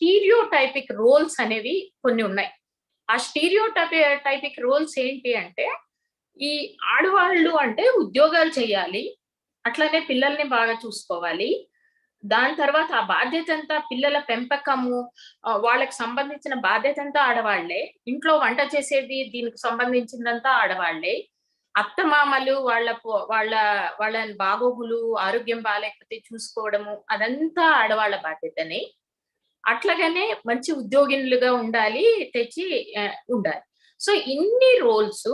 Stereotypic roles అనేవి కొన్ని ఉన్నాయి. ఆ స్టీరియోటైపిక్ రోల్స్ ఏంటి అంటే, ఈ ఆడవాళ్ళు అంటే ఉద్యోగాలు చేయాలి, అట్లనే పిల్లల్ని బాగా చూసుకోవాలి. దాని తర్వాత ఆ బాధ్యతంతా పిల్లల పెంపకము, వాళ్ళకి సంబంధించిన బాధ్యతంతా ఆడవాళ్లే. ఇంట్లో వంట చేసేది దీనికి సంబంధించిందంతా ఆడవాళ్లే. అత్తమామలు వాళ్ళ బాగోగులు, ఆరోగ్యం బాలేకపోతే చూసుకోవడము అదంతా ఆడవాళ్ళ బాధ్యతనే. అట్లాగనే మంచి ఉద్యోగినులుగా ఉండాలి, తెచ్చి ఉండాలి. సో ఇన్ని రోల్స్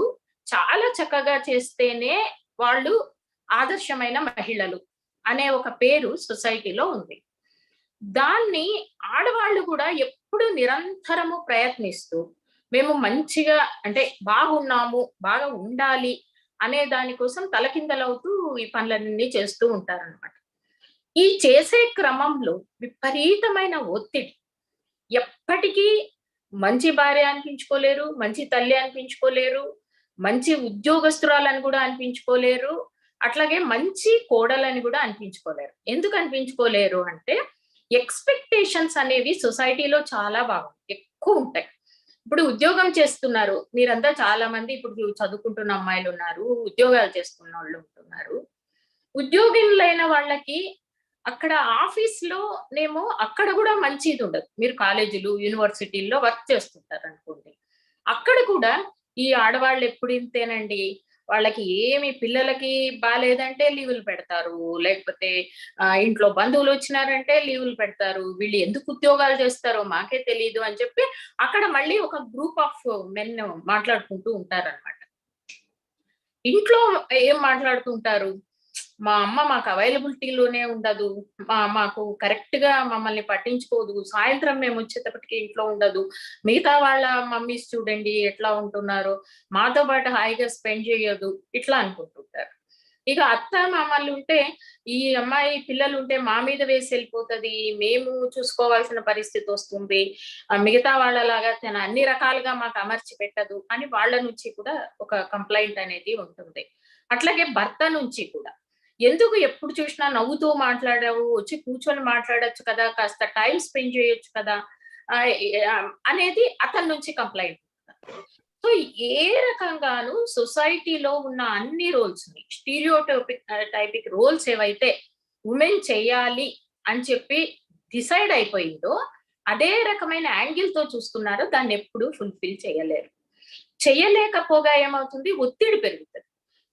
చాలా చక్కగా చేస్తేనే వాళ్ళు ఆదర్శమైన మహిళలు అనే ఒక పేరు సొసైటీలో ఉంది. దాన్ని ఆడవాళ్ళు కూడా ఎప్పుడు నిరంతరము ప్రయత్నిస్తూ, మేము మంచిగా అంటే బాగున్నాము, బాగా ఉండాలి అనే దానికోసం తలకిందలవుతూ ఈ పనులన్నీ చేస్తూ ఉంటారన్నమాట. ఈ చేసే క్రమంలో విపరీతమైన ఒత్తిడి. ఎప్పటికీ మంచి భార్య అనిపించుకోలేరు, మంచి తల్లి అనిపించుకోలేరు, మంచి ఉద్యోగస్తురాలని కూడా అనిపించుకోలేరు, అట్లాగే మంచి కోడలని కూడా అనిపించుకోలేరు. ఎందుకు అనిపించుకోలేరు అంటే, ఎక్స్‌పెక్టేషన్స్ అనేవి సొసైటీలో చాలా ఎక్కువ ఉంటాయి. ఇప్పుడు ఉద్యోగం చేస్తున్నారు. మీరంతా చాలా మంది ఇప్పుడు చదువుకుంటున్న అమ్మాయిలున్నారు, ఉద్యోగాలు చేస్తున్నోళ్ళు ఉంటున్నారు. ఉద్యోగులైన వాళ్ళకి అక్కడ ఆఫీస్‌లోనేమో అక్కడ కూడా మంచిది ఉండదు. మీరు కాలేజీలు, యూనివర్సిటీల్లో వర్క్ చేస్తుంటారనుకోండి. అక్కడ కూడా ఈ ఆడవాళ్ళు ఎప్పుడు ఇంతేనండి. వాళ్ళకి ఏమి పిల్లలకి బాలేదంటే లీవులు పెడతారు. లేకపోతే ఇంట్లో బంధువులు వచ్చినారంటే లీవులు పెడతారు. వీళ్ళు ఎందుకు ఉద్యోగాలు చేస్తారో మాకే తెలీదు అని చెప్పి అక్కడ మళ్ళీ ఒక గ్రూప్ ఆఫ్ మెన్ మాట్లాడుకుంటూ ఉంటారన్నమాట. ఇంట్లో ఏం మాట్లాడుతుంటారు? మా అమ్మ మాకు అవైలబిలిటీలోనే ఉండదు. మాకు కరెక్ట్‌గా మమ్మల్ని పట్టించుకోదు. సాయంత్రం మేమొచ్చేటప్పటికి ఇంట్లో ఉండదు. మిగతా వాళ్ళ మమ్మీస్ చూడండి ఎట్లా ఉంటున్నారో, మాతో పాటు హాయిగా స్పెండ్ చేయదు. ఇట్లా అనుకుంటుంటారు. ఇక అత్త, మామలుంటే ఈ అమ్మాయి పిల్లలుంటే మా మీద వేసి ఎళ్ళిపోతది. మేము చూసుకోవాల్సిన పరిస్థితొస్తుంది. మిగతా వాళ్ళలాగా తను అన్ని రకాలుగా మాకు అమర్చి పెట్టదు అని వాళ్ళ నుంచి కూడా ఒక కంప్లెయింట్ అనేది ఉంటుంది. అట్లాగే భర్త నుంచి కూడా. ఎందుకు ఎప్పుడు చూసినా నవ్వుతూ మాట్లాడావు, వచ్చి కూర్చొని మాట్లాడొచ్చు కదా, కాస్త టైం స్పెండ్ చేయొచ్చు కదా అనేది అతని నుంచి కంప్లెయింట్. సో ఏ రకంగాను సొసైటీలో ఉన్న అన్ని రోల్స్‌ని టైపిక్ రోల్స్ ఏవైతే వుమెన్ చేయాలి అని చెప్పి డిసైడ్ అయిపోయిందో, అదే రకమైన యాంగిల్‌తో చూస్తున్నారో దాన్ని ఎప్పుడూ ఫుల్‌ఫిల్ చేయలేరు. చేయలేకపోగా ఏమవుతుంది? ఒత్తిడి పెరుగుతది.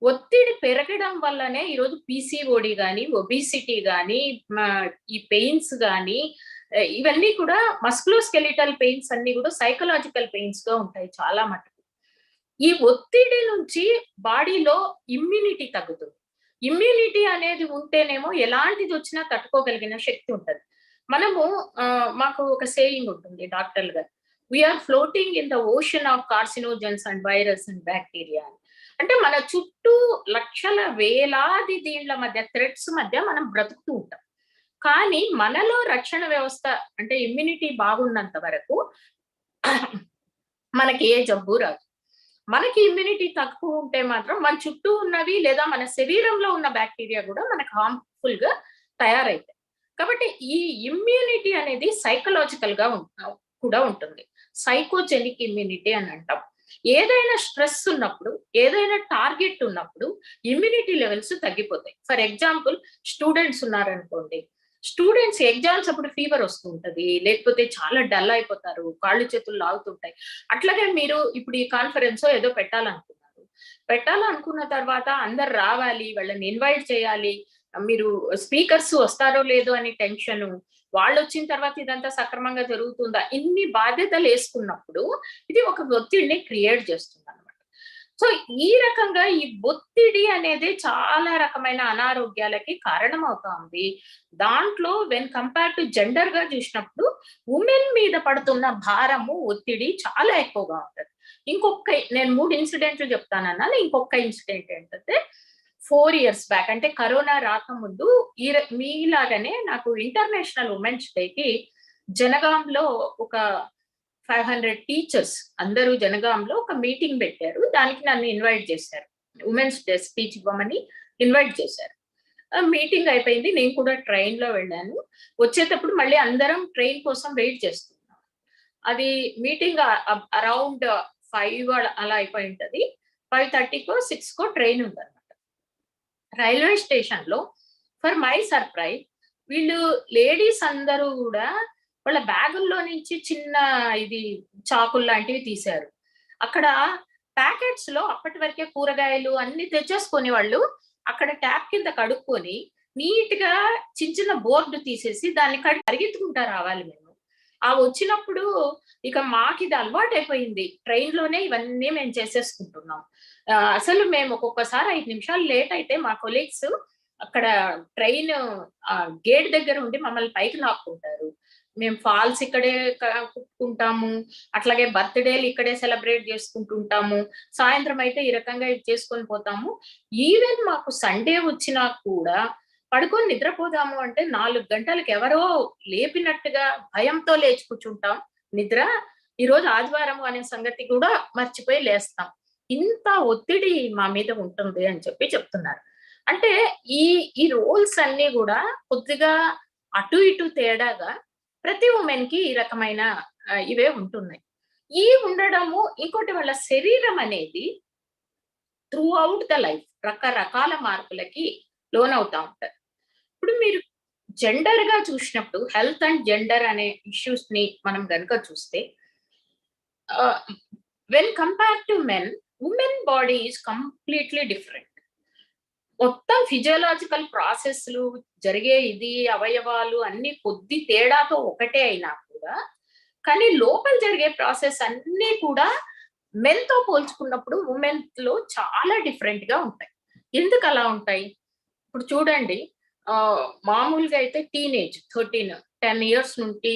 ఒత్తిడి పెరగడం వల్లనే ఈరోజు పీసీఓడి గాని, ఒబిసిటీ గాని, ఈ పెయిన్స్ గాని ఇవన్నీ కూడా మస్కులోస్కెలిటల్ పెయిన్స్ అన్నీ కూడా సైకలాజికల్ పెయిన్స్‌గా ఉంటాయి చాలా మటుకు. ఈ ఒత్తిడి నుంచి బాడీలో ఇమ్యూనిటీ తగ్గుతుంది. ఇమ్యూనిటీ అనేది ఉంటేనేమో ఎలాంటిదొచ్చినా తట్టుకోగలిగిన శక్తి ఉంటది. మనము మాకు ఒక సేయింగ్ ఉంటుంది డాక్టర్లుగా. We are floating in the ocean of carcinogens and virus and bacteria. అంటే మన చుట్టూ లక్షల వేలాది దీంట్ల మధ్య థ్రెడ్స్ మధ్య మనం బ్రతుకుతూ ఉంటాం. కానీ మనలో రక్షణ వ్యవస్థ అంటే ఇమ్యూనిటీ బాగున్నంత వరకు మనకి ఏ జబ్బు రాదు. మనకి ఇమ్యూనిటీ తక్కువ ఉంటే మాత్రం మన చుట్టూ ఉన్నవి లేదా మన శరీరంలో ఉన్న బాక్టీరియా కూడా మనకు హార్మ్‌ఫుల్‌గా తయారైతాయి. కాబట్టి ఈ ఇమ్యూనిటీ అనేది సైకలాజికల్‌గా కూడా ఉంటుంది. సైకోజెనిక్ ఇమ్యూనిటీ అని అంటాం. ఏదైనా స్ట్రెస్ ఉన్నప్పుడు, ఏదైనా టార్గెట్ ఉన్నప్పుడు ఇమ్యూనిటీ లెవెల్స్ తగ్గిపోతాయి. ఫర్ ఎగ్జాంపుల్ స్టూడెంట్స్ ఉన్నారనుకోండి. స్టూడెంట్స్ ఎగ్జామ్స్ అప్పుడు ఫీవర్ వస్తూ ఉంటది. లేకపోతే చాలా డల్ అయిపోతారు. కాళ్ళు చేతులు లాగుతుంటాయి. అట్లాగే మీరు ఇప్పుడు ఈ కాన్ఫరెన్సో ఏదో పెట్టాలనుకున్నారు. పెట్టాలనుకున్న తర్వాత అందరు రావాలి, వాళ్ళని ఇన్వైట్ చేయాలి. మీరు స్పీకర్స్ వస్తారో లేదో అని టెన్షను. వాళ్ళొచ్చిన తర్వాత ఇదంతా సక్రమంగా జరుగుతుందా? ఇన్ని బాధ్యతలేసుకున్నప్పుడు ఇది ఒక ఒత్తిడిని క్రియేట్ చేస్తుందన్నమాట. సో ఈ రకంగా ఈ ఒత్తిడి అనేది చాలా రకమైన అనారోగ్యాలకి కారణమవుతోంది. దాంట్లో వెన్ కంపేర్ టు జెండర్‌గా చూసినప్పుడు వుమెన్ మీద పడుతున్న భారము, ఒత్తిడి చాలా ఎక్కువగా ఉంటది. నేను 3 ఇన్సిడెంట్లు చెప్తానన్నాను. ఇంకొక ఇన్సిడెంట్ ఏంటంటే 4 ఇయర్స్ బ్యాక్ అంటే కరోనా రాకముందు మీలాగానే నాకు ఇంటర్నేషనల్ వుమెన్స్ డేకి జనగాంలో ఒక 500 టీచర్స్ అందరూ జనగాంలో ఒక మీటింగ్ పెట్టారు. దానికి నన్ను ఇన్వైట్ చేశారు. వుమెన్స్ డే స్పీచ్ ఇవ్వమని ఇన్వైట్ చేశారు. మీటింగ్ అయిపోయింది. నేను కూడా ట్రైన్‌లో వెళ్ళాను. వచ్చేటప్పుడు మళ్ళీ అందరం ట్రైన్ కోసం వెయిట్ చేస్తున్నాం. అది మీటింగ్ అరౌండ్ 5 అలా అయిపోయి ఉంటది. 5:30కో, 6కో ట్రైన్ ఉందన్నమాట. రైల్వే స్టేషన్‌లో ఫర్ మై సర్ప్రైజ్ వీళ్ళు లేడీస్ అందరూ గూడా వాళ్ళ బ్యాగుల్లో నుంచి చిన్న ఇది చాకుల్లాంటివి తీశారు. అక్కడ ప్యాకెట్స్‌లో అప్పటి వరకే కూరగాయలు అన్నీ తెచ్చేసుకొని వాళ్ళు అక్కడ ట్యాప్ కింద కడుక్కొని నీట్‌గా చిన్న బోర్డ్ తీసేసి దాన్ని పరిగెత్తుకుంటా రావాలి మేము. ఆ వచ్చినప్పుడు ఇక మాకిది అలవాటయిపోయింది. ట్రైన్‌లోనే ఇవన్నీ మేము చేసేసుకుంటున్నాం. అసలు మేము ఒక్కొక్కసారి 5 నిమిషాలు లేట్ అయితే మా కొలీగ్స్ అక్కడ ట్రైన్ గేట్ దగ్గర ఉండి మమ్మల్ని పైకి లాక్కుంటారు. మేము ఫాల్స్ ఇక్కడే కుట్టుకుంటాము. అట్లాగే బర్త్‌డేలు ఇక్కడే సెలబ్రేట్ చేసుకుంటుంటాము. సాయంత్రం అయితే ఈ రకంగా ఇది చేసుకొని పోతాము. ఈవెన్ మాకు సండే వచ్చినా కూడా పడుకొని నిద్రపోదాము అంటే 4 గంటలకి ఎవరో లేపినట్టుగా భయంతో లేచి కూర్చుంటాం. నిద్ర ఈరోజు ఆదివారం అనే సంగతి కూడా మర్చిపోయి లేస్తాం. ఇంత ఒత్తిడి మా మీద ఉంటుంది అని చెప్తున్నారు. అంటే ఈ ఈ రోల్స్ అన్నీ గూడా కొద్దిగా అటు ఇటు తేడాగా ప్రతి వుమెన్‌కి ఈ రకమైన ఇవే ఉంటున్నాయి. ఈ ఉండడము ఇంకోటి వాళ్ళ శరీరం అనేది త్రూ ఔట్ ద లైఫ్ రకరకాల మార్పులకి లోనవుతా ఉంటది. ఇప్పుడు మీరు జెండర్‌గా చూసినప్పుడు హెల్త్ అండ్ జెండర్ అనే ఇష్యూస్‌ని మనం గనుక చూస్తే ఆహ్, when compared to men, women body is completely different. మొత్తం ఫిజియోలాజికల్ ప్రాసెస్‌లు జరిగే ఇది అవయవాలు అన్నీ కొద్ది తేడాతో ఒకటే అయినా కూడా, కానీ లోపల జరిగే ప్రాసెస్ అన్నీ కూడా మెన్‌తో పోల్చుకున్నప్పుడు వుమెన్‌లో చాలా డిఫరెంట్‌గా ఉంటాయి. ఎందుకలా ఉంటాయి? ఇప్పుడు చూడండి మామూలుగా అయితే టీనేజ్ 10 ఇయర్స్ నుండి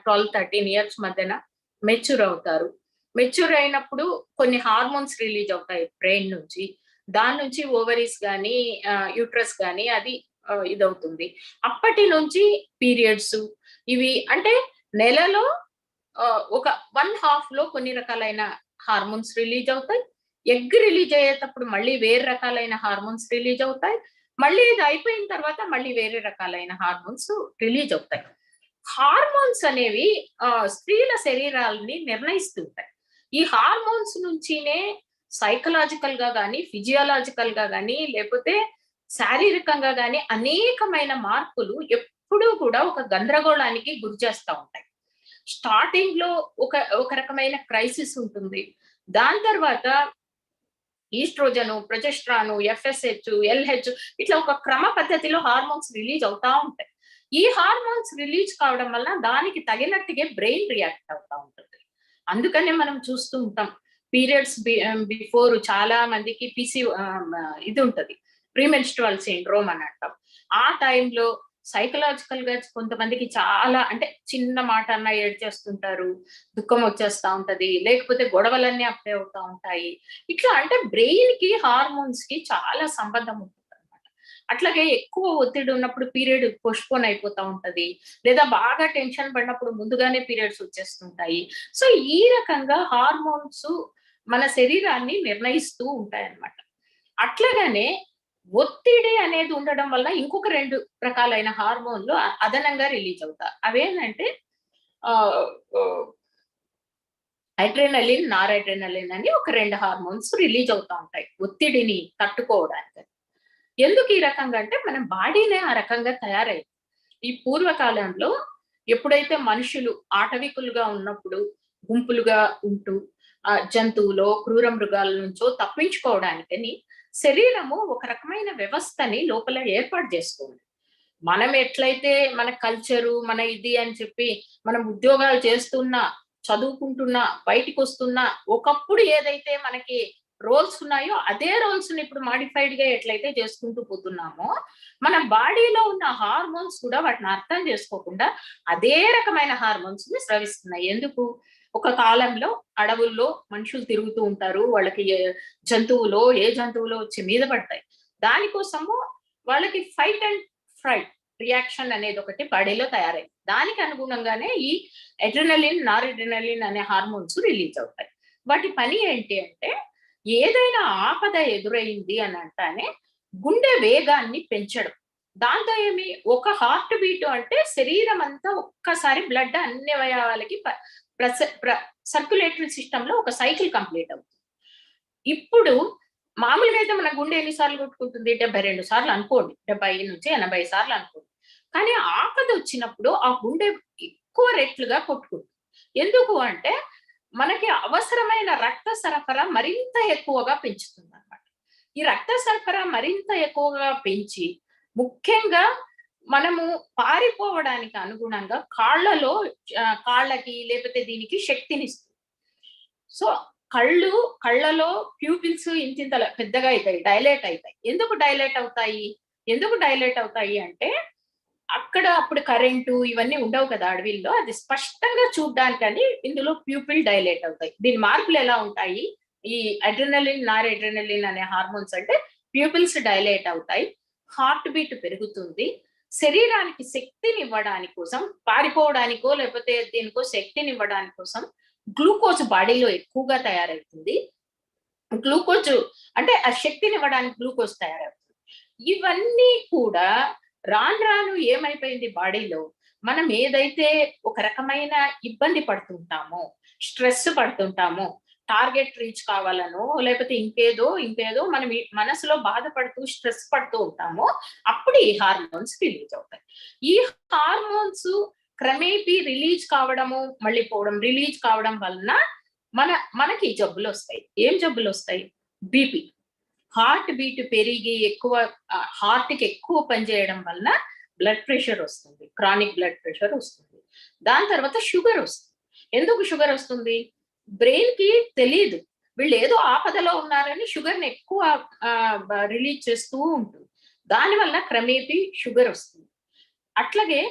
12, 13 ఇయర్స్ మధ్యన మెచ్యూర్ అవుతారు. మెచ్యూర్ అయినప్పుడు కొన్ని హార్మోన్స్ రిలీజ్ అవుతాయి బ్రెయిన్ నుంచి. దాని నుంచి ఓవరీస్ గాని, యూట్రస్ గాని అది ఇదవుతుంది. అప్పటి నుంచి పీరియడ్స్ ఇవి అంటే నెలలో ఒక 1/2లో కొన్ని రకాలైన హార్మోన్స్ రిలీజ్ అవుతాయి. ఎగ్ రిలీజ్ అయ్యేటప్పుడు మళ్ళీ వేరే రకాలైన హార్మోన్స్ రిలీజ్ అవుతాయి. మళ్ళీ ఇది అయిపోయిన తర్వాత మళ్ళీ వేరే రకాలైన హార్మోన్స్ రిలీజ్ అవుతాయి. హార్మోన్స్ అనేవి స్త్రీల శరీరాల్ని నిర్ణయిస్తుంటాయి. ఈ హార్మోన్స్ నుంచినే సైకలాజికల్‌గా గాని, ఫిజియోలాజికల్‌గా గాని, లేపోతే శారీరకంగా గాని అనేకమైన మార్పులు ఎప్పుడూ కూడా ఒక గందరగోళానికి గురి చేస్తా ఉంటాయి. స్టార్టింగ్‌లో ఒక ఒక రకమైన క్రైసిస్ ఉంటుంది. దాని తర్వాత ఈస్ట్రోజను, ప్రొజెస్ట్రాను, ఎఫ్ఎస్‌హెచ్, ఎల్‌హెచ్ ఇట్లా ఒక క్రమ పద్ధతిలో హార్మోన్స్ రిలీజ్ అవుతా ఉంటాయి. ఈ హార్మోన్స్ రిలీజ్ కావడం వల్ల దానికి తగినట్టుగే బ్రెయిన్ రియాక్ట్ అవుతా ఉంటుంది. అందుకనే మనం చూస్తూ ఉంటాం. పీరియడ్స్ బిఫోర్ చాలా మందికి ఇది ఉంటది. ప్రీమెన్‌స్ట్రువల్ సిండ్రోమ్ అని అంటాం. ఆ టైంలో సైకలాజికల్‌గా కొంతమందికి చాలా అంటే చిన్న మాట అన్నా ఏడ్చేస్తుంటారు. దుఃఖం వచ్చేస్తా ఉంటది. లేకపోతే గొడవలన్నీ అప్పుడే అవుతా ఉంటాయి. ఇట్లా అంటే బ్రెయిన్‌కి, హార్మోన్స్‌కి చాలా సంబంధం ఉంటుందన్నమాట. అట్లాగే ఎక్కువ ఒత్తిడి ఉన్నప్పుడు పీరియడ్ పోస్ట్‌పోన్ అయిపోతా ఉంటది. లేదా బాగా టెన్షన్ పడినప్పుడు ముందుగానే పీరియడ్స్ వచ్చేస్తుంటాయి. సో, ఈ రకంగా హార్మోన్స్ మన శరీరాన్ని నిర్ణయిస్తూ ఉంటాయన్నమాట. అట్లాగనే ఒత్తిడి అనేది ఉండడం వల్ల ఇంకొక 2 రకాలైన హార్మోన్‌లు అదనంగా రిలీజ్ అవుతాయి. అవేంటంటే ఆహ్, ఆహ్, అడ్రినలిన్, నార్ అడ్రినలిన్ అని ఒక 2 హార్మోన్స్ రిలీజ్ అవుతా ఉంటాయి. ఒత్తిడిని తట్టుకోవడానికి. ఎందుకు ఈ రకంగా అంటే మన బాడీనే ఆ రకంగా తయారయింది. ఈ పూర్వకాలంలో ఎప్పుడైతే మనుషులు ఆటవికులుగా ఉన్నప్పుడు గుంపులుగా ఉంటూ జంతువులో, క్రూర మృగాల నుంచో తప్పించుకోవడానికని శరీరము ఒక రకమైన వ్యవస్థని లోపల ఏర్పాటు చేసుకుంది. మనం ఎట్లయితే మన కల్చరు, మన ఇది అని చెప్పి మనం ఉద్యోగాలు చేస్తున్నా, చదువుకుంటున్నా, బయటికొస్తున్నా, ఒకప్పుడు ఏదైతే మనకి రోల్స్ ఉన్నాయో అదే రోల్స్‌ని ఇప్పుడు మాడిఫైడ్‌గా ఎట్లయితే చేసుకుంటూ పోతున్నామో, మన బాడీలో ఉన్న హార్మోన్స్ కూడా వాటిని అర్థం చేసుకోకుండా అదే రకమైన హార్మోన్స్‌ని స్రవిస్తున్నాయి. ఎందుకు? ఒక కాలంలో అడవుల్లో మనుషులు తిరుగుతూ ఉంటారు. వాళ్ళకి ఏ జంతువులో వచ్చి మీద పడతాయి. దానికోసము వాళ్ళకి ఫైట్ అండ్ ఫ్రైట్ రియాక్షన్ అనేది ఒకటి బాడీలో తయారైంది. దానికి అనుగుణంగానే ఈ అడ్రినలిన్, నార్ అడ్రినలిన్ అనే హార్మోన్స్ రిలీజ్ అవుతాయి. వాటి పని ఏంటి అంటే ఏదైనా ఆపద ఎదురైంది అని అంటానే గుండె వేగాన్ని పెంచడం. దాంతో ఏమి ఒక హార్ట్ బీట్ అంటే శరీరం అంతా ఒక్కసారి బ్లడ్ అన్ని అవయవాలకి సర్క్యులేటరీ సిస్టమ్ లో ఒక సైకిల్ కంప్లీట్ అవుతుంది. ఇప్పుడు మామూలుగా అయితే మన గుండె ఎన్నిసార్లు కొట్టుకుంటుంది? 72 సార్లు అనుకోండి. 70 నుంచి 80 సార్లు అనుకోండి. కానీ ఆపద వచ్చినప్పుడు ఆ గుండె ఎక్కువ రెట్లుగా కొట్టుకుంటుంది. ఎందుకు అంటే మనకి అవసరమైన రక్త సరఫరా మరింత ఎక్కువగా పెంచుతుందన్నమాట. ఈ రక్త సరఫరా మరింత ఎక్కువగా పెంచి ముఖ్యంగా మనము పారిపోవడానికి అనుగుణంగా కాళ్ళకి లేకపోతే దీనికి శక్తినిస్తుంది. సో కళ్ళలో ప్యూపిల్స్ ఇంతింత పెద్దగా అవుతాయి, డైలేట్ అవుతాయి. ఎందుకు డైలేట్ అవుతాయి అంటే అక్కడ అప్పుడు కరెంటు ఇవన్నీ ఉండవు కదా అడవిల్లో, అది స్పష్టంగా చూడ్డానికని ఇందులో ప్యూపిల్ డైలేట్ అవుతాయి. దీని మార్పులు ఎలా ఉంటాయి? ఈ అడ్రినలిన్, నార్ అడ్రినలిన్ అనే హార్మోన్స్ అంటే ప్యూపిల్స్ డైలేట్ అవుతాయి, హార్ట్ బీట్ పెరుగుతుంది, శరీరానికి శక్తిని ఇవ్వడానికి కోసం, పారిపోవడానికో లేకపోతే దేనికో శక్తిని ఇవ్వడానికి కోసం గ్లూకోజ్ బాడీలో ఎక్కువగా తయారవుతుంది. గ్లూకోజ్ అంటే ఆ శక్తిని ఇవ్వడానికి గ్లూకోజ్ తయారవుతుంది. ఇవన్నీ కూడా రాను ఏమైపోయింది బాడీలో, మనం ఏదైతే ఒక రకమైన ఇబ్బంది పడుతుంటామో, స్ట్రెస్ పడుతుంటామో, టార్గెట్ రీచ్ కావాలనో లేకపోతే ఇంకేదో మనం మనసులో బాధపడుతూ స్ట్రెస్ పడుతూ ఉంటామో అప్పుడు ఈ హార్మోన్స్ రిలీజ్ అవుతాయి. ఈ హార్మోన్స్ క్రమేపీ రిలీజ్ కావడము మళ్ళీ పోవడం, రిలీజ్ కావడం వలన మనకి జబ్బులు వస్తాయి. ఏం జబ్బులు వస్తాయి? బీపీ, హార్ట్ బీట్ పెరిగి హార్ట్‌కి ఎక్కువ పనిచేయడం వలన బ్లడ్ ప్రెషర్ వస్తుంది. క్రానిక్ బ్లడ్ ప్రెషర్ వస్తుంది. దాని తర్వాత షుగర్ వస్తుంది. ఎందుకు షుగర్ వస్తుంది? బ్రెయిన్‌కి తెలీదు. వీళ్ళు ఏదో ఆపదలో ఉన్నారని షుగర్‌ని ఎక్కువ రిలీజ్ చేస్తూ ఉంటుంది. దానివల్ల క్రమేపీ షుగర్ వస్తుంది. అట్లాగే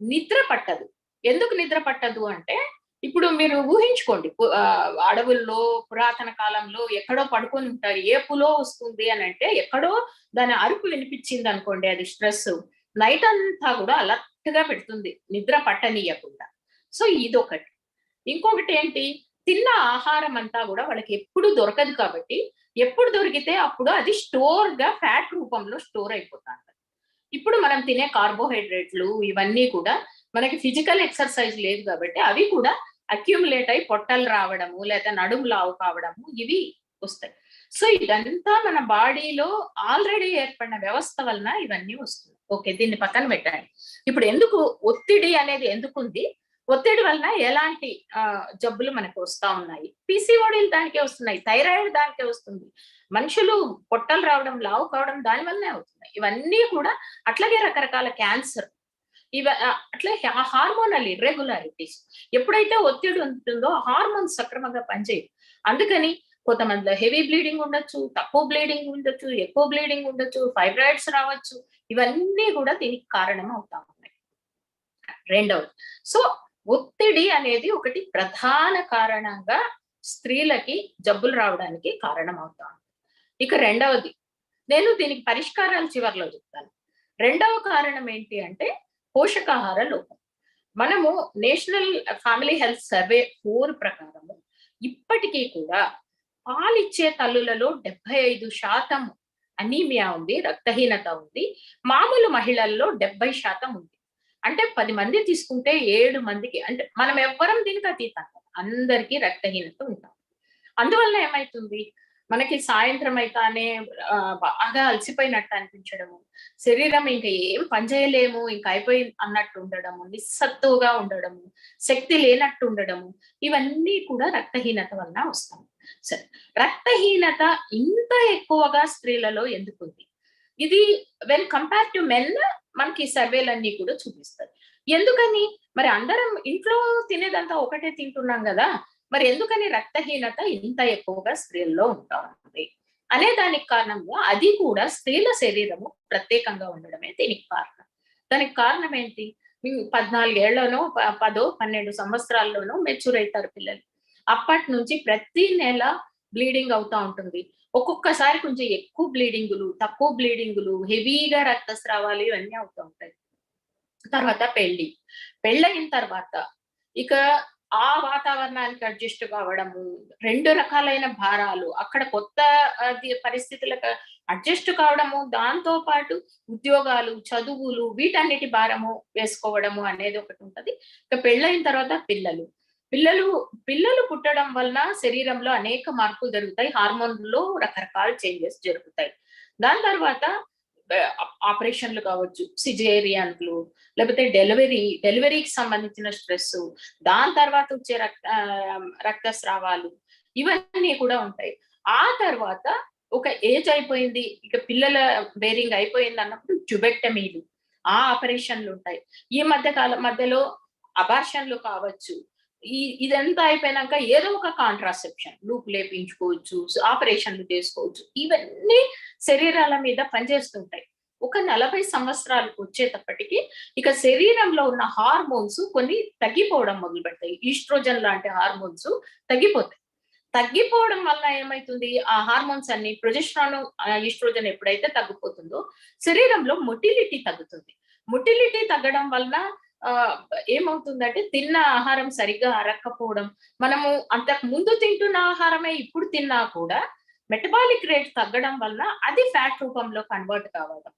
నిద్ర పట్టదు. ఎందుకు నిద్ర పట్టదు అంటే ఇప్పుడు మీరు ఊహించుకోండి, అడవుల్లో పురాతన కాలంలో ఎక్కడో పడుకొని ఉంటారు. ఏ పులో వస్తుంది అని అంటే ఎక్కడో దాని అరుపు వినిపించింది అనుకోండి, అది స్ట్రెస్ నైట్ అంతా కూడా అలర్ట్ గా పెడుతుంది, నిద్ర పట్టనీయకుండా. సో ఇదొకటి. ఇంకొకటి ఏంటి? తిన్న ఆహారం అంతా కూడా వాళ్ళకి ఎప్పుడు దొరకదు కాబట్టి ఎప్పుడు దొరికితే అప్పుడు అది స్టోర్ గా ఫ్యాట్ రూపంలో స్టోర్ అయిపోతుంది. ఇప్పుడు మనం తినే కార్బోహైడ్రేట్లు ఇవన్నీ కూడా మనకి ఫిజికల్ ఎక్సర్సైజ్ లేదు కాబట్టి అవి కూడా అక్యూములేట్ అయి పొట్టలు రావడము లేదా నడుము లావు కావడము ఇవి వస్తాయి. సో ఇదంతా మన బాడీలో ఆల్రెడీ ఏర్పడిన వ్యవస్థ వలన ఇవన్నీ వస్తుంది. ఓకే, దీన్ని పక్కన పెట్టండి. ఇప్పుడు ఎందుకు ఒత్తిడి అనేది ఎందుకుంది? ఒత్తిడి వలన ఎలాంటి జబ్బులు మనకు వస్తా ఉన్నాయి? పీసీఓడీలు దానికే వస్తున్నాయి, థైరాయిడ్ దానికే వస్తుంది, మనుషులు పొట్టలు రావడం లావు కావడం దాని వల్లనే అవుతున్నాయి. ఇవన్నీ కూడా అట్లాగే రకరకాల క్యాన్సర్ అట్లా హార్మోనల్ ఇర్రెగ్యులారిటీస్. ఎప్పుడైతే ఒత్తిడి ఉంటుందో హార్మోన్స్ సక్రమంగా పనిచేయవు. అందుకని కొంతమందిలో హెవీ బ్లీడింగ్ ఉండొచ్చు, తక్కువ బ్లీడింగ్ ఉండొచ్చు, ఎక్కువ బ్లీడింగ్ ఉండొచ్చు, ఫైబ్రాయిడ్స్ రావచ్చు. ఇవన్నీ కూడా దీనికి కారణం అవుతా ఉన్నాయి. రెండవది, సో ఒత్తిడి అనేది ఒకటి ప్రధాన కారణంగా స్త్రీలకి జబ్బులు రావడానికి కారణం అవుతా ఉంది. ఇక రెండవది, నేను దీనికి పరిష్కారాలు చివర్లో చెప్తాను. రెండవ కారణం ఏంటి అంటే పోషకాహార లోపం. మనము నేషనల్ ఫ్యామిలీ హెల్త్ సర్వే 4 ప్రకారము ఇప్పటికీ కూడా పాలిచ్చే తల్లులలో 75% అనీమియా ఉంది, రక్తహీనత ఉంది. మామూలు మహిళల్లో 70% ఉంది. అంటే 10 మంది తీసుకుంటే 7 మందికి, అంటే మనం ఎవ్వరం దీనికి అతీతం, అందరికీ రక్తహీనత ఉంటాం. అందువల్ల ఏమైతుంది, మనకి సాయంత్రం అయితానే బాగా అలసిపోయినట్టు అనిపించడము, శరీరం ఇంకా ఏం పనిచేయలేము, ఇంకా అయిపోయి అన్నట్టు ఉండడము, నిస్సత్తుగా ఉండడము, శక్తి లేనట్టు ఉండడము, ఇవన్నీ కూడా రక్తహీనత వలన వస్తాయి. సరే, రక్తహీనత ఇంత ఎక్కువగా స్త్రీలలో ఎందుకుంది? ఇది వెన్ కంపేర్ టు మెన్ మనకి సర్వేలన్నీ కూడా చూపిస్తాయి. ఎందుకని? మరి అందరం ఇంట్లో తినేదంతా ఒకటే తింటున్నాం కదా, మరి ఎందుకని రక్తహీనత ఇంత ఎక్కువగా స్త్రీల్లో ఉంటా ఉంది అనే దానికి కారణంగా అది కూడా స్త్రీల శరీరము ప్రత్యేకంగా ఉండడమే దీనికి కారణం. దానికి కారణం ఏంటి? 14 ఏళ్లలోనో 10, 12 సంవత్సరాల్లోనో మెచ్యూర్ అవుతారు పిల్లలు. అప్పటి నుంచి ప్రతి నెల బ్లీడింగ్ అవుతా ఉంటుంది. ఒక్కొక్కసారి కొంచెం ఎక్కువ బ్లీడింగులు, తక్కువ బ్లీడింగులు, హెవీగా రక్తస్రావాలు ఇవన్నీ అవుతూ ఉంటాయి. తర్వాత పెళ్ళయిన తర్వాత ఇక ఆ వాతావరణానికి అడ్జస్ట్ కావడము, 2 రకాలైన భారాలు, అక్కడ కొత్త పరిస్థితులకు అడ్జస్ట్ కావడము, దాంతో పాటు ఉద్యోగాలు, చదువులు వీటన్నిటి భారము వేసుకోవడము అనేది ఒకటుంటది. ఇక పెళ్ళైన తర్వాత పిల్లలు. పిల్లలు పిల్లలు పుట్టడం వలన శరీరంలో అనేక మార్పులు జరుగుతాయి. హార్మోన్‌లో రకరకాల చేంజెస్ జరుగుతాయి. దాని తర్వాత ఆపరేషన్‌లు కావచ్చు, సిజేరియన్‌లు, లేకపోతే డెలివరీకి సంబంధించిన స్ట్రెస్సు, దాని తర్వాత వచ్చే రక్తస్రావాలు ఇవన్నీ కూడా ఉంటాయి. ఆ తర్వాత ఒక ఏజ్ అయిపోయింది, ఇక పిల్లల బేరింగ్ అయిపోయింది అన్నప్పుడు ట్యూబెక్టమీలు, ఆ ఆపరేషన్‌లు ఉంటాయి. ఈ మధ్యలో అబార్షన్‌లు కావచ్చు. ఇదంతా అయిపోయినాక ఏదో ఒక కాంట్రాసెప్షన్ లూప్ లేపించుకోవచ్చు, ఆపరేషన్‌లు చేసుకోవచ్చు. ఇవన్నీ శరీరాల మీద పనిచేస్తుంటాయి. ఒక 40 సంవత్సరాలకు వచ్చేటప్పటికి ఇక శరీరంలో ఉన్న హార్మోన్స్ కొన్ని తగ్గిపోవడం మొదలుపెడతాయి. ఈస్ట్రోజన్ లాంటి హార్మోన్స్ తగ్గిపోతాయి. తగ్గిపోవడం వల్ల ఏమైతుంది? ఆ హార్మోన్స్ అన్ని ప్రొజెస్ట్రాన్, ఈస్ట్రోజన్ ఎప్పుడైతే తగ్గిపోతుందో శరీరంలో మొటిలిటీ తగ్గుతుంది. మొటిలిటీ తగ్గడం వలన ఆహ్, ఏమవుతుందంటే తిన్న ఆహారం సరిగ్గా అరక్కపోవడం, మనము అంతకు ముందు తింటున్న ఆహారమే ఇప్పుడు తిన్నా కూడా మెటబాలిక్ రేట్ తగ్గడం వలన అది ఫ్యాట్ రూపంలో కన్వర్ట్ కావడం.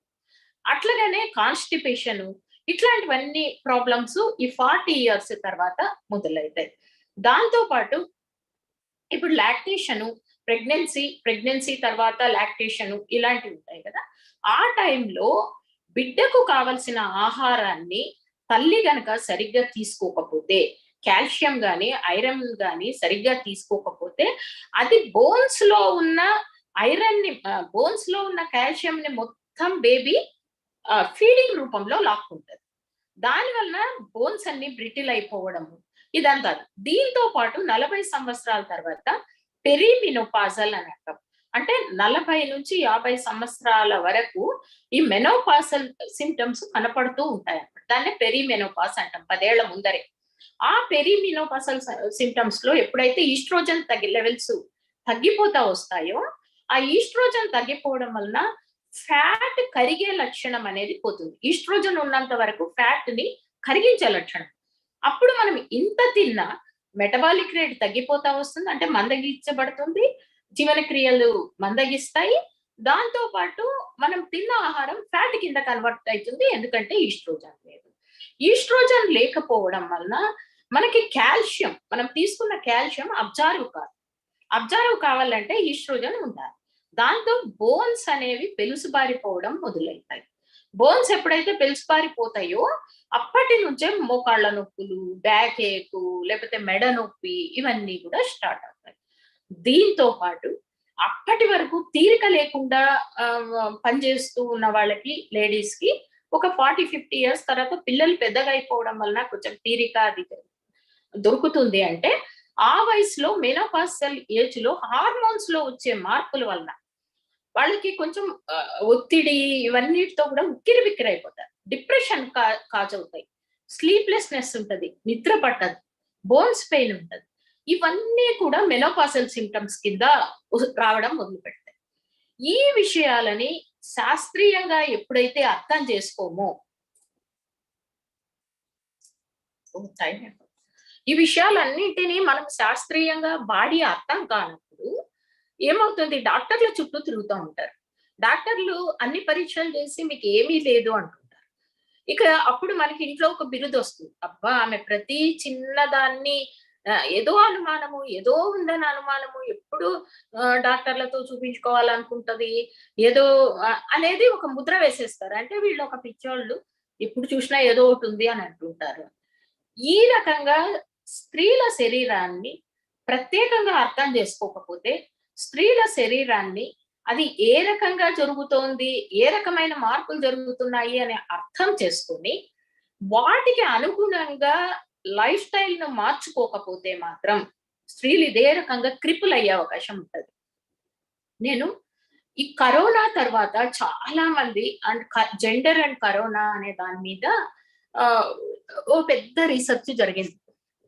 అట్లనే కాన్‌స్టిపేషన్ ఇట్లాంటివన్నీ ప్రాబ్లమ్స్ ఈ 40 ఇయర్స్ తర్వాత మొదలైతాయి. దాంతో పాటు ఇప్పుడు లాక్టేషను, ప్రెగ్నెన్సీ తర్వాత లాక్టేషను ఇలాంటివి ఉంటాయి కదా! ఆ టైంలో బిడ్డకు కావాల్సిన ఆహారాన్ని తల్లి గనక సరిగ్గా తీసుకోకపోతే, కాల్షియం గాని, ఐరన్ గాని సరిగ్గా తీసుకోకపోతే, అది బోన్స్‌లో ఉన్న కాల్షియంని మొత్తం బేబీ ఫీడింగ్ రూపంలో లాక్కుంటది. దాని వలన బోన్స్ అన్ని బ్రిటిల్ అయిపోవడము ఇదంతా. దీంతో పాటు 40 సంవత్సరాల తర్వాత పెరిమినోపాజల్ అని అంటాం. అంటే 40-50 సంవత్సరాల వరకు ఈ మెనోపాసల్ సింప్టమ్స్ కనపడుతూ ఉంటాయన్నమాట. దాన్నే పెరిమెనోపాస్ అంటాం. 10 ఏళ్ల ముందరే. ఆ పెరిమినోపాసల్ సింప్టమ్స్ లో ఎప్పుడైతే ఈస్ట్రోజన్ లెవెల్స్ తగ్గిపోతా వస్తాయో, ఆ ఈస్ట్రోజన్ తగ్గిపోవడం వలన ఫ్యాట్ కరిగే లక్షణం అనేది పోతుంది. ఈస్ట్రోజన్ ఉన్నంత వరకు ఫ్యాట్ ని కరిగించే లక్షణం. అప్పుడు మనం ఇంత తిన్నా మెటబాలిక్ రేట్ తగ్గిపోతా వస్తుంది. అంటే మందగించబడుతుంది. జీవన క్రియలు మందగిస్తాయి. దాంతో పాటు మనం తిన్న ఆహారం ఫ్యాట్ కింద కన్వర్ట్ అయితుంది. ఎందుకంటే ఈస్ట్రోజన్ లేదు. ఈస్ట్రోజన్ లేకపోవడం వలన మనకి మనం తీసుకున్న కాల్షియం అబ్జార్వ్ కాదు. అబ్జర్వ్ కావాలంటే ఈస్ట్రోజన్ ఉండాలి. దాంతో బోన్స్ అనేవి పెలుసుబారిపోవడం మొదలైతాయి. బోన్స్ ఎప్పుడైతే పెలుసుబారిపోతాయో అప్పటి నుంచే మోకాళ్ళ నొప్పులు, బ్యాక్ ఏకు, లేకపోతే మెడ నొప్పి ఇవన్నీ కూడా స్టార్ట్ అవుతాయి. దీంతో పాటు అప్పటి వరకు తీరిక లేకుండా పనిచేస్తూ ఉన్న వాళ్ళకి, లేడీస్‌కి ఒక 40, 50 ఇయర్స్ తర్వాత పిల్లలు పెద్దగా అయిపోవడం వలన కొంచెం తీరిక అది దొరుకుతుంది అంటే, ఆ వయసులో మెనోపాసల్ ఏజ్‌లో హార్మోన్స్‌లో వచ్చే మార్పుల వలన వాళ్ళకి కొంచెం ఒత్తిడి ఇవన్నిటితో కూడా ఉక్కిరిబిక్కిరైపోతారు. డిప్రెషన్ కాజ్ అవుతాయి. స్లీప్‌లెస్‌నెస్ ఉంటది. నిద్ర పట్టదు. బోన్స్ పెయిన్ ఉంటది. ఇవన్నీ కూడా మెనోపాసల్ సింప్టమ్స్ కింద రావడం మొదలుపెడతాయి. ఈ విషయాలని శాస్త్రీయంగా ఎప్పుడైతే అర్థం చేసుకోమో టైం ఈ విషయాలన్నిటిని మనం శాస్త్రీయంగా బాడీ అర్థం కానప్పుడు ఏమవుతుంది? డాక్టర్ల చుట్టూ తిరుగుతా ఉంటారు. డాక్టర్లు అన్ని పరీక్షలు చేసి మీకేమీ లేదు అంటుంటారు. ఇక అప్పుడు మనకి ఇంట్లో ఒక బిరుదొస్తుంది. అబ్బా! ఆమె ప్రతి చిన్నదాన్ని ఏదో అనుమానము, ఏదో ఉందని అనుమానము, ఎప్పుడు డాక్టర్లతో చూపించుకోవాలనుకుంటది. ఏదో అనేది ఒక ముద్ర వేసేస్తారు. అంటే వీళ్ళు ఒక పిచ్చోళ్ళు. ఎప్పుడు చూసినా ఏదో ఒకటుంది అని అంటుంటారు. ఈ రకంగా స్త్రీల శరీరాన్ని ప్రత్యేకంగా అర్థం చేసుకోకపోతే, స్త్రీల శరీరాన్ని అది ఏ రకంగా జరుగుతోంది, ఏ రకమైన మార్పులు జరుగుతున్నాయి అని అర్థం చేసుకొని, వాటికి అనుగుణంగా లైఫ్ స్టైల్‌ను మార్చుకోకపోతే మాత్రం స్త్రీలు ఇదే రకంగా క్రిపుల్ అయ్యే అవకాశం ఉంటది. నేను ఈ కరోనా తర్వాత చాలా మంది జెండర్ అండ్ కరోనా అనే దాని మీద ఆహ్, ఓ పెద్ద రిసర్చ్ జరిగింది.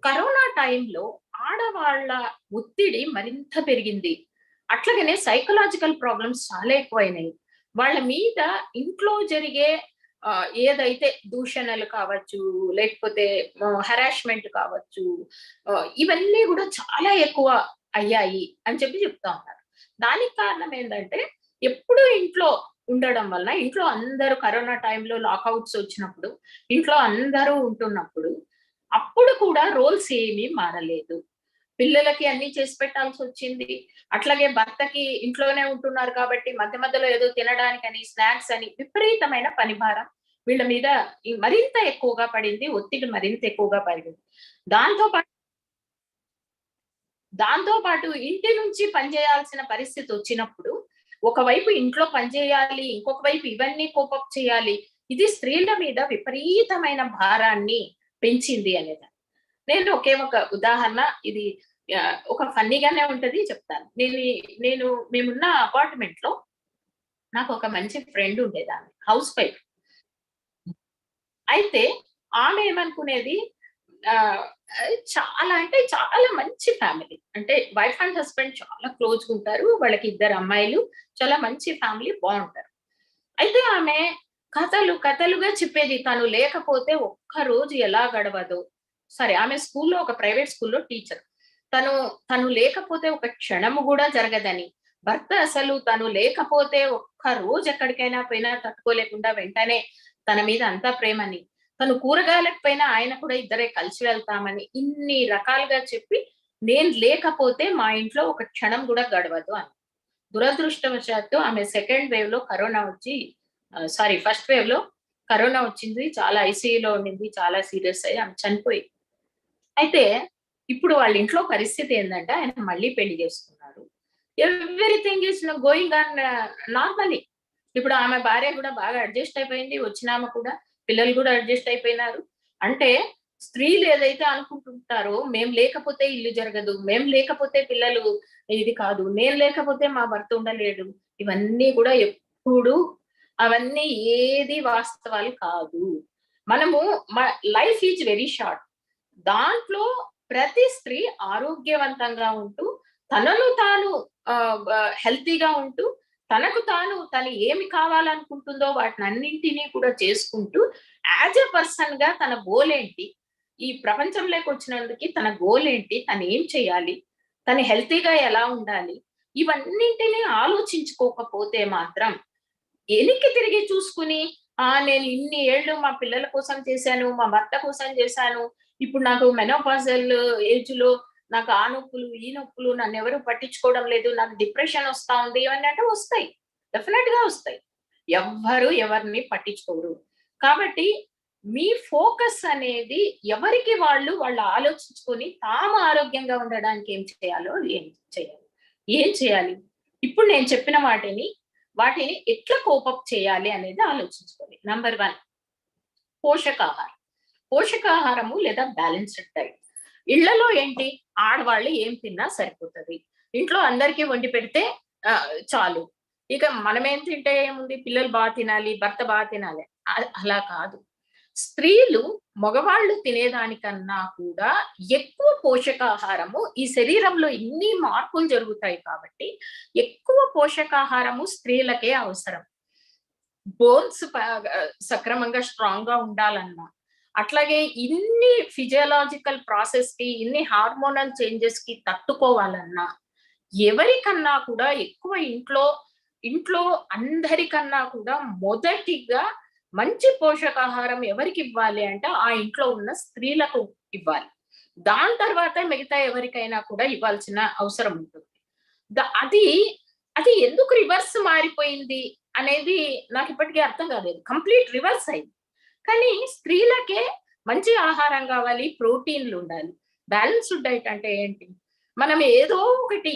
కరోనా టైంలో ఆడవాళ్ళ ఒత్తిడి మరింత పెరిగింది. అట్లాగనే సైకలాజికల్ ప్రాబ్లమ్స్ చాలా ఎక్కువైనాయి. వాళ్ళ మీద ఇంట్లో జరిగే ఏదైతే దూషణలు కావచ్చు, లేకపోతే హెరాస్మెంట్ కావచ్చు, ఇవన్నీ కూడా చాలా ఎక్కువ అయ్యాయి అని చెప్తా ఉన్నారు. దానికి కారణం ఏంటంటే ఎప్పుడూ ఇంట్లో ఉండడం వల్ల, ఇంట్లో అందరూ కరోనా టైంలో లాకౌట్స్ వచ్చినప్పుడు, ఇంట్లో అందరూ ఉంటున్నప్పుడు, అప్పుడు కూడా రోల్స్ ఏమీ మారలేదు. పిల్లలకి అన్నీ చేసి పెట్టాల్సొచ్చింది. అట్లాగే భర్తకి ఇంట్లోనే ఉంటున్నారు కాబట్టి మధ్య మధ్యలో ఏదో తినడానికని, స్నాక్స్ అని విపరీతమైన పని భారం వీళ్ళ మీద మరింత ఎక్కువగా పడింది. ఒత్తిడి మరింత ఎక్కువగా పడింది. దాంతో పాటు దాంతో పాటు ఇంటి నుంచి పని చేయాల్సిన పరిస్థితొచ్చినప్పుడు, ఒకవైపు ఇంట్లో పని చేయాలి, ఇంకొక వైపు ఇవన్నీ కోపప్ చేయాలి. ఇది స్త్రీల మీద విపరీతమైన భారాన్ని పెంచింది అనేది. నేను ఒకే ఒక ఉదాహరణ ఇది ఒక ఫన్నీగానే ఉంటది చెప్తాను. నేను మేమున్న అపార్ట్‌మెంట్‌లో నాకొక మంచి ఫ్రెండ్ ఉండేదామె. House wife. అయితే ఆమె ఏమనుకునేది ఆహ్, చాలా అంటే చాలా మంచి ఫ్యామిలీ. అంటే వైఫ్ అండ్ హస్బాండ్ చాలా క్లోజ్‌గా ఉంటారు. వాళ్ళకి ఇద్దరు అమ్మాయిలు. చాలా మంచి ఫ్యామిలీ బావుంటారు. అయితే ఆమె కథలు కథలుగా చెప్పేది. తను లేకపోతే ఒక్క రోజు ఎలా గడవదో. సరే ఆమె స్కూల్‌లో ఒక ప్రైవేట్ స్కూల్‌లో టీచర్. తను తను లేకపోతే ఒక క్షణము గూడా జరగదని. భర్త అసలు తను లేకపోతే ఒక్క రోజు ఎక్కడికైనా పోయినా తట్టుకోలేకుండా వెంటనే తన మీద అంతా ప్రేమని. తను కూరగాయలకు పోయినా ఆయన కూడా ఇద్దరే కలిసి వెళ్తామని. ఇన్ని రకాలుగా చెప్పి నేను లేకపోతే మా ఇంట్లో ఒక క్షణం గూడా గడవదు అని. దురదృష్టవశాత్తు ఆమె సెకండ్ వేవ్‌లో కరోనా వచ్చి సారీ ఫస్ట్ వేవ్‌లో కరోనా వచ్చింది. చాలా ఐసీయూలో ఉండింది. చాలా సీరియస్ అయ్యి ఆమె చనిపోయింది. అయితే ఇప్పుడు వాళ్ళ ఇంట్లో పరిస్థితి ఏందంటే ఆయన మళ్ళీ పెళ్లి చేసుకున్నారు. Everything is going on normally. ఇప్పుడు ఆమె భార్య గూడా బాగా అడ్జస్ట్ అయిపోయింది. వచ్చినామె కూడా పిల్లలు గూడా అడ్జస్ట్ అయిపోయినారు. అంటే స్త్రీలు ఏదైతే అనుకుంటుంటారో మేము లేకపోతే ఇల్లు జరగదు. మేము లేకపోతే పిల్లలు ఇది కాదు. నేను లేకపోతే మా భర్త ఉండలేడు. ఇవన్నీ గూడా ఎప్పుడు అవన్నీ ఏది వాస్తవాలు కాదు. మనము మ లైఫ్ ఈజ్ వెరీ షార్ట్. దాంట్లో ప్రతి స్త్రీ ఆరోగ్యవంతంగా ఉంటూ, తనను తాను హెల్తీగా ఉంటూ, తను ఏమి కావాలనుకుంటుందో వాటినన్నింటిని కూడా చేసుకుంటూ, యాజ్ ఎ పర్సన్‌గా తన గోల్ ఏంటి? ఈ ప్రపంచంలోకొచ్చినందుకి తన గోల్ ఏంటి? తనేం చేయాలి? తను హెల్తీగా ఎలా ఉండాలి? ఇవన్నింటిని ఆలోచించుకోకపోతే మాత్రం ఎనిక్కి తిరిగి చూసుకుని, నేను ఇన్ని ఏళ్ళు మా పిల్లల కోసం చేశాను, మా భర్త కోసం చేశాను. ఇప్పుడు నాకు మెనోపాజల్ ఏజ్‌లో నాకు ఆ నొప్పులు, ఈ నొప్పులు నన్నెవరు పట్టించుకోవడం లేదు. నాకు డిప్రెషన్ వస్తా ఉంది ఇవన్నీ అంటే వస్తాయి. డెఫినెట్‌గా వస్తాయి. ఎవ్వరు ఎవరిని పట్టించుకోరు. కాబట్టి మీ ఫోకస్ అనేది ఎవరికి వాళ్ళు ఆలోచించుకొని తాము ఆరోగ్యంగా ఉండడానికి ఏం చేయాలో చేయాలి. ఏం చేయాలి? ఇప్పుడు నేను చెప్పిన వాటిని ఎట్లా కోపప్ చేయాలి అనేది ఆలోచించుకోవాలి. నంబర్ 1 పోషకాహారం. పోషకాహారము లేదా బ్యాలెన్స్‌డ్ డైట్. ఇళ్ళలో ఏంటి ఆడవాళ్ళు ఏం తిన్నా సరిపోతది. ఇంట్లో అందరికీ వండి పెడితే చాలు. ఇక మనమేం తింటే ఏముంది పిల్లలు తినాలి, భర్త తినాలి. అలా కాదు. స్త్రీలు మగవాళ్ళు తినేదానికన్నా కూడా ఎక్కువ పోషకాహారము ఈ శరీరంలో ఇన్ని మార్పులు జరుగుతాయి కాబట్టి, ఎక్కువ పోషకాహారము స్త్రీలకే అవసరం. బోన్స్ సక్రమంగా స్ట్రాంగ్‌గా ఉండాలన్నా, అట్లాగే ఇన్ని ఫిజియోలాజికల్ ప్రాసెస్‌కి, ఇన్ని హార్మోనల్ చేంజెస్‌కి తట్టుకోవాలన్నా, ఎవరికన్నా కూడా ఎక్కువ ఇంట్లో అందరికన్నా కూడా మొదటిగా మంచి పోషకాహారం ఎవరికివ్వాలి అంటే, ఆ ఇంట్లో ఉన్న స్త్రీలకు ఇవ్వాలి. దాని తర్వాత మిగతా ఎవరికైనా కూడా ఇవ్వాల్సిన అవసరం ఉంటుంది. ద అది, అది ఎందుకు రివర్స్ మారిపోయింది అనేది నాకిప్పటికి అర్థం కాలేదు. కంప్లీట్ రివర్స్ అయింది. కానీ స్త్రీలకే మంచి ఆహారం గావాలి, ప్రోటీన్‌లుండాలి. బ్యాలెన్స్‌డ్ డైట్ అంటే ఏంటి? మనం ఏదో ఒకటి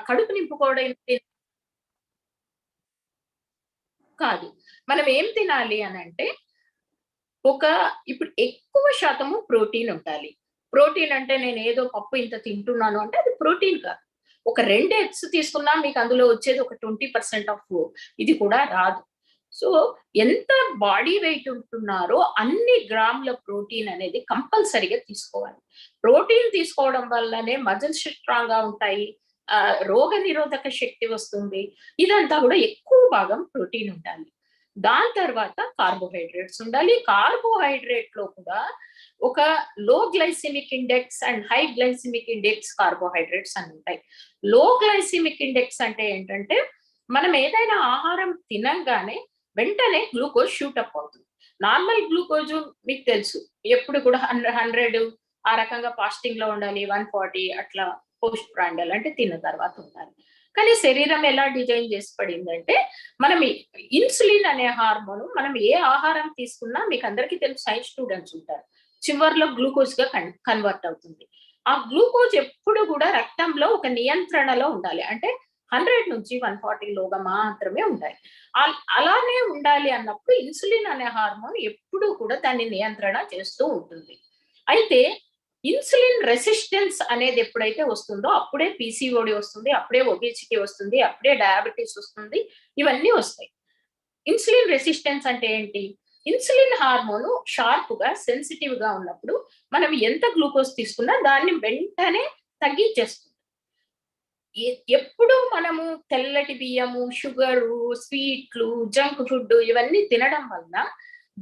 కడుపు నింపుకోవడానికి కాదు. మనం ఏం తినాలి అనంటే, ఒక ఇప్పుడు ఎక్కువ శాతము ప్రోటీన్ ఉండాలి. ప్రోటీన్ అంటే నేనేదో పప్పు ఇంత తింటున్నాను అంటే అది ప్రోటీన్ కాదు. ఒక 2 ఎగ్స్ తీసుకున్నా మీకు అందులో వచ్చేది ఒక 20% ఆఫ్ ఇది కూడా రాదు. సో, ఎంత బాడీ వెయిట్ ఉంటున్నారో అన్ని గ్రాముల ప్రోటీన్ అనేది కంపల్సరీగా తీసుకోవాలి. ప్రోటీన్ తీసుకోవడం వల్లనే మజిల్స్ స్ట్రాంగ్‌గా ఉంటాయి. రోగనిరోధక శక్తి వస్తుంది. ఇదంతా గూడా ఎక్కువ భాగం ప్రోటీన్ ఉండాలి. దాని తర్వాత కార్బోహైడ్రేట్స్ ఉండాలి. కార్బోహైడ్రేట్ లో కూడా ఒక low glycemic index and high glycemic index carbohydrates అని ఉంటాయి. లో గ్లైసిమిక్ ఇండెక్స్ అంటే ఏంటంటే మనం ఏదైనా ఆహారం తినగానే వెంటనే గ్లూకోజ్ షూటప్ అవుతుంది. నార్మల్ గ్లూకోజ్ మీకు తెలుసు ఎప్పుడు కూడా 100 ఆ రకంగా ఫాస్టింగ్ లో ఉండాలి, 140 అట్లా పోస్ట్ ప్రాండల్ అంటే తిన్న తర్వాత ఉండాలి. కానీ శరీరం ఎలా డిజైన్ చేసి పడిందంటే మనం ఇన్సులిన్ అనే హార్మోన్ మనం ఏ ఆహారం తీసుకున్నా మీకు అందరికీ తెలుసు, సైన్స్ స్టూడెంట్స్ ఉంటారు, చివర్లో గ్లూకోజ్ గా కన్వర్ట్ అవుతుంది. ఆ గ్లూకోజ్ ఎప్పుడు కూడా రక్తంలో ఒక నియంత్రణలో ఉండాలి. అంటే 100 నుంచి 140 లోగా మాత్రమే ఉండాలి. అలానే ఉండాలి అన్నప్పుడు ఇన్సులిన్ అనే హార్మోన్ ఎప్పుడు కూడా దాన్ని నియంత్రణ చేస్తూ ఉంటుంది. అయితే ఇన్సులిన్ రెసిస్టెన్స్ అనేది ఎప్పుడైతే వస్తుందో అప్పుడే పీసీఓడి వస్తుంది, అప్పుడే ఒబేసిటీ వస్తుంది, అప్పుడే డయాబెటీస్ వస్తుంది, ఇవన్నీ వస్తాయి. ఇన్సులిన్ రెసిస్టెన్స్ అంటే ఏంటి? ఇన్సులిన్ హార్మోన్ షార్ప్ గా సెన్సిటివ్ గా ఉన్నప్పుడు మనం ఎంత గ్లూకోజ్ తీసుకున్నా దాన్ని వెంటనే తగ్గించేస్తుంది. ఎప్పుడు మనము తెల్లటి బియ్యము, షుగరు, స్వీట్లు, జంక్ ఫుడ్ ఇవన్నీ తినడం వలన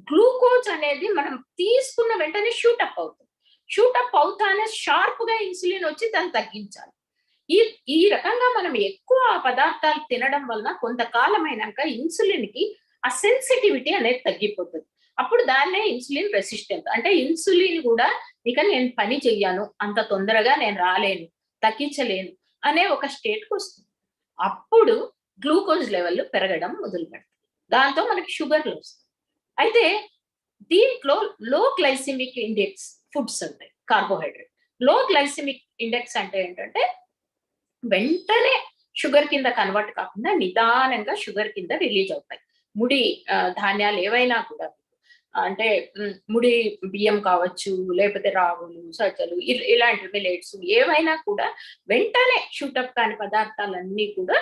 గ్లూకోజ్ అనేది మనం తీసుకున్న వెంటనే షూటప్ అవుతుంది. షూటప్ అవుతానే షార్ప్ గా ఇన్సులిన్ వచ్చి దాన్ని తగ్గించాలి. ఈ ఈ రకంగా మనం ఎక్కువ పదార్థాలు తినడం వలన కొంతకాలం అయినాక ఇన్సులిన్ కి ఆ సెన్సిటివిటీ అనేది తగ్గిపోతుంది. అప్పుడు దాన్నే ఇన్సులిన్ రెసిస్టెంట్ అంటే ఇన్సులిన్ కూడా ఇక నేను పని చెయ్యను, అంత తొందరగా నేను రాలేను, తగ్గించలేను అనే ఒక స్టేట్ కి వస్తుంది. అప్పుడు గ్లూకోజ్ లెవెల్ పెరగడం మొదలు పెడతాయి. దాంతో మనకి షుగర్లు వస్తాయి. అయితే దీంట్లో లో గ్లైసిమిక్ ఇండెక్స్ ఫుడ్స్ ఉంటాయి, కార్బోహైడ్రేట్. లో గ్లైసిమిక్ ఇండెక్స్ అంటే ఏంటంటే వెంటనే షుగర్ కింద కన్వర్ట్ కాకుండా నిదానంగా షుగర్ కింద రిలీజ్ అవుతాయి. ముడి ధాన్యాలు ఏవైనా కూడా అంటే ముడి బియ్యం కావచ్చు, లేకపోతే రాగులు, సజ్జలు ఇలాంటి మిల్లెట్స్ ఏవైనా కూడా వెంటనే షూటప్ కాని పదార్థాలన్నీ కూడా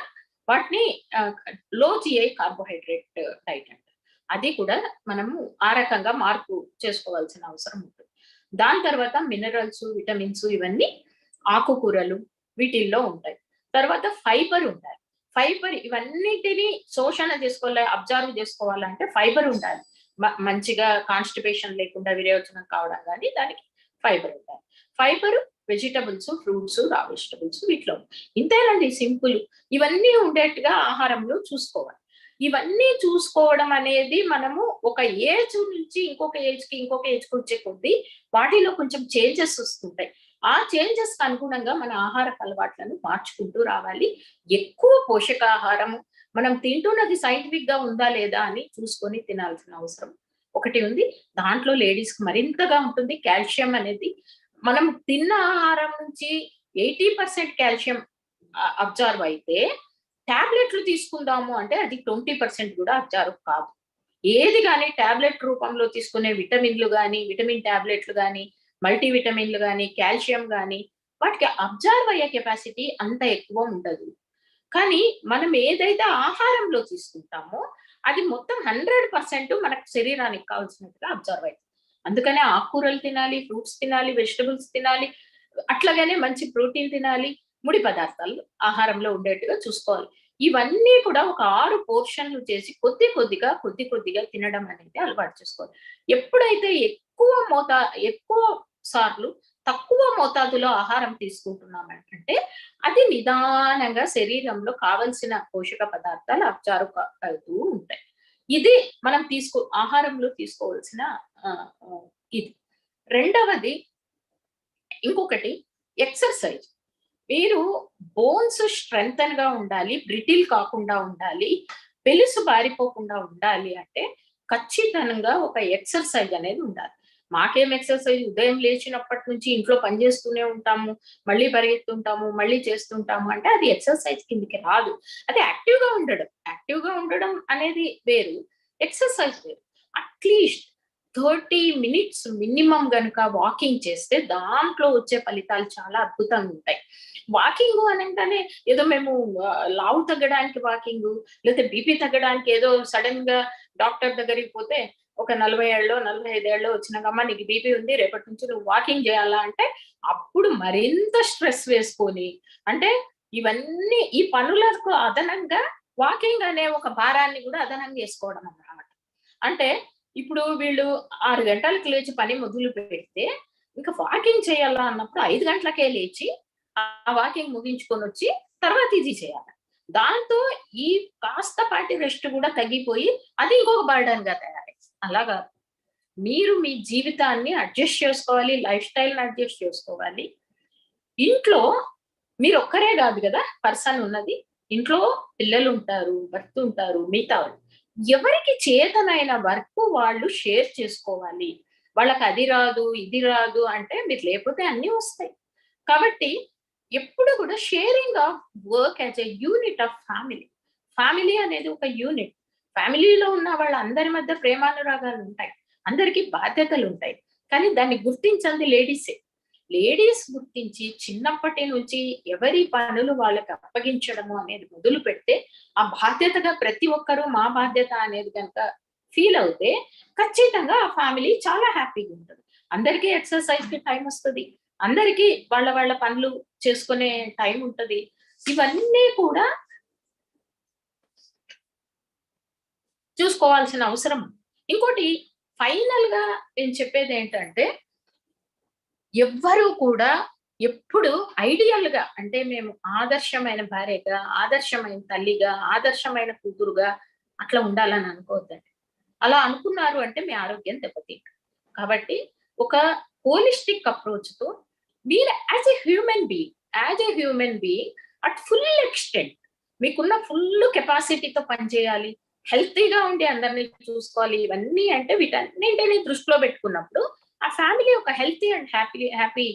వాటిని లో జిఐ కార్బోహైడ్రేట్ డైట్ అంటారు. అది కూడా మనము ఆ రకంగా మార్పు చేసుకోవాల్సిన అవసరం ఉంటుంది. దాని తర్వాత మినరల్స్, విటమిన్స్ ఇవన్నీ ఆకుకూరలు వీటిల్లో ఉంటాయి. తర్వాత ఫైబర్ ఉండాలి. ఫైబర్ ఇవన్నిటిని శోషణ చేసుకోవాలి, అబ్జర్వ్ చేసుకోవాలంటే ఫైబర్ ఉండాలి. మంచిగా కాన్స్టిపేషన్ లేకుండా విరేచనం కావడం కానీ దానికి ఫైబర్ ఉండాలి. ఫైబర్ వెజిటబుల్స్, ఫ్రూట్స్, రా వెజిటబుల్స్ వీటిలో ఇంతేనండి, సింపుల్. ఇవన్నీ ఉండేట్టుగా ఆహారంలో చూసుకోవాలి. ఇవన్నీ చూసుకోవడం అనేది మనము ఒక ఏజ్ నుంచి ఇంకొక ఏజ్కి వచ్చే కొద్దీ వాటిలో కొంచెం చేంజెస్ వస్తుంటాయి. ఆ చేంజెస్ కి అనుగుణంగా మన ఆహార అలవాట్లను మార్చుకుంటూ రావాలి. ఎక్కువ పోషకాహారము మనం తింటున్నది సైంటిఫిక్ గా ఉందా లేదా అని చూసుకొని తినాల్సిన అవసరం ఒకటి ఉంది. దాంట్లో లేడీస్ కి మరింతగా ఉంటుంది. కాల్షియం అనేది మనం తిన్న ఆహారం నుంచి 80% కాల్షియం అబ్జర్వ్ అయితే టాబ్లెట్లు తీసుకుందాము అంటే అది 20% కూడా అబ్జర్వ్ కాదు. ఏది కానీ టాబ్లెట్ రూపంలో తీసుకునే విటమిన్లు కానీ, విటమిన్ టాబ్లెట్లు కానీ, మల్టీ విటమిన్లు కానీ, కాల్షియం కానీ వాటికి అబ్జర్వ్ అయ్యే కెపాసిటీ అంత ఎక్కువ ఉండదు. కానీ మనం ఏదైతే ఆహారంలో తీసుకుంటామో అది మొత్తం 100% మనకు శరీరానికి కావాల్సినట్టుగా అబ్జర్వ్ అవుతుంది. అందుకనే ఆకుకూరలు తినాలి, ఫ్రూట్స్ తినాలి, వెజిటబుల్స్ తినాలి, అట్లాగనే మంచి ప్రోటీన్ తినాలి, ముడి పదార్థాలు ఆహారంలో ఉండేట్టుగా చూసుకోవాలి. ఇవన్నీ కూడా ఒక 6 పోర్షన్లు చేసి కొద్ది కొద్దిగా తినడం అనేది అలవాటు చేసుకోవాలి. ఎప్పుడైతే ఎక్కువ సార్లు తక్కువ మోతాదులో ఆహారం తీసుకుంటున్నామంటే అది నిదానంగా శరీరంలో కావలసిన పోషక పదార్థాలు అబ్జర్వ్ అవుతూ ఉంటాయి. ఇది మనం ఆహారంలో తీసుకోవాల్సిన ఇది. రెండవది ఇంకొకటి ఎక్సర్సైజ్. మీరు బోన్స్ స్ట్రెంగ్తన్ గా ఉండాలి, బ్రిటిల్ కాకుండా ఉండాలి, పెలుసు బారిపోకుండా ఉండాలి అంటే ఖచ్చితంగా ఒక ఎక్సర్సైజ్ అనేది ఉండాలి. మాకేం ఎక్సర్సైజ్, ఉదయం లేచినప్పటి నుంచి ఇంట్లో పని చేస్తూనే ఉంటాము, మళ్ళీ పరిగెత్తుంటాము, మళ్ళీ చేస్తుంటాము అంటే అది ఎక్సర్సైజ్ కిందికి రాదు. అది యాక్టివ్ గా ఉండడం అనేది వేరు, ఎక్సర్సైజ్ వేరు. అట్లీస్ట్ 30 మినిట్స్ మినిమం గనుక వాకింగ్ చేస్తే దాంట్లో వచ్చే ఫలితాలు చాలా అద్భుతంగా ఉంటాయి. వాకింగ్ అనంగానే ఏదో మేము లావు తగ్గడానికి వాకింగ్, లేకపోతే బీపీ తగ్గడానికి ఏదో సడన్ గా డాక్టర్ దగ్గరికి పోతే ఒక 40 ఏళ్ళలో 45 ఏళ్ళలో వచ్చినాకమ్మా నీకు బీపీ ఉంది, రేపటి నుంచి నువ్వు వాకింగ్ చేయాలా అంటే అప్పుడు మరింత స్ట్రెస్ వేసుకొని, అంటే ఇవన్నీ ఈ పనులకు అదనంగా వాకింగ్ అనే ఒక భారాన్ని కూడా అదనంగా వేసుకోవడం అన్నమాట. అంటే ఇప్పుడు వీళ్ళు 6 గంటలకు లేచి పని మొదలు పెడితే, ఇంకా వాకింగ్ చేయాలా అన్నప్పుడు 5 గంటలకే లేచి, ఆ వాకింగ్ ముగించుకొనొచ్చి తర్వాత ఇది చేయాలి. దాంతో ఈ కాస్త పాటి రెస్ట్ కూడా తగ్గిపోయి, అది ఇంకొక బర్డెన్‌గా తయారైంది. అలా గాదు. మీరు మీ జీవితాన్ని అడ్జస్ట్ చేసుకోవాలి. లైఫ్ స్టైల్‌ని అడ్జస్ట్ చేసుకోవాలి. ఇంట్లో మీరొక్కరే గాదు గదా! పర్సన్ ఉన్నది. ఇంట్లో పిల్లలుంటారు, భర్త ఉంటారు, మిగతా వాళ్ళు. ఎవరికి చేతనైన వర్క్ వాళ్ళు షేర్ చేసుకోవాలి. వాళ్ళకది రాదు, ఇది రాదు అంటే మీరు లేపోతే అన్నీ వస్తాయి. కాబట్టి ఎప్పుడు గూడా sharing of work as a unit of family. Family అనేది ఒక యూనిట్. ఫ్యామిలీలో ఉన్న వాళ్ళందరి మధ్య ప్రేమానురాగాలుంటాయి. అందరికీ బాధ్యతలుంటాయి. కానీ దాన్ని గుర్తించంది లేడీసే. లేడీస్ గుర్తించి చిన్నప్పటి నుంచి ఎవరి పనులు వాళ్ళకి అప్పగించడము అనేది మొదలుపెడితే, ఆ బాధ్యతగా ప్రతి ఒక్కరు మా బాధ్యత అనేది గనక ఫీల్ అవుతే, ఖచ్చితంగా ఆ ఫ్యామిలీ చాలా హ్యాపీగా ఉంటది. అందరికీ ఎక్సర్‌సైజ్‌కి టైమ్ వస్తది. అందరికీ వాళ్ళ వాళ్ళ పనులు చేసుకునే టైం ఉంటది. ఇవన్నీ కూడా చూసుకోవాల్సిన అవసరం. ఇంకోటి ఫైనల్‌గా నేను చెప్పేదేంటంటే ఎవ్వరు కూడా ఎప్పుడు ఐడియల్‌గా అంటే మేము ఆదర్శమైన భార్యగా, ఆదర్శమైన తల్లిగా, ఆదర్శమైన కూతురుగా అట్లా ఉండాలని అనుకోవద్దండి. అలా అనుకున్నారు అంటే మీ ఆరోగ్యం దెబ్బతింటుంది. కాబట్టి ఒక హోలిస్టిక్ అప్రోచ్‌తో మీరు as a human being at full extent మీకున్న ఫుల్ కెపాసిటీతో పని చేయాలి. హెల్తీగా ఉండి అందరిని చూసుకోవాలి. ఇవన్నీ అంటే వీటన్నింటిని దృష్టిలో పెట్టుకున్నప్పుడు ఆ ఫ్యామిలీ ఒక హెల్తీ అండ్ హ్యాపీ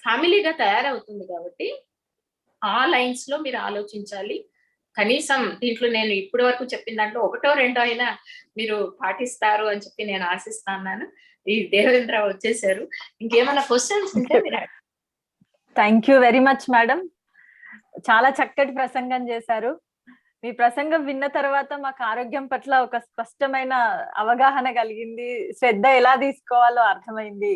ఫ్యామిలీగా తయారవుతుంది కాబట్టి, ఆ లైన్స్‌లో మీరు ఆలోచించాలి. కనీసం దీంట్లో నేను ఇప్పటి వరకు చెప్పిన దాంట్లో ఒకటో, రెండో అయినా మీరు పాటిస్తారు అని చెప్పి నేను ఆశిస్తున్నాను. ఈ దేవేంద్ర వచ్చేసారు. ఇంకేమైనా క్వెషన్స్ ఉంటే మీరు thank you very much madam. చాలా చక్కటి ప్రసంగం చేశారు. మీ ప్రసంగం విన్న తర్వాత మాకు ఆరోగ్యం పట్ల ఒక స్పష్టమైన అవగాహన కలిగింది. శ్రద్ధ ఎలా తీసుకోవాలో అర్థమైంది.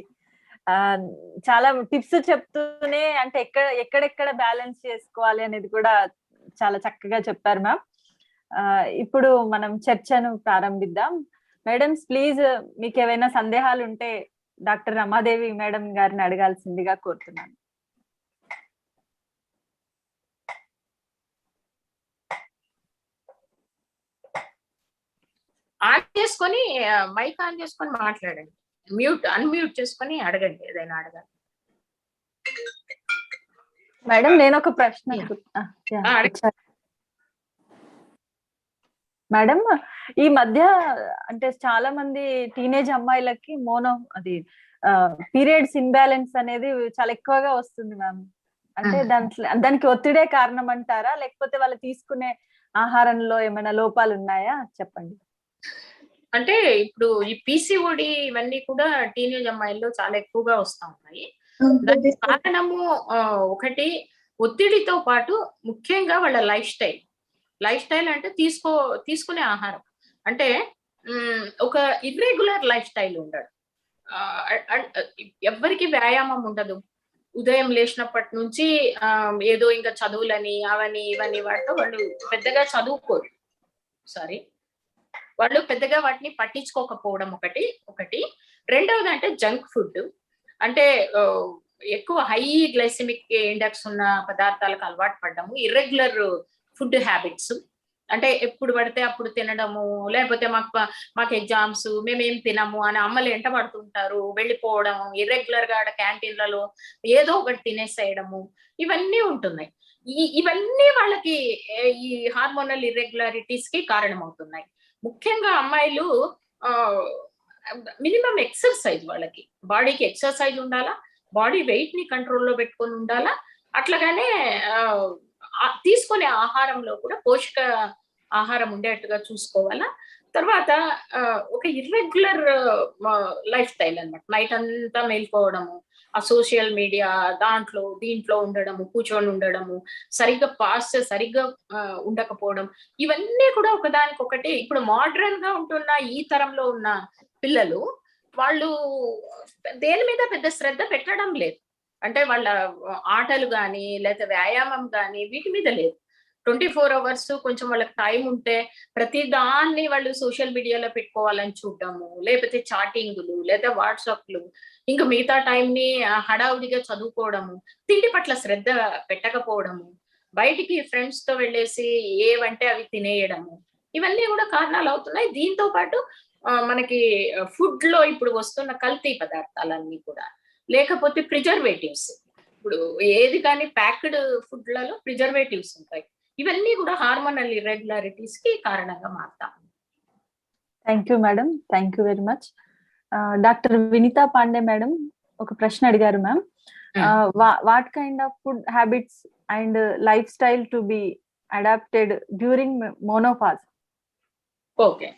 చాలా టిప్స్ చెప్తూనే అంటే ఎక్కడెక్కడ బ్యాలెన్స్ చేసుకోవాలి అనేది కూడా చాలా చక్కగా చెప్పారు మ్యామ్. ఇప్పుడు మనం చర్చను ప్రారంభిద్దాం. మేడమ్స్ ప్లీజ్ మీకు ఏవైనా సందేహాలు ఉంటే డాక్టర్ రమాదేవి మేడం గారిని అడగాల్సిందిగా కోరుతున్నాను. ఆన్ చేసుకొని మైక్ ఆన్ చేసుకొని మాట్లాడండి. అన్‌మ్యూట్ చేసుకొని అడగండి ఏదైనా అడగాలి. మేడం నేను ఒక ప్రశ్న మేడం, ఈ మధ్య అంటే చాలా మంది టీనేజ్ అమ్మాయిలకి అది పీరియడ్స్ ఇంబ్యాలెన్స్ అనేది చాలా ఎక్కువగా వస్తుంది మ్యామ్. అంటే దానికి ఒత్తిడే కారణం అంటారా, లేకపోతే వాళ్ళు తీసుకునే ఆహారంలో ఏమైనా లోపాలు ఉన్నాయా చెప్పండి. అంటే ఇప్పుడు ఈ పీసీఓడి ఇవన్నీ కూడా టీనేజ్ అమ్మాయిల్లో చాలా ఎక్కువగా వస్తా ఉన్నాయి. దానికి కారణము ఒకటి ఒత్తిడితో పాటు ముఖ్యంగా వాళ్ళ లైఫ్ స్టైల్ అంటే తీసుకునే ఆహారం. అంటే ఒక ఇర్రెగ్యులర్ లైఫ్ స్టైల్ ఉండడు. ఎవ్వరికి వ్యాయామం ఉండదు. ఉదయం లేచినప్పటి నుంచి ఏదో ఇంకా చదువులని అవని ఇవని వాటితో వాళ్ళు పెద్దగా చదువుకోరు. సారీ. వాళ్ళు పెద్దగా వాటిని పట్టించుకోకపోవడం ఒకటి. రెండవదంటే జంక్ ఫుడ్. అంటే ఎక్కువ హై గ్లైసెమిక్ ఇండెక్స్ ఉన్న పదార్థాలకు అలవాటు పడ్డము. Irregular food habits. అంటే ఎప్పుడు పడితే అప్పుడు తినడము, లేకపోతే మాకు ఎగ్జామ్స్ మేమేం తినము అని అమ్మలు ఎంట పడుతుంటారు. వెళ్ళిపోవడం, ఇర్రెగ్యులర్ గా క్యాంటీన్లలో ఏదో ఒకటి తినేసేయడము, ఇవన్నీ ఉంటున్నాయి. ఇవన్నీ వాళ్ళకి ఈ హార్మోనల్ ఇర్రెగ్యులారిటీస్ కి కారణమవుతున్నాయి. ముఖ్యంగా అమ్మాయిలు మినిమం ఎక్సర్సైజ్ వాళ్ళకి బాడీకి ఎక్సర్సైజ్ ఉండాలా, బాడీ వెయిట్ ని కంట్రోల్లో పెట్టుకొని ఉండాలా. అట్లాగానే తీసుకునే ఆహారంలో కూడా పోషక ఆహారం ఉండేట్టుగా చూసుకోవాలా. తర్వాత ఒక ఇర్రెగ్యులర్ లైఫ్ స్టైల్ అన్నమాట. నైట్ అంతా మేల్కోవడము, ఆ సోషల్ మీడియా దీంట్లో ఉండడము, కూర్చొని ఉండడము, సరిగ్గా ఉండకపోవడం, ఇవన్నీ కూడా ఒకదానికొకటి ఇప్పుడు మోడర్న్ గా ఉంటున్న ఈ తరంలో ఉన్న పిల్లలు వాళ్ళు దేని మీద పెద్ద శ్రద్ధ పెట్టడం లేదు. అంటే వాళ్ళ ఆటలు గాని లేకపోతే వ్యాయామం గాని వీటి మీద లేదు. 24 అవర్స్ కొంచెం వాళ్ళకి టైం ఉంటే ప్రతి దాన్ని వాళ్ళు సోషల్ మీడియాలో పెట్టుకోవాలని చూడటము, లేకపోతే చాటింగులు లేదా వాట్సాప్లు, ఇంకా మిగతా టైంని హడావుడిగా చదువుకోవడము, తిండి పట్ల శ్రద్ధ పెట్టకపోవడము, బయటికి ఫ్రెండ్స్ తో వెళ్ళేసి ఏవంటే అవి తినేయడము, ఇవన్నీ కూడా కారణాలు అవుతున్నాయి. దీంతో పాటు మనకి ఫుడ్ లో ఇప్పుడు వస్తున్న కల్తీ పదార్థాలన్నీ కూడా, లేకపోతే ప్రిజర్వేటివ్స్, ఇప్పుడు ఏది కానీ ప్యాక్డ్ ఫుడ్లలో ప్రిజర్వేటివ్స్ ఉంటాయి. ఇవన్నీ కూడా హార్మోనల్ ఇర్రెగ్యులారిటీస్ కి కారణంగా మారుతాం. Thank you madam, thank you very much. Doctor Vineeta Pandey madam ఒక ప్రశ్న అడిగారు ma'am. What kind of food habits and life style to be adapted during menopause? Okay,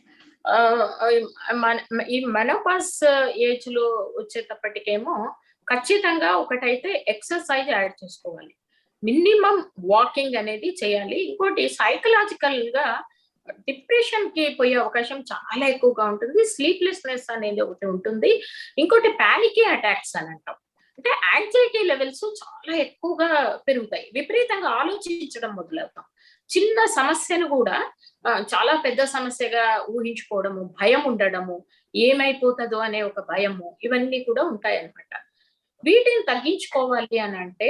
ఈ మెనోపాజ్ ఏజ్ లో వచ్చేటప్పటికేమో ఖచ్చితంగా ఒకటైతే ఎక్సర్సైజ్ యాడ్ చేసుకోవాలి, మినిమం వాకింగ్ అనేది చేయాలి. ఇంకోటి సైకలాజికల్ గా డిప్రెషన్ కి పోయే అవకాశం చాలా ఎక్కువగా ఉంటుంది, స్లీప్లెస్నెస్ అనేది ఒకటి ఉంటుంది. ఇంకోటి పానికీ అటాక్స్ అని అంటాం, అంటే యాంగ్జైటీ లెవెల్స్ చాలా ఎక్కువగా పెరుగుతాయి, విపరీతంగా ఆలోచించడం మొదలవుతాం, చిన్న సమస్యను కూడా చాలా పెద్ద సమస్యగా ఊహించుకోవడము, భయం ఉండడము, ఏమైపోతుందో అనే ఒక భయము, ఇవన్నీ కూడా ఉంటాయి అన్నమాట. వీటిని తగ్గించుకోవాలి అని అంటే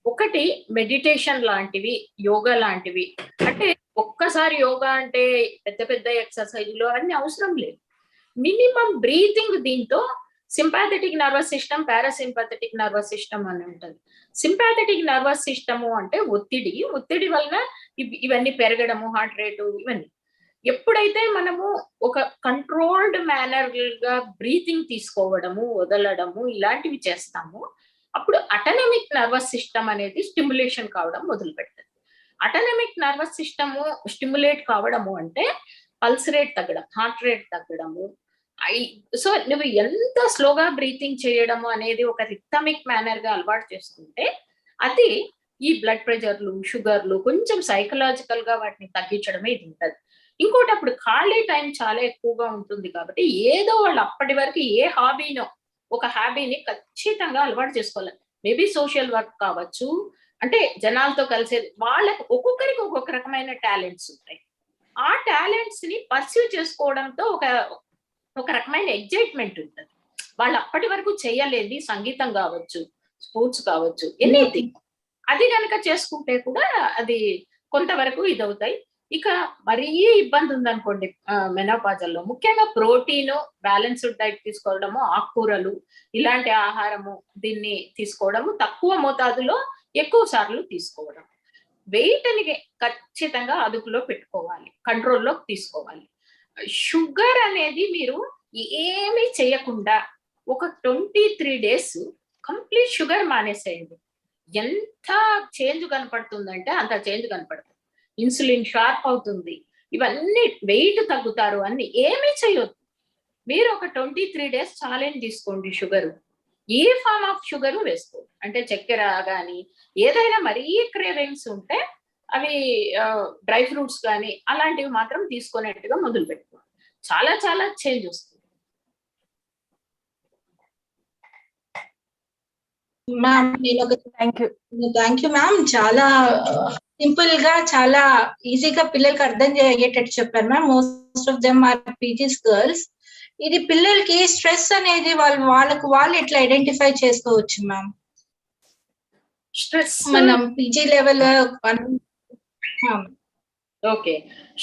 ఒకటి మెడిటేషన్ లాంటివి, యోగా లాంటివి. అంటే ఒక్కసారి యోగా అంటే పెద్ద పెద్ద ఎక్సర్సైజ్లు అన్ని అవసరం లేదు, మినిమం బ్రీతింగ్. దీంతో sympathetic nervous system, parasympathetic nervous system అని ఉంటుంది. సింపాథెటిక్ నర్వస్ సిస్టము అంటే ఒత్తిడి వలన ఇవన్నీ పెరగడము, హార్ట్ రేటు, ఇవన్నీ. ఎప్పుడైతే మనము ఒక కంట్రోల్డ్ మేనర్ గా బ్రీతింగ్ తీసుకోవడము, వదలడము ఇలాంటివి చేస్తాము, అప్పుడు అటానమిక్ నర్వస్ సిస్టమ్ అనేది స్టిమ్యులేషన్ కావడం మొదలు పెడుతుంది. అటానమిక్ నర్వస్ సిస్టమ్ స్టిమ్యులేట్ కావడము అంటే పల్స్ రేట్ తగ్గడం, హార్ట్ రేట్ తగ్గడము. సో నువ్వు ఎంత స్లోగా బ్రీతింగ్ చేయడము అనేది ఒక రిథమిక్ మేనర్ గా అలవాటు చేసుకుంటే అది ఈ బ్లడ్ ప్రెషర్లు, షుగర్లు కొంచెం సైకలాజికల్ గా వాటిని తగ్గించడమే ఇది ఉంటుంది. ఇంకోటి అప్పుడు ఖాళీ టైం చాలా ఎక్కువగా ఉంటుంది కాబట్టి ఏదో వాళ్ళు అప్పటి వరకు ఏ హాబీనో ఒక హాబీని ఖచ్చితంగా అలవాటు చేసుకోవాలి. మేబీ సోషల్ వర్క్ కావచ్చు, అంటే జనాలతో కలిసేది, వాళ్ళకి ఒక్కొక్కరికి ఒక్కొక్క రకమైన టాలెంట్స్ ఉంటాయి. ఆ టాలెంట్స్ ని పర్స్యూ చేసుకోవడంతో ఒక రకమైన ఎగ్జైట్మెంట్ ఉంటుంది. వాళ్ళు అప్పటి వరకు చేయలేది సంగీతం కావచ్చు, స్పోర్ట్స్ కావచ్చు, ఎనీథింగ్, అది కనుక చేసుకుంటే కూడా అది కొంతవరకు ఇదవుతాయి. ఇక మరీ ఇబ్బంది ఉందనుకోండి మెనోపాజల్లో, ముఖ్యంగా ప్రోటీన్ బ్యాలెన్స్డ్ డైట్ తీసుకోవడము, ఆకుకూరలు ఇలాంటి ఆహారము దీన్ని తీసుకోవడము, తక్కువ మోతాదులో ఎక్కువ సార్లు తీసుకోవడం, వెయిట్ని ఖచ్చితంగా అదుపులో పెట్టుకోవాలి, కంట్రోల్లోకి తీసుకోవాలి. షుగర్ అనేది మీరు ఏమీ చేయకుండా ఒక 23 days కంప్లీట్ షుగర్ మానేసేయండి. ఎంత చేంజ్ కనపడుతుందంటే అంత చేంజ్ కనపడుతుంది. ఇన్సులిన్ షార్ప్ అవుతుంది, ఇవన్నీ వెయిట్ తగ్గుతారు, అన్ని ఏమీ చేయొద్దు. మీరు ఒక 23 days ఛాలెంజ్ తీసుకోండి. షుగర్ ఏ ఫార్మ్ ఆఫ్ షుగర్ వేసుకోండి, అంటే చక్కెర కానీ ఏదైనా మరీ క్రేవింగ్స్ ఉంటే అవి డ్రై ఫ్రూట్స్ కానీ అలాంటివి మాత్రం తీసుకునేట్టుగా మొదలు పెట్టుకోండి. చాలా చాలా చేంజ్ వస్తుంది. మ్యామ్ నేను ఒక థ్యాంక్ యూ మ్యామ్, చాలా సింపుల్ గా చాలా ఈజీగా పిల్లలకి అర్థం అయ్యేటట్టు చెప్పారు ma'am. Most of them are PGs girls. ఇది పిల్లలకి స్ట్రెస్ అనేది వాళ్ళు ఎట్లా ఐడెంటిఫై చేసుకోవచ్చు మ్యామ్? స్ట్రెస్ మనం పీజీ లెవెల్. ఓకే,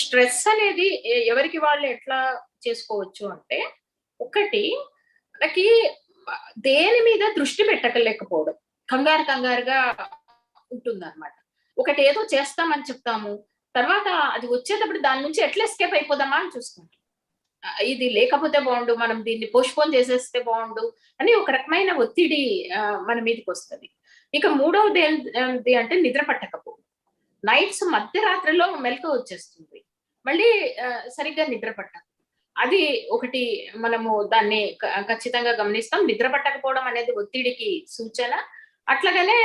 స్ట్రెస్ అనేది ఎవరికి వాళ్ళు ఎట్లా చేసుకోవచ్చు అంటే, ఒకటి మనకి దేని మీద దృష్టి పెట్టలేకపోవడం, కంగారుగా ఉంటుందన్నమాట. ఒకటి ఏదో చేస్తామని చెప్తాము, తర్వాత అది వచ్చేటప్పుడు దాని నుంచి ఎట్లా ఎస్కేప్ అయిపోదామా అని చూసుకుంటాం. ఇది లేకపోతే బాగుండు, మనం దీన్ని పోస్ట్పోన్ చేసేస్తే బాగుండు అని ఒక రకమైన ఒత్తిడి మన మీదకి వస్తుంది. ఇక మూడవది ఏంటి అంటే నిద్ర పట్టకపోవడం. నైట్స్ మధ్యరాత్రిలో మెలకు వచ్చేస్తుంది, మళ్ళీ సరిగ్గా నిద్ర పట్టదు. అది ఒకటి మనము దాన్ని ఖచ్చితంగా గమనిస్తాం. నిద్ర పట్టకపోవడం అనేది ఒత్తిడికి సూచన. అట్లాగనే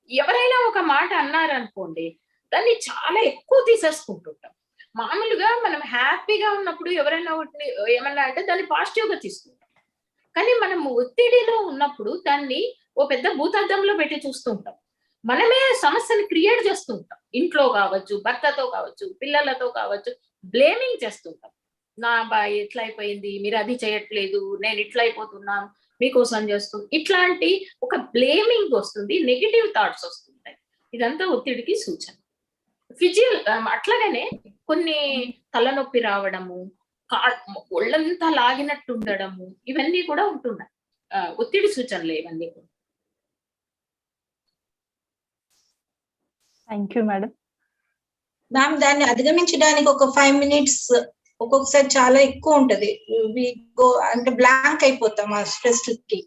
ఎవరైనా ఒక మాట అన్నారనుకోండి, దాన్ని చాలా ఎక్కువ తీసేసుకుంటుంటాం. మామూలుగా మనం హ్యాపీగా ఉన్నప్పుడు ఎవరైనా ఒకటి ఏమన్నా అంటే దాన్ని పాజిటివ్ గా తీసుకుంటాం, కానీ మనం ఒత్తిడిలో ఉన్నప్పుడు దాన్ని ఓ పెద్ద భూతద్దంలో పెట్టి చూస్తుంటాం. మనమే సమస్యని క్రియేట్ చేస్తుంటాం. ఇంట్లో కావచ్చు, భర్తతో కావచ్చు, పిల్లలతో కావచ్చు, బ్లేమింగ్ చేస్తుంటాం. నా ఎట్లా అయిపోయింది, మీరు అది చేయట్లేదు, నేను ఇట్లా అయిపోతున్నాను, మీకోసం చేస్తుంది, ఇట్లాంటి ఒక బ్లేమింగ్ వస్తుంది, నెగిటివ్ థాట్స్ వస్తుంటాయి. ఇదంతా ఒత్తిడికి సూచన. అట్లాగనే కొన్ని తలనొప్పి రావడము, ఒళ్ళంతా లాగినట్టు ఉండడము, ఇవన్నీ కూడా ఉంటున్నాయి. ఒత్తిడి సూచనలు ఇవన్నీ కూడా. Thank you madam. మ్యామ్ దాన్ని అధిగమించడానికి ఒక 5 minutes ఒక్కొక్కసారి చాలా ఎక్కువ ఉంటది. అంటే బ్లాంక్ అయిపోతాం ఆ స్ట్రెస్ కి.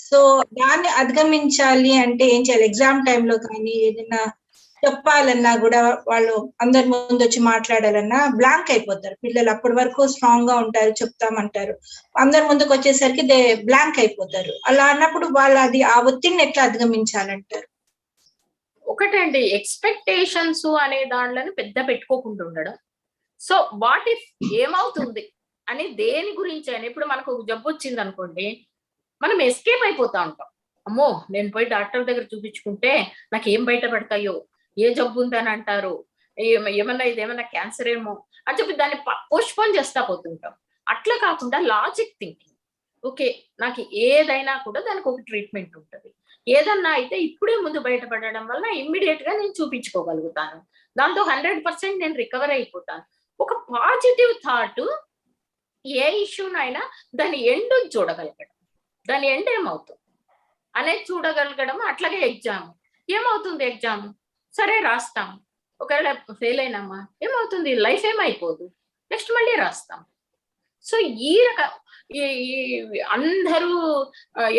సో దాన్ని అధిగమించాలి అంటే ఏం చేయాలి? ఎగ్జామ్ టైంలో కానీ ఏదైనా చెప్పాలన్నా కూడా, వాళ్ళు అందరి ముందు వచ్చి మాట్లాడాలన్నా బ్లాంక్ అయిపోతారు పిల్లలు. అప్పటి వరకు స్ట్రాంగ్ గా ఉంటారు, చెప్తామంటారు, అందరి ముందుకు వచ్చేసరికి బ్లాంక్ అయిపోతారు. అలా అన్నప్పుడు వాళ్ళు ఆ ఒత్తిడిని ఎట్లా అధిగమించాలంటారు? ఒకటండి, ఎక్స్పెక్టేషన్స్ అనే దాంట్లను పెద్ద పెట్టుకోకుండా ఉండడం. సో వాట్ ఇఫ్ ఏమవుతుంది అని దేని గురించి అని, ఇప్పుడు మనకు జబ్బు వచ్చింది అనుకోండి, మనం ఎస్కేప్ అయిపోతా ఉంటాం. అమ్మో నేను పోయి డాక్టర్ దగ్గర చూపించుకుంటే నాకు ఏం బయటపడతాయో, ఏ జబ్బు ఉందని అంటారు, ఇదేమన్నా క్యాన్సర్ ఏమో అని చెప్పి దాన్ని పోస్ట్పోన్ చేస్తా పోతుంటాం. అట్లా కాకుండా లాజిక్ థింకింగ్, ఓకే నాకు ఏదైనా కూడా దానికి ఒక ట్రీట్మెంట్ ఉంటుంది. ఏదన్నా అయితే ఇప్పుడే ముందు బయటపడడం వల్ల ఇమ్మీడియట్ గా నేను చూపించుకోగలుగుతాను, దాంతో 100% నేను రికవర్ అయిపోతాను. ఒక పాజిటివ్ థాట్ ఏ ఇష్యూనైనా దాని ఎండ్ చూడగలగడం, దాని ఎండ్ ఏమవుతుంది అనేది చూడగలగడం. అట్లాగే ఎగ్జామ్ ఏమవుతుంది, ఎగ్జామ్ సరే రాస్తాం, ఒకవేళ ఫెయిల్ అయినామా ఏమవుతుంది, లైఫ్ ఏమైపోదు, నెక్స్ట్ మళ్ళీ రాస్తాం. సో ఈ అందరూ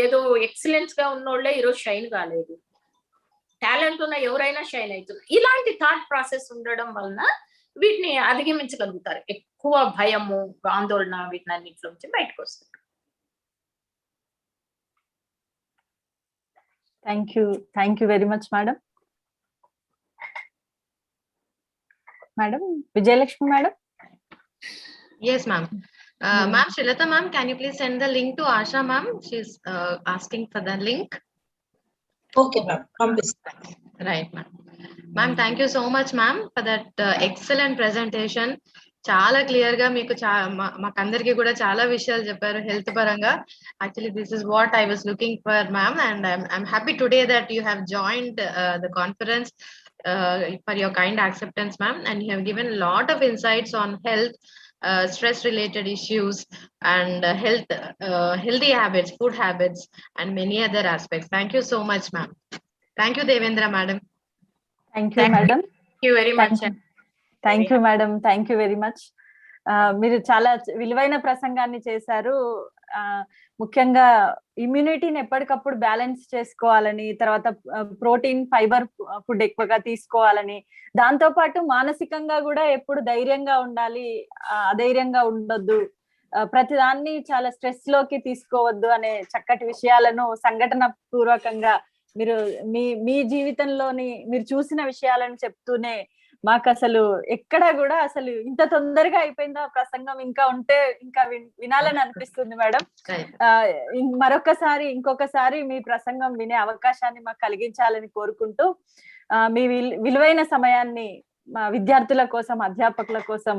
ఏదో ఎక్సలెన్స్ గా ఉన్నోళ్లే ఈరోజు షైన్ కాలేదు, టాలెంట్ ఉన్న ఎవరైనా షైన్ అవుతుంది. ఇలాంటి థాట్ ప్రాసెస్ ఉండడం వలన వీటిని అధిగమించగలుగుతారు. ఎక్కువ భయము, ఆందోళన వీటినన్నింటి నుంచి బయటకు వస్తారు. Thank you very much madam. Madam Vijayalakshmi madam. Yes, ma'am. Ma'am, Shilata ma'am, can you please send the link to Asha ma'am? She's asking for the link. Okay, ma'am. Right, ma'am. Ma'am, thank you so much, ma'am, for that excellent presentation. చాలా clear గా మీకు మాకందరికి కూడా చాలా విషయాలు చెప్పారు health పరంగా. Actually this is what I was looking for ma'am, and I'm happy today that you have joined the conference for your kind acceptance, ma'am, and you have given a lot of insights on health, stress related issues, and healthy habits, food habits, and many other aspects. Thank you so much, ma'am. Thank you, Devendra madam. Thank you madam. Thank you very much. Thank you madam. Thank you very much. మీరు చాలా విలువైన ప్రసంగాన్ని చేశారు. ముఖ్యంగా ఇమ్యూనిటీని ఎప్పటికప్పుడు balance చేసుకోవాలని, తర్వాత protein fibre food ఎక్కువగా తీసుకోవాలని, దాంతో పాటు మానసికంగా కూడా ఎప్పుడు ధైర్యంగా ఉండాలి, అధైర్యంగా ఉండొద్దు, ప్రతిదాన్ని చాలా స్ట్రెస్ లోకి తీసుకోవద్దు అనే చక్కటి విషయాలను సంఘటన పూర్వకంగా మీరు మీ జీవితంలోని మీరు చూసిన విషయాలను చెప్తూనే మాకు అసలు ఎక్కడ కూడా అసలు ఇంత తొందరగా అయిపోయిందా ప్రసంగం, ఇంకా ఉంటే ఇంకా వినాలని అనిపిస్తుంది మేడం. ఇంకొకసారి మీ ప్రసంగం వినే అవకాశాన్ని మాకు కలిగించాలని కోరుకుంటూ, మీ విలువైన సమయాన్ని మా విద్యార్థుల కోసం, అధ్యాపకుల కోసం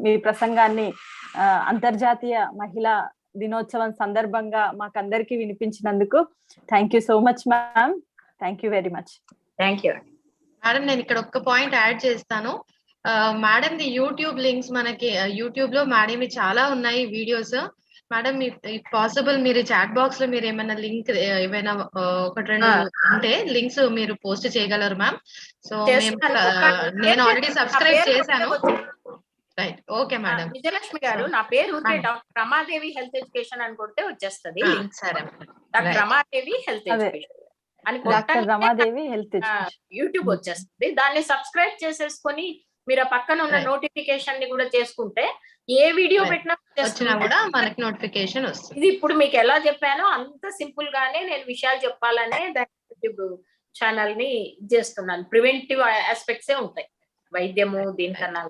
మీ ప్రసంగాన్ని అంతర్జాతీయ మహిళా దినోత్సవం సందర్భంగా మాకందరికి వినిపించినందుకు thank you so much ma'am. Thank you very much. Thank you madam. నేను ఇక్కడ ఒక్క పాయింట్ యాడ్ చేస్తాను. మేడం ది యూట్యూబ్ లింక్స్ మనకి యూట్యూబ్ లో మేడం చాలా ఉన్నాయి వీడియోస్. మేడం ఇఫ్ పాసిబుల్ మీరు చాట్ బాక్స్ లో మీరు ఏమైనా లింక్ ఏమైనా ఒకటి రెండు ఉంటే లింక్స్ మీరు పోస్ట్ చేయగలరు మ్యామ్. సో నేను ఆల్రెడీ సబ్స్క్రైబ్ చేశాను. Right, okay madam. విజయలక్ష్మి గారు, నా పేరు డాక్టర్ రమాదేవి హెల్త్ ఎడ్యుకేషన్ అని కొడితే వచ్చేస్తుంది. సరే, డాక్టర్ రమాదేవి హెల్త్ ఎడ్యుకేషన్ అని రమాదేవి హెల్త్ యూట్యూబ్ వచ్చేస్తుంది. దాన్ని సబ్స్క్రైబ్ చేసేసుకొని మీరు ఆ పక్కన ఉన్న నోటిఫికేషన్ ని కూడా చేసుకుంటే ఏ వీడియో పెట్టినా కూడా మనకి నోటిఫికేషన్ వస్తుంది. ఇది ఇప్పుడు మీకు ఎలా చెప్పానో అంత సింపుల్ గానే నేను విషయాలు చెప్పాలనే దాని యూట్యూబ్ ఛానల్ ని చేస్తున్నాను. ప్రివెంటివ్ ఆస్పెక్ట్సే ఉంటాయి వైద్యము దీనికన్నా.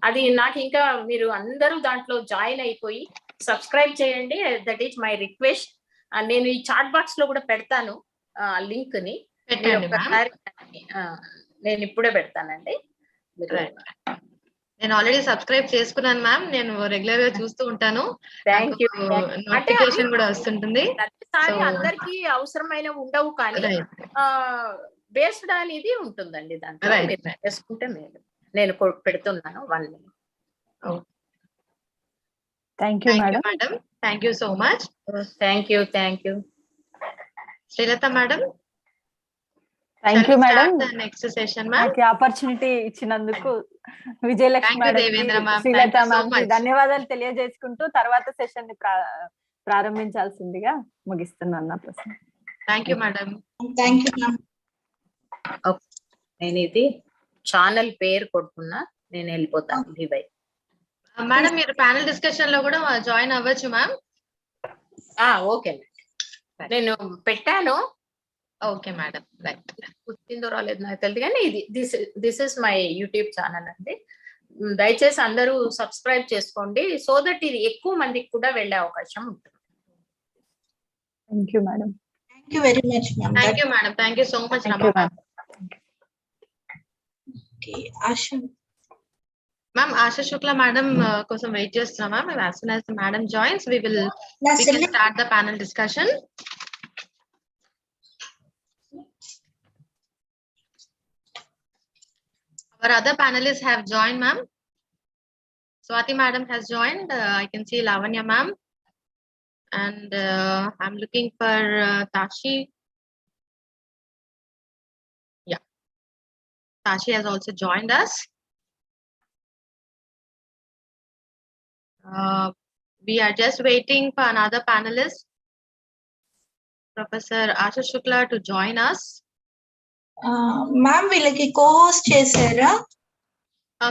అది నాకు ఇంకా మీరు అందరూ దాంట్లో జాయిన్ అయిపోయి సబ్స్క్రైబ్ చేయండి. That is my request. నేను ఈ చాట్ బాక్స్ లో కూడా పెడతాను లింక్ ని, పెట్టండి మ్యామ్. నేను ఇప్పుడే పెడతానండి. నేను ఆల్రెడీ సబ్స్క్రైబ్ చేసుకున్నాను మ్యామ్. నేను రెగ్యులర్ గా చూస్తూ ఉంటాను. Thank you. నోటిఫికేషన్ కూడా వస్తుంటుంది. ప్రతిసారి అందరికి అవసరమైన ఉండవు కానీ బేస్డ్ అనేది ఉంటుందండి దాంట్లో. చేసుకుంటే నేను పెడుతున్నాను 1 minute. Thank you madam. Thank you so much. Thank you. Srilatha madam. Thank you madam. Next session ma'am. నాకు ఆపర్చునిటీ ఇచ్చినందుకు విజయలక్ష్మి మేడం, శ్రీలత మ్యామ్ ధన్యవాదాలు తెలియజేసుకుంటూ తర్వాత సెషన్ ని ప్రారంభించాల్సిందిగా ముగిస్తున్నాను నా ప్రశ్న. Thank you madam. Thank you ma'am. నేను ఇది ఛానల్ పేరు కొట్టుకున్నా, నేను వెళ్ళిపోతాను లీవ్. మేడం మీరు ప్యానెల్ డిస్కషన్ లో కూడా జాయిన్ అవ్వచ్చు మ్యామ్. ఓకే, నేను పెట్టాను. Okay madam. రైట్. గుర్తిందో రాలేదు నాకు తెలియదు కానీ ఇది this is my YouTube channel అండి. దయచేసి అందరూ సబ్స్క్రైబ్ చేసుకోండి సో దట్ ఇది ఎక్కువ మందికి కూడా వెళ్ళే అవకాశం ఉంటుంది. Thank you madam. Thank you very much ma'am. Thank you madam. Thank you so much ma'am. Ma'am ASHA Shukla madam కోసం వెయిట్ చేస్తున్నాం ma'am. as soon as the madam joins we can start the panel discussion. Our other panelists have joined ma'am. Swati madam has joined. I can see Lavanya ma'am, and I'm looking for Tashi. Yeah, Tashi has also joined us. We are just waiting for another panelist, Professor Asha Shukla, to join us. Ma'am వీళ్ళకి కో-హోస్ట్ చేశారా?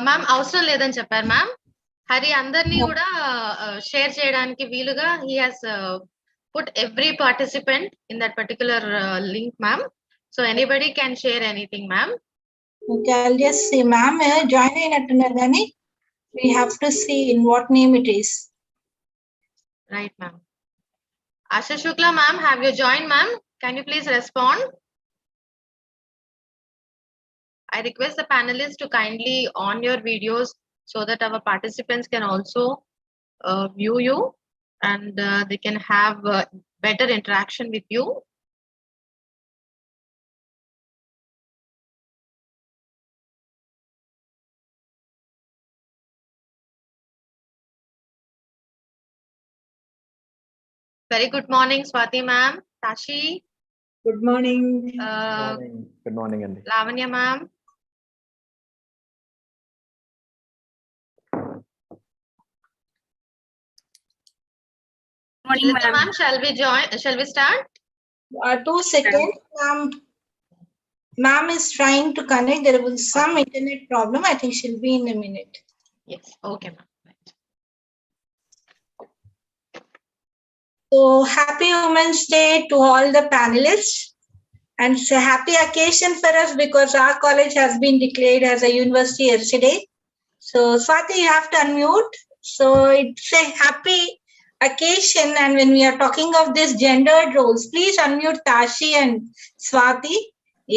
Ma'am అవసరం లేదని చెప్పారు ma'am. Hari అందరినీ కూడా share చేయడానికి వీలుగా he has put every participant in that particular link ma'am, so anybody can share anything ma'am. Okay, I'll just see ma'am join అయినట్టున్నారు కానీ we have to see in what name it is. Right ma'am. Asha Shukla ma'am, have you joined ma'am? Can you please respond? I request the panelists to kindly on your videos so that our participants can also view you and they can have better interaction with you. Very good morning, Swati ma'am. Tashi. Good morning. Good morning, Andy. Lavanya ma'am. Morning, ma'am. Shall we start? 2 seconds. Ma'am is trying to connect. There was some internet problem. I think she'll be in a minute. Yes. Okay, ma'am. Right. So happy Women's Day to all the panelists. And it's a happy occasion for us because our college has been declared as a university yesterday. So Swati, you have to unmute. So it's a happy occasion, and when we are talking of this gendered roles, please unmute Tashi and Swati.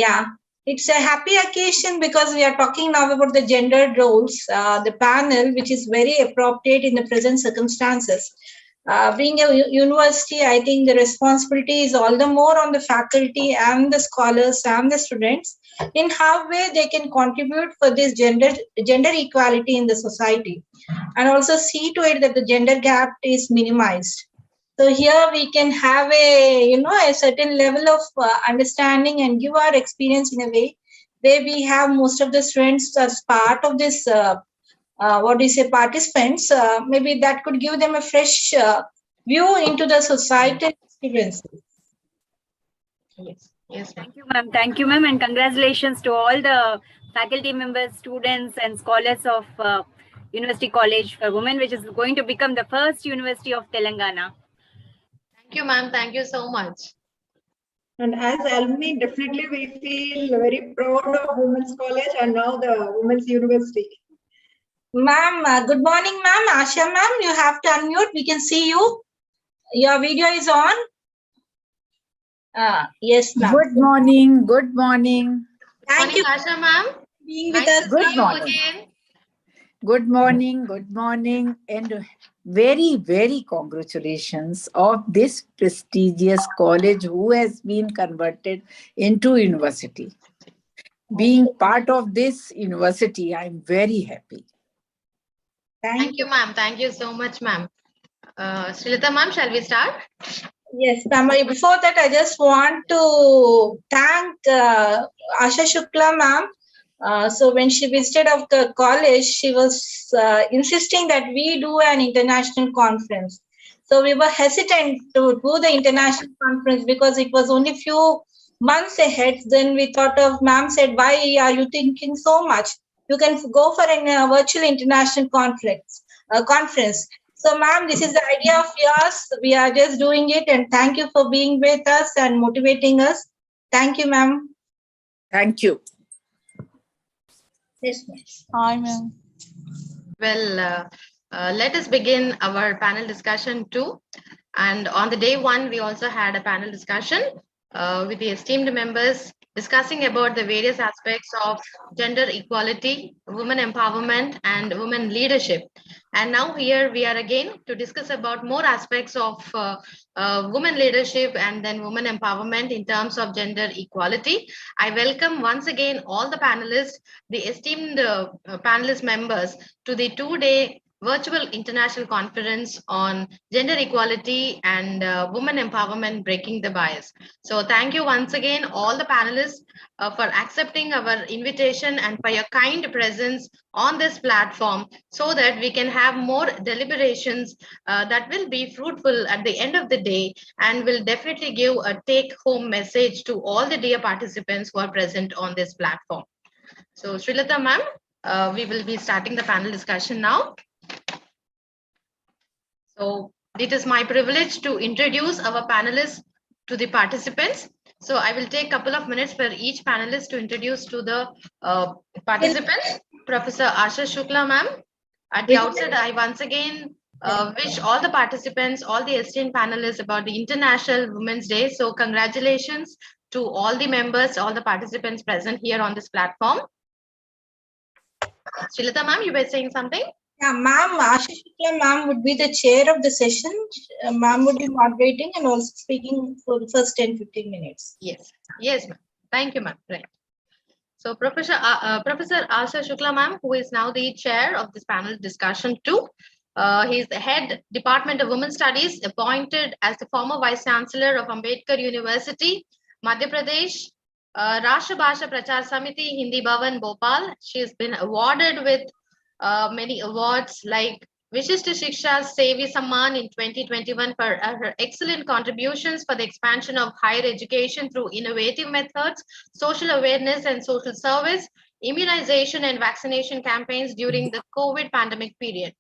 Yeah, it's a happy occasion because we are talking now about the gendered roles, the panel, which is very appropriate in the present circumstances. Being a university, I think the responsibility is all the more on the faculty and the scholars and the students in how way they can contribute for this gender equality in the society, and also see to it that the gender gap is minimized. So here we can have a certain level of understanding and give our experience in a way where we have most of the students as part of this participants, maybe that could give them a fresh view into the society experiences. Yes. Thank you, ma'am. Thank you, ma'am, and congratulations to all the faculty members, students, and scholars of University College for Women, which is going to become the first university of Telangana. Thank you, ma'am. Thank you so much. And as alumni, definitely we feel very proud of Women's College and now the Women's University. Ma'am, good morning, ma'am. Asha, ma'am, you have to unmute. We can see you. Your video is on. Yes, ma'am. Good morning. Good morning. Thank you Morning, Asha ma'am. for being with Nice us. to see Good you morning. again. Good morning. Good morning. And very, very congratulations of this prestigious college who has been converted into university. Being part of this university, I'm very happy. Thank you, ma'am. Thank you so much, ma'am. Srilata ma'am, shall we start? Yes, ma'am. Before that, I just want to thank Asha Shukla, ma'am. So when she visited of the college, she was insisting that we do an international conference. So we were hesitant to do the international conference because it was only few months ahead. Then we thought of, ma'am said, why are you thinking so much? You can go for a virtual international conference. So, ma'am, this is the idea of yours. We are just doing it, and thank you for being with us and motivating us. Thank you, ma'am. Thank you. Yes, ma'am. Hi, ma'am. Well, let us begin our panel discussion too. And on the day one, we also had a panel discussion with the esteemed members discussing about the various aspects of gender equality, women empowerment, and women leadership. And now here we are again to discuss about more aspects of women leadership and then women empowerment in terms of gender equality. I welcome once again all the panelists, the esteemed panelist members to the two-day virtual international conference on gender equality and women empowerment, breaking the bias. So thank you once again, all the panelists for accepting our invitation and for your kind presence on this platform so that we can have more deliberations that will be fruitful at the end of the day and will definitely give a take home message to all the dear participants who are present on this platform. So Srilata ma'am, we will be starting the panel discussion now. So it is my privilege to introduce our panelists to the participants. So I will take a couple of minutes for each panelist to introduce to the participants. Professor Asha Shukla ma'am. At the outset, I once again wish all the participants, all the esteemed panelists about the International Women's Day. So congratulations to all the members, all the participants present here on this platform. Srilata ma'am, you were saying something? Yeah, ma'am, Asha Shukla ma'am would be the chair of the session. Ma'am would be moderating and also speaking for the first 10-15 minutes. Yes, yes, ma'am. Thank you, ma'am. Right. So Professor Asha Shukla ma'am, who is now the chair of this panel discussion too. He is the head Department of Women Studies, appointed as the former Vice Chancellor of Ambedkar University, Madhya Pradesh, Rashtra Bhasha Prachar Samiti, Hindi Bhavan, Bhopal. She has been awarded with many awards like Vishishta Shiksha Sevi Samman in 2021 for her excellent contributions for the expansion of higher education through innovative methods, social awareness and social service, immunization and vaccination campaigns during the COVID pandemic period.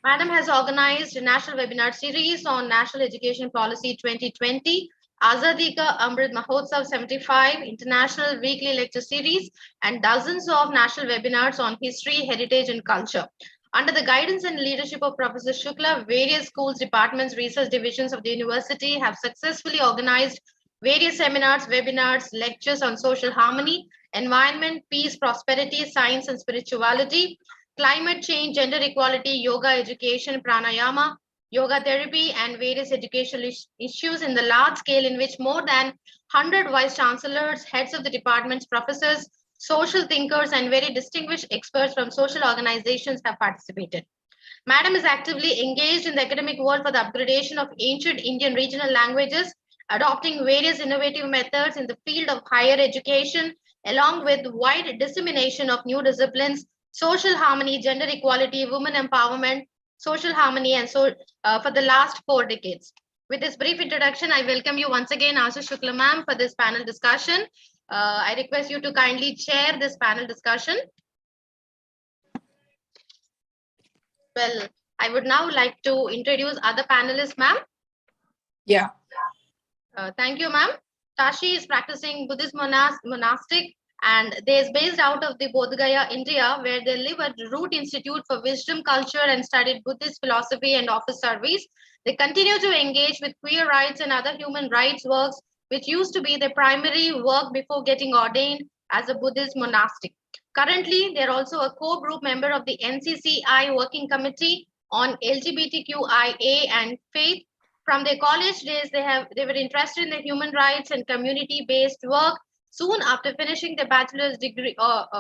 Madam has organized a national webinar series on National Education Policy 2020, Azadi Ka Amrit Mahotsav 75, International Weekly Lecture Series, and dozens of national webinars on history, heritage, and culture. Under the guidance and leadership of Professor Shukla, various schools, departments, research divisions of the university have successfully organized various seminars, webinars, lectures on social harmony, environment, peace, prosperity, science, and spirituality, climate change, gender equality, yoga education, pranayama, yoga therapy, and various educational issues in the large scale in which more than 100 vice chancellors, heads of the departments, professors, social thinkers, and very distinguished experts from social organizations have participated. Madam is actively engaged in the academic world for the upgradation of ancient Indian regional languages, adopting various innovative methods in the field of higher education, along with wide dissemination of new disciplines, social harmony, gender equality, women empowerment, social harmony, and so for the last 4 decades. With this brief introduction, I welcome you once again, Asha Shukla ma'am, for this panel discussion. I request you to kindly chair this panel discussion. Well, I would now like to introduce other panelists, ma'am. Yeah. Thank you, ma'am. Tashi is practicing Buddhist monastic and they is based out of the Bodh Gaya, India, where they live at Root Institute for Wisdom Culture and studied Buddhist philosophy and office service. They continue to engage with queer rights and other human rights works which used to be their primary work before getting ordained as a Buddhist monastic. Currently, they are also a core group member of the NCCI Working Committee on LGBTQIA and faith. From their college days, they were interested in the human rights and community-based work. Soon after finishing their bachelor's degree,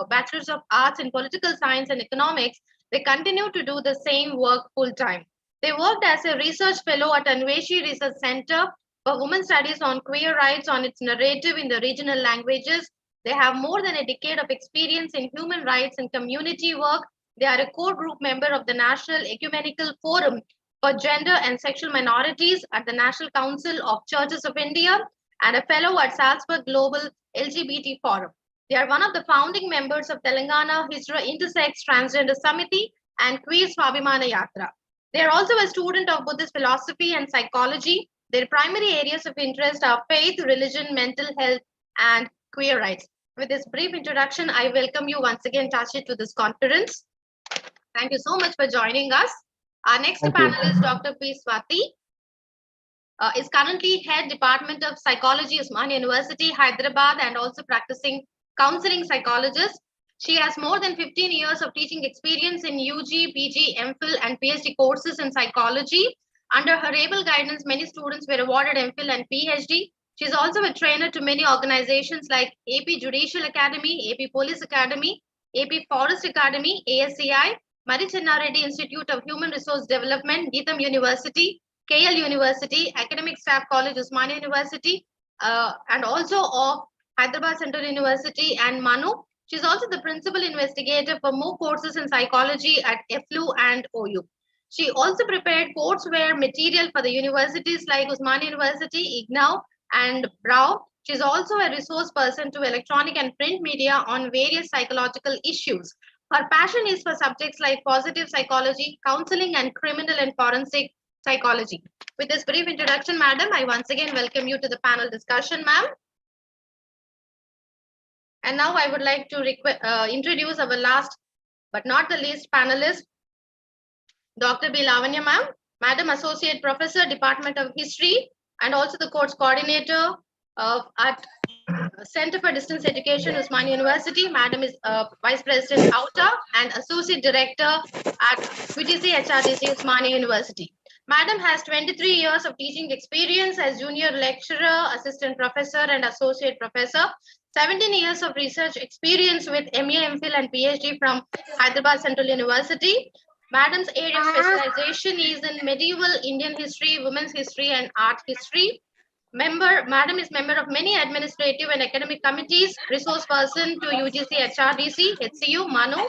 bachelor's of arts in political science and economics, they continued to do the same work full-time. They worked as a research fellow at Anveshi Research Center for Women Studies on queer rights on its narrative in the regional languages. They have more than a decade of experience in human rights and community work. They are a core group member of the National Ecumenical Forum for Gender and Sexual Minorities at the National Council of Churches of India and a fellow at Salzburg Global LGBT Forum. They are one of the founding members of Telangana Hijra Intersex Transgender Samiti and Queer Swabhimana Yatra. They are also a student of Buddhist philosophy and psychology. Their primary areas of interest are faith, religion, mental health, and queer rights. With this brief introduction, I welcome you once again, Tashi, to this conference. Thank you so much for joining us. Our next panelist, Dr. P. Swati, is currently head Department of Psychology, Osmania University, Hyderabad, and also practicing counseling psychologist. She has more than 15 years of teaching experience in UG, PG, MPhil, and PhD courses in psychology. Under her able guidance, many students were awarded MPhil and PhD. She is also a trainer to many organizations like AP Judicial Academy, AP Police Academy, AP Forest Academy, ASCI, Mari Chenna Reddy Institute of Human Resource Development, Geetham University, KL University, Academic Staff College, Osmania University, and also of Hyderabad Central University and Manu. She is also the principal investigator for more courses in psychology at FLU and OU. She also prepared courseware material for the universities like Osmania University, IGNOU, and Brau. She is also a resource person to electronic and print media on various psychological issues. Her passion is for subjects like positive psychology, counseling, and criminal and forensic psychology. With this brief introduction, madam, I once again welcome you to the panel discussion, ma'am. And now I would like to introduce our last but not the least panelist, Dr. B. Lavanya, ma'am. Madam Associate Professor, Department of History, and also the course coordinator at Center for Distance Education, Osmania University. Madam is Vice President, OUTA, and Associate Director at UGC HRDC, Osmania University. Madam has 23 years of teaching experience as junior lecturer, assistant professor, and associate professor. 17 years of research experience with MA, MPhil, and PhD from Hyderabad Central University. Madam's area of specialization is in medieval Indian history, women's history, and art history. Madam is member of many administrative and academic committees, resource person to UGC, HRDC, HCU, Manu,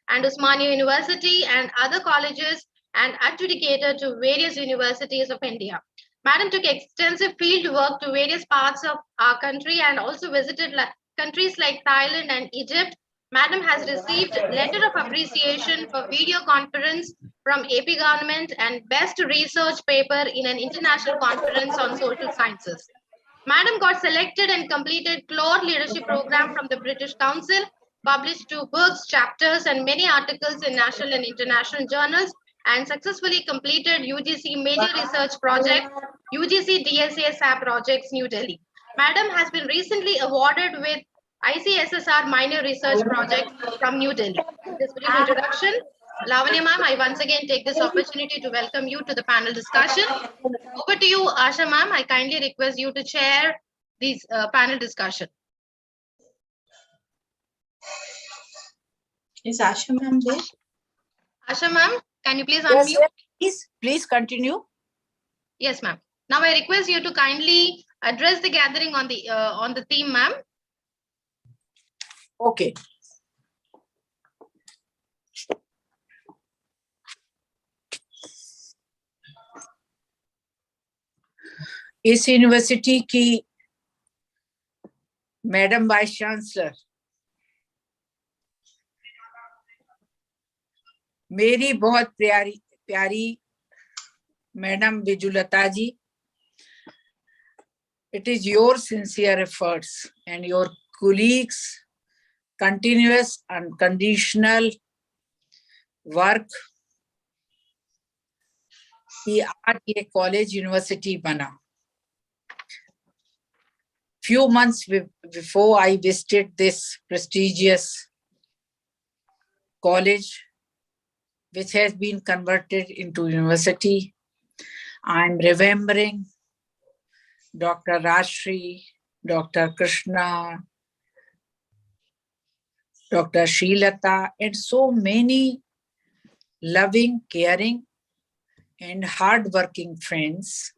and Osmania University, and other colleges, and adjudicator to various universities of India. Madam took extensive field work to various parts of our country and also visited countries like Thailand and Egypt. Madam has received letter of appreciation for video conference from AP government and best research paper in an international conference on social sciences. Madam got selected and completed CLOR leadership program from the British Council, published 2 books, chapters, and many articles in national and international journals, and successfully completed UGC major research project, UGC DSA SAP projects, New Delhi. Madam has been recently awarded with ICSSR minor research project from New Delhi. With this brief introduction, Lavanya ma'am, I once again take this opportunity to welcome you to the panel discussion. Over to you, Asha ma'am. I kindly request you to chair this panel discussion. Is Asha ma'am there? Asha ma'am, can you please unmute? Yes, please continue. Yes, ma'am. Now I request you to kindly address the gathering on the theme, ma'am. Okay. इस university की madam vice chancellor मेरी बहुत प्यारी madam Vijulata ji, it is your sincere efforts and your colleagues' continuous and conditional work कि आज ये college university बना. Few months before I visited this prestigious college, which has been converted into university, I'm remembering Dr. Rashri, Dr. Krishna, Dr. Srilata, and so many loving, caring, and hardworking friends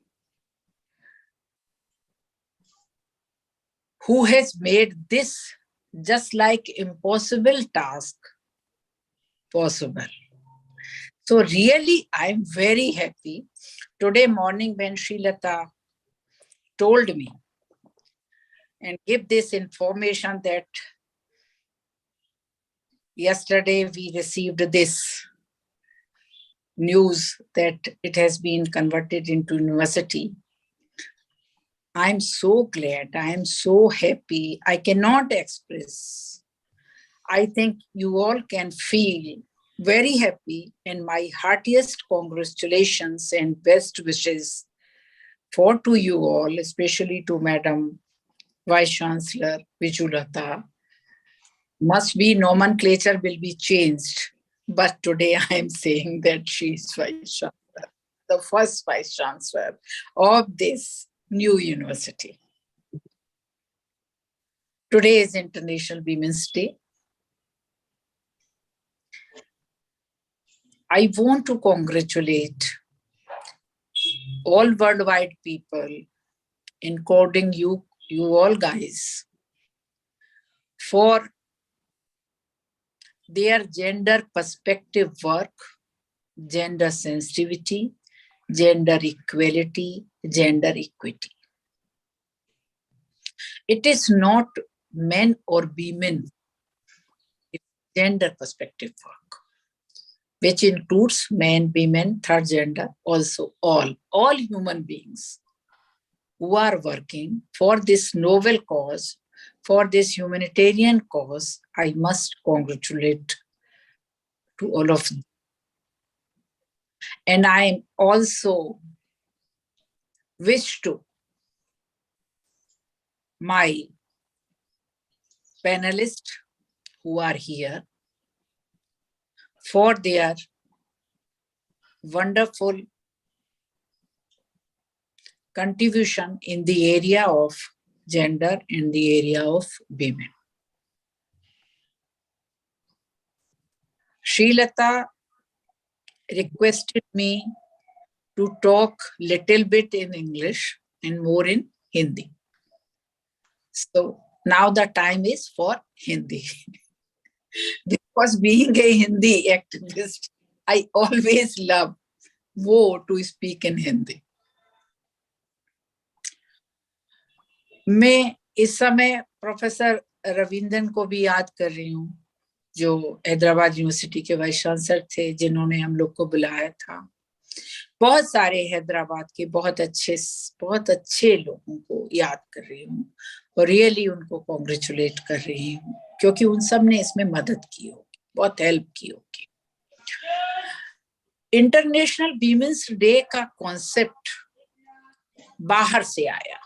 who has made this just like impossible task possible. So really, I'm very happy. Today morning when Srilata told me and give this information that yesterday we received this news that it has been converted into university. I'm so glad, I'm so happy. I cannot express. I think you all can feel very happy, and my heartiest congratulations and best wishes to you all, especially to Madam Vice Chancellor Vijulata. Must be nomenclature will be changed, but today I am saying that she is Vice Chancellor, the first Vice Chancellor of this new university. Today is International Women's Day. I want to congratulate all worldwide people, including you all guys, for their gender perspective work, gender sensitivity, gender equality, gender equity. It is not men or women, it's gender perspective work, which includes men, women, third gender, also all human beings who are working for this noble cause, for this humanitarian cause. I must congratulate to all of them. And I also wish to my panelists who are here for their wonderful contribution in the area of gender, in the area of women. Srilata requested me to talk little bit in English and more in Hindi. So now the time is for Hindi. Because being a Hindi activist, I always love to speak in Hindi. मैं इस समय professor Ravindran को भी याद कर रही हूँ, जो हैदराबाद यूनिवर्सिटी के वाइस चांसलर थे, जिन्होंने हम लोग को बुलाया था। बहुत सारे हैदराबाद के बहुत अच्छे लोगों को याद कर रही हूँ और रियली उनको कॉन्ग्रेचुलेट कर रही हूँ, क्योंकि उन सब ने इसमें मदद की होगी, बहुत हेल्प की होगी। इंटरनेशनल वीमेंस डे का कॉन्सेप्ट बाहर से आया,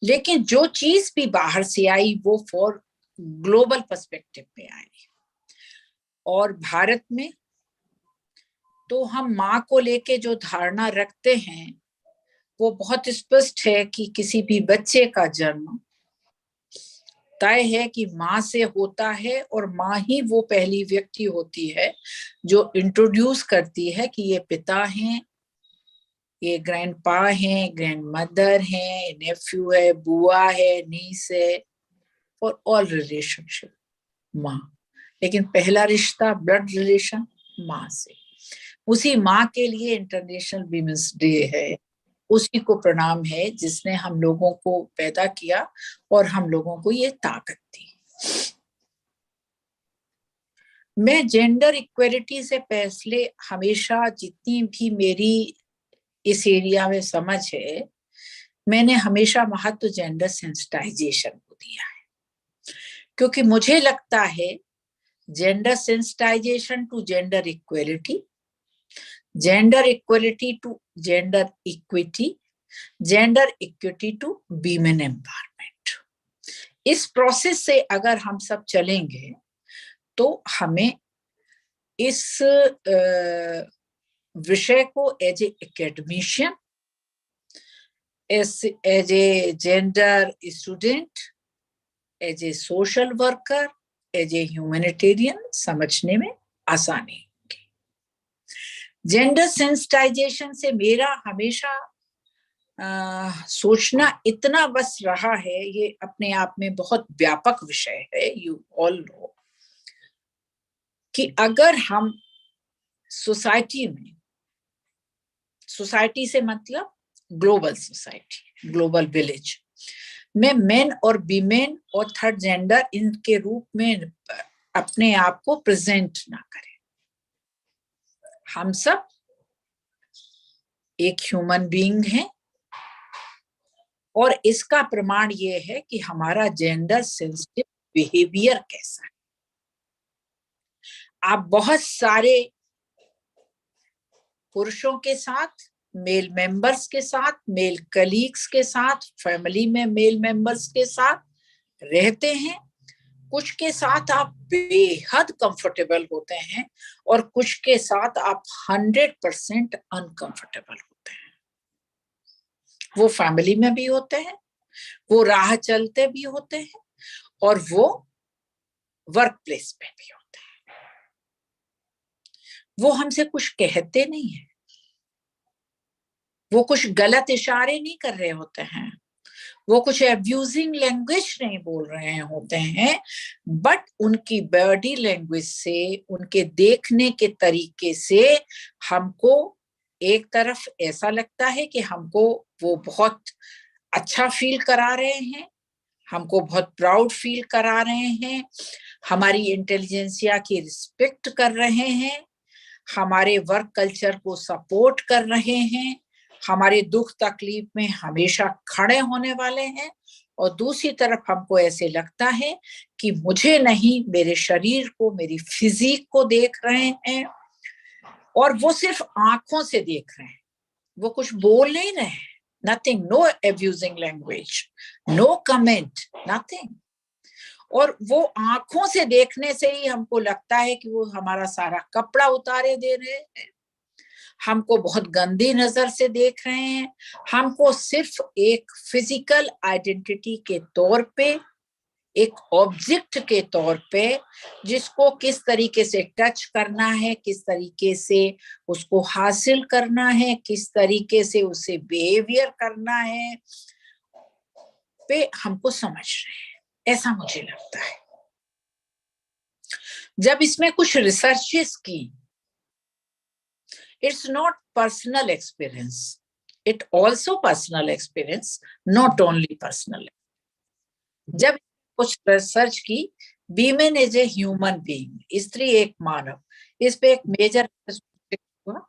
लेकिन जो चीज भी बाहर से आई वो फॉर ग्लोबल पर्सपेक्टिव में आई। और भारत में तो हम माँ को लेके जो धारणा रखते हैं वो बहुत स्पष्ट है कि किसी भी बच्चे का जन्म तय है कि माँ से होता है, और माँ ही वो पहली व्यक्ति होती है जो इंट्रोड्यूस करती है कि ये पिता हैं, ये ग्रैंडपा हैं, ग्रैंड मदर हैं, नेफ्यू है, बुआ है, नीस है, फॉर ऑल रिलेशनशिप माँ। लेकिन पहला रिश्ता ब्लड रिलेशन माँ से। उसी माँ के लिए इंटरनेशनल वीमेंस डे है, उसी को प्रणाम है जिसने हम लोगों को पैदा किया और हम लोगों को ये ताकत दी। मैं जेंडर इक्वलिटी से पहले हमेशा जितनी भी मेरी इस एरिया में समझ है, मैंने हमेशा महत्व जेंडर सेंसिटाइजेशन को दिया है, क्योंकि मुझे लगता है gender sensitisation to gender equality, gender equality to gender equity, gender equity to women empowerment. इस प्रोसेस से अगर हम सब चलेंगे तो हमें इस विषय को as a academician, as a gender student, as a social worker, as a humanitarian समझने में आसानी होगी। जेंडर सेंसिटाइजेशन से मेरा हमेशा सोचना इतना बस रहा है, ये अपने आप में बहुत व्यापक विषय है, यू ऑल नो, कि अगर हम सोसाइटी में, सोसाइटी से मतलब ग्लोबल सोसाइटी, ग्लोबल विलेज में मेन और वीमेन और थर्ड जेंडर इनके रूप में अपने आप को प्रेजेंट ना करें। हम सब एक ह्यूमन बीइंग हैं और इसका प्रमाण ये है कि हमारा जेंडर सेंसिटिव बिहेवियर कैसा है। आप बहुत सारे पुरुषों के साथ, मेल मेंबर्स के साथ, मेल कलीग्स के साथ, फैमिली में मेल मेंबर्स के साथ रहते हैं, कुछ के साथ आप बेहद कंफर्टेबल होते हैं और कुछ के साथ आप 100% अनकंफर्टेबल होते हैं। वो फैमिली में भी होते हैं, वो राह चलते भी होते हैं और वो वर्क प्लेस पे भी होते हैं। वो हमसे कुछ कहते नहीं है, वो कुछ गलत इशारे नहीं कर रहे होते हैं, वो कुछ एब्यूजिंग लैंग्वेज नहीं बोल रहे होते हैं, बट उनकी बॉडी लैंग्वेज से, उनके देखने के तरीके से हमको एक तरफ ऐसा लगता है कि हमको वो बहुत अच्छा फील करा रहे हैं, हमको बहुत प्राउड फील करा रहे हैं, हमारी इंटेलिजेंसिया की रिस्पेक्ट कर रहे हैं, हमारे वर्क कल्चर को सपोर्ट कर रहे हैं, हमारे दुख तकलीफ में हमेशा खड़े होने वाले हैं। और दूसरी तरफ हमको ऐसे लगता है कि मुझे नहीं, मेरे शरीर को, मेरी फिजिक को देख रहे हैं और वो सिर्फ आंखों से देख रहे हैं, वो कुछ बोल नहीं रहे हैं। Nothing, no abusing language, no comment, nothing. और वो आंखों से देखने से ही हमको लगता है कि वो हमारा सारा कपड़ा उतारे दे रहे हैं, हमको बहुत गंदी नजर से देख रहे हैं, हमको सिर्फ एक फिजिकल आइडेंटिटी के तौर पे, एक ऑब्जेक्ट के तौर पे, जिसको किस तरीके से टच करना है, किस तरीके से उसको हासिल करना है, किस तरीके से उसे बिहेवियर करना है, पे हमको समझ रहे हैं, ऐसा मुझे लगता है। जब इसमें कुछ रिसर्चेस की, it's not personal experience, it also personal experience, not only personal। जब कुछ रिसर्च की, women as a human being, स्त्री एक मानव, इस पे एक मेजर रिसर्च प्रोजेक्ट हुआ।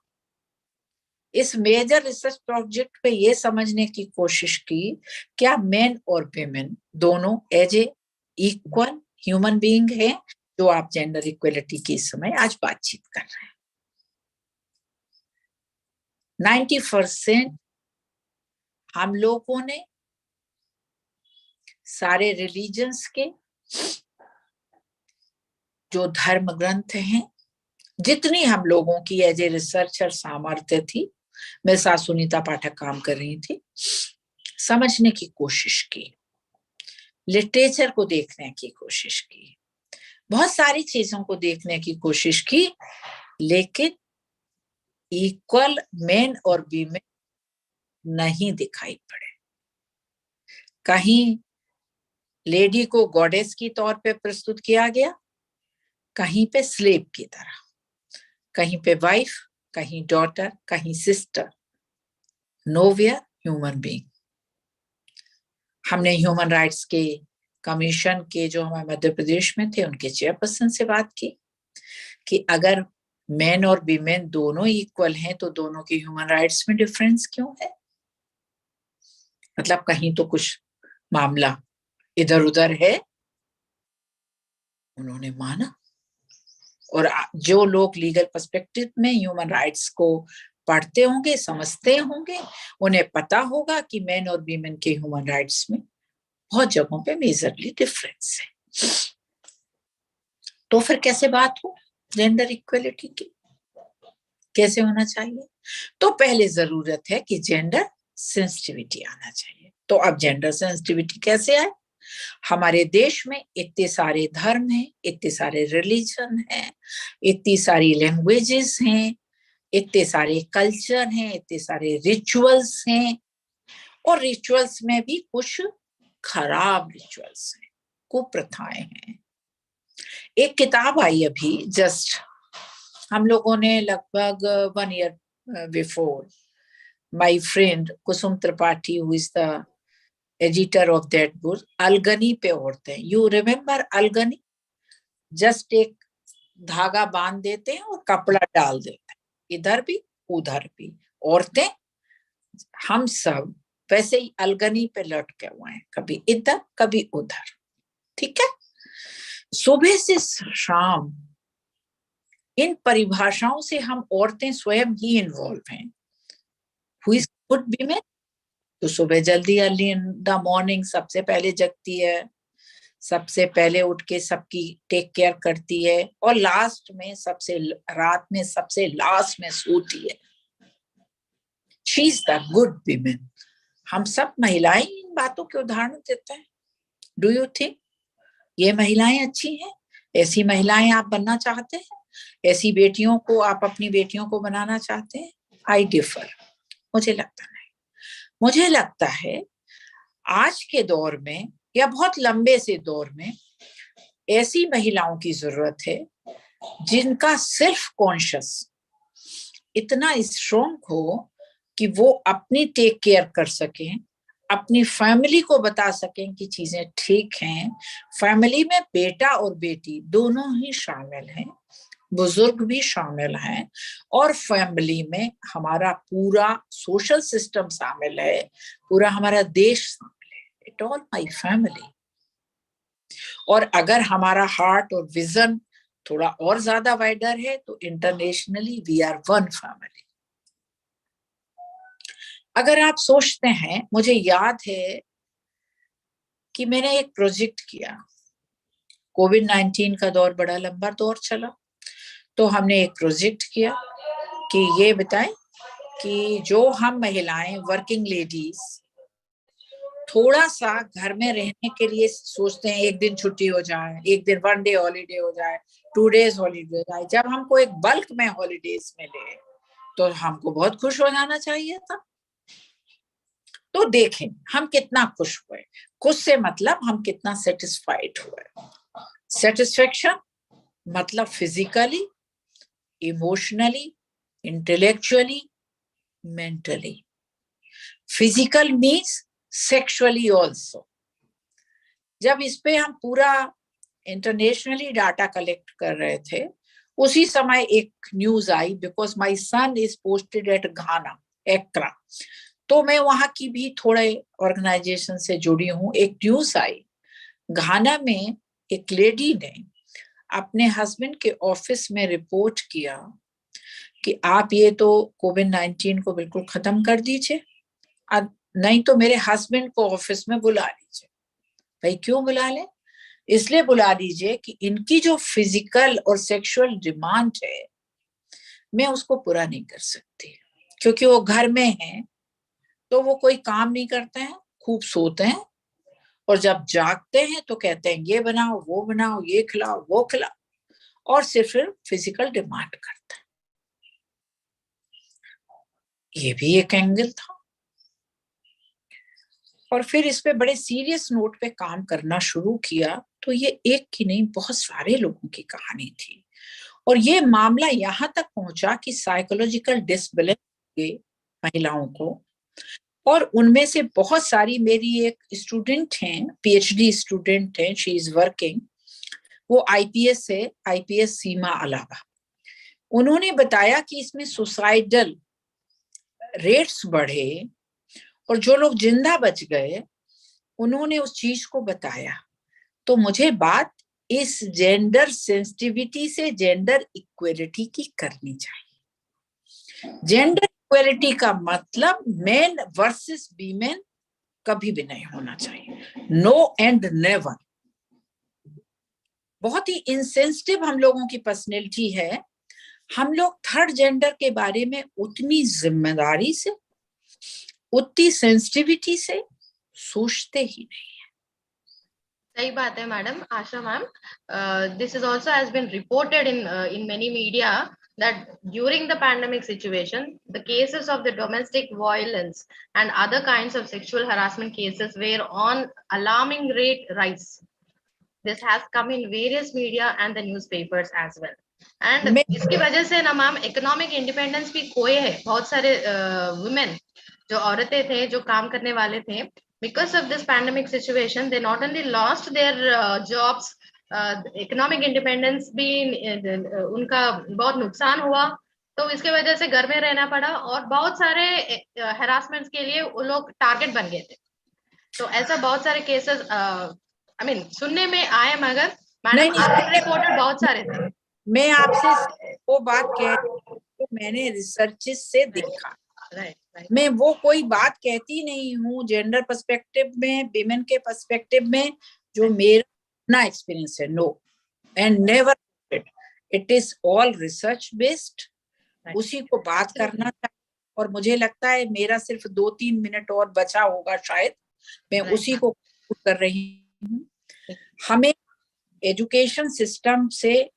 इस मेजर रिसर्च प्रोजेक्ट पे ये समझने की कोशिश की क्या मेन और वीमेन दोनों as a equal human being है, जो आप जेंडर इक्वलिटी की समय आज बातचीत कर रहे हैं। 90% हम लोगों ने सारे रिलीजन्स के जो धर्म ग्रंथ हैं, जितनी हम लोगों की एज ए रिसर्चर सामर्थ्य थी, मैं साथ सुनीता पाठक काम कर रही थी, समझने की कोशिश की, लिटरेचर को देखने की कोशिश की, बहुत सारी चीजों को देखने की कोशिश की, लेकिन इक्वल मेन और वीमेन नहीं दिखाई पड़े। कहीं लेडी को गॉडेस की तौर पे प्रस्तुत किया गया, कहीं पे स्लेव की तरह, कहीं पे वाइफ, कहीं डॉटर, कहीं सिस्टर, नोवेयर ह्यूमन बीइंग। हमने ह्यूमन राइट्स के कमीशन के जो हमारे मध्य प्रदेश में थे, उनके चेयरपर्सन से बात की कि अगर मेन और वीमेन दोनों इक्वल हैं तो दोनों के ह्यूमन राइट्स में डिफरेंस क्यों है? मतलब कहीं तो कुछ मामला इधर उधर है। उन्होंने माना, और जो लोग लीगल पर्सपेक्टिव में ह्यूमन राइट्स को पढ़ते होंगे, समझते होंगे, उन्हें पता होगा कि मेन और वीमेन के ह्यूमन राइट्स में बहुत जगहों पे मेजरली डिफरेंस है। तो फिर कैसे बात हो जेंडर इक्वलिटी की, कैसे होना चाहिए? तो पहले जरूरत है कि जेंडर सेंसिटिविटी आना चाहिए। तो अब जेंडर सेंसिटिविटी कैसे आए? हमारे देश में इतने सारे धर्म हैं, इतने सारे रिलीजन हैं, इतनी सारी लैंग्वेजेस हैं, इतने सारे कल्चर हैं, इतने सारे रिचुअल्स हैं, और रिचुअल्स में भी कुछ खराब रिचुअल्स हैं, कुप्रथाएं हैं। एक किताब आई अभी जस्ट, हम लोगों ने लगभग 1 year before, my friend Kusum Tripathi who is the editor of that book, अलगनी पे औरतें, यू रिमेम्बर अलगनी? जस्ट एक धागा बांध देते हैं और कपड़ा डाल देते हैं, इधर भी उधर भी औरतें, हम सब वैसे ही अलगनी पे लटके हुए हैं, कभी इधर कभी उधर। ठीक है, सुबह से शाम इन परिभाषाओं से हम औरतें स्वयं ही इन्वॉल्व हैं। Who is good women? तो सुबह जल्दी अर्ली इन द मॉर्निंग सबसे पहले जगती है, सबसे पहले उठ के सबकी टेक केयर करती है, और लास्ट में सबसे रात में सबसे लास्ट में सोती है। She is the good women. हम सब महिलाएं इन बातों के उदाहरण देते हैं। डू यू थिंक ये महिलाएं अच्छी हैं? ऐसी महिलाएं आप बनना चाहते हैं? ऐसी बेटियों को आप अपनी बेटियों को बनाना चाहते हैं? आई डिफर, मुझे लगता नहीं। मुझे लगता है आज के दौर में या बहुत लंबे से दौर में ऐसी महिलाओं की जरूरत है जिनका सेल्फ कॉन्शियस इतना स्ट्रॉन्ग हो कि वो अपनी टेक केयर कर सकें, अपनी फैमिली को बता सकें कि चीजें ठीक हैं। फैमिली में बेटा और बेटी दोनों ही शामिल हैं, बुजुर्ग भी शामिल हैं, और फैमिली में हमारा पूरा सोशल सिस्टम शामिल है, पूरा हमारा देश शामिल है। It all my family. और अगर हमारा हार्ट और विजन थोड़ा और ज्यादा वाइडर है तो internationally we are one family. अगर आप सोचते हैं, मुझे याद है कि मैंने एक प्रोजेक्ट किया, कोविड-19 का दौर बड़ा लंबा दौर चला, तो हमने एक प्रोजेक्ट किया कि ये बताएं कि जो हम महिलाएं वर्किंग लेडीज थोड़ा सा घर में रहने के लिए सोचते हैं, एक दिन छुट्टी हो जाए, एक दिन 1 day हॉलीडे हो जाए, 2 days हॉलीडे हो जाए, जब हमको एक बल्क में हॉलीडेज मिले तो हमको बहुत खुश हो जाना चाहिए था। तो देखें हम कितना खुश हुए। खुश से मतलब हम कितना सेटिस्फाइड हुए। सेटिस्फेक्शन मतलब physically, emotionally, intellectually, mentally. Physical means sexually also. जब इस पे हम पूरा इंटरनेशनली डाटा कलेक्ट कर रहे थे, उसी समय एक न्यूज आई, because my son is posted at Ghana, Accra, तो मैं वहां की भी थोड़े ऑर्गेनाइजेशन से जुड़ी हूँ। एक न्यूज आई, घाना में एक लेडी ने अपने हस्बैंड के ऑफिस में रिपोर्ट किया कि आप ये तो कोविड-19 को बिल्कुल खत्म कर दीजिए, नहीं तो मेरे हस्बैंड को ऑफिस में बुला लीजिए। भाई क्यों बुला ले? इसलिए बुला लीजिए कि इनकी जो फिजिकल और सेक्सुअल डिमांड है मैं उसको पूरा नहीं कर सकती, क्योंकि वो घर में हैं तो वो कोई काम नहीं करते हैं, खूब सोते हैं, और जब जागते हैं तो कहते हैं ये बनाओ, वो बनाओ, ये खिलाओ, वो खिलाओ, और सिर्फ फिजिकल डिमांड करते हैं। ये भी एक एंगल था। और फिर इस पे बड़े सीरियस नोट पे काम करना शुरू किया, तो ये एक की नहीं बहुत सारे लोगों की कहानी थी। और ये मामला यहाँ तक पहुंचा कि साइकोलॉजिकल डिसबैलेंस हुए महिलाओं को, और उनमें से बहुत सारी, मेरी एक स्टूडेंट हैं, पीएचडी स्टूडेंट हैं, शी इज वर्किंग, वो आईपीएस है, आईपीएस सीमा अलावा। उन्होंने बताया कि इसमें सुसाइडल रेट्स बढ़े, और जो लोग जिंदा बच गए उन्होंने उस चीज को बताया। तो मुझे बात इस जेंडर सेंसिटिविटी से जेंडर इक्वलिटी की करनी चाहिए। जेंडर इक्वलिटी का मतलब मेन वर्सेस वीमेन कभी भी नहीं होना चाहिए, नो एंड नेवर। बहुत ही इंसेंसिटिव हम लोगों की पर्सनैलिटी है, हम लोग थर्ड जेंडर के बारे में उतनी जिम्मेदारी से, उतनी सेंसिटिविटी से सोचते ही नहीं। सही बात है madam. Asha ma'am, this is also has been reported in many media that during the pandemic situation, the cases of the domestic violence and other kinds of sexual harassment cases were on alarming rate rise. This has come in various media and the newspapers as well. And इसकी वजह से ना ma'am economic independence भी खोए है बहुत सारे women, जो औरतें थे, जो काम करने वाले थे, because of this pandemic situation they not only lost their jobs, economic independence भी उनका बहुत नुकसान हुआ। तो इसके वजह से घर में रहना पड़ा और बहुत सारे हैरासमेंट्स के लिए वो लोग टारगेट बन गए थे। तो ऐसा बहुत सारे केसेस आई मीन सुनने में आए, मगर मैडम अनरिपोर्टेड बहुत सारे थे। मैं आपसे वो बात कह तो मैंने रिसर्चेस से देखा, मैं वो कोई बात कहती नहीं हूँ जेंडर पर्सपेक्टिव में, विमेन के पर्सपेक्टिव में, जो मेरा ना एक्सपीरियंस है, no and never, it is all research based, उसी को बात करना चाहिए। और मुझे लगता है मेरा सिर्फ 2-3 मिनट और बचा होगा शायद, मैं उसी को कर रही हूँ। हमें एजुकेशन सिस्टम से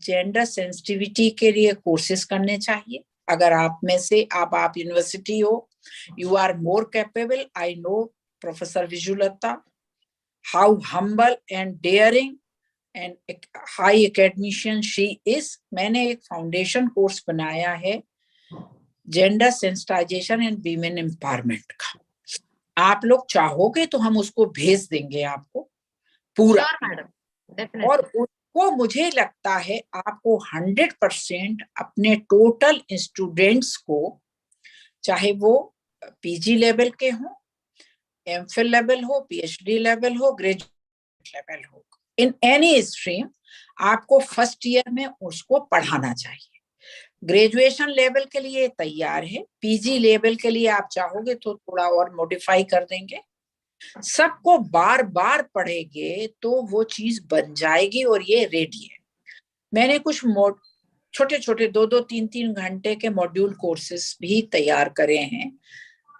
जेंडर सेंसिटिविटी के लिए कोर्सेज करने चाहिए। अगर आप में से आप यूनिवर्सिटी हो, you are more capable. I know professor Vijulata, how humble and daring and high academician she is. मैंने एक फाउंडेशन कोर्स बनाया है gender sensitisation and women empowerment का, आप लोग चाहोगे तो हम उसको भेज देंगे आपको पूरा। और उसको मुझे लगता है आपको 100% अपने टोटल स्टूडेंट्स को, चाहे वो पीजी लेवल के हो, एमफिल लेवल हो, पीएचडी लेवल हो, ग्रेजुएट लेवल हो, इन एनी स्ट्रीम, आपको फर्स्ट ईयर में उसको पढ़ाना चाहिए। ग्रेजुएशन लेवल के लिए तैयार है, पीजी लेवल के लिए आप चाहोगे तो थोड़ा और मॉडिफाई कर देंगे। सबको बार बार पढ़ेंगे तो वो चीज बन जाएगी और ये रेडी है। मैंने कुछ छोटे छोटे 2-2, 3-3 घंटे के मॉड्यूल कोर्सेज भी तैयार करे हैं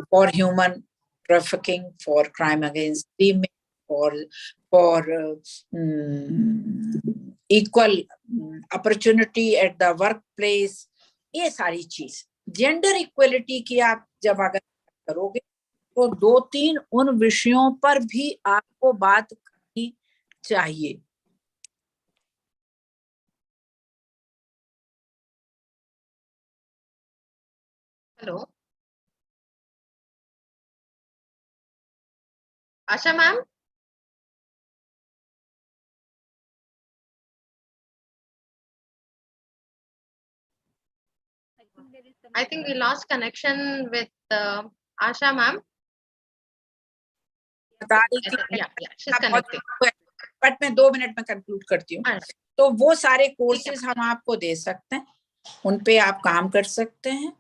for human trafficking, for crime against women, for equal opportunity at the work place. ये सारी चीज जेंडर इक्वलिटी की आप जब अगर करोगे तो 2-3 उन विषयों पर भी आपको बात करनी चाहिए। Hello Asha ma'am, I think we lost connection with Asha ma'am. Yeah, she's connected. But मैं 2 मिनट में कंक्लूड करती हूँ। तो वो सारे कोर्सेज हम आपको दे सकते हैं, उन पे आप काम कर सकते हैं।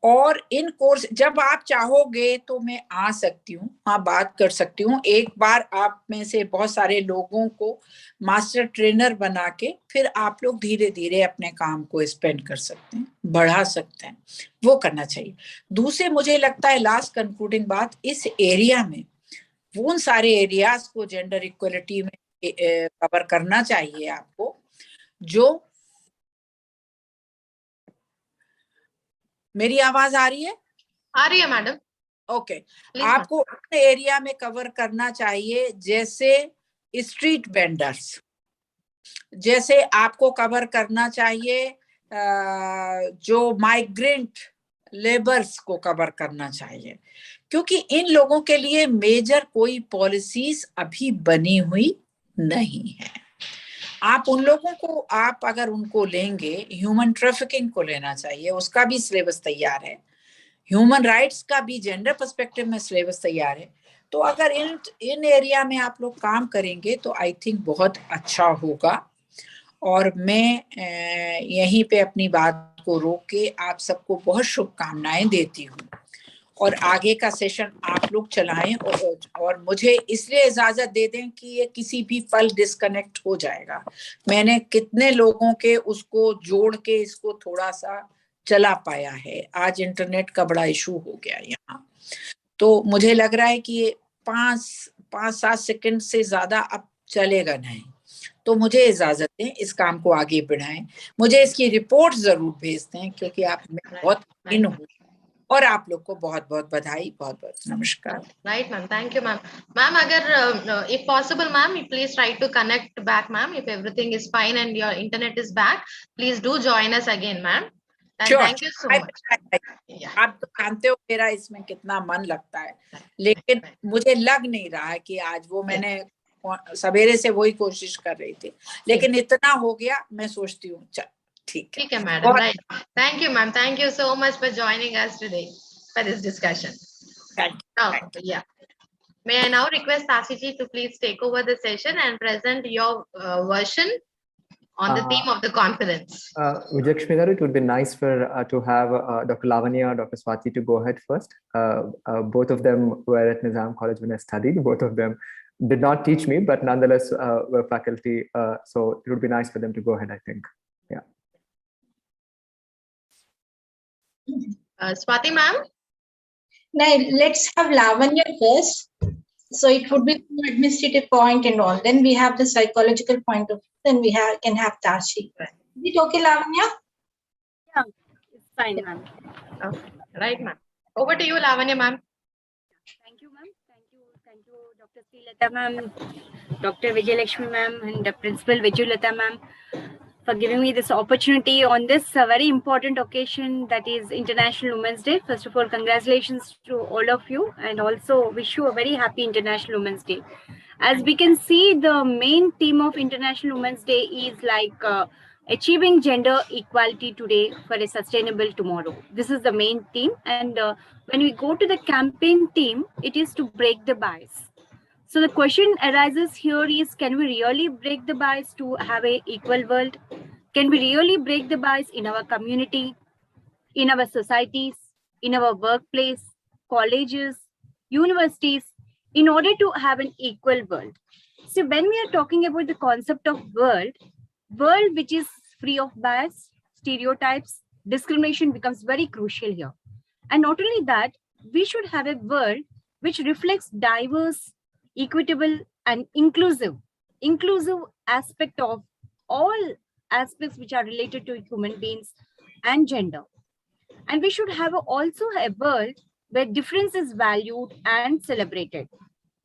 और इन कोर्स जब आप चाहोगे तो मैं आ सकती हूँ, हाँ बात कर सकती हूँ। एक बार आप में से बहुत सारे लोगों को मास्टर ट्रेनर बना के फिर आप लोग धीरे धीरे अपने काम को स्पेंड कर सकते हैं, बढ़ा सकते हैं, वो करना चाहिए। दूसरे मुझे लगता है लास्ट कंक्लूडिंग बात, इस एरिया में उन सारे एरियाज को जेंडर इक्वलिटी में कवर करना चाहिए आपको, जो मेरी आवाज आ रही है? आ रही है मैडम। ओके, आपको अपने एरिया में कवर करना चाहिए, जैसे स्ट्रीट वेंडर्स, जैसे आपको कवर करना चाहिए जो माइग्रेंट लेबर्स को कवर करना चाहिए, क्योंकि इन लोगों के लिए मेजर कोई पॉलिसीज अभी बनी हुई नहीं है। आप उन लोगों को, आप अगर उनको लेंगे, ह्यूमन ट्रैफिकिंग को लेना चाहिए, उसका भी सिलेबस तैयार है, ह्यूमन राइट्स का भी जेंडर पर्सपेक्टिव में सिलेबस तैयार है। तो अगर इन एरिया में आप लोग काम करेंगे तो आई थिंक बहुत अच्छा होगा। और मैं यहीं पे अपनी बात को रोक के आप सबको बहुत शुभकामनाएं देती हूँ और आगे का सेशन आप लोग चलाएं और मुझे इसलिए इजाजत दे दें कि ये किसी भी पल डिस्कनेक्ट हो जाएगा। मैंने कितने लोगों के उसको जोड़ के इसको थोड़ा सा चला पाया है। आज इंटरनेट का बड़ा इशू हो गया यहाँ, तो मुझे लग रहा है कि ये 5-7 सेकंड से ज्यादा अब चलेगा नहीं। तो मुझे इजाजत दें, इस काम को आगे बढ़ाएं। मुझे इसकी रिपोर्ट जरूर भेज दें क्योंकि आप बहुत इन हो और आप लोग को बहुत बहुत बधाई, बहुत बहुत नमस्कार। Right, ma'am. Thank you, ma'am. Ma'am, agar if possible, ma'am, please try to connect back, ma'am. If everything is fine and your internet is back, please do join us again, ma'am. And Sure. thank you so much. Yeah. आप तो जानते हो मेरा इसमें कितना मन लगता है, लेकिन मुझे लग नहीं रहा है कि आज वो मैंने सवेरे से वही कोशिश कर रही थी, लेकिन इतना हो गया, मैं सोचती हूँ चल ठीक है madam. Right. Thank you, ma'am. Thank you so much for joining us today for this discussion. Thank you. Oh, yeah. May I now request Ashish to please take over the session and present your version on the theme of the conference. Vijayakshmi garu, it would be nice for to have Dr. Lavanya or Dr. Swati to go ahead first. Both of them were at Nizam College when I studied. Both of them did not teach me, but nonetheless were faculty. So it would be nice for them to go ahead, I think. Yeah. Swati ma'am? Now, let's have Lavanya first. So it would be from administrative point and all. Then we have the psychological point of view. Then we can have Tashi. Is it okay, Lavanya? Yeah, it's fine, ma'am. Okay. Right, ma'am. Over to you, Lavanya ma'am. Thank you, ma'am. Thank you, Dr. Srilata ma'am, Dr. Vijayalakshmi ma'am, and the Principal Vijayalata ma'am for giving me this opportunity on this very important occasion, that is International Women's Day. First of all, congratulations to all of you, and also wish you a very happy International Women's Day. As we can see, the main theme of International Women's Day is like achieving gender equality today for a sustainable tomorrow. This is the main theme, and when we go to the campaign theme, it is to break the bias. So the question arises here is, can we really break the bias to have an equal world? Can we really break the bias in our community, in our societies, in our workplace, colleges, universities, in order to have an equal world? So when we are talking about the concept of world which is free of bias, stereotypes, discrimination becomes very crucial here. And not only that, we should have a world which reflects diverse, equitable, and inclusive aspect of all aspects which are related to human beings and gender. And we should have also a world where difference is valued and celebrated.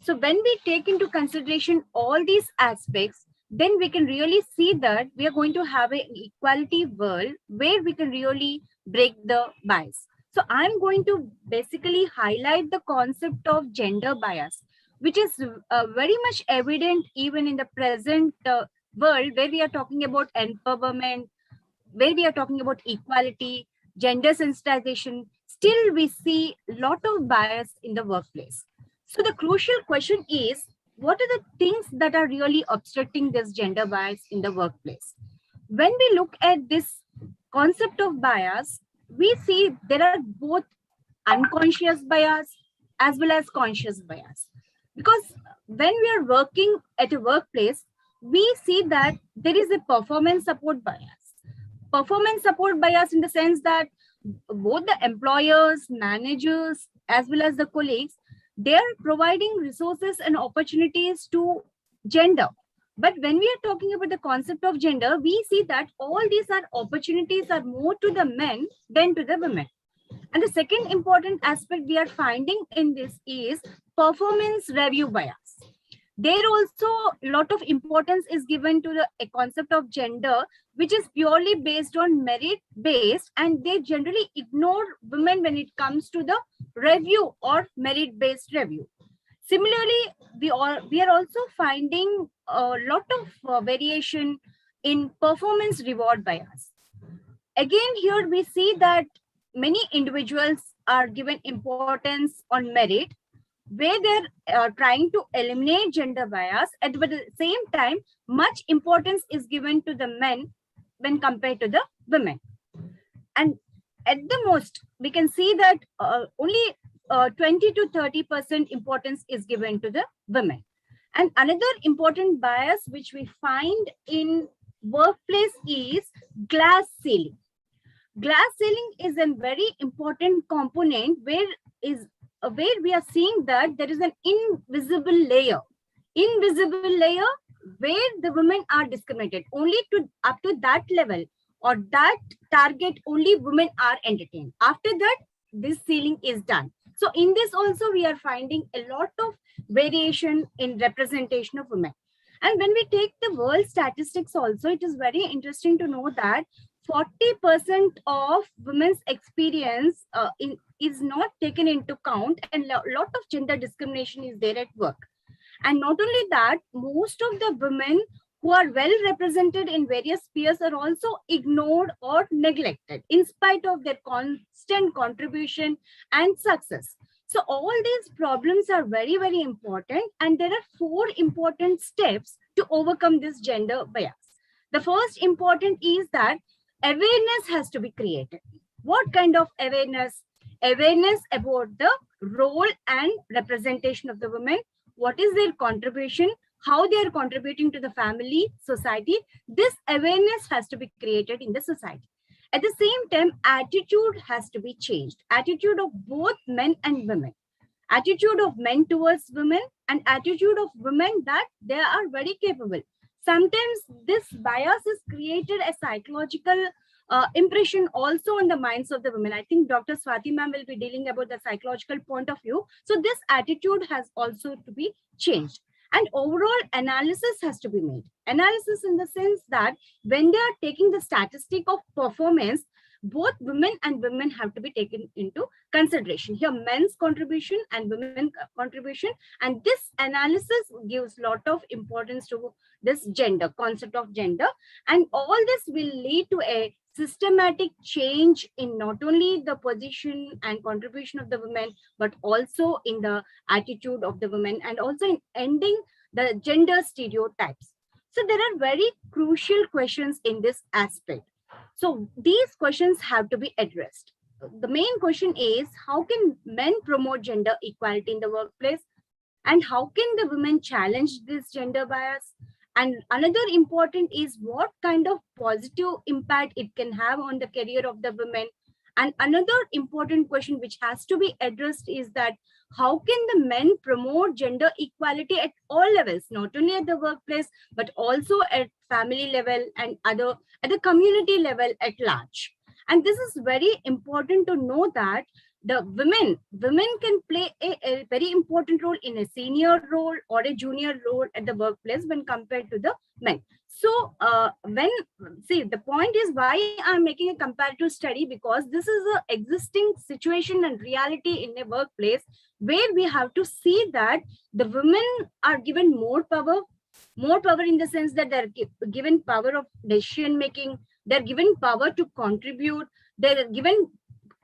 So when we take into consideration all these aspects, then we can really see that we are going to have an equality world where we can really break the bias. So I'm going to basically highlight the concept of gender bias, which is very much evident even in the present world, where we are talking about empowerment, where we are talking about equality, gender sensitization. Still we see a lot of bias in the workplace. So the crucial question is, what are the things that are really obstructing this gender bias in the workplace? When we look at this concept of bias, we see there are both unconscious bias as well as conscious bias. Because when we are working at a workplace, we see that there is a performance support bias. Performance support bias in the sense that both the employers, managers, as well as the colleagues, they are providing resources and opportunities to gender. But when we are talking about the concept of gender, we see that all these opportunities are more to the men than to the women. And the second important aspect we are finding in this is performance review bias. There also a lot of importance is given to the concept of gender, which is purely based on merit based, and they generally ignore women when it comes to the review or merit based review. Similarly, we are also finding a lot of variation in performance reward bias. Again, here we see that many individuals are given importance on merit, where they're trying to eliminate gender bias. At the same time, much importance is given to the men when compared to the women. And at the most, we can see that only 20 to 30% importance is given to the women. And another important bias which we find in workplace is glass ceiling. Glass ceiling is a very important component where we are seeing that there is an invisible layer where the women are discriminated. Only up to that level or that target, only women are entertained. After that, this ceiling is done. So in this also, we are finding a lot of variation in representation of women. And when we take the world statistics also, it is very interesting to know that 40% of women's experience is not taken into account, and a lot of gender discrimination is there at work. And not only that, most of the women who are well represented in various spheres are also ignored or neglected in spite of their constant contribution and success. So all these problems are very, very important, and there are 4 important steps to overcome this gender bias. The first important is that awareness has to be created. What kind of awareness? Awareness about the role and representation of the women. What is their contribution? How they are contributing to the family, society. This awareness has to be created in the society. At the same time, attitude has to be changed. Attitude of both men and women. Attitude of men towards women and attitude of women that they are very capable. Sometimes this bias is created a psychological impression also on the minds of the women. I think Dr. Swati ma'am will be dealing about the psychological point of view. So this attitude has also to be changed. And overall analysis has to be made. Analysis in the sense that when they are taking the statistic of performance, both women and women have to be taken into consideration. Here, men's contribution and women's contribution. And this analysis gives a lot of importance to this gender, concept of gender. And all this will lead to a systematic change in not only the position and contribution of the women, but also in the attitude of the women, and also in ending the gender stereotypes. So there are very crucial questions in this aspect. So these questions have to be addressed. The main question is, how can men promote gender equality in the workplace? And how can the women challenge this gender bias? And another important is what kind of positive impact it can have on the career of the women. And another important question which has to be addressed is that how can the men promote gender equality at all levels, not only at the workplace, but also at family level and at the community level at large. And this is very important to know that the women can play a very important role in a senior role or a junior role at the workplace when compared to the men. So the point is why I'm making a comparative study, because this is an existing situation and reality in a workplace where we have to see that the women are given more power in the sense that they're given power of decision making, they're given power to contribute, they're given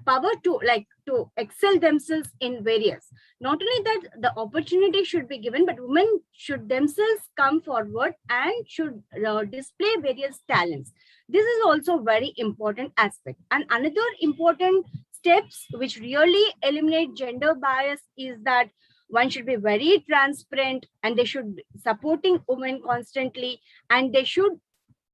power to excel themselves in various. Not only that, the opportunity should be given, but women should themselves come forward and should display various talents. This is also very important aspect. And another important steps which really eliminate gender bias is that one should be very transparent, and they should be supporting women constantly, and they should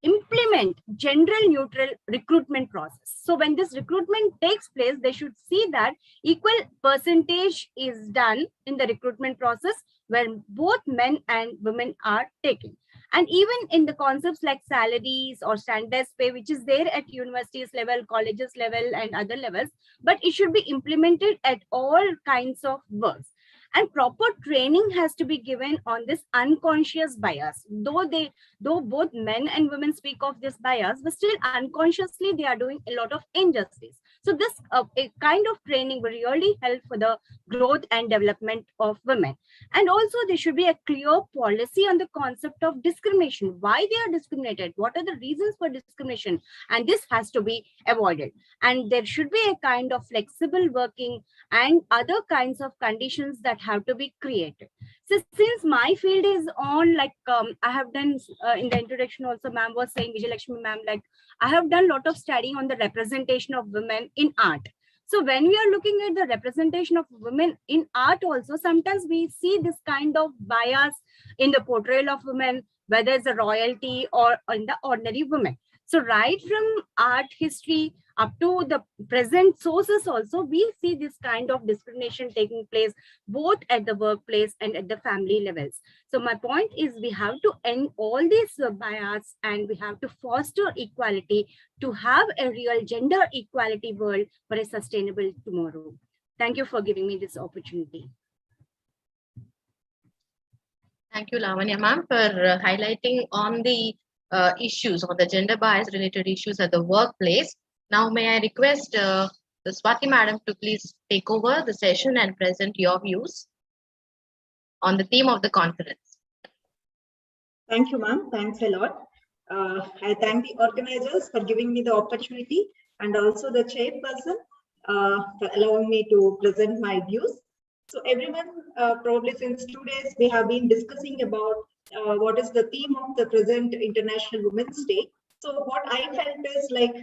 implement gender neutral recruitment process. So when this recruitment takes place, they should see that equal percentage is done in the recruitment process where both men and women are taken. And even in the concepts like salaries or standardized pay, which is there at universities level, colleges level, and other levels, but it should be implemented at all kinds of works. And proper training has to be given on this unconscious bias. Though both men and women speak of this bias, but still unconsciously they are doing a lot of injustice. So this a kind of training will really help for the growth and development of women. And also there should be a clear policy on the concept of discrimination, why they are discriminated, what are the reasons for discrimination, and this has to be avoided. And there should be a kind of flexible working and other kinds of conditions that have to be created. So since my field is on, like I have done in the introduction also, ma'am was saying, Vijayalakshmi ma'am, like I have done a lot of studying on the representation of women in art. So when we are looking at the representation of women in art also, sometimes we see this kind of bias in the portrayal of women, whether it's a royalty or in the ordinary women. So right from art history up to the present sources also, we see this kind of discrimination taking place both at the workplace and at the family levels. So my point is we have to end all these bias and we have to foster equality to have a real gender equality world for a sustainable tomorrow. Thank you for giving me this opportunity. Thank you, Lavanya ma'am, for highlighting on the issues, on the gender bias related issues at the workplace. Now, may I request the Swati madam to please take over the session and present your views on the theme of the conference. Thank you, ma'am. Thanks a lot. I thank the organizers for giving me the opportunity and also the chairperson for allowing me to present my views. So everyone, probably since 2 days, we have been discussing about what is the theme of the present International Women's Day. So what I felt is like,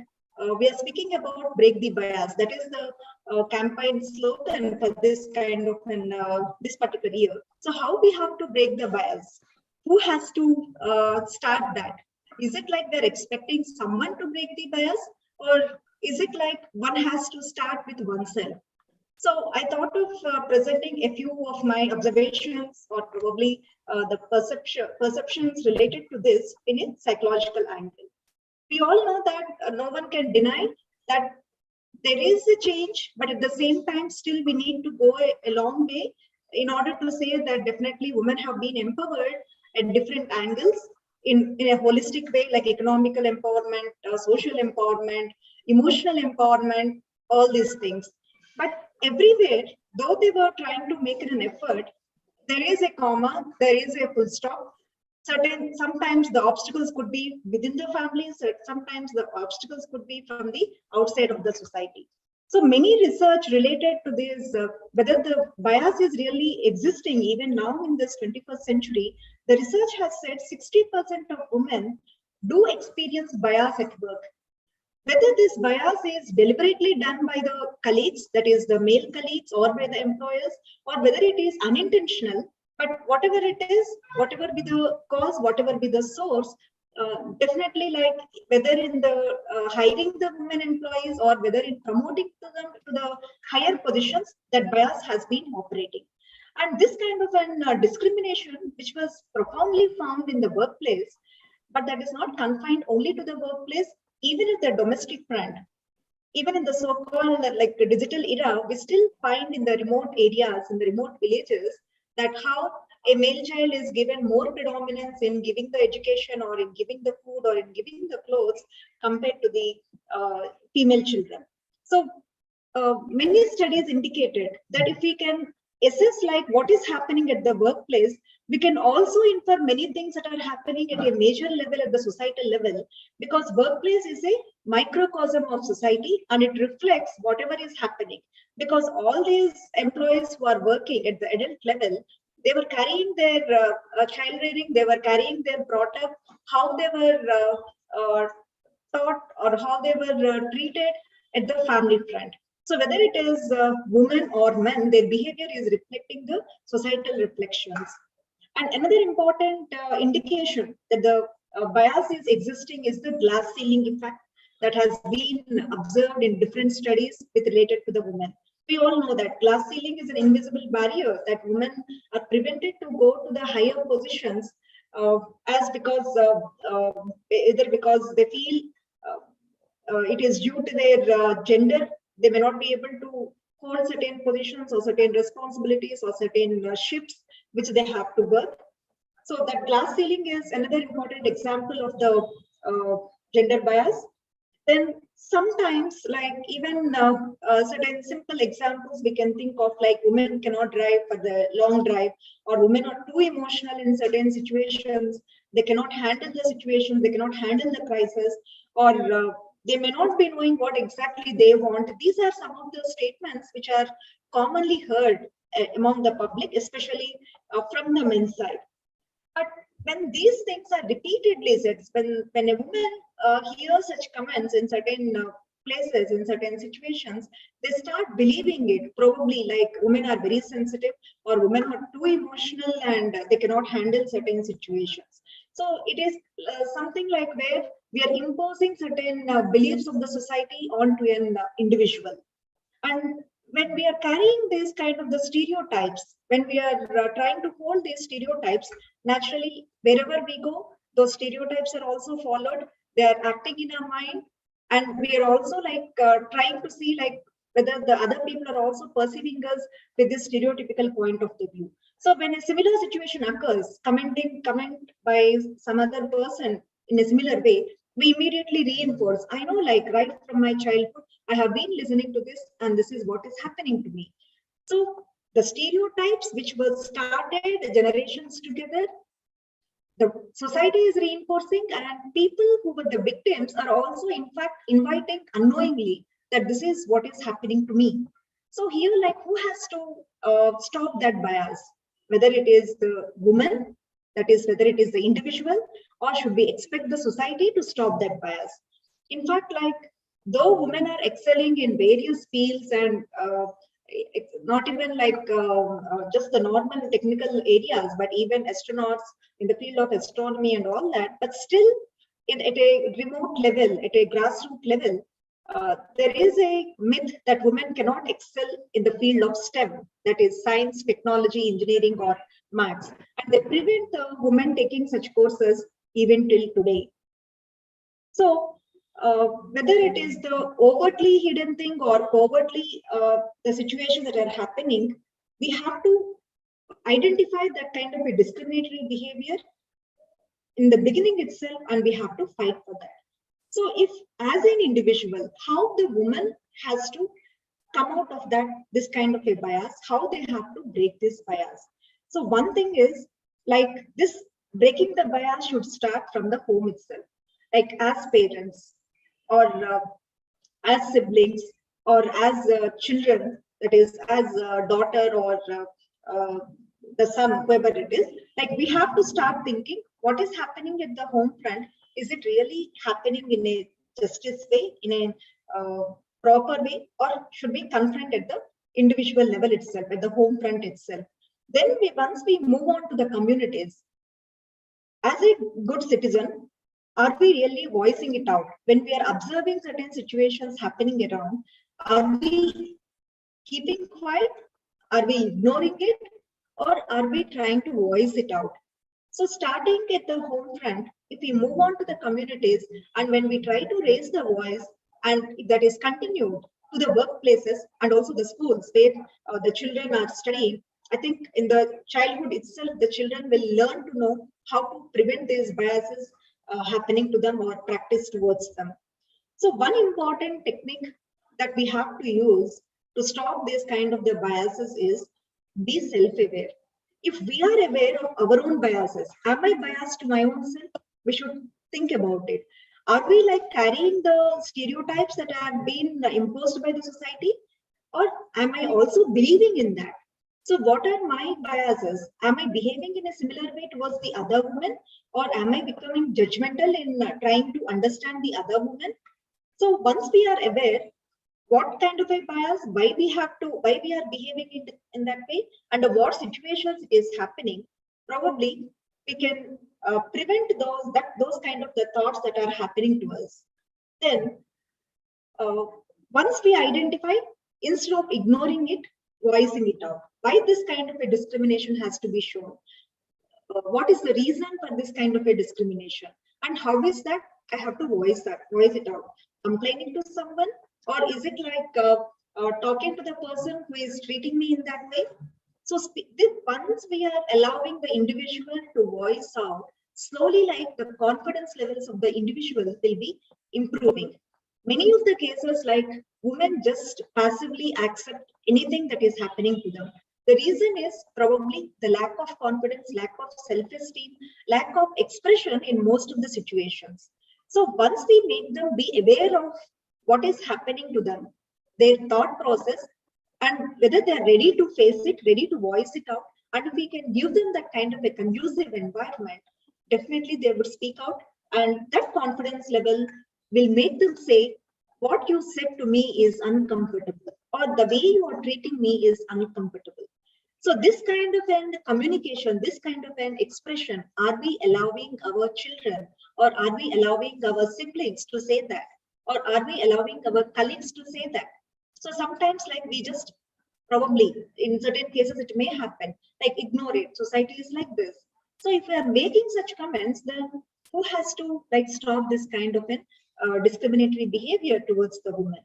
we are speaking about break the bias. That is the campaign slogan for this kind of this particular year. So how we have to break the bias? Who has to start that? Is it like they're expecting someone to break the bias, or is it like one has to start with oneself? So I thought of presenting a few of my observations or probably the perceptions related to this in a psychological angle. We all know that no one can deny that there is a change, but at the same time, still we need to go a long way in order to say that definitely women have been empowered at different angles in a holistic way, like economical empowerment, social empowerment, emotional empowerment, all these things. But everywhere, though they were trying to make an effort, there is a comma, there is a full stop. Sometimes the obstacles could be within the family, sometimes the obstacles could be from the outside of the society. So many research related to this, whether the bias is really existing even now in this 21st century, the research has said 60% of women do experience bias at work. Whether this bias is deliberately done by the colleagues, that is the male colleagues, or by the employers, or whether it is unintentional, but whatever it is, whatever be the cause, whatever be the source, definitely, like whether in the hiring the women employees or whether in promoting them to the higher positions, that bias has been operating. And this kind of an discrimination, which was profoundly found in the workplace, but that is not confined only to the workplace, even at the domestic front, even in the so-called like the digital era, we still find in the remote areas, in the remote villages, that how a male child is given more predominance in giving the education or in giving the food or in giving the clothes compared to the female children. So many studies indicated that if we can assess like what is happening at the workplace, we can also infer many things that are happening at a major level, at the societal level, because workplace is a microcosm of society and it reflects whatever is happening. Because all these employees who are working at the adult level, they were carrying their child rearing, they were carrying their brought up, how they were taught or how they were treated at the family front. So whether it is women or men, their behavior is reflecting the societal reflections. And another important indication that the bias is existing is the glass ceiling effect that has been observed in different studies with related to the women. We all know that glass ceiling is an invisible barrier that women are prevented to go to the higher positions as because either because they feel it is due to their gender, they may not be able to hold certain positions or certain responsibilities or certain shifts which they have to work. So that glass ceiling is another important example of the gender bias. then sometimes, like even certain simple examples we can think of, like women cannot drive for the long drive, or women are too emotional in certain situations. They cannot handle the situation, they cannot handle the crisis, or they may not be knowing what exactly they want. These are some of the statements which are commonly heard among the public, especially from the men's side. But when these things are repeatedly said, when a woman hears such comments in certain places, in certain situations, they start believing it. Probably like women are very sensitive, or women are too emotional and they cannot handle certain situations. So it is something like where we are imposing certain beliefs of the society onto an individual. And when we are carrying these kind of the stereotypes, when we are trying to hold these stereotypes, naturally, wherever we go, those stereotypes are also followed. They are acting in our mind. And we are also like trying to see like whether the other people are also perceiving us with this stereotypical point of the view. So when a similar situation occurs, comment by some other person in a similar way, we immediately reinforce. I know, like right from my childhood, I have been listening to this, and this is what is happening to me. So the stereotypes which were started generations together, the society is reinforcing, and people who were the victims are also in fact inviting unknowingly that this is what is happening to me. So here, like, who has to stop that bias? Whether it is the woman, that is whether it is the individual, or should we expect the society to stop that bias? In fact, like, though women are excelling in various fields, and it's not even like just the normal technical areas, but even astronauts in the field of astronomy and all that, but still at a remote level, at a grassroots level, there is a myth that women cannot excel in the field of STEM, that is science, technology, engineering, or maths, and they prevent women taking such courses even till today. So whether it is the overtly hidden thing or covertly the situations that are happening, we have to identify that kind of a discriminatory behavior in the beginning itself, and we have to fight for that. So if as an individual, how the woman has to come out of that, this kind of a bias, how they have to break this bias. So one thing is, like, this breaking the bias should start from the home itself, like as parents, or as siblings, or as children, that is as a daughter, or the son, whoever it is. Like, we have to start thinking what is happening at the home front. Is it really happening in a justice way, in a proper way, or should we confront at the individual level itself, at the home front itself? Then once we move on to the communities, as a good citizen, are we really voicing it out? When we are observing certain situations happening around, are we keeping quiet? Are we ignoring it? Or are we trying to voice it out? So starting at the home front, if we move on to the communities, and when we try to raise the voice, and that is continued to the workplaces and also the schools where the children are studying, I think in the childhood itself, the children will learn to know how to prevent these biases happening to them or practice towards them. So one important technique that we have to use to stop this kind of the biases is be self-aware. If we are aware of our own biases, am I biased to my own self? We should think about it. Are we like carrying the stereotypes that have been imposed by the society? Or am I also believing in that? So what are my biases? Am I behaving in a similar way towards the other woman? Or am I becoming judgmental in trying to understand the other woman? So once we are aware, what kind of a bias, why we are behaving in that way, under what situations it is happening, probably we can prevent those kind of the thoughts that are happening to us. Then once we identify, instead of ignoring it, voicing it out. Why this kind of a discrimination has to be shown? What is the reason for this kind of a discrimination? And how is that I have to voice it out? Complaining to someone, or is it like talking to the person who is treating me in that way? So once we are allowing the individual to voice out, slowly, like, the confidence levels of the individual will be improving. many of the cases, like women just passively accept anything that is happening to them. The reason is probably the lack of confidence, lack of self-esteem, lack of expression in most of the situations. So once we make them be aware of what is happening to them, their thought process, and whether they are ready to face it, ready to voice it out, and if we can give them that kind of a conducive environment, definitely they would speak out, and that confidence level will make them say, what you said to me is uncomfortable, or the way you are treating me is uncomfortable. So this kind of an communication, this kind of an expression, are we allowing our children, or are we allowing our siblings to say that, or are we allowing our colleagues to say that? So sometimes, like, we just probably, in certain cases it may happen, like, ignore it. Society is like this. So if we are making such comments, then who has to, like, stop this kind of an discriminatory behavior towards the woman?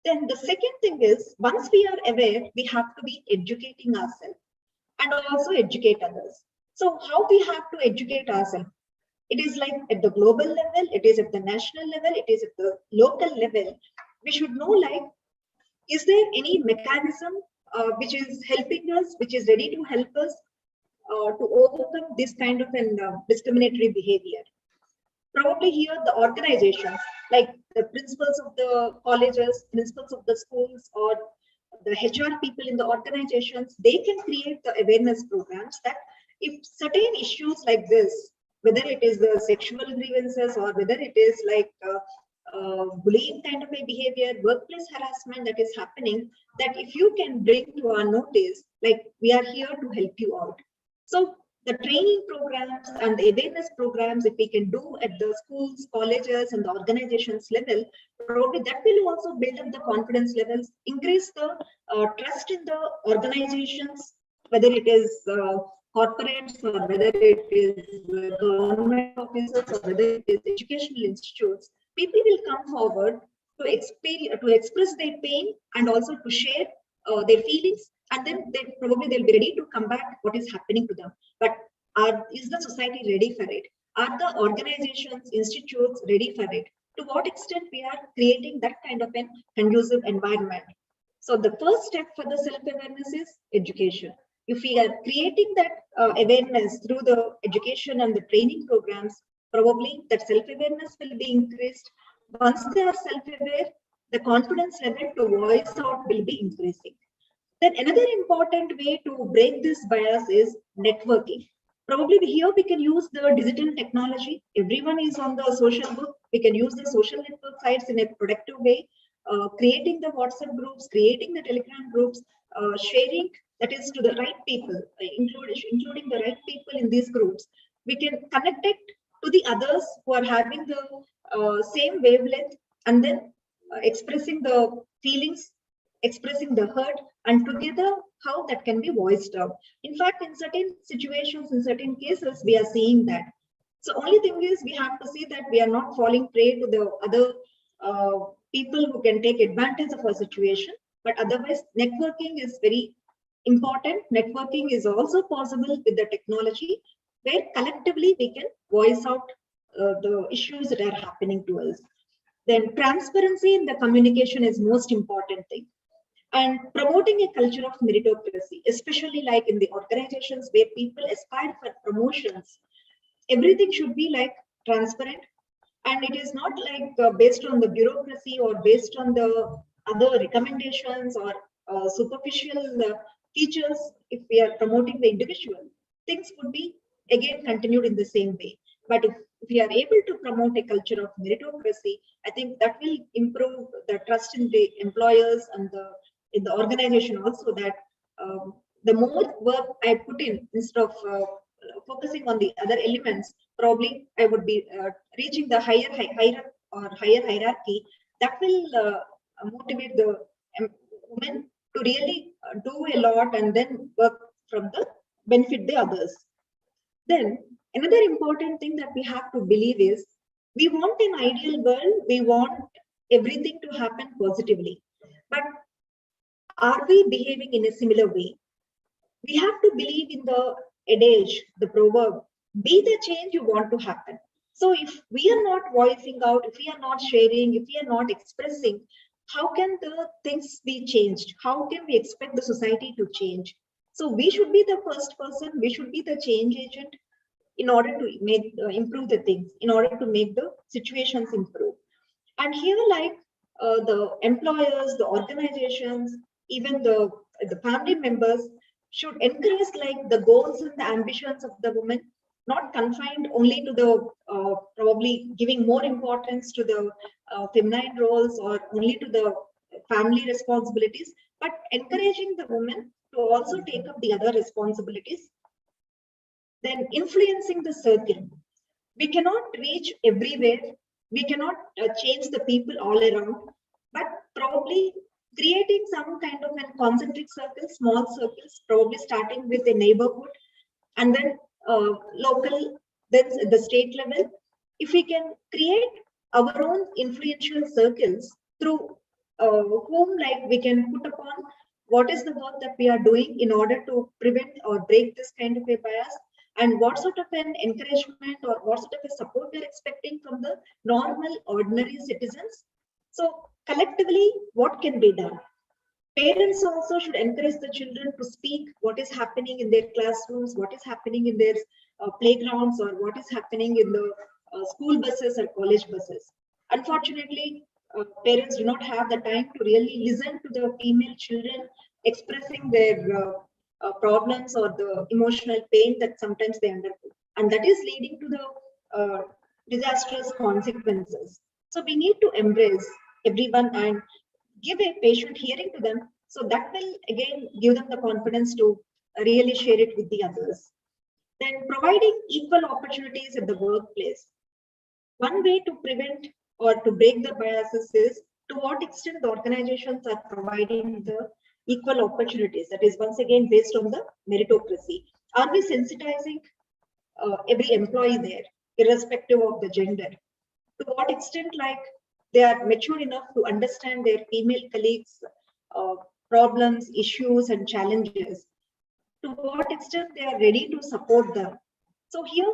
Then the second thing is, once we are aware, we have to be educating ourselves and also educate others. So how we have to educate ourselves? It is like at the global level, it is at the national level, it is at the local level. We should know, like, is there any mechanism which is helping us, which is ready to help us to overcome this kind of an discriminatory behavior? Probably here the organizations, like the principals of the colleges, principals of the schools, or the HR people in the organizations, they can create the awareness programs that if certain issues like this, whether it is the sexual grievances or whether it is like bullying kind of a behavior, workplace harassment that is happening, that if you can bring to our notice, like, we are here to help you out. So the training programs and the awareness programs, if we can do at the schools, colleges, and the organizations level, probably that will also build up the confidence levels, increase the trust in the organizations, whether it is corporates or whether it is government offices or whether it is educational institutes. People will come forward to express their pain and also to share their feelings, and then they'll be ready to come back what is happening to them. But is the society ready for it? Are the organizations, institutes ready for it? To what extent we are creating that kind of an conducive environment? So the first step for the self-awareness is education. If we are creating that awareness through the education and the training programs, probably that self-awareness will be increased. Once they are self-aware, the confidence level to voice out will be increasing. Then another important way to break this bias is networking. Probably here we can use the digital technology. Everyone is on the social book. We can use the social network sites in a productive way, creating the WhatsApp groups, creating the Telegram groups, sharing that is to the right people, including the right people in these groups. We can connect it to the others who are having the same wavelength, and then expressing the feelings, expressing the hurt, and together how that can be voiced out. In fact, in certain situations, in certain cases, we are seeing that. So only thing is, we have to see that we are not falling prey to the other people who can take advantage of our situation. But otherwise, networking is very important. Networking is also possible with the technology, where collectively we can voice out the issues that are happening to us. Then transparency in the communication is most important thing. And promoting a culture of meritocracy, especially like in the organizations where people aspire for promotions, everything should be like transparent, and it is not like based on the bureaucracy or based on the other recommendations or superficial features. If we are promoting the individual, things would be again continued in the same way. But if we are able to promote a culture of meritocracy, I think that will improve the trust in the employers and in the organization also, that the more work I put in, instead of focusing on the other elements, probably I would be reaching the higher hierarchy. That will motivate the women to really do a lot and then work from the benefit the others. Then another important thing that we have to believe is, we want an ideal world, we want everything to happen positively, but are we behaving in a similar way? We have to believe in the adage, the proverb, be the change you want to happen. So if we are not voicing out, if we are not sharing, if we are not expressing, how can the things be changed? How can we expect the society to change? So we should be the first person, we should be the change agent in order to make improve the things, in order to make the situations improve. And here, like the employers, the organizations, even the family members should encourage like the goals and the ambitions of the women, not confined only to the probably giving more importance to the feminine roles or only to the family responsibilities, but encouraging the women to also take up the other responsibilities. Then influencing the circle. We cannot reach everywhere. We cannot change the people all around, but probably creating some kind of a concentric circle, small circles, probably starting with a neighborhood and then local, then the state level. If we can create our own influential circles through whom like we can put upon what is the work that we are doing in order to prevent or break this kind of a bias, and what sort of an encouragement or what sort of a support we are expecting from the normal, ordinary citizens. So collectively, what can be done? Parents also should encourage the children to speak what is happening in their classrooms, what is happening in their playgrounds, or what is happening in the school buses or college buses. Unfortunately, parents do not have the time to really listen to the female children expressing their problems or the emotional pain that sometimes they undergo. And that is leading to the disastrous consequences. So we need to embrace everyone and give a patient hearing to them. So that will again give them the confidence to really share it with the others. Then providing equal opportunities at the workplace. One way to prevent or to break the biases is to what extent the organizations are providing the equal opportunities. That is once again based on the meritocracy. Are we sensitizing every employee there, irrespective of the gender? To what extent like they are mature enough to understand their female colleagues' problems, issues, and challenges? To what extent they are ready to support them? So here,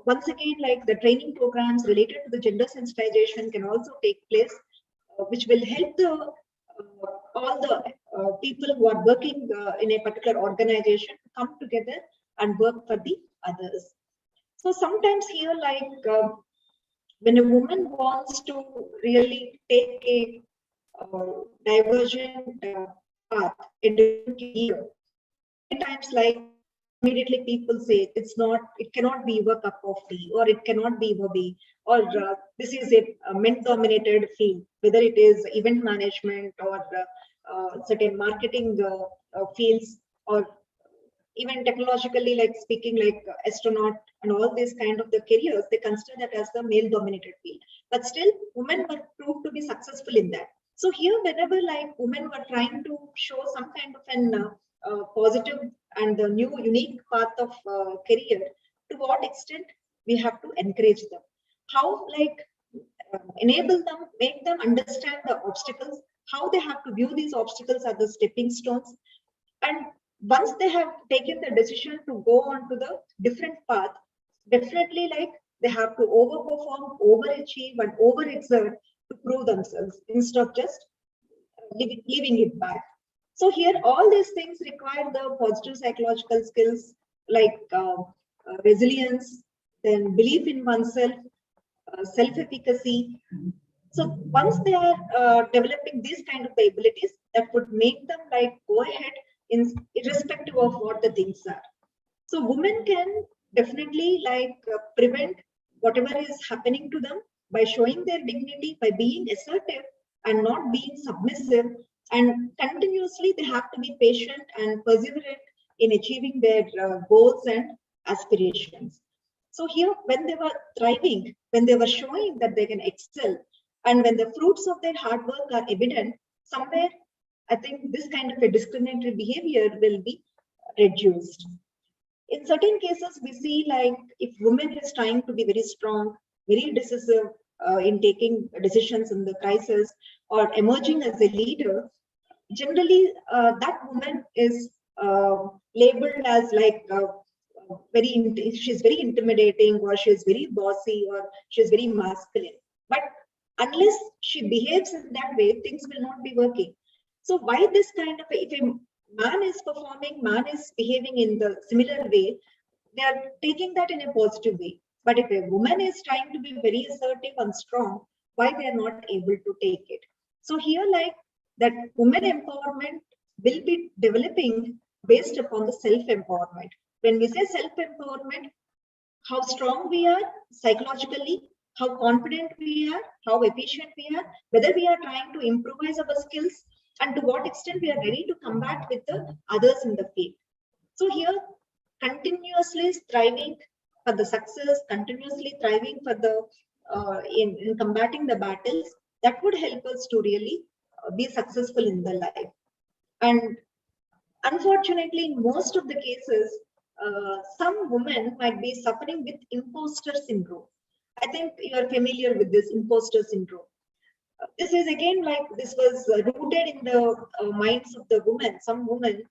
once again, like the training programs related to the gender sensitization can also take place, which will help the all the people who are working in a particular organization to come together and work for the others. So sometimes here, like when a woman wants to really take a divergent path, a different career, many times like immediately people say it cannot be your cup of tea, or it cannot be hobby, or this is a men-dominated field, whether it is event management or certain marketing fields, or even technologically, like speaking, like astronaut and all these kind of the careers, they consider that as the male-dominated field. But still, women were proved to be successful in that. So here, whenever like women were trying to show some kind of an positive and the new unique path of career, to what extent we have to encourage them? How like enable them, make them understand the obstacles, how they have to view these obstacles as the stepping stones, and once they have taken the decision to go on to the different path, definitely like they have to overperform, overachieve, and overexert to prove themselves instead of just leaving it back. So here, all these things require the positive psychological skills like resilience, then belief in oneself, self-efficacy. So once they are developing these kind of the abilities, that would make them like go ahead irrespective of what the things are. So women can definitely like prevent whatever is happening to them by showing their dignity, by being assertive and not being submissive, and continuously they have to be patient and perseverant in achieving their goals and aspirations. So here, when they were thriving, when they were showing that they can excel, and when the fruits of their hard work are evident, somewhere I think this kind of a discriminatory behavior will be reduced. In certain cases, we see like if women is trying to be very strong, very decisive in taking decisions in the crisis, or emerging as a leader, generally that woman is labeled as like she's very intimidating, or she's very bossy, or she's very masculine. But unless she behaves in that way, things will not be working. So why this kind of, if a man is performing, man is behaving in the similar way, they are taking that in a positive way. But if a woman is trying to be very assertive and strong, why they are not able to take it? So here, like that, women empowerment will be developing based upon the self-empowerment. When we say self-empowerment, how strong we are psychologically, how confident we are, how efficient we are, whether we are trying to improvise our skills, and to what extent we are ready to combat with the others in the field. So here, continuously striving for the success, continuously thriving for the in combating the battles, that would help us to really be successful in the life. And unfortunately, in most of the cases, some women might be suffering with imposter syndrome. I think you are familiar with this imposter syndrome. This is again like this was rooted in the minds of the women. Some women,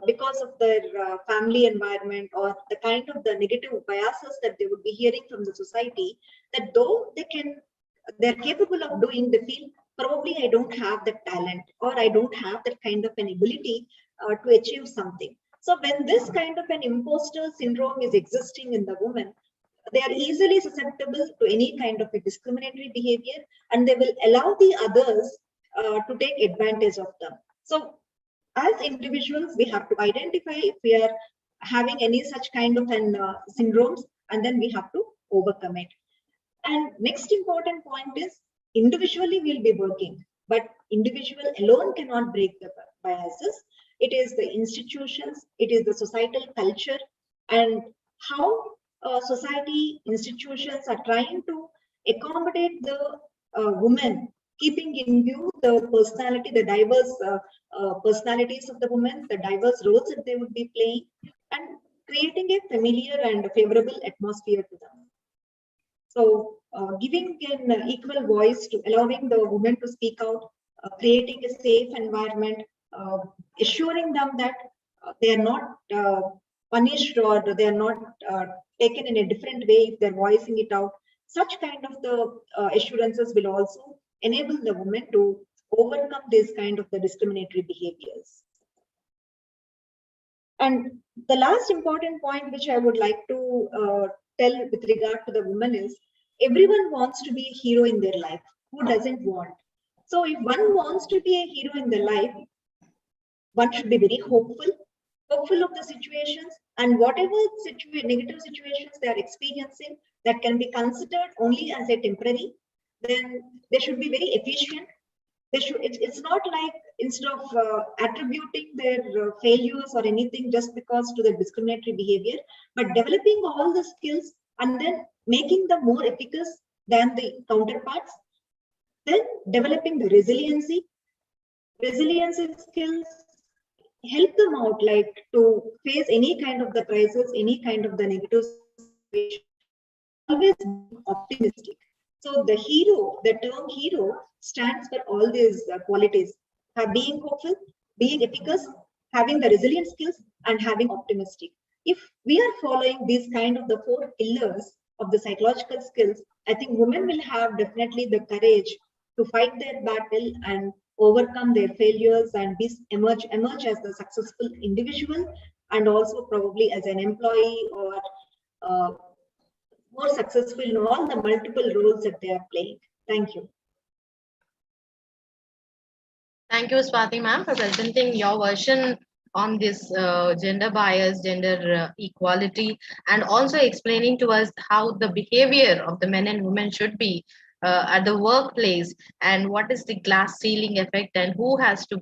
because of their family environment or the kind of the negative biases that they would be hearing from the society, that though they're capable of doing, they feel probably I don't have the talent, or I don't have that kind of an ability to achieve something. So when this kind of an imposter syndrome is existing in the woman, they are easily susceptible to any kind of a discriminatory behavior, and they will allow the others to take advantage of them. So as individuals, we have to identify if we are having any such kind of an syndromes, and then we have to overcome it. And next important point is, individually we'll be working, but individual alone cannot break the biases. It is the institutions, it is the societal culture, and how society, institutions are trying to accommodate the women, keeping in view the personality, the diverse personalities of the women, the diverse roles that they would be playing, and creating a familiar and favorable atmosphere to them. So giving an equal voice, to allowing the women to speak out, creating a safe environment, assuring them that they are not punished, or they are not taken in a different way if they're voicing it out. Such kind of the assurances will also enable the women to overcome this kind of the discriminatory behaviors. And the last important point which I would like to tell with regard to the women is, everyone wants to be a hero in their life. Who doesn't want? So if one wants to be a hero in their life, one should be very hopeful of the situations, and whatever negative situations they are experiencing that can be considered only as a temporary, then they should be very efficient. They should. It's not like, instead of attributing their failures or anything just because to the discriminatory behavior, but developing all the skills and then making them more efficacious than the counterparts. Then developing the resiliency skills, help them out, like to face any kind of the crisis, any kind of the negative situation. Always be optimistic. So the hero, the term hero, stands for all these qualities: being hopeful, being efficacious, having the resilient skills, and having optimistic. If we are following these kind of the 4 pillars of the psychological skills, I think women will have definitely the courage to fight their battle and overcome their failures, and emerge as the successful individual, and also probably as an employee, or more successful in all the multiple roles that they are playing. Thank you. Thank you, Swati ma'am, for presenting your version on this gender bias, gender equality, and also explaining to us how the behavior of the men and women should be at the workplace, and what is the glass ceiling effect, and who has to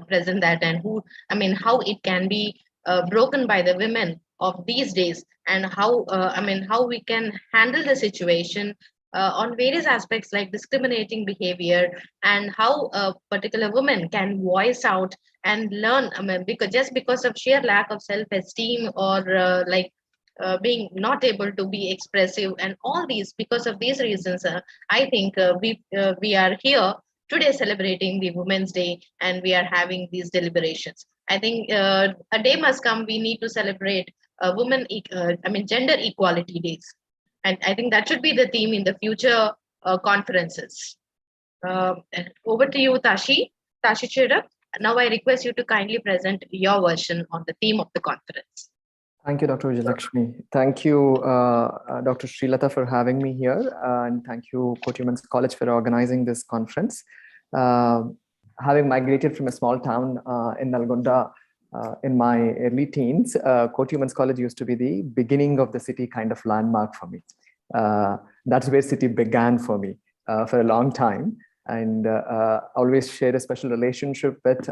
present that, and how it can be broken by the women of these days, and how how we can handle the situation on various aspects like discriminating behavior, and how a particular woman can voice out and learn, because of sheer lack of self-esteem, or being not able to be expressive, and all these, because of these reasons, I think we are here today celebrating the Women's Day, and we are having these deliberations. I think a day must come, we need to celebrate gender equality days. And I think that should be the theme in the future conferences. Over to you, Tashi Chira. Now I request you to kindly present your version on the theme of the conference. Thank you, Dr. Vijayalakshmi. Thank you, Dr. Srilata, for having me here. And thank you, Koti Women's College, for organizing this conference. Having migrated from a small town in Nalgonda in my early teens, Koti Women's College used to be the beginning of the city kind of landmark for me. That's where city began for me for a long time. And always shared a special relationship with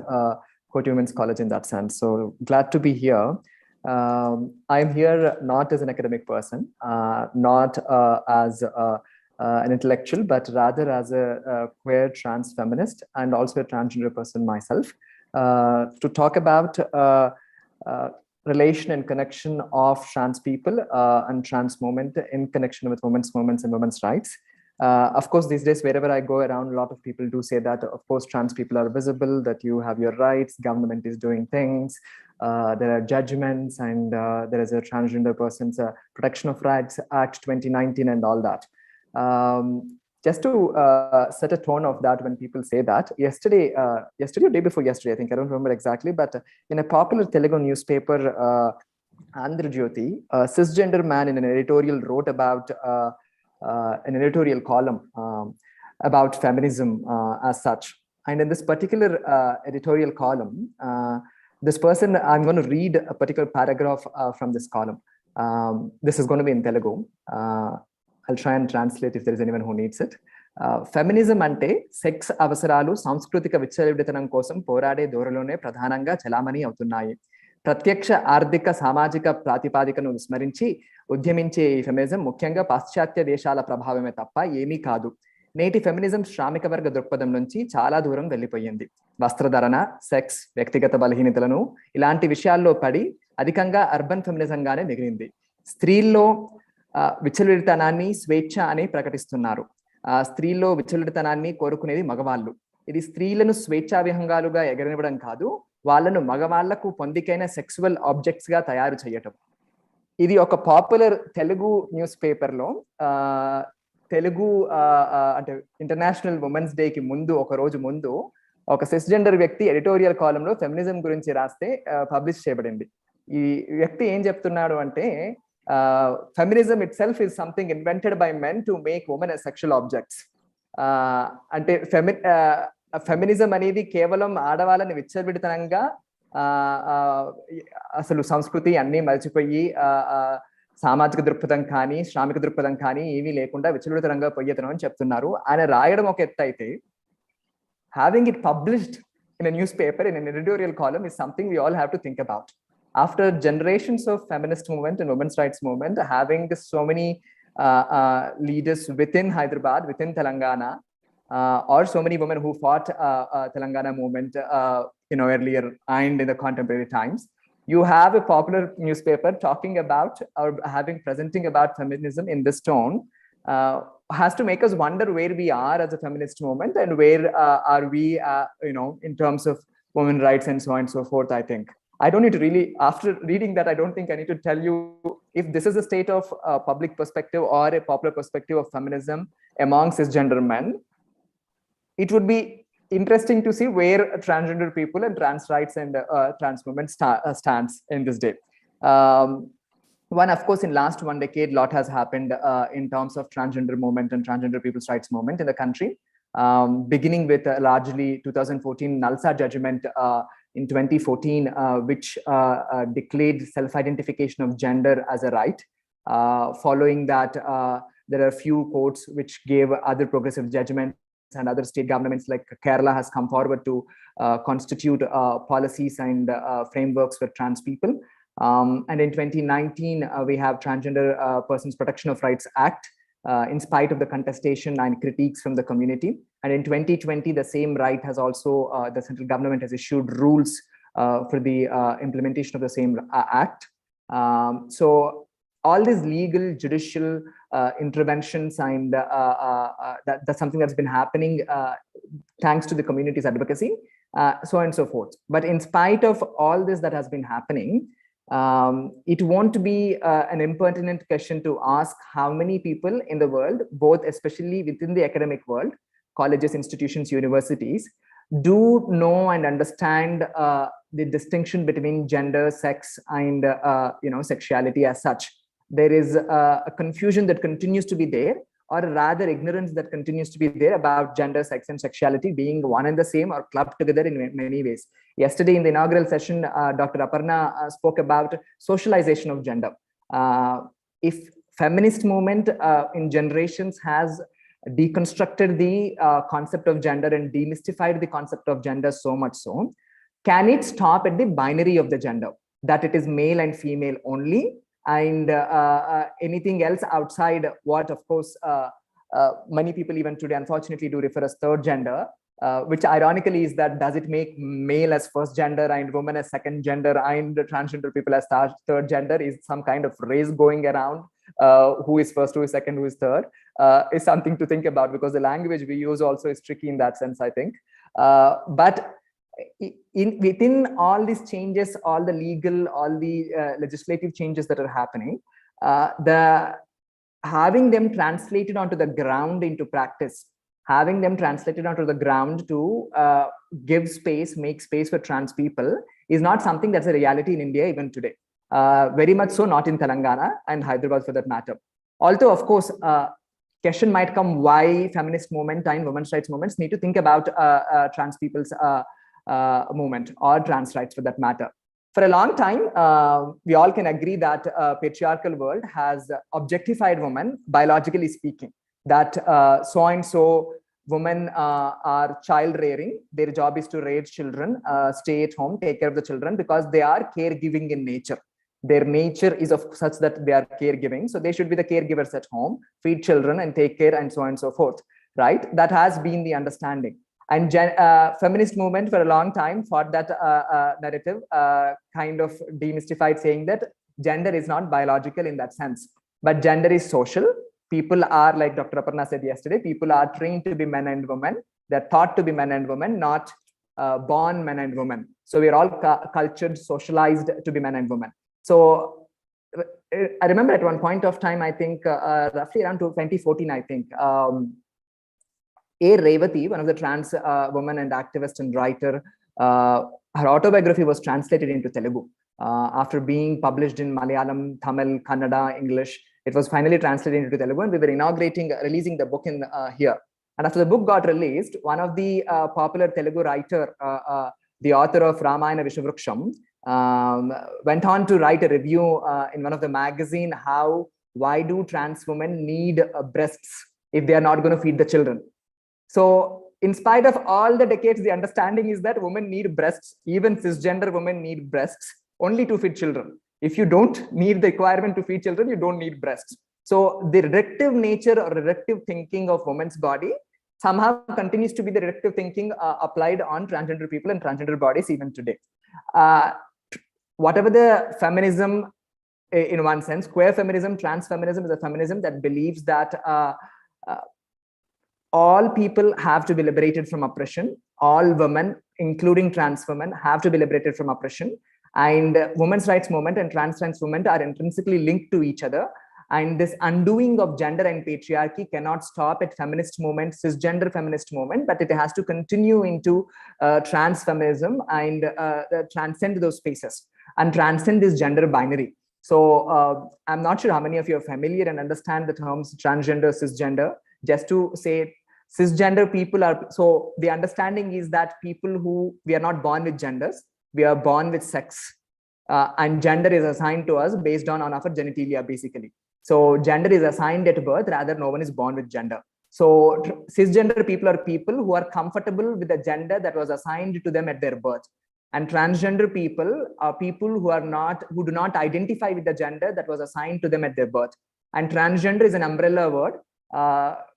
Koti Women's College in that sense. So glad to be here. I'm here not as an academic person, not as an intellectual, but rather as a queer trans feminist and also a transgender person myself, to talk about relation and connection of trans people and trans movement in connection with women's movements and women's rights. Of course, these days, wherever I go around, a lot of people do say that, of course, trans people are visible, that you have your rights, government is doing things, there are judgments, and there is a Transgender Persons Protection of Rights Act 2019 and all that. Just to set a tone of that when people say that, yesterday or day before yesterday, I think, I don't remember exactly, but in a popular Telugu newspaper, Andhra Jyoti, a cisgender man in an editorial wrote about an editorial column about feminism as such. And in this particular editorial column, this person, I'm going to read a particular paragraph from this column. This is going to be in Telugu. I'll try and translate if there is anyone who needs it. Feminism ante sex avasaralu సాంస్కృతిక విచ్చలవిడితనం కోసం పోరాడే దూరలోనే ప్రధానంగా చలామణి అవుతున్నాయి. ప్రత్యక్ష ఆర్థిక సామాజిక ప్రాతిపాదికను విస్మరించి ఉద్యమించే ఈ ఫెమినిజం ముఖ్యంగా పాశ్చాత్య దేశాల ప్రభావమే తప్ప ఏమీ కాదు. నేటి ఫెమినిజం శ్రామిక వర్గ దృక్పథం నుంచి చాలా దూరం వెళ్ళిపోయింది. వస్త్రధరణ, సెక్స్, వ్యక్తిగత బలహీనతలను ఇలాంటి విషయాల్లో పడి అధికంగా అర్బన్ ఫెమినిజంగానే మిగిలింది. స్త్రీల్లో విచ్చలవిడితనాన్ని స్వేచ్ఛ అని ప్రకటిస్తున్నారు. స్త్రీల్లో విచ్చలవిడితనాన్ని కోరుకునేది మగవాళ్ళు. ఇది స్త్రీలను స్వేచ్ఛా విహంగాలుగా ఎగరనివ్వడం కాదు, వాళ్ళను మగవాళ్లకు పొందికైన సెక్సువల్ ఆబ్జెక్ట్స్ గా తయారు చేయటం. ఇది ఒక పాపులర్ తెలుగు న్యూస్ పేపర్ లో తెలుగు అంటే ఇంటర్నేషనల్ ఉమెన్స్ డే కి ముందు ఒక రోజు ముందు ఒక సిస్జెండర్ వ్యక్తి ఎడిటోరియల్ కాలమ్ లో ఫెమినిజం గురించి రాస్తే పబ్లిష్ చేయబడింది. ఈ వ్యక్తి ఏం చెప్తున్నాడు అంటే, feminism it self is something invented by men to make women as sexual objects. అంటే ఫెమినిజం అనేది కేవలం ఆడవాళ్ళని విచ్చలవిడితనంగా అసలు సంస్కృతి అన్ని మర్చిపోయి సామాజిక దృక్పథం కానీ శ్రామిక దృక్పథం కానీ ఏమీ లేకుండా విచ్చలవిడితనంగా పోయేతనం అని చెప్తున్నారు. ఆయన రాయడం ఒక ఎత్తు అయితే, having it published in a newspaper in an editorial column is something we all have to think about. After generations of feminist movement and women's rights movement, having so many leaders within Hyderabad, within Telangana, or so many women who fought Telangana movement earlier and in the contemporary times, you have a popular newspaper talking about or presenting about feminism in this tone, has to make us wonder where we are as a feminist movement and where are we in terms of women's rights and so on and so forth. I think I don't need to really, after reading that, I don't think I need to tell you if this is a state of public perspective or a popular perspective of feminism among cisgender men. It would be interesting to see where transgender people and trans rights and trans movement stands in this day. One, of course, in last 1 decade, lot has happened in terms of transgender movement and transgender people's rights movement in the country, beginning with largely 2014 Nalsa judgment in 2014, which declared self-identification of gender as a right. Following that, there are few courts which gave other progressive judgments, and other state governments like Kerala has come forward to constitute policies and frameworks for trans people. And in 2019, we have Transgender Persons Protection of Rights Act, in spite of the contestation and critiques from the community. And in 2020, the same right has also, the central government has issued rules for the implementation of the same act. So all these legal, judicial interventions, and that's something that's been happening thanks to the community's advocacy, so on and so forth. But in spite of all this that has been happening, it won't be an impertinent question to ask how many people in the world, both especially within the academic world, colleges, institutions, universities, do know and understand the distinction between gender, sex, and sexuality as such. There is a confusion that continues to be there, or rather ignorance that continues to be there about gender, sex, and sexuality being one and the same or clubbed together in many ways. Yesterday in the inaugural session, Dr. Aparna spoke about socialization of gender. If feminist movement in generations has deconstructed the concept of gender and demystified the concept of gender so much so, can it stop at the binary of the gender, that it is male and female only, and anything else outside what, of course, many people even today unfortunately do refer as third gender, which ironically is that, does it make male as first gender and woman as second gender and transgender people as third gender? Is some kind of race going around, who is first, who is second, who is third, is something to think about, because the language we use also is tricky in that sense, I think. But within all these changes, all the legal, all the legislative changes that are happening, having them translated onto the ground into practice, having them translated onto the ground to give space, make space for trans people, is not something that's a reality in India even today. Very much so not in Telangana and Hyderabad for that matter. Although, of course, question might come why feminist movement and women's rights movements need to think about trans people's movement or trans rights for that matter. For a long time, we all can agree that patriarchal world has objectified women, biologically speaking, that so-and-so women are child rearing. Their job is to raise children, stay at home, take care of the children, because they are caregiving in nature. Their nature is of such that they are caregiving. So they should be the caregivers at home, feed children and take care, and so on and so forth, right? That has been the understanding. And feminist movement for a long time fought that narrative, kind of demystified, saying that gender is not biological in that sense, but gender is social. People are, like Dr. Aparna said yesterday, people are trained to be men and women. They're taught to be men and women, not born men and women. So we're all cultured, socialized to be men and women. So I remember at one point of time, I think roughly around 2014, I think, A. Revati, one of the trans woman and activist and writer, her autobiography was translated into Telugu. After being published in Malayalam, Tamil, Kannada, English, it was finally translated into Telugu, and we were releasing the book in here. And after the book got released, one of the popular Telugu writer, the author of Ramayana Vishavraksham, went on to write a review in one of the magazine, why do trans women need breasts if they are not going to feed the children? So in spite of all the decades, the understanding is that women need breasts, even cisgender women need breasts only to feed children. If you don't need the requirement to feed children, you don't need breasts. So the reductive nature or reductive thinking of women's body somehow continues to be the reductive thinking applied on transgender people and transgender bodies even today. Whatever the feminism, in one sense, queer feminism, trans feminism is a feminism that believes that all people have to be liberated from oppression. All women, including trans women, have to be liberated from oppression. And women's rights movement and trans rights movement are intrinsically linked to each other. And this undoing of gender and patriarchy cannot stop at feminist movement, cisgender feminist movement, but it has to continue into trans feminism and transcend those spaces and transcend this gender binary. So I'm not sure how many of you are familiar and understand the terms transgender, cisgender. Just to say, cisgender people are, so the understanding is that people who, we are not born with genders, we are born with sex, and gender is assigned to us based on our genitalia, basically. So gender is assigned at birth, rather no one is born with gender. So cisgender people are people who are comfortable with the gender that was assigned to them at their birth. And transgender people are people who do not identify with the gender that was assigned to them at their birth. And transgender is an umbrella word.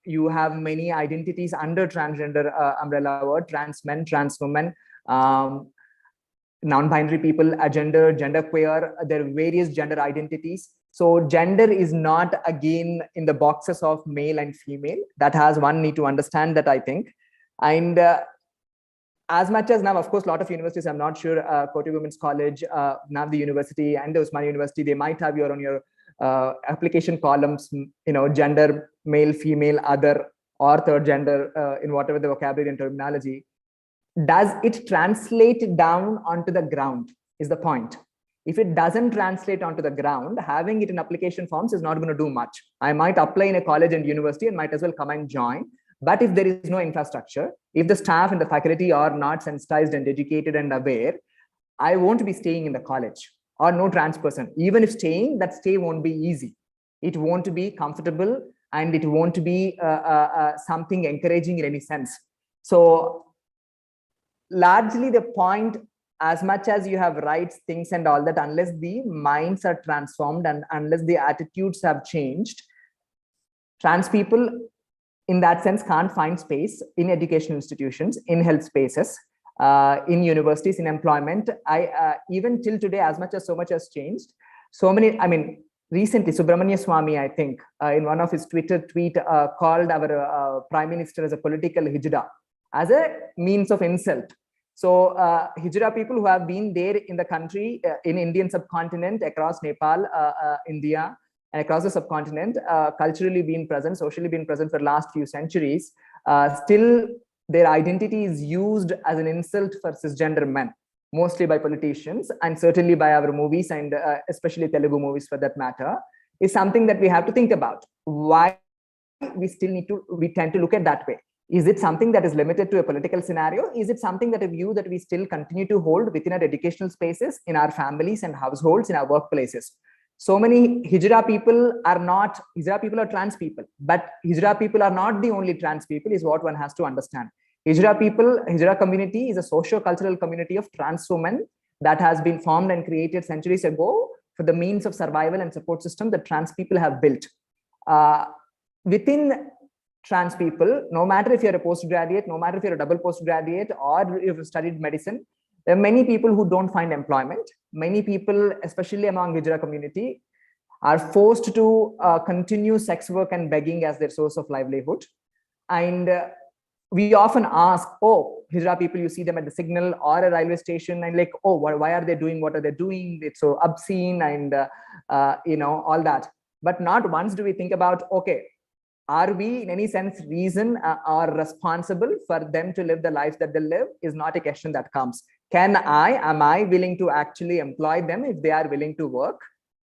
You have many identities under transgender umbrella word: trans men, trans women, non-binary people, agender, genderqueer. There are various gender identities. So gender is not again in the boxes of male and female. That has one need to understand that, I think. And as much as now, of course, a lot of universities, I'm not sure, Koti Women's College, Navdi University and the Usmania University, they might have your application columns, gender, male, female, other, or third gender, in whatever the vocabulary and terminology. Does it translate down onto the ground is the point. If it doesn't translate onto the ground, having it in application forms is not going to do much. I might apply in a college and university and might as well come and join. But if there is no infrastructure, if the staff and the faculty are not sensitized and educated and aware, I won't be staying in the college, or no trans person. Even if staying, that stay won't be easy. It won't be comfortable, and it won't be something encouraging in any sense. So largely the point, as much as you have rights, things and all that, unless the minds are transformed and unless the attitudes have changed, trans people in that sense can't find space in educational institutions, in health spaces, in universities, in employment. Even till today, as much as so much has changed, so many, I mean, recently Subramania Swamy, I think, in one of his Twitter tweet, called our Prime Minister as a political hijra, as a means of insult. So hijra people who have been there in the country, in Indian subcontinent, across Nepal, India, and across the subcontinent, culturally been present, socially been present for the last few centuries, still their identity is used as an insult for cisgender men, mostly by politicians and certainly by our movies, and especially Telugu movies for that matter, is something that we have to think about. Why we tend to look at that way. Is it something that is limited to a political scenario? Is it something that a view that we still continue to hold within our educational spaces, in our families and households, in our workplaces? So many hijra people are not, hijra people are trans people, but hijra people are not the only trans people, is what one has to understand. Hijra people, hijra community is a socio-cultural community of trans women that has been formed and created centuries ago for the means of survival and support system that trans people have built. Within trans people, no matter if you're a postgraduate, no matter if you're a double postgraduate, or you've studied medicine, there are many people who don't find employment. Many people, especially among hijra community, are forced to continue sex work and begging as their source of livelihood. And we often ask, oh, hijra people, you see them at the signal or a railway station, and like, oh, why are they doing what are they doing? It's so obscene, and all that. But not once do we think about, okay, are we in any sense reason or responsible for them to live the life that they live? Is not a question that comes. Am I willing to actually employ them if they are willing to work?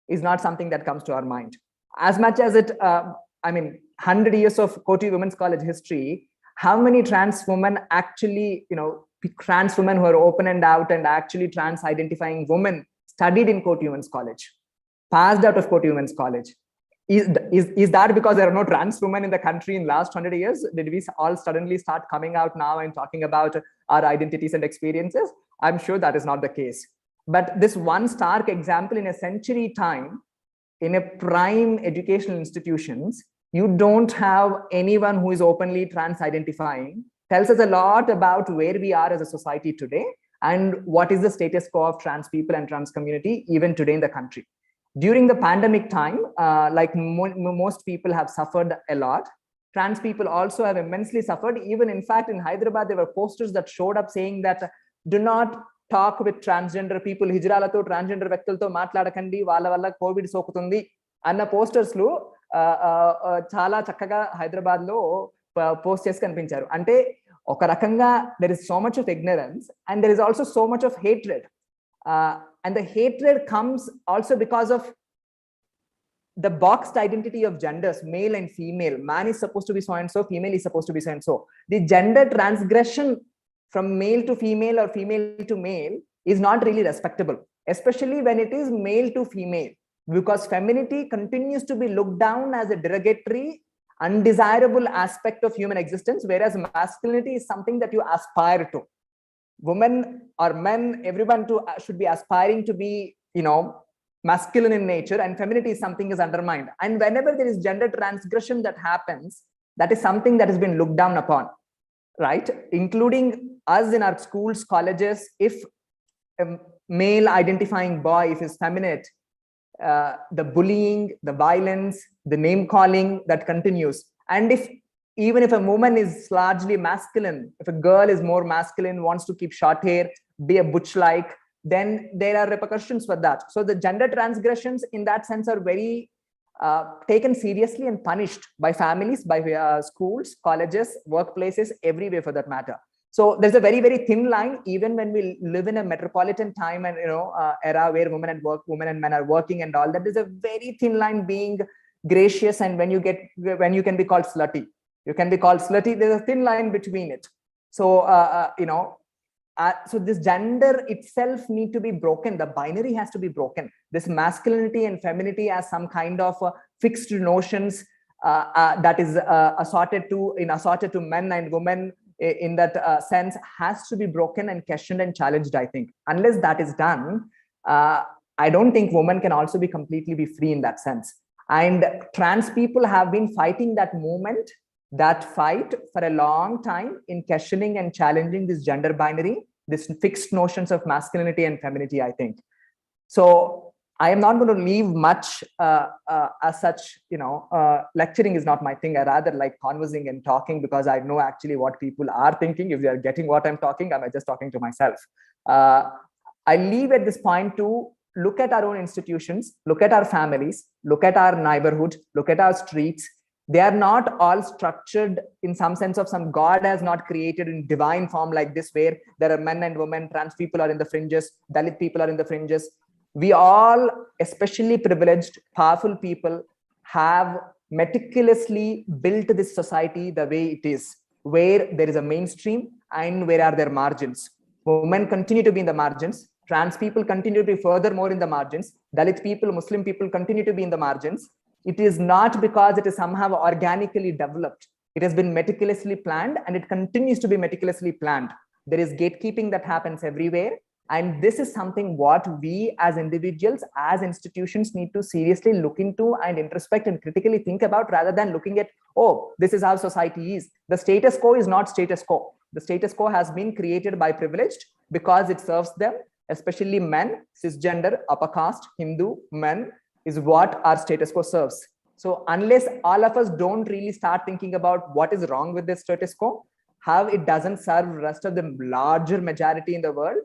Is not something that comes to our mind. As much as it, 100 years of Koti Women's College history, how many trans women actually, trans women who are open and out and actually trans identifying women studied in Koti Women's College, passed out of Koti Women's College? Is that because there are no trans women in the country in last 100 years? Did we all suddenly start coming out now and talking about our identities and experiences? I'm sure that is not the case. But this one stark example in a century time, in a prime educational institutions, you don't have anyone who is openly trans identifying, tells us a lot about where we are as a society today and what is the status quo of trans people and trans community even today in the country. During the pandemic time, like most people have suffered a lot, trans people also have immensely suffered. Even in fact, in Hyderabad, there were posters that showed up saying that do not talk with transgender people, hijralato transgender వ్యక్తులతో మాట్లాడకండి, వాళ్ళ వల్ల Covid సోకుతుంది అన్న posters లు చాలా చక్కగా హైదరాబాద్ లో post చేసి కనిపించారు. అంటే ఒక రకంగా there is so much of ignorance and there is also so much of hatred. And the hatred comes also because of the boxed identity of genders, male and female. Man is supposed to be so and so, female is supposed to be so and so. The gender transgression from male to female or female to male is not really respectable, especially when it is male to female, because femininity continues to be looked down as a derogatory, undesirable aspect of human existence, whereas masculinity is something that you aspire to. Women or men, everyone should be aspiring to be, masculine in nature, and femininity is something is undermined. And whenever there is gender transgression that happens, that is something that has been looked down upon, right? Including us in our schools, colleges. If a male identifying boy, if he's feminine, the bullying, the violence, the name calling that continues. And if even if a woman is largely masculine, if a girl is more masculine, wants to keep short hair, be a butch-like, then there are repercussions for that. So the gender transgressions in that sense are very taken seriously and punished by families, by schools, colleges, workplaces, everywhere for that matter. So there's a very, very thin line, even when we live in a metropolitan time and era where women and men are working and all that. There's a very thin line being gracious and when you can be called slutty. You can be called slutty. There's a thin line between it. So so this gender itself need to be broken. The binary has to be broken. This masculinity and femininity as some kind of fixed notions that is assorted to men and women in that sense has to be broken and questioned and challenged, I think. Unless that is done, I don't think women can also be completely free in that sense. And trans people have been fighting that movement, that fight for a long time in questioning and challenging this gender binary, this fixed notions of masculinity and femininity, I think. So I am not going to leave much as such, lecturing is not my thing. I rather like conversing and talking because I know actually what people are thinking. If they are getting what I'm talking, I'm just talking to myself. I leave at this point to look at our own institutions, look at our families, look at our neighborhood, look at our streets. They are not all structured in some sense of some God has not created in divine form like this, where there are men and women, trans people are in the fringes, Dalit people are in the fringes. We all, especially privileged, powerful people, have meticulously built this society the way it is, where there is a mainstream and where are there margins. Women continue to be in the margins. Trans people continue to be furthermore in the margins. Dalit people, Muslim people continue to be in the margins. It is not because it is somehow organically developed. It has been meticulously planned and it continues to be meticulously planned. There is gatekeeping that happens everywhere. And this is something what we as individuals, as institutions need to seriously look into and introspect and critically think about, rather than looking at, oh, this is how society is. The status quo is not status quo. The status quo has been created by privileged because it serves them, especially men, cisgender, upper caste, Hindu, men, is what our status quo serves. So unless all of us don't really start thinking about what is wrong with this status quo, how it doesn't serve the rest of the larger majority in the world,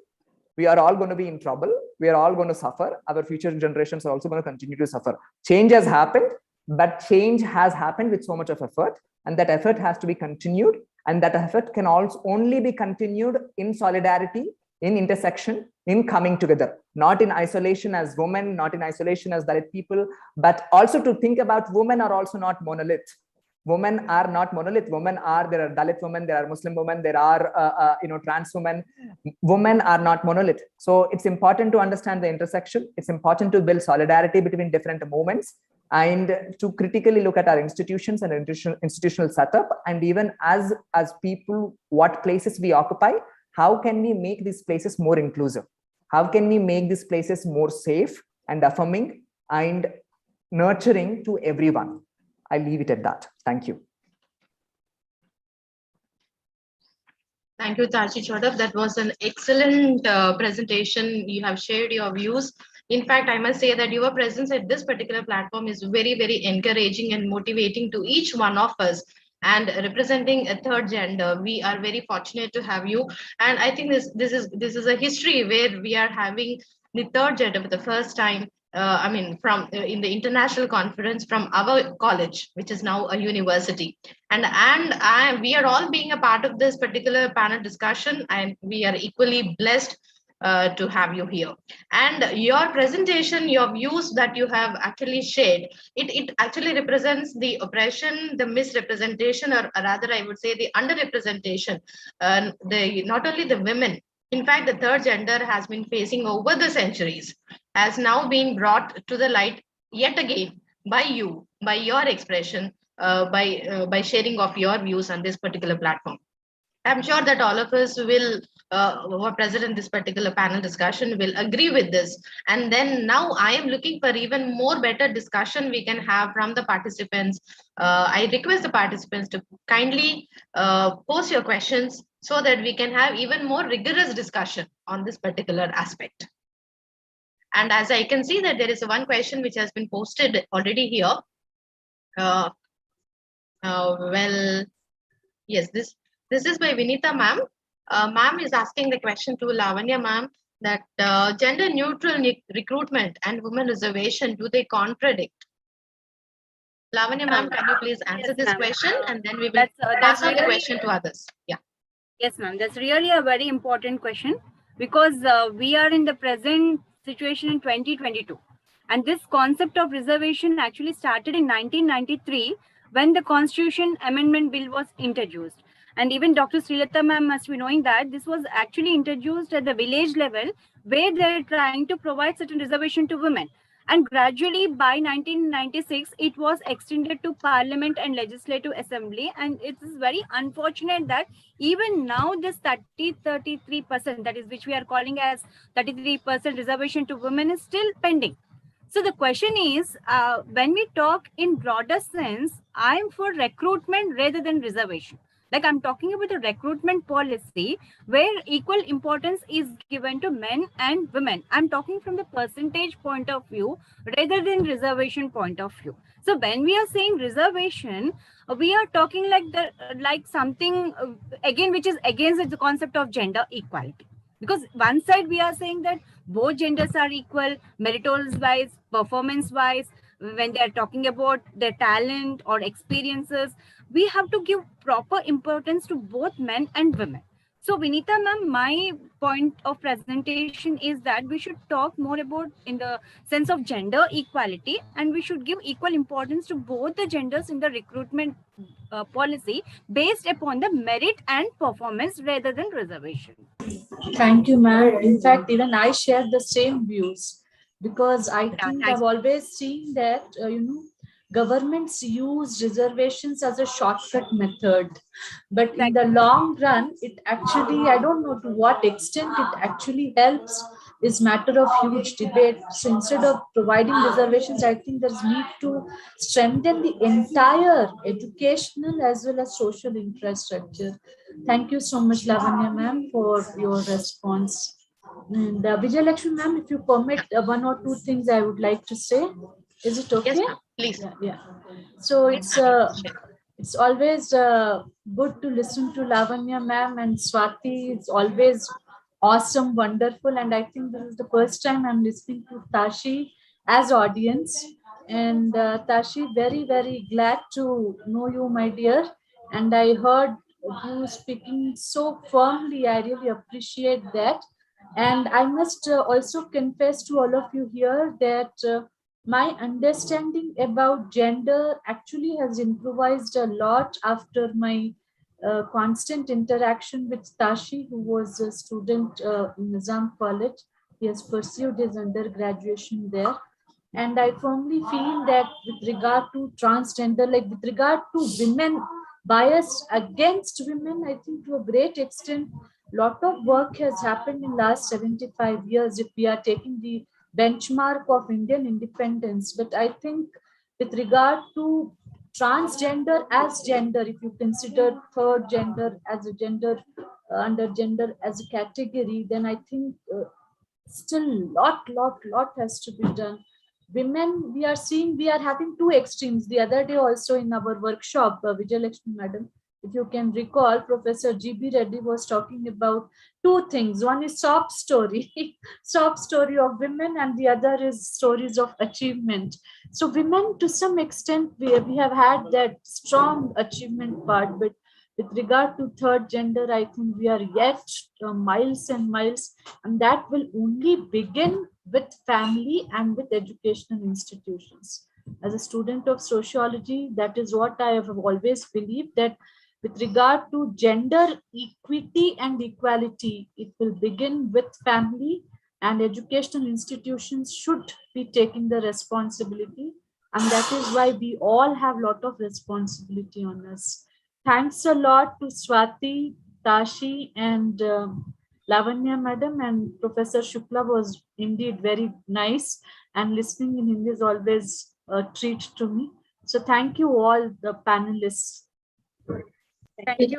we are all going to be in trouble. We are all going to suffer. Our future generations are also going to continue to suffer. Change has happened, but change has happened with so much of effort, and that effort has to be continued. And that effort can also only be continued in solidarity, in intersection, in coming together, not in isolation as women, not in isolation as Dalit people, but also to think about women are also not monolith. Women are not monolith. There are Dalit women, there are Muslim women, there are trans women. Women are not monolith. So it's important to understand the intersection. It's important to build solidarity between different movements and to critically look at our institutions and institutional setup, and even as people, what places we occupy. How can we make these places more inclusive? How can we make these places more safe and affirming and nurturing to everyone? I leave it at that. Thank you. Thank you, Tashi Chodhav. That was an excellent presentation. You have shared your views. In fact, I must say that your presence at this particular platform is very, very encouraging and motivating to each one of us. And representing a third gender, we are very fortunate to have you. And I think this is a history where we are having the third gender for the first time. From in the international conference from our college, which is now a university, and we are all being a part of this particular panel discussion, and we are equally blessed to have you here. And your presentation, your views that you have actually shared, it actually represents the oppression, the misrepresentation, or rather I would say the underrepresentation, not only the women. In fact, the third gender has been facing over the centuries, has now been brought to the light yet again by you, by your expression, by sharing of your views on this particular platform. I'm sure that all of us will, who are present in this particular panel discussion, will agree with this. And then now I am looking for even more better discussion we can have from the participants. I request the participants to kindly post your questions so that we can have even more rigorous discussion on this particular aspect. And as I can see that there is one question which has been posted already here. Yes, this is by Vinita ma'am. Ma'am is asking the question to Lavanya ma'am that gender neutral recruitment and women reservation, do they contradict? Lavanya ma'am, can you please answer this question, and then we will pass on the question to others. Yeah. Yes, ma'am. That's really a very important question, because we are in the present situation in 2022. And this concept of reservation actually started in 1993 when the Constitution Amendment Bill was introduced. And even Dr. Srilata ma'am must be knowing that this was actually introduced at the village level, where they're trying to provide certain reservation to women. And gradually by 1996, it was extended to Parliament and Legislative Assembly. And it is very unfortunate that even now this 33%, that is which we are calling as 33% reservation to women, is still pending. So the question is, when we talk in broader sense, I'm for recruitment rather than reservation. Like, I'm talking about a recruitment policy where equal importance is given to men and women. I'm talking from the percentage point of view rather than reservation point of view. So when we are saying reservation, we are talking like something again which is against the concept of gender equality. Because one side we are saying that both genders are equal, meritorious wise, performance wise, when they are talking about their talent or experiences, we have to give proper importance to both men and women. So Vinita ma'am, my point of presentation is that we should talk more about in the sense of gender equality, and we should give equal importance to both the genders in the recruitment policy based upon the merit and performance rather than reservation. Thank you, ma'am. In fact, even I share the same views, because I think I've always seen that, governments use reservations as a shortcut method. But in the long run, it actually, I don't know to what extent it actually helps, is matter of huge debate. So instead of providing reservations, I think there's need to strengthen the entire educational as well as social infrastructure. Thank you so much, Lavanya ma'am, for your response. And Vijayalakshmi ma'am, if you permit, one or two things I would like to say. Is it okay? Yes, please. Yeah. So it's always good to listen to Lavanya ma'am and Swati. It's always awesome, wonderful. And I think this is the first time I'm listening to Tashi as audience. And Tashi, very, very glad to know you, my dear. And I heard you speaking so firmly. I really appreciate that. And I must also confess to all of you here that my understanding about gender actually has improvised a lot after my constant interaction with Tashi, who was a student in Nizam College. He has pursued his undergraduation there. And I firmly feel that with regard to transgender, like with regard to women, bias against women, I think to a great extent, lot of work has happened in last 75 years if we are taking the benchmark of Indian independence. But I think with regard to transgender as gender, if you consider third gender as a gender, under gender as a category, then I think still lot has to be done. Women, we are having two extremes. The other day also in our workshop, Vijayalakshmi madam, if you can recall, Professor G.B. Reddy was talking about two things. One is sob story, sob story of women, and the other is stories of achievement. So women, to some extent, we have had that strong achievement part, but with regard to third gender, I think we are yet miles and miles, and that will only begin with family and with educational institutions. As a student of sociology, that is what I have always believed, that with regard to gender equity and equality, it will begin with family, and educational institutions should be taking the responsibility. And that is why we all have a lot of responsibility on us. Thanks a lot to Swati, Tashi, and Lavanya madam, and Professor Shukla was indeed very nice, and listening in Hindi is always a treat to me. So thank you all the panelists. Thank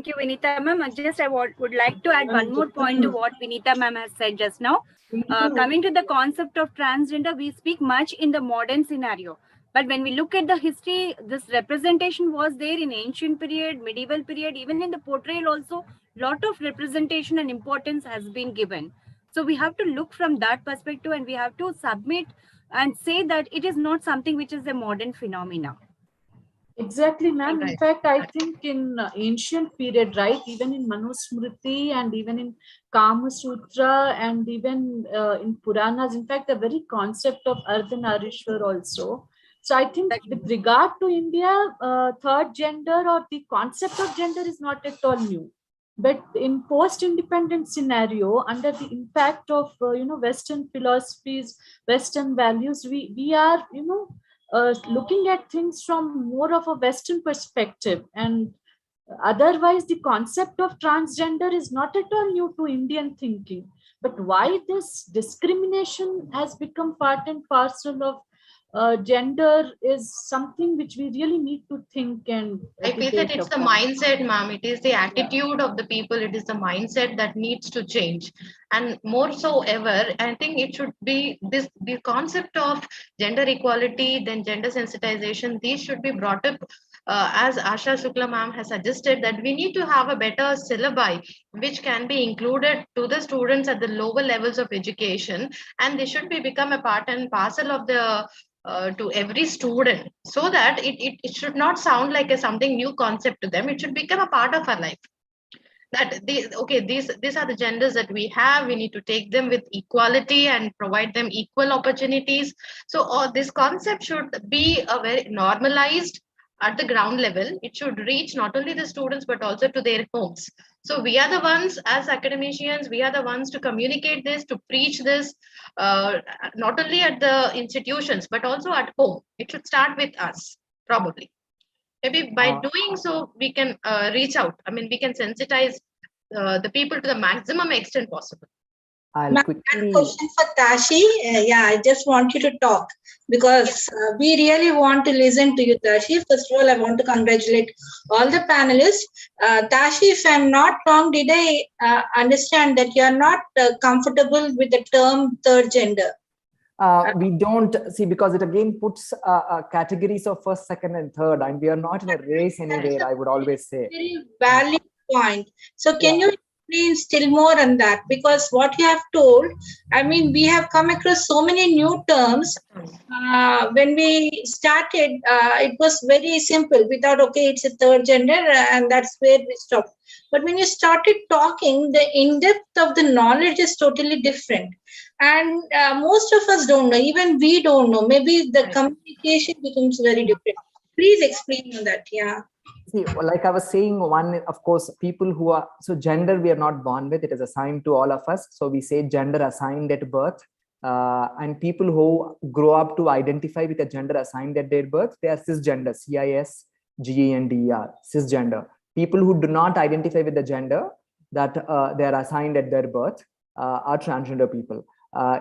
you, Vinita ma'am. I would like to add one more point to what Vinita ma'am has said just now. Coming to the concept of transgender, we speak much in the modern scenario. But when we look at the history, this representation was there in ancient period, medieval period, even in the portrayal also, lot of representation and importance has been given. So we have to look from that perspective, and we have to submit and say that it is not something which is a modern phenomena. Exactly, ma'am. In Right. fact, I think in ancient period, right, even in Manusmriti and even in Kama Sutra and even in Puranas, in fact, the very concept of Ardhanarishwar also. So I think with regard to India, third gender or the concept of gender is not at all new. But in post-independent scenario, under the impact of Western philosophies, Western values, we are looking at things from more of a Western perspective. And otherwise, the concept of transgender is not at all new to Indian thinking. But why this discrimination has become part and parcel of gender is something which we really need to think and I feel that debate it's the upon. mindset, ma'am. It is the attitude of the people. It is the mindset that needs to change. And more so ever, I think it should be the concept of gender equality, then gender sensitization. These should be brought up, as Asha Shukla ma'am has suggested, that we need to have a better syllabi which can be included to the students at the lower levels of education, and they should be become a part and parcel of the to every student, so that it should not sound like a something new concept to them. It should become a part of our life, that these are the genders that we have. We need to take them with equality and provide them equal opportunities. So this concept should be a very normalized at the ground level. It should reach not only the students but also to their homes. So we are the ones, as academicians, we are the ones to communicate this, to preach this, not only at the institutions but also at home. It should start with us, probably. Maybe by doing so, we can reach out. I mean, we can sensitize the people to the maximum extent possible. I'll quickly. Question for Tashi. Yeah, I just want you to talk because we really want to listen to you, Tashi. First of all, I want to congratulate all the panelists. Tashi, if I'm not wrong, did I understand that you are not comfortable with the term third gender? We don't see, because it again puts categories of first, second, and third, and we are not in a race anywhere, I would always say. Very valid point. So can you explain still more on that? Because what you have told, I mean, we have come across so many new terms. When we started, it was very simple. We thought, okay, it's a third gender, and that's where we stopped. But when you started talking, the in-depth of the knowledge is totally different. And most of us don't know, even we don't know. Maybe the communication becomes very different. Please explain on that. Yeah. See, like I was saying, one, of course, people who are, so gender we are not born with, it is assigned to all of us. So we say gender assigned at birth. And people who grow up to identify with a gender assigned at their birth, they are cisgender, CISGENDER, cisgender. People who do not identify with the gender that they are assigned at their birth are transgender people.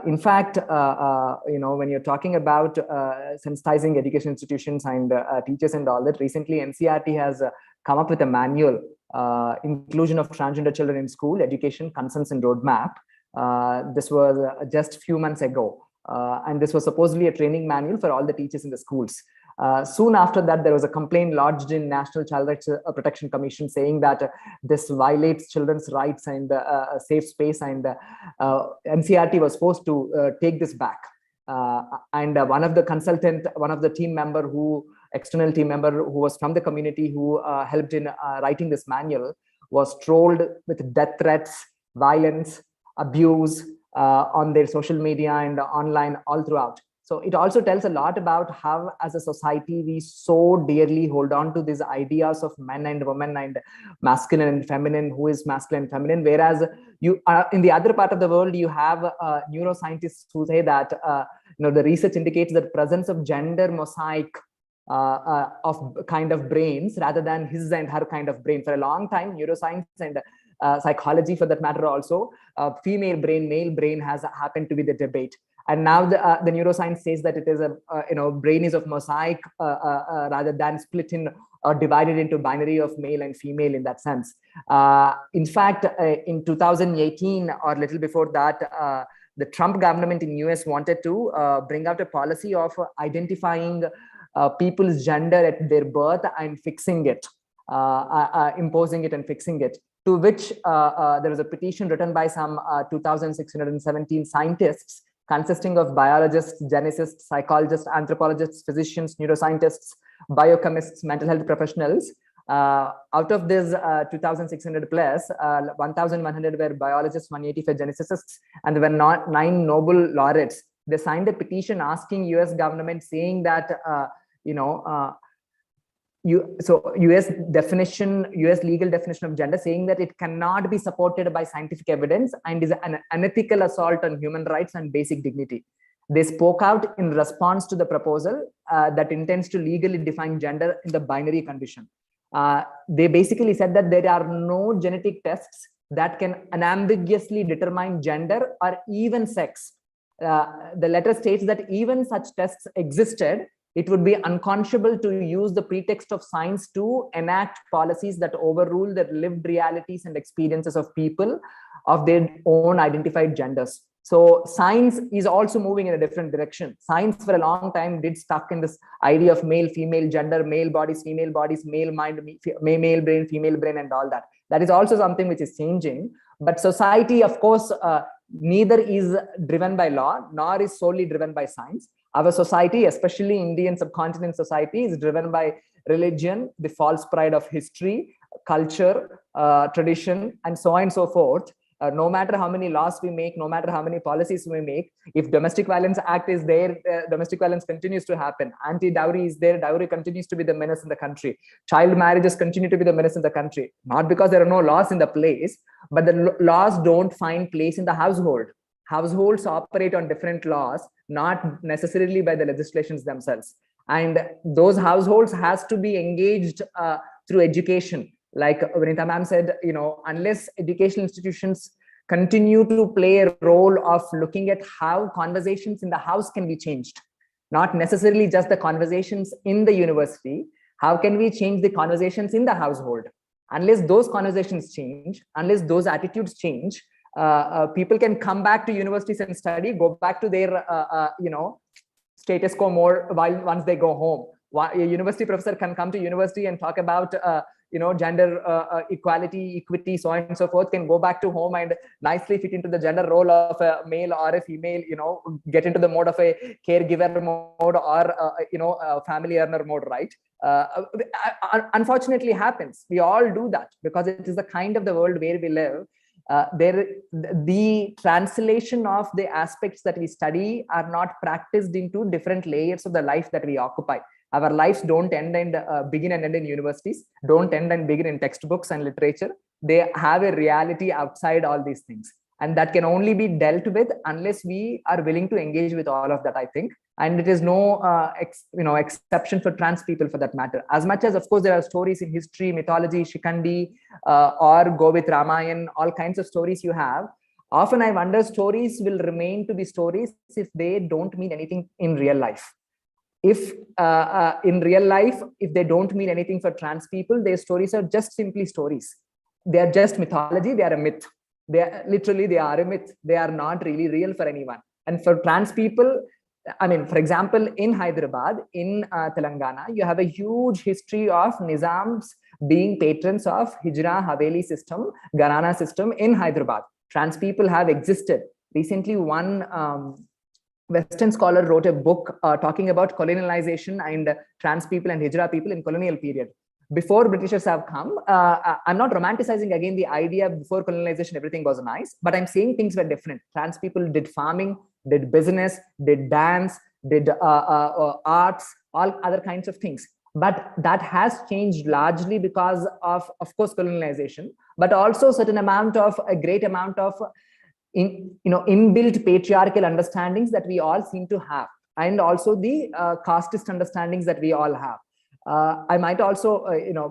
In fact, when you're talking about sensitizing education institutions and teachers and all that, recently NCERT has come up with a manual, inclusion of transgender children in school, education, concerns and roadmap. This was just a few months ago. And this was supposedly a training manual for all the teachers in the schools. Soon after that, there was a complaint lodged in National Child Rights Protection Commission saying that this violates children's rights and safe space, and NCERT was supposed to take this back. And one of the team member external team member who was from the community who helped in writing this manual was trolled with death threats, violence, abuse on their social media and online all throughout. So it also tells a lot about how, as a society, we so dearly hold on to these ideas of men and women and masculine and feminine, who is masculine and feminine. Whereas you in the other part of the world, you have neuroscientists who say that the research indicates that presence of gender mosaic of kind of brains rather than his and her kind of brain. For a long time, neuroscience and psychology, for that matter, also female brain, male brain has happened to be the debate. And now the neuroscience says that it is brain is of mosaic rather than split in or divided into binary of male and female in that sense. In fact, in 2018 or a little before that, the Trump government in US wanted to bring out a policy of identifying people's gender at their birth and fixing it, imposing it and fixing it, to which there was a petition written by some 2,617 scientists consisting of biologists, geneticists, psychologists, anthropologists, physicians, neuroscientists, biochemists, mental health professionals. Out of this 2,600 plus, 1,100 were biologists, 185 geneticists, and there were 9 Nobel laureates. They signed a petition asking US government, saying that, US legal definition of gender, saying that it cannot be supported by scientific evidence and is an unethical assault on human rights and basic dignity. They spoke out in response to the proposal that intends to legally define gender in the binary condition. They basically said that there are no genetic tests that can unambiguously determine gender or even sex. The letter states that even such tests existed, it would be unconscionable to use the pretext of science to enact policies that overrule the lived realities and experiences of people of their own identified genders. So science is also moving in a different direction. Science for a long time did stuck in this idea of male, female, gender, male bodies, female bodies, male mind, male brain, female brain, and all that. That is also something which is changing. But society, of course, neither is driven by law, nor is solely driven by science. Our society, especially Indian subcontinent society, is driven by religion, the false pride of history, culture, tradition, and so on and so forth. No matter how many laws we make, no matter how many policies we make, if Domestic Violence Act is there, domestic violence continues to happen. Anti-dowry is there, dowry continues to be the menace in the country. Child marriages continue to be the menace in the country. Not because there are no laws in the place, but the laws don't find place in the household. Households operate on different laws, not necessarily by the legislations themselves. And those households has to be engaged through education. Like Vinita ma'am said, unless educational institutions continue to play a role of looking at how conversations in the house can be changed, not necessarily just the conversations in the university, how can we change the conversations in the household? Unless those conversations change, unless those attitudes change, people can come back to universities and study, go back to their, status quo more once they go home. A university professor can come to university and talk about, gender equality, equity, so on and so forth, can go back to home and nicely fit into the gender role of a male or a female, get into the mode of a caregiver mode or, a family earner mode, right? Unfortunately happens. We all do that because it is the kind of the world where we live. The translation of the aspects that we study are not practiced into different layers of the life that we occupy. Our lives don't end and begin and end in universities, don't end and begin in textbooks and literature. They have a reality outside all these things. And that can only be dealt with unless we are willing to engage with all of that, I think. And it is no exception for trans people for that matter. As much as, of course, there are stories in history, mythology, Shikandi, or go with Ramayana, all kinds of stories you have. Often I wonder, stories will remain to be stories if they don't mean anything in real life. If in real life, if they don't mean anything for trans people, their stories are just simply stories. They are just mythology, they are a myth. They are a myth. They are not really real for anyone. And for trans people, for example, in Hyderabad, in Telangana, you have a huge history of Nizams being patrons of Hijra Haveli system, Gharana system in Hyderabad. Trans people have existed. Recently, one Western scholar wrote a book talking about colonialization and trans people and Hijra people in colonial period. Before Britishers have come, I'm not romanticizing again the idea before colonization, everything was nice, but I'm saying things were different. Trans people did farming, did business, did dance, did arts, all other kinds of things. But that has changed largely because of course, colonization, but also a great amount of inbuilt patriarchal understandings that we all seem to have, and also the casteist understandings that we all have. I might also,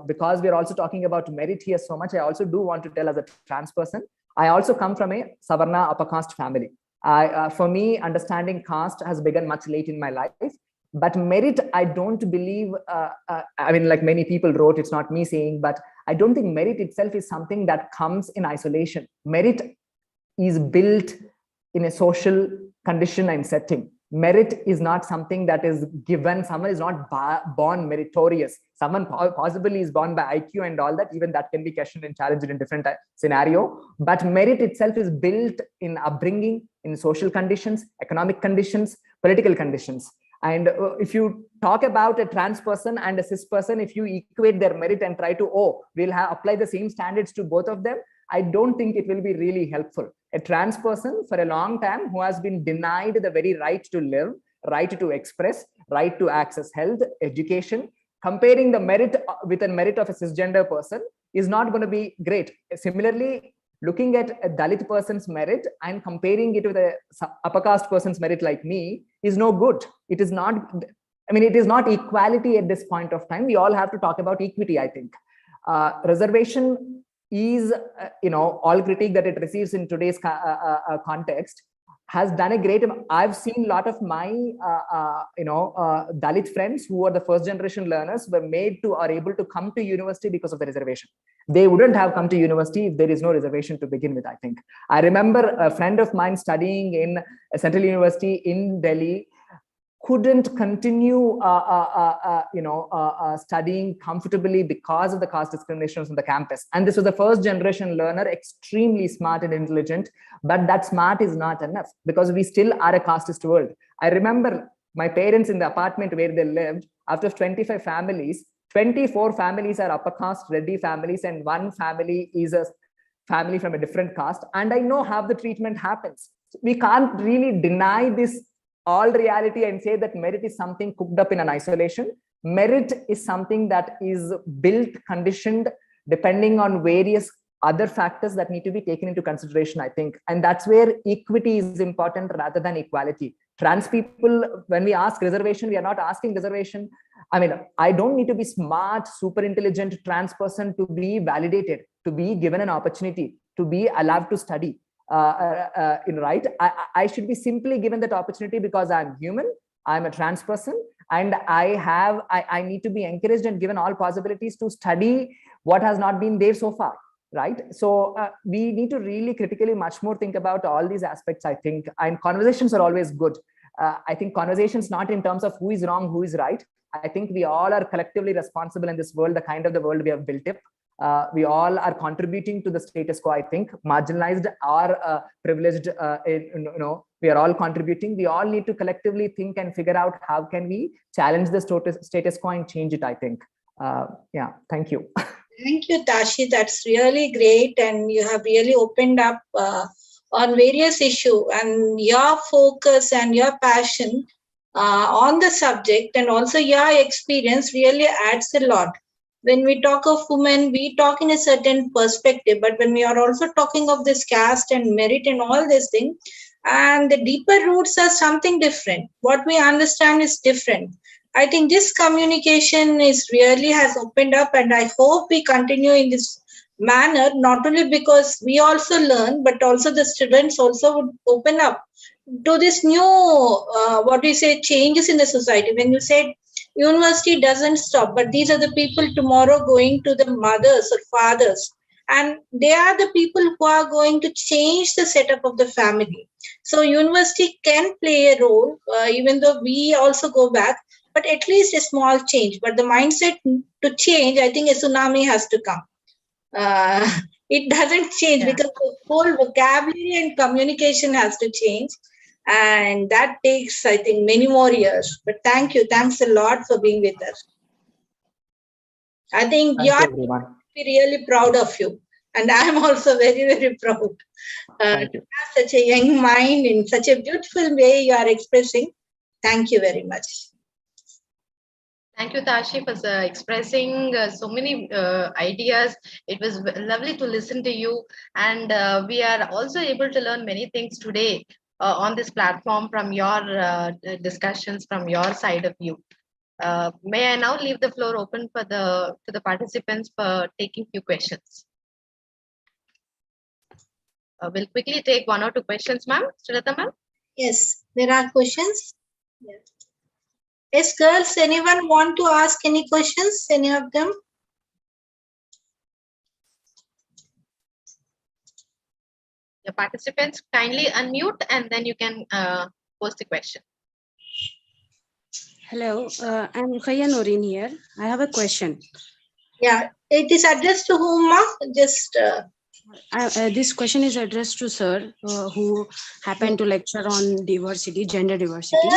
because we're also talking about merit here so much, I also do want to tell as a trans person, I also come from a Savarna upper caste family. For me, understanding caste has begun much late in my life. But merit, I don't believe, like many people wrote, it's not me saying, but I don't think merit itself is something that comes in isolation. Merit is built in a social condition and setting. Merit is not something that is given. Someone is not born meritorious. Someone possibly is born by IQ and all that. Even that can be questioned and challenged in different scenario. But merit itself is built in upbringing, in social conditions, economic conditions, political conditions. And if you talk about a trans person and a cis person, if you equate their merit and try to, we'll apply the same standards to both of them, I don't think it will be really helpful. A trans person for a long time who has been denied the very right to live, right to express, right to access health, education, comparing the merit with a merit of a cisgender person is not going to be great. Similarly, looking at a Dalit person's merit and comparing it with a upper caste person's merit like me is no good. It is not, I mean, it is not equality at this point of time. We all have to talk about equity, I think. Reservation is, all critique that it receives in today's context has done a great. I've seen a lot of my, Dalit friends who are the first generation learners were made to or able to come to university because of the reservation. They wouldn't have come to university if there is no reservation to begin with, I think. I remember a friend of mine studying in a Central University in Delhi couldn't continue studying comfortably because of the caste discriminations on the campus. And this was the first generation learner, extremely smart and intelligent, but that smart is not enough because we still are a casteist world. I remember my parents in the apartment where they lived, out of 25 families, 24 families are upper caste Reddy families and one family is a family from a different caste. And I know how the treatment happens. We can't really deny this all reality and say that merit is something cooked up in an isolation. Merit is something that is built, conditioned, depending on various other factors that need to be taken into consideration, I think. And that's where equity is important rather than equality. Trans people, when we ask reservation, we are not asking reservation. I mean, I don't need to be smart, super intelligent trans person to be validated, to be given an opportunity, to be allowed to study. Right, I should be simply given that opportunity because I'm human, I'm a trans person, and I need to be encouraged and given all possibilities to study what has not been there so far, right? So we need to really critically much more think about all these aspects, I think, and conversations are always good. I think conversations not in terms of who is wrong, who is right. I think we all are collectively responsible in this world, the kind of the world we have built up. We all are contributing to the status quo, I think, marginalized or privileged, we are all contributing. We all need to collectively think and figure out how can we challenge the status quo and change it, I think. Yeah, thank you. Thank you, Tashi. That's really great. And you have really opened up on various issues, and your focus and your passion on the subject and also your experience really adds a lot. When we talk of women, we talk in a certain perspective, but when we are also talking of this caste and merit and all these things, and the deeper roots are something different. What we understand is different. I think this communication is really has opened up, and I hope we continue in this manner, not only because we also learn, but also the students also would open up to this new, changes in the society. When you said university doesn't stop, but these are the people tomorrow going to the mothers or fathers, and they are the people who are going to change the setup of the family. So university can play a role, even though we also go back, but at least a small change. But the mindset to change, I think a tsunami has to come. It doesn't change because the whole vocabulary and communication has to change. And that takes, I think, many more years. But thank you. Thanks a lot for being with us. I think you are really proud of you. And I'm also very, very proud. Thank you. You have such a young mind in such a beautiful way you are expressing. Thank you very much. Thank you, Tashi, for expressing so many ideas. It was lovely to listen to you. And we are also able to learn many things today on this platform from your discussions, from your side of view. May I now leave the floor open for to the participants for taking few questions. We'll quickly take 1 or 2 questions, ma'am. Srilata, ma'am? Yes, there are questions. Yes. Yes, girls, anyone want to ask any questions? Any of them? The participants kindly unmute and then you can post the question. Hello, I'm Khaya Noreen here. I have a question. Yeah, it is addressed to whom, ma? Just. This question is addressed to sir, who happened to lecture on diversity, gender diversity.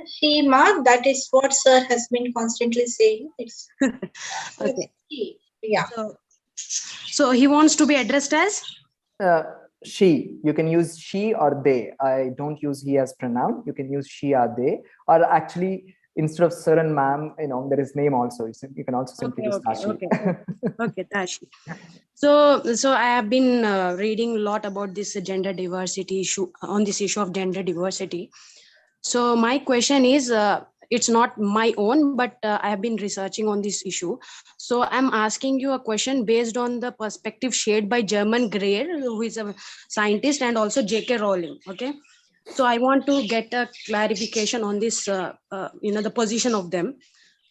She, ma, that is what sir has been constantly saying. It's okay. Yeah. So he wants to be addressed as? She. You can use she or they. I don't use he as pronoun. You can use she or they. Or actually, instead of sir and ma'am, there is name also. You can also simply use Tashi. Okay, Tashi. So I have been reading a lot about this gender diversity issue, on this issue of gender diversity. So my question is, it's not my own, but I have been researching on this issue. So I'm asking you a question based on the perspective shared by German Greer, who is a scientist, and also J.K. Rowling. Okay. So I want to get a clarification on this, the position of them.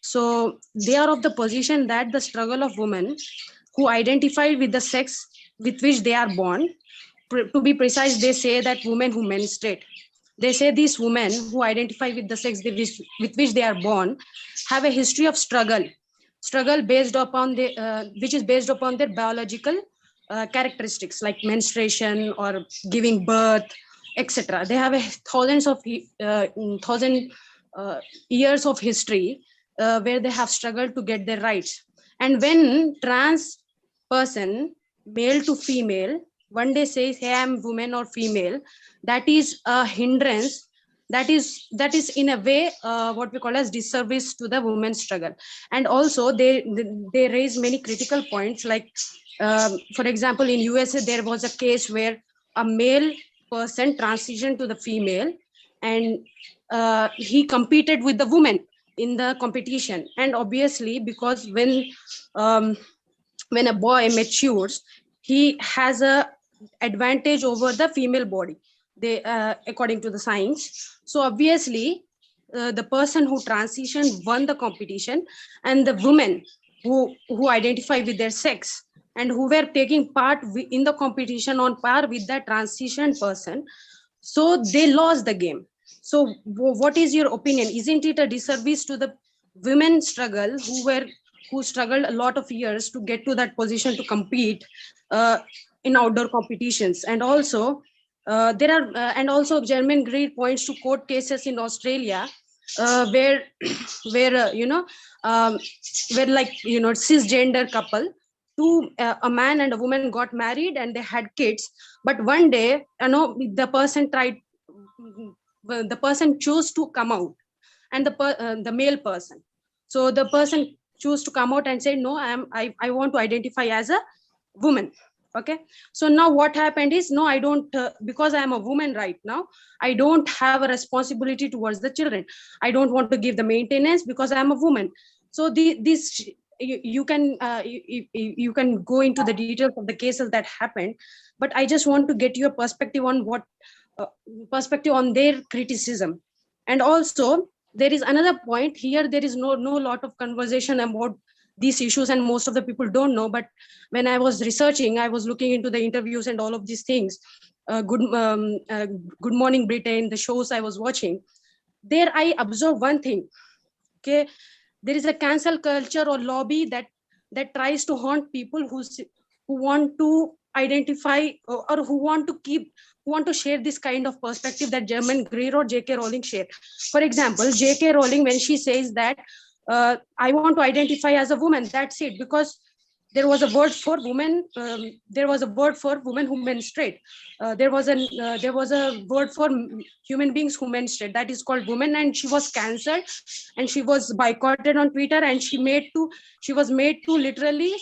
So they are of the position that the struggle of women who identify with the sex with which they are born, to be precise, they say that women who menstruate, they say these women who identify with the sex with which they are born have a history of struggle based upon which is based upon their biological characteristics like menstruation or giving birth, etc. They have thousands of years of history where they have struggled to get their rights. And when trans person, male to female, one day says, hey, I'm woman or female, that is a hindrance, that is in a way what we call as disservice to the women's struggle. And also they raise many critical points, like for example, in USA there was a case where a male person transitioned to the female, and he competed with the woman in the competition. And obviously, because when a boy matures, he has a advantage over the female body, they according to the science. So obviously the person who transitioned won the competition, and the women who identify with their sex and who were taking part in the competition on par with the transitioned person, so they lost the game. So what is your opinion? Isn't it a disservice to the women struggle who struggled a lot of years to get to that position to compete in outdoor competitions? And also there are and also German Greer points to court cases in Australia where where like cisgender couple, a man and a woman got married and they had kids, but one day the person chose to come out, and the male person, so the person chose to come out and say, no, I want to identify as a woman. Okay, so now what happened is, no, I don't because I am a woman right now, I don't have a responsibility towards the children, I don't want to give the maintenance because I am a woman. So this you can go into the details of the cases that happened, but I just want to get your perspective on what perspective on their criticism. And also there is another point here, there is no lot of conversation about these issues, and most of the people don't know. But when I was researching, I was looking into the interviews and all of these things, Good Morning Britain, the shows I was watching, there I observed one thing. Okay, there is a cancel culture or lobby that tries to haunt people who want to identify or who want to share this kind of perspective that German Greer or J.K. Rowling share. For example, J.K. Rowling, when she says that I want to identify as a woman, that's it, because there was a word for women. There was a word for women who menstruate. There was a word for human beings who menstruate, that is called women, and she was cancelled and she was boycotted on Twitter, and she was made to literally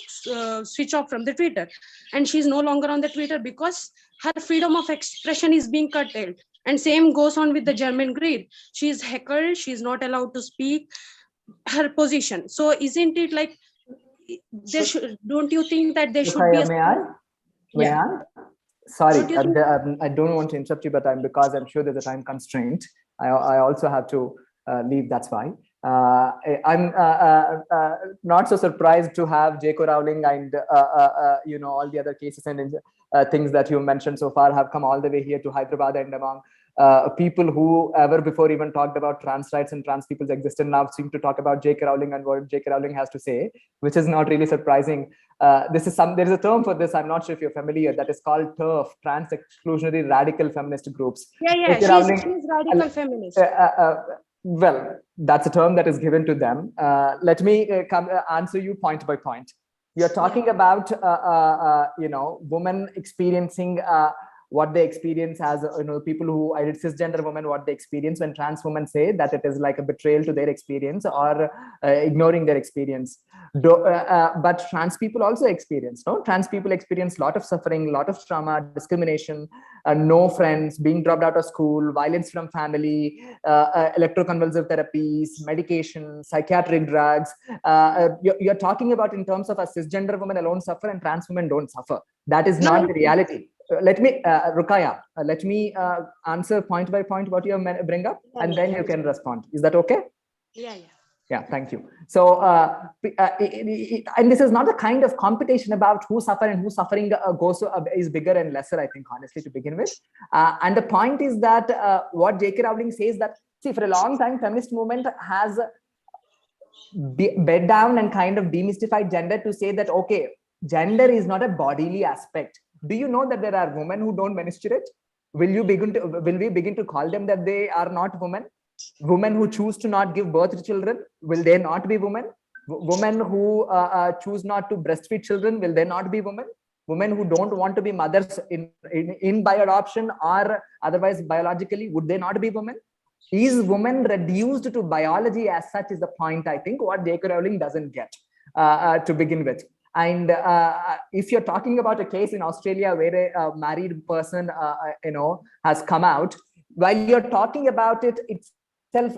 switch off from the Twitter, and she's no longer on the Twitter because her freedom of expression is being curtailed. And same goes on with the German Greer. She's heckled, she's not allowed to speak her position. So isn't it like don't you think that there should be a... May I? Sorry, I don't want to interrupt you, but because I'm sure there's a time constraint, I also have to leave. That's why I'm not so surprised to have J.K. Rowling and all the other cases and things that you mentioned so far have come all the way here to Hyderabad and among People who ever before even talked about trans rights and trans people's existence now seem to talk about J.K. Rowling and what J.K. Rowling has to say, which is not really surprising. There is a term for this. I'm not sure if you're familiar. That is called TERF, Trans Exclusionary Radical Feminist Groups. Yeah, she's radical feminist. Well, that's a term that is given to them. Let me answer you point by point. You're talking about women experiencing what they experience as people who are cisgender women, what they experience when trans women say that it is like a betrayal to their experience or ignoring their experience. But trans people also experience, trans people experience a lot of suffering, a lot of trauma, discrimination, no friends, being dropped out of school, violence from family, electroconvulsive therapies, medication, psychiatric drugs. You're talking about in terms of a cisgender women alone suffer and trans women don't suffer. That is not the reality. Let me, Rukaya, let me answer point by point what you bring up, and then you can respond. Is that okay? Yeah, thank you. So, and this is not a kind of competition about who suffer and who suffering is bigger and lesser, I think, honestly, to begin with. And the point is that what J.K. Rowling says that, see, for a long time, feminist movement has bed down and kind of demystified gender to say that, okay, gender is not a bodily aspect. Do you know that there are women who don't menstruate? Will we begin to call them that they are not women? Women who choose to not give birth to children, will they not be women? Women who choose not to breastfeed children, will they not be women? Women who don't want to be mothers in by adoption or otherwise biologically, would they not be women? Is women reduced to biology as such is the point, I think, what J.K. Rowling doesn't get to begin with. And if you're talking about a case in Australia where a married person, has come out, while you're talking about it itself,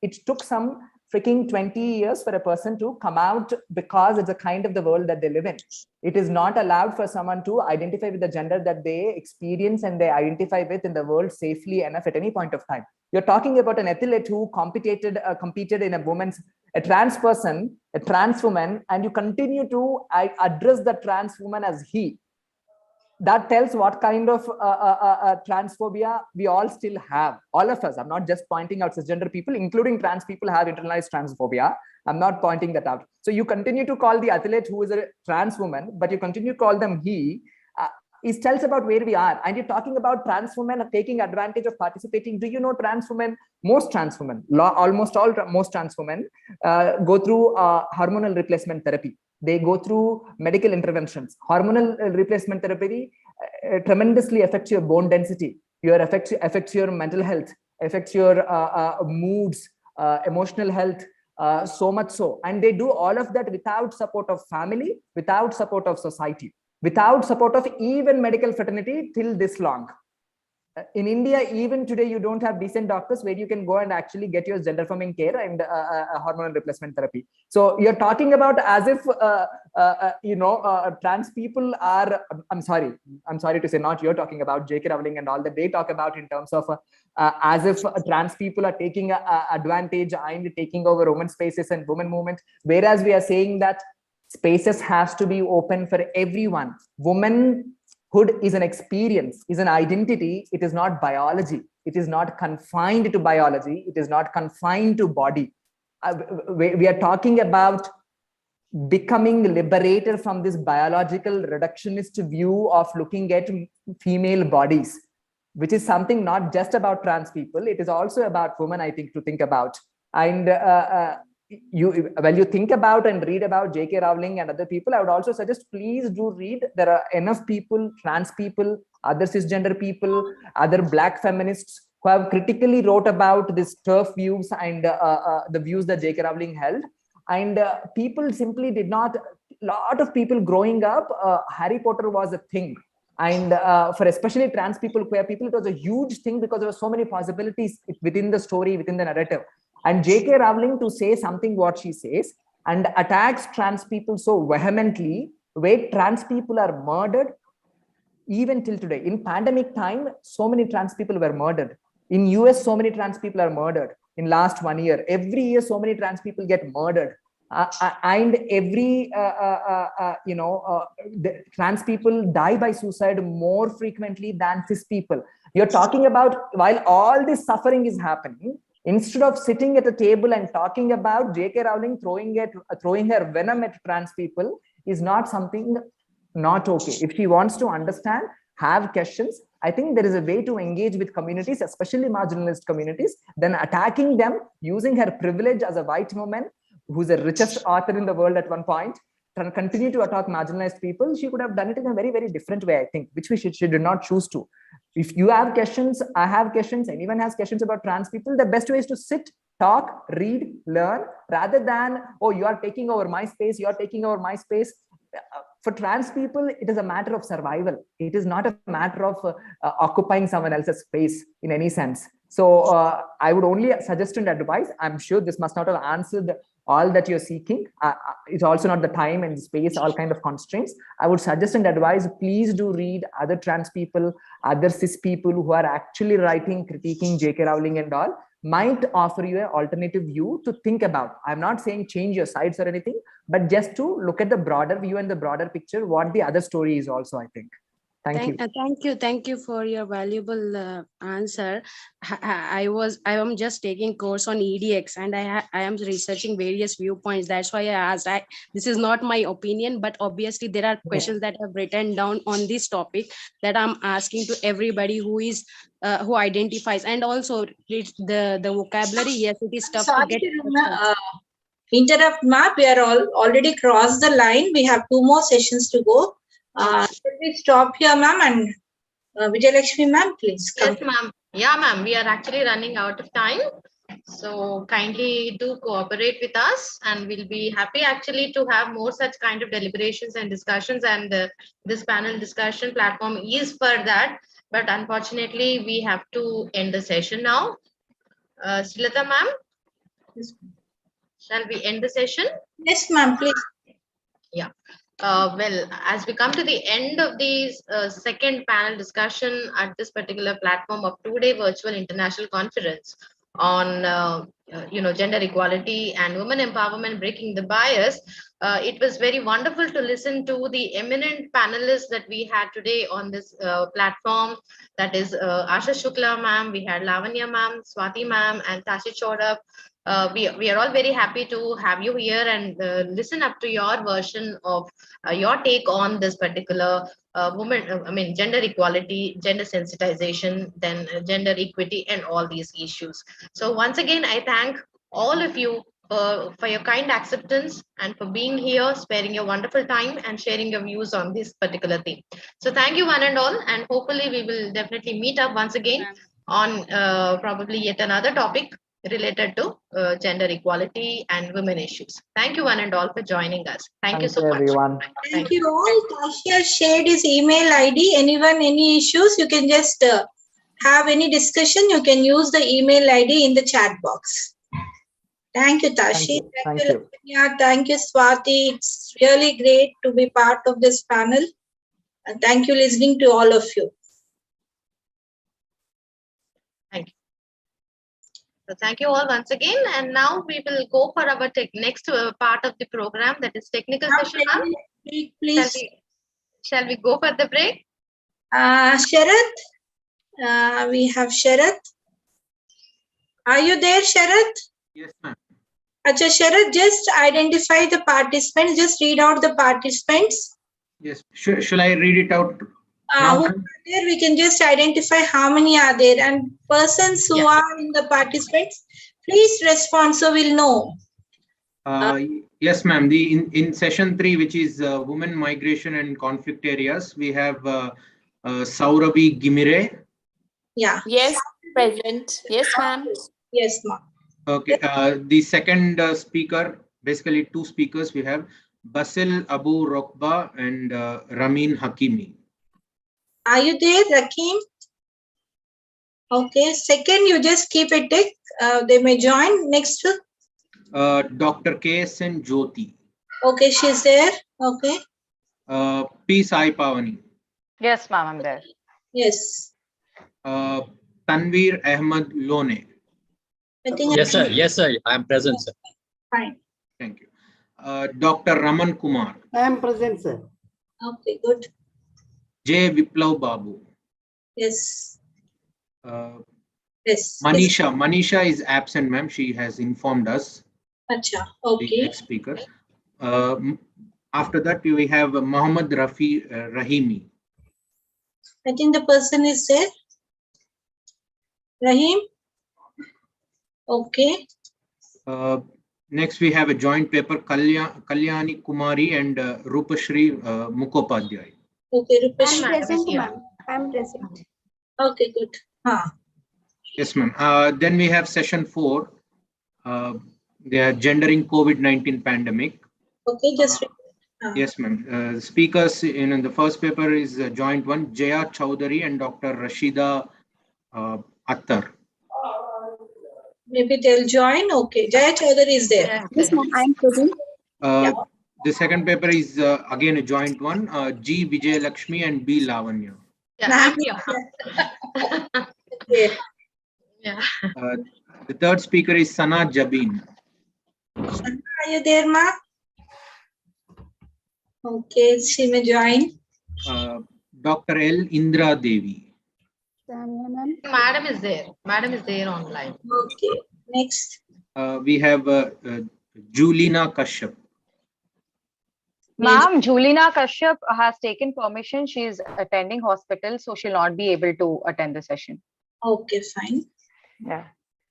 it took some freaking 20 years for a person to come out because it's a kind of the world that they live in. It is not allowed for someone to identify with the gender that they experience and they identify with in the world safely enough at any point of time. You're talking about an athlete who competed in a trans person, a trans woman, and you continue to address the trans woman as he. That tells what kind of transphobia we all still have. All of us. I'm not just pointing out cisgender people, including trans people have internalized transphobia. I'm not pointing that out. So you continue to call the athlete who is a trans woman, but you continue to call them he. It tells about where we are. And you're talking about trans women taking advantage of participating. Do you know trans women, most trans women, most trans women go through hormonal replacement therapy. They go through medical interventions. Hormonal replacement therapy tremendously affects your bone density, affects your mental health, affects your moods, emotional health, so much so. And they do all of that without support of family, without support of society, without support of even medical fraternity till this long. In India, even today, you don't have decent doctors where you can go and actually get your gender-affirming care and hormonal replacement therapy. So you're talking about as if, trans people are, I'm sorry to say, not you're talking about J.K. Rowling and all that they talk about in terms of as if trans people are taking advantage and taking over women's spaces and women movement, whereas we are saying that spaces has to be open for everyone. Womanhood is an experience, is an identity. It is not biology. It is not confined to biology. It is not confined to body. We are talking about becoming liberated from this biological reductionist view of looking at female bodies, which is something not just about trans people. It is also about women, I think, to think about. And you think about and read about J.K. Rowling and other people, I would also suggest please do read. There are enough people, trans people, other cisgender people, other Black feminists who have critically wrote about this TERF views and the views that J.K. Rowling held. And people simply did not, a lot of people growing up, Harry Potter was a thing. And for especially trans people, queer people, it was a huge thing because there were so many possibilities within the story, within the narrative. And J.K. Rowling to say something what she says and attacks trans people so vehemently, where trans people are murdered even till today. In pandemic time, so many trans people were murdered. In US, so many trans people are murdered in last 1 year. Every year, so many trans people get murdered. and every the trans people die by suicide more frequently than cis people. You're talking about, while all this suffering is happening, instead of sitting at a table and talking about J.K. Rowling throwing her venom at trans people is not something not okay. If she wants to understand, have questions, I think there is a way to engage with communities, especially marginalized communities, than attacking them using her privilege as a white woman who's the richest author in the world at one point, and continue to attack marginalized people. She could have done it in a very, very different way, I think, which she did not choose to. If you have questions, I have questions, anyone has questions about trans people, the best way is to sit, talk, read, learn, rather than, oh, you are taking over my space, you are taking over my space. For trans people, it is a matter of survival. It is not a matter of occupying someone else's space in any sense. So I would only suggest and advise, I'm sure this must not have answered all that you're seeking. It's also not the time and space, all kind of constraints. I would suggest and advise, please do read other trans people, other cis people who are actually writing, critiquing J.K. Rowling and all, might offer you an alternative view to think about. I'm not saying change your sides or anything, but just to look at the broader view and the broader picture, what the other story is also, I think. Thank you for your valuable answer. I am just taking course on EDX, and I am researching various viewpoints. That's why I asked. This is not my opinion, but obviously there are questions that I've written down on this topic that I'm asking to everybody who is who identifies, and also the vocabulary. Yes, it is tough to get. Interrupt, Ma. We are already crossed the line. We have 2 more sessions to go. Should we stop here, ma'am? And Vijayalakshmi, ma'am, please come. Yes, ma'am. Yeah, ma'am. We are actually running out of time. So kindly do cooperate with us, and we'll be happy actually to have more such kind of deliberations and discussions. And this panel discussion platform is for that. But unfortunately, we have to end the session now. Srilata, ma'am, shall we end the session? Yes, ma'am, please. Yeah. Well, as we come to the end of the second panel discussion at this particular platform of 2-day virtual international conference on gender equality and women empowerment, breaking the bias, it was very wonderful to listen to the eminent panelists that we had today on this platform. That is Asha Shukla ma'am, we had Lavanya ma'am, Swati ma'am, and Tashi Chodap. We are all very happy to have you here and listen up to your version of your take on this particular gender equality, gender sensitization, then gender equity, and all these issues. So once again, I thank all of you for your kind acceptance and for being here, sparing your wonderful time and sharing your views on this particular theme. So thank you one and all, and hopefully we will definitely meet up once again on probably yet another topic related to gender equality and women issues. Thank you one and all for joining us. Thank you so much. Everyone. Thank you all. Tashi shared his email ID. Anyone, any issues, you can just have any discussion. You can use the email ID in the chat box. Thank you, Tashi. Thank you. Lavanya. Thank you, Swati. It's really great to be part of this panel. And thank you listening to all of you. Thank you. So thank you all once again. And now we will go for our next part of the program, that is technical session. Please. Shall we go for the break? Sharath, we have Sharath. Are you there, Sharath? Yes, ma'am. Acha, Sharath, just identify the participants. Just read out the participants. Yes. Shall I read it out? Who are there? We can just identify how many are there, and persons who are in the participants, please respond so we'll know. Yes, ma'am. In session 3, which is women, migration and conflict areas, we have Saurabi Gimire. Yeah. Yes, present. Yes, ma'am. Yes, ma'am. Okay. The second speaker, basically 2 speakers, we have Basil Abu Rokba and Ramin Hakimi. Are you there, Rakim? Okay. Second, you just keep it tick. They may join. Next. Dr. KSN Jyoti. Okay, she's there. Okay. P. Sai Pavani. Yes, ma'am, I'm there. Yes. Tanveer Ahmed Lone. I think yes, sir. Yes, sir. I am present, sir. Fine. Thank you. Dr. Raman Kumar. I am present, sir. Okay, good. J. Viplav Babu. Yes. Yes. Manisha is absent, ma'am. She has informed us. Acha, The okay. next speaker. After that, we have Mohammed Rahimi. I think the person is there. Rahim? Okay. Next, we have a joint paper, Kalyani Kumari and Rupashri Mukhopadhyay. Okay, I'm present, ma'am. I'm present. Okay, good. Yes, ma'am. Then we have session 4, they are gendering COVID-19 pandemic. Okay, just yes, ma'am. Speakers in the first paper is joint one, Jaya Chowdhury and Dr. Rashida Attar. Maybe they'll join. Okay, Jaya Chowdhury is there. Yes, ma'am. I'm present. The second paper is again a joint one, G. Vijay Lakshmi and B. Lavanya. Yeah, I'm here. Okay. Yeah. The third speaker is Sana Jabin. Sana, are you there, ma? Okay, she may join. Dr. L. Indra Devi. Madam is there. Madam is there online. Okay, next. We have Julina Kashyap. Ma'am, Julina Kashyap has taken permission. She is attending hospital, so she'll not be able to attend the session. Okay, fine. Yeah.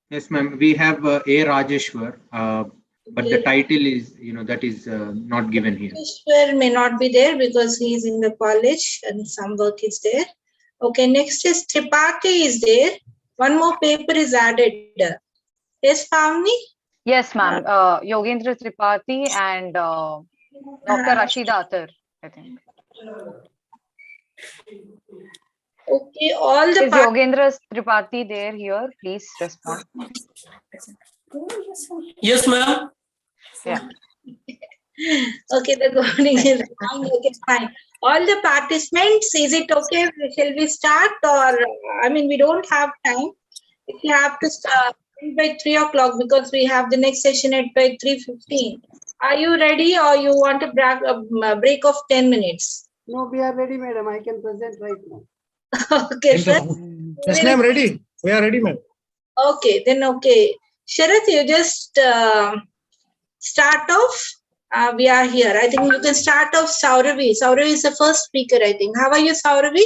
Yes, ma'am. We have A. Rajeshwar, but the title is, that is not given here. Rajeshwar may not be there because he is in the college and some work is there. Okay, next is Tripathi is there. One more paper is added. Yes, Pavni? Yes, ma'am. Yogendra Tripathi and Dr. Rashida Attar, I think. Okay, all the Is Yogendra Tripathi there here? Please respond. Yes, ma'am. Yeah. Okay, the coding is wrong. Okay, fine. All the participants, is it okay? Shall we start or, I mean, we don't have time. If you have to start by 3 o'clock because we have the next session at by 3:15. Are you ready or you want a break of 10 minutes? No, we are ready, madam. I can present right now. Okay, sir. Yes, ma'am. Ready. We are ready, ma'am. Okay, then okay. Sharath, you just start off. We are here. I think you can start off Sauravi. Sauravi is the first speaker, I think. How are you, Sauravi?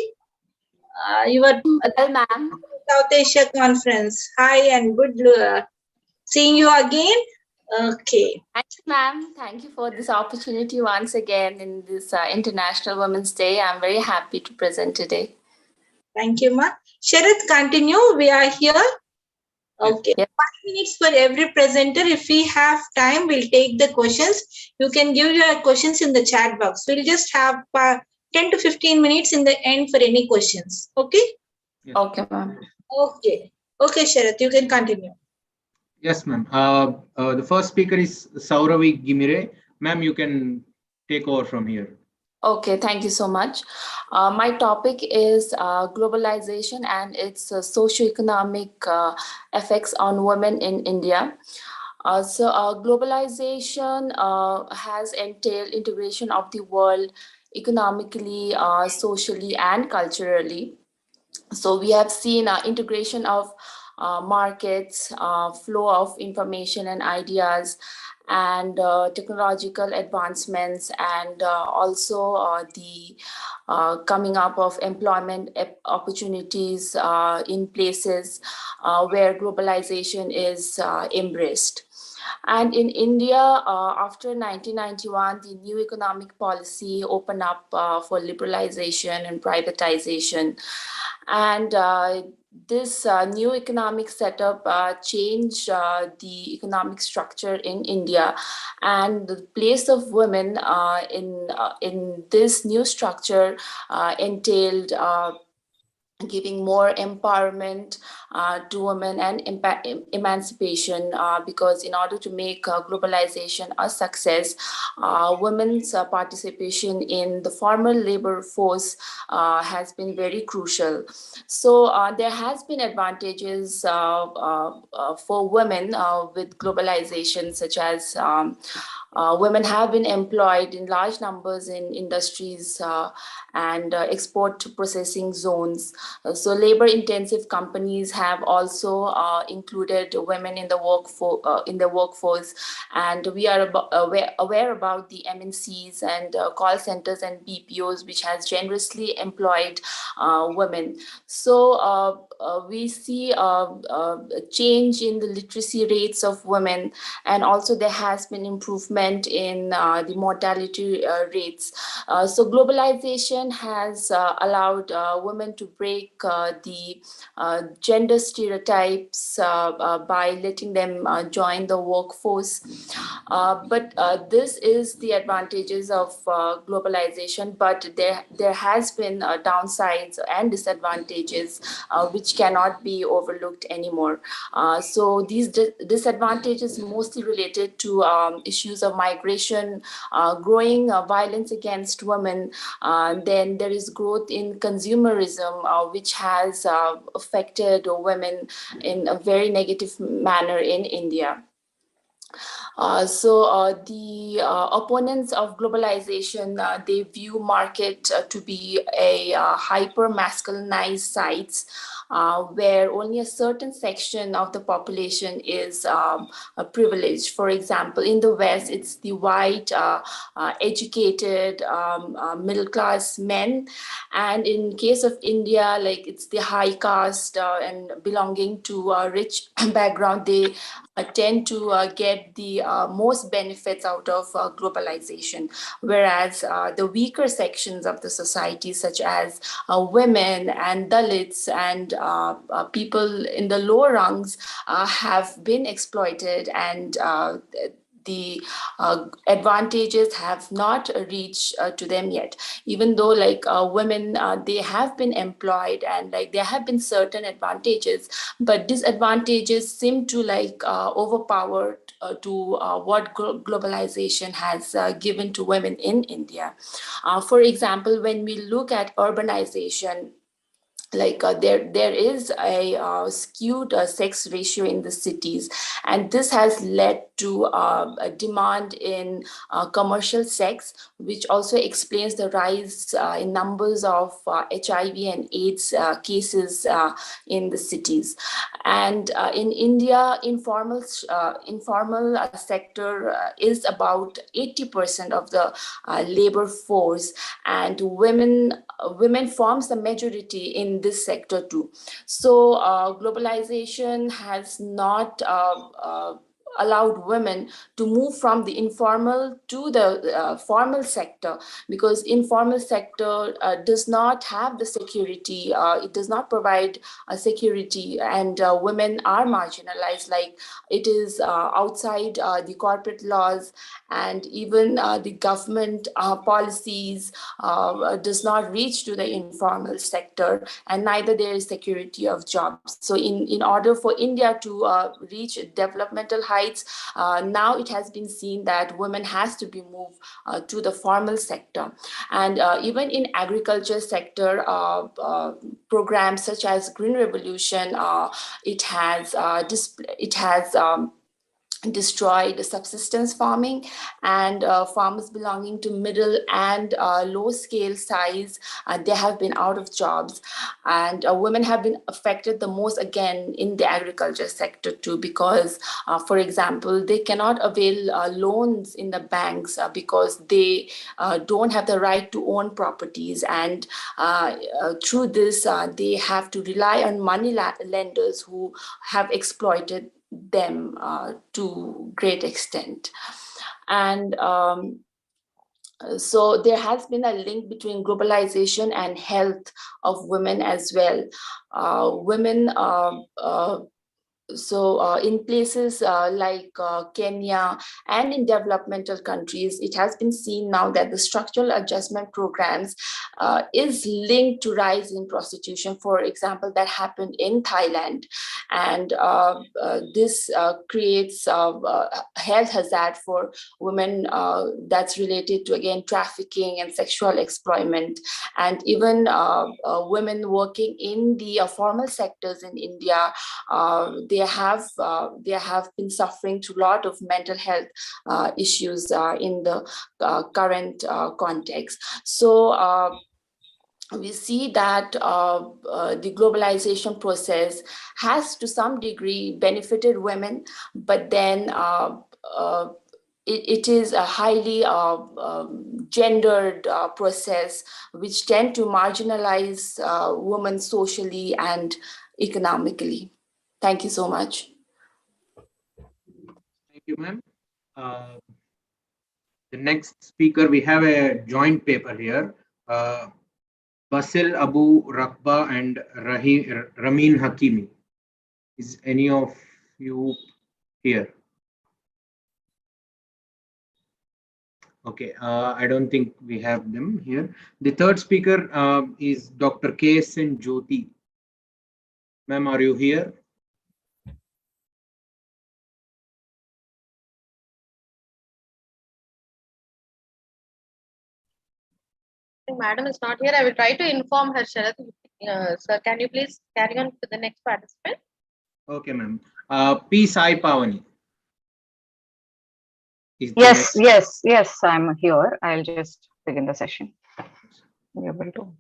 You were at ma'am. South Asia Conference. Hi and good seeing you again. Okay. Thank you, ma'am. Thank you for this opportunity once again in this International Women's Day. I'm very happy to present today. Thank you, ma. Sharath, continue. We are here. Okay. Yes. 5 minutes for every presenter. If we have time, we'll take the questions. You can give your questions in the chat box. We'll just have 10 to 15 minutes in the end for any questions. Okay? Yes. Okay, ma'am. Okay. Okay, Sharath, you can continue. Yes, ma'am. The first speaker is Sauravi Gimire. Ma'am, you can take over from here. Okay, thank you so much. My topic is globalization and its socioeconomic effects on women in India. Globalization has entailed integration of the world economically, socially, and culturally. So we have seen integration of markets, flow of information and ideas, and technological advancements, and also the coming up of employment opportunities in places where globalization is embraced. And in India, after 1991, the new economic policy opened up for liberalization and privatization. And this new economic setup changed the economic structure in India, and the place of women in this new structure entailed giving more empowerment to women and emancipation, because in order to make globalization a success, women's participation in the formal labor force has been very crucial. So there has been advantages for women with globalization, such as Women have been employed in large numbers in industries and export processing zones. So labor-intensive companies have also included women in the workforce, and we are aware about the MNCs and call centers and BPOs, which has generously employed women. So we see a change in the literacy rates of women, and also there has been improvement in the mortality rates. So globalization has allowed women to break the gender stereotypes by letting them join the workforce. But this is the advantages of globalization, but there has been downsides and disadvantages which cannot be overlooked anymore. So these disadvantages mostly related to issues of migration, growing violence against women. Then there is growth in consumerism, which has affected women in a very negative manner in India. So the opponents of globalization, they view market to be a hyper-masculinized sites where only a certain section of the population is privileged. For example, in the West, it's the white, educated, middle-class men. And in case of India, like it's the high caste and belonging to a rich background, they tend to get the most benefits out of globalization, whereas the weaker sections of the society, such as women and Dalits and people in the lower rungs, have been exploited, and the advantages have not reached to them yet. Even though like women, they have been employed and like there have been certain advantages, but disadvantages seem to like overpower to what globalization has given to women in India. For example, when we look at urbanization, like there is a skewed sex ratio in the cities, and this has led to a demand in commercial sex, which also explains the rise in numbers of HIV and AIDS cases in the cities. And in India, informal sector is about 80% of the labor force, and women forms the majority in this sector too. So globalization has not allowed women to move from the informal to the formal sector, because informal sector does not have the security, it does not provide a security, and women are marginalized, like it is outside the corporate laws, and even the government policies does not reach to the informal sector, and neither there is security of jobs. So in order for India to reach developmental heights, now it has been seen that women has to be moved to the formal sector. And even in agriculture sector, programs such as Green Revolution, it has destroyed subsistence farming, and farmers belonging to middle and low scale size, they have been out of jobs, and women have been affected the most again in the agriculture sector too, because for example, they cannot avail loans in the banks because they don't have the right to own properties, and through this they have to rely on money lenders who have exploited them to great extent. And so there has been a link between globalization and health of women as well. Women so in places like Kenya and in developmental countries, it has been seen now that the structural adjustment programs is linked to rise in prostitution. For example, that happened in Thailand, and this creates health hazard for women that's related to, again, trafficking and sexual exploitment. And even women working in the formal sectors in India, they have been suffering through a lot of mental health issues in the current context. So we see that the globalization process has to some degree benefited women, but then it is a highly gendered process which tend to marginalize women socially and economically. Thank you so much. Thank you, ma'am. The next speaker, we have a joint paper here. Basil Abu Rakba and Ramin Hakimi. Is any of you here? Okay, I don't think we have them here. The third speaker is Dr. K.S.N. Jyoti. Ma'am, are you here? Madam is not here. I will try to inform her, Sharath. Sir, can you please carry on to the next participant? Okay, ma'am. P. Sai Pavani. Yes, I'm here. I'll just begin the session. Be able to.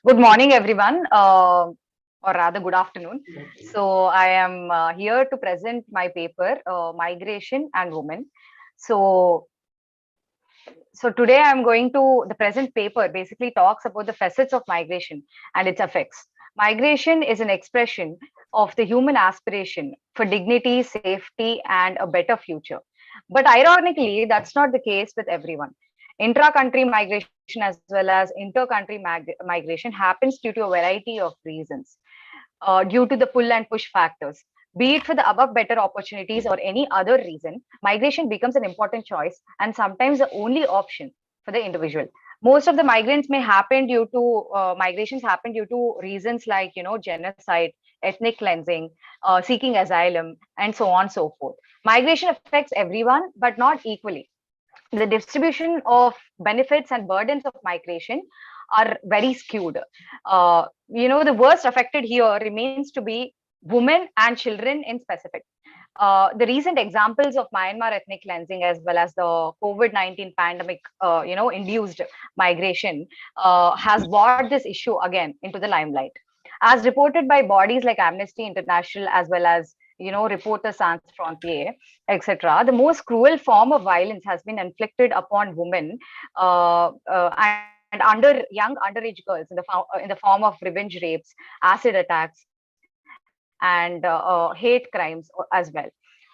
Good morning, everyone, or rather good afternoon. So I am here to present my paper, Migration and Women. So today I'm going to, the present paper basically talks about the facets of migration and its effects. Migration is an expression of the human aspiration for dignity, safety, and a better future. But ironically, that's not the case with everyone. Intra-country migration as well as inter-country migration happens due to a variety of reasons, due to the pull and push factors. Be it for the above better opportunities or any other reason, migration becomes an important choice and sometimes the only option for the individual. Most of the migrants may happen due to migrations happen due to reasons like genocide, ethnic cleansing, seeking asylum, and so on and so forth. Migration affects everyone, but not equally. The distribution of benefits and burdens of migration are very skewed. The worst affected here remains to be women and children in specific. The recent examples of Myanmar ethnic cleansing as well as the COVID-19 pandemic, induced migration has brought this issue again into the limelight. As reported by bodies like Amnesty International as well as Reporters Sans Frontières, etc., the most cruel form of violence has been inflicted upon women and young underage girls in the form of revenge rapes, acid attacks, and hate crimes as well.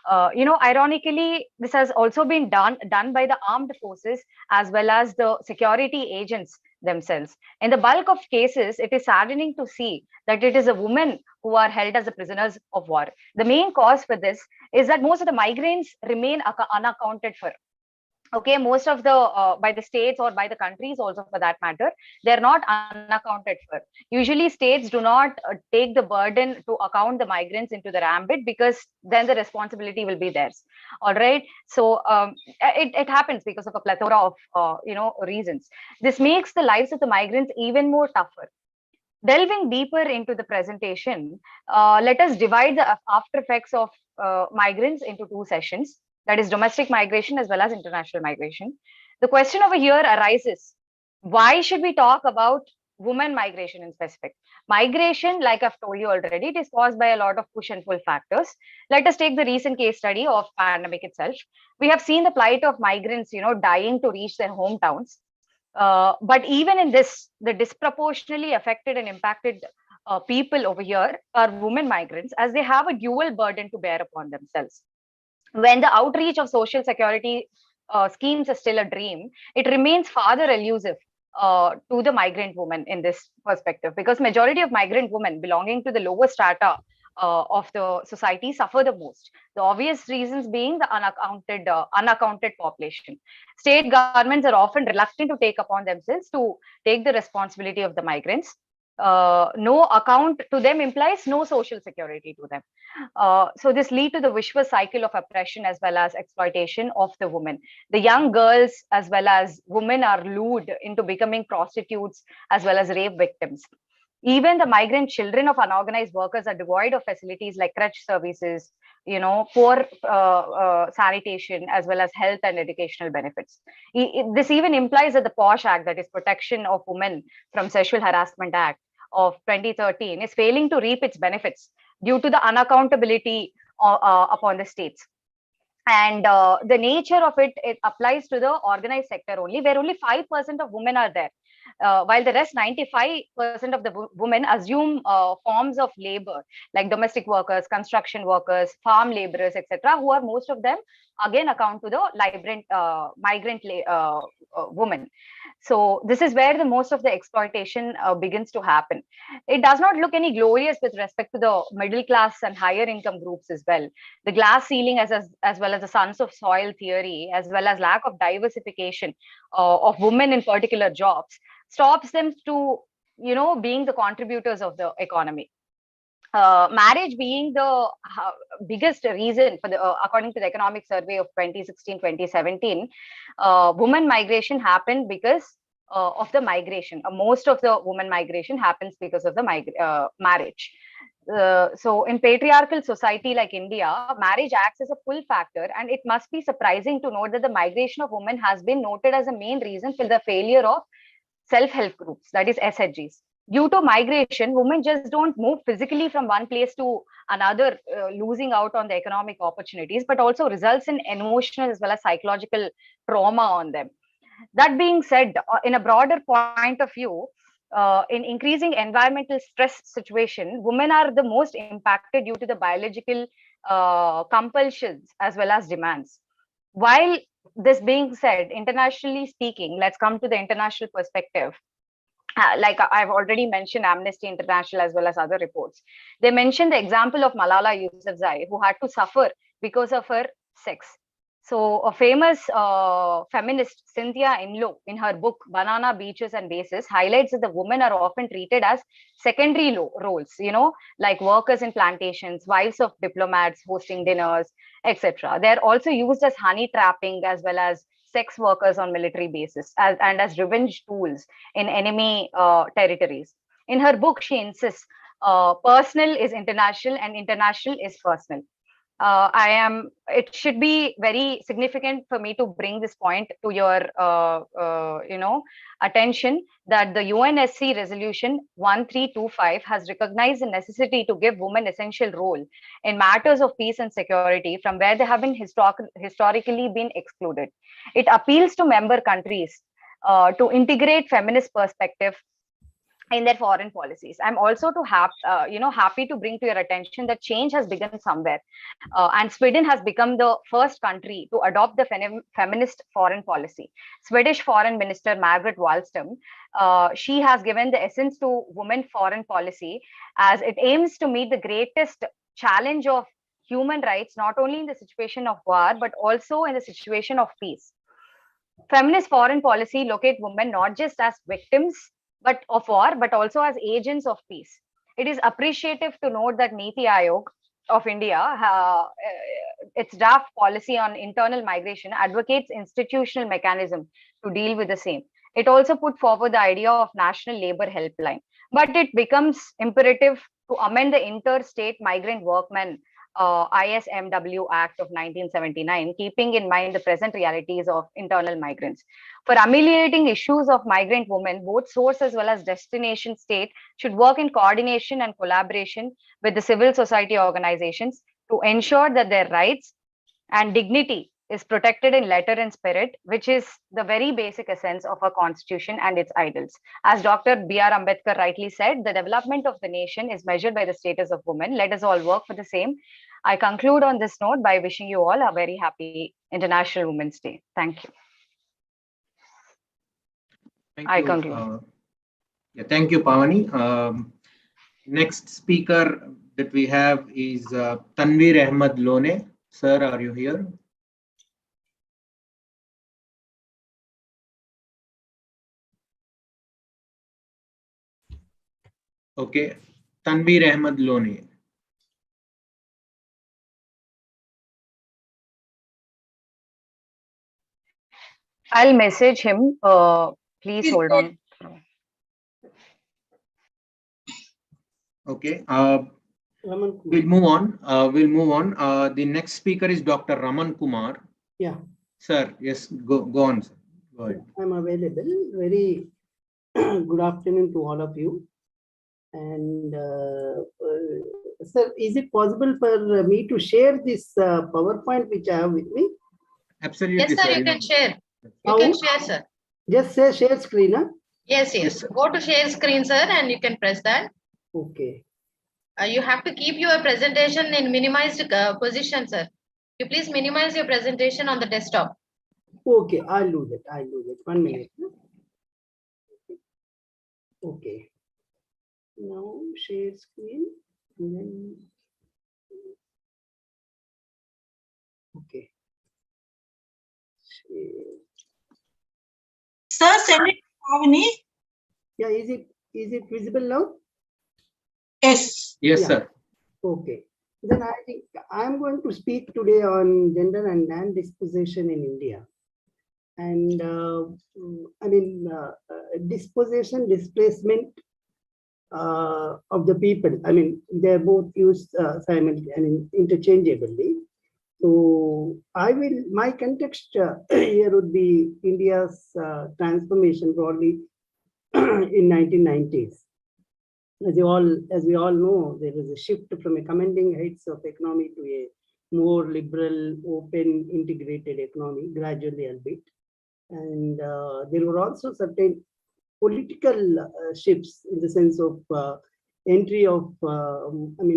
Ironically, this has also been done by the armed forces as well as the security agents themselves. In the bulk of cases, it is saddening to see that it is the women who are held as the prisoners of war. The main cause for this is that most of the migrants remain unaccounted for. Okay, most of the by the states or by the countries also for that matter, they're not unaccounted for. Usually states do not take the burden to account the migrants into their ambit because then the responsibility will be theirs. All right, so it happens because of a plethora of reasons. This makes the lives of the migrants even more tougher. Delving deeper into the presentation, let us divide the after effects of migrants into two sessions. That is domestic migration as well as international migration. The question over here arises, why should we talk about women migration in specific? Migration, like I've told you already, it is caused by a lot of push and pull factors. Let us take the recent case study of pandemic itself. We have seen the plight of migrants, dying to reach their hometowns. But even in this, the disproportionately affected and impacted people over here are women migrants, as they have a dual burden to bear upon themselves. When the outreach of social security schemes is still a dream, it remains farther elusive to the migrant woman in this perspective, because majority of migrant women belonging to the lower strata of the society suffer the most. The obvious reasons being the unaccounted population. State governments are often reluctant to take upon themselves to take the responsibility of the migrants. No account to them implies no social security to them. So this leads to the vicious cycle of oppression as well as exploitation of the women. The young girls as well as women are lured into becoming prostitutes as well as rape victims. Even the migrant children of unorganized workers are devoid of facilities like crutch services, poor sanitation, as well as health and educational benefits. This even implies that the POSH Act, that is Protection of Women from Sexual Harassment Act of 2013, is failing to reap its benefits due to the unaccountability upon the states. And the nature of it applies to the organized sector only, where only 5% of women are there, while the rest 95% of the women assume forms of labor like domestic workers, construction workers, farm laborers, etc., who are most of them again account to the migrant women. So this is where the most of the exploitation begins to happen. It does not look any glorious with respect to the middle class and higher income groups as well. The glass ceiling as well as the sons of soil theory, as well as lack of diversification of women in particular jobs, stops them to being the contributors of the economy. Marriage being the biggest reason for the according to the economic survey of 2016-2017, women migration happened because of the migration. Most of the women migration happens because of the marriage. So in patriarchal society like India, marriage acts as a pull factor, and it must be surprising to note that the migration of women has been noted as a main reason for the failure of self-help groups, that is SHGs. Due to migration, women just don't move physically from one place to another, losing out on the economic opportunities, but also results in emotional as well as psychological trauma on them. That being said, in a broader point of view, in increasing environmental stress situation, women are the most impacted due to the biological compulsions as well as demands. While this being said, internationally speaking, let's come to the international perspective. Like I've already mentioned Amnesty International as well as other reports. They mentioned the example of Malala Yousafzai, who had to suffer because of her sex. So a famous feminist, Cynthia Inlow, in her book Banana, Beaches and Bases, highlights that the women are often treated as secondary roles, like workers in plantations, wives of diplomats hosting dinners, etc. They're also used as honey trapping as well as sex workers on military bases and as revenge tools in enemy territories. In her book, she insists personal is international and international is personal. It should be very significant for me to bring this point to your, attention, that the UNSC resolution 1325 has recognized the necessity to give women essential role in matters of peace and security from where they have been historically been excluded. It appeals to member countries to integrate feminist perspective in their foreign policies. I'm also happy to bring to your attention that change has begun somewhere, and Sweden has become the first country to adopt the feminist foreign policy. Swedish Foreign Minister Margaret Wallström, she has given the essence to women foreign policy, as it aims to meet the greatest challenge of human rights, not only in the situation of war, but also in the situation of peace. Feminist foreign policy locate women not just as victims of war, but also as agents of peace. It is appreciative to note that Niti Aayog of India, its draft policy on internal migration, advocates institutional mechanism to deal with the same. It also put forward the idea of National Labour Helpline, but it becomes imperative to amend the Interstate Migrant Workmen ISMW Act of 1979, keeping in mind the present realities of internal migrants. For ameliorating issues of migrant women, both source as well as destination state should work in coordination and collaboration with the civil society organizations to ensure that their rights and dignity is protected in letter and spirit, which is the very basic essence of our constitution and its ideals. As Dr. B.R. Ambedkar rightly said, the development of the nation is measured by the status of women. Let us all work for the same. I conclude on this note by wishing you all a very happy International Women's Day. Thank you. I conclude. Thank you, Pavani. Next speaker that we have is Tanveer Ahmed Lone. Sir, are you here? Okay, Tanveer Ahmed Lone. I'll message him. Please hold on. Okay. Raman Kumar. We'll move on. The next speaker is Dr. Raman Kumar. Yeah. Sir, yes, go on. Sir. Go ahead. I'm available. Very good afternoon to all of you. And sir, is it possible for me to share this PowerPoint which I have with me? Absolutely, Yes, sir, you can share. You can share, sir. Just say share screen, huh? Yes, yes. Go to share screen, sir, and you can press that. Okay. You have to keep your presentation in minimized position, sir. You please minimize your presentation on the desktop. Okay, I'll do that. 1 minute. Okay. Now share screen. And then okay. Share. Sir, send it to Avani. Yeah, is it visible now? Yes. Yes, Yeah. sir. Okay. Then I think I'm going to speak today on gender and land dispossession in India. And dispossession, displacement of the people. I mean, they're both used interchangeably. So my context here would be India's transformation broadly in 1990s. As we all know, there was a shift from a commanding heights of economy to a more liberal, open, integrated economy, gradually albeit. And there were also certain political shifts in the sense of entry of,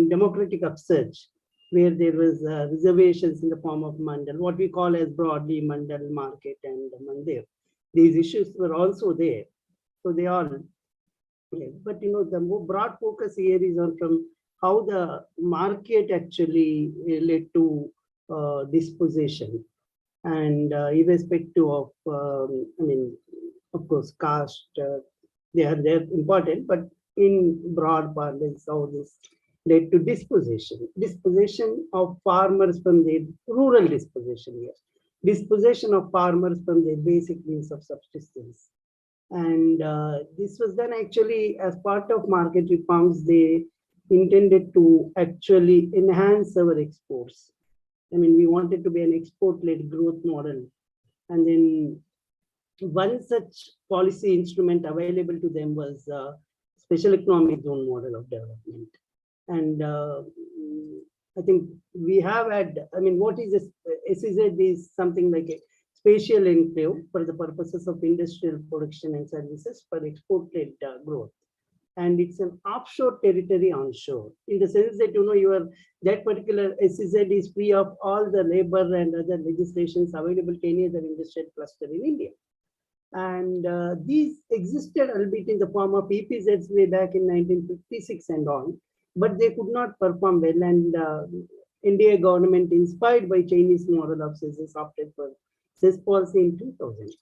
democratic upsurge, where there was reservations in the form of mandal, what we call as broadly mandal, market, and mandir. These issues were also there. So they all. But the more broad focus here is on from how the market actually led to dispossession, and irrespective of, of course, caste, they're important, but in broad parlance, how this led to dispossession of farmers from their rural dispossession here, dispossession of farmers from their basic means of subsistence. And this was done actually as part of market reforms. They intended to actually enhance our exports. I mean, we wanted to be an export-led growth model. And then one such policy instrument available to them was special economic zone model of development. And I think we have had, what is this? SEZ is something like a spatial enclave for the purposes of industrial production and services for export-led growth. And it's an offshore territory onshore, in the sense that, that particular SEZ is free of all the labor and other legislations available to any other industrial cluster in India. And these existed, albeit in the form of EPZs way back in 1956 and on, but they could not perform well. And India government, inspired by Chinese model of CES, opted for CES policy in 2000.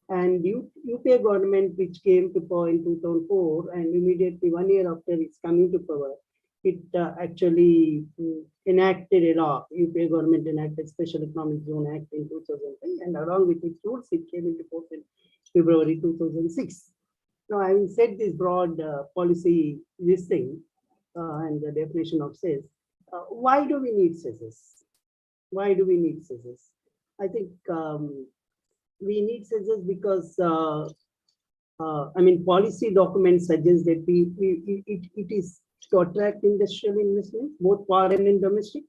And UPA government, which came to power in 2004, and immediately 1 year after its coming to power, it actually enacted a law. UPA government enacted Special Economic Zone Act in 2003, and along with its rules, it came into force in February 2006. Now, having said this broad policy, this thing, and the definition of CES, why do we need CES? Why do we need CES? I think we need CES because policy documents suggest that it is to attract industrial investment, both foreign and domestic,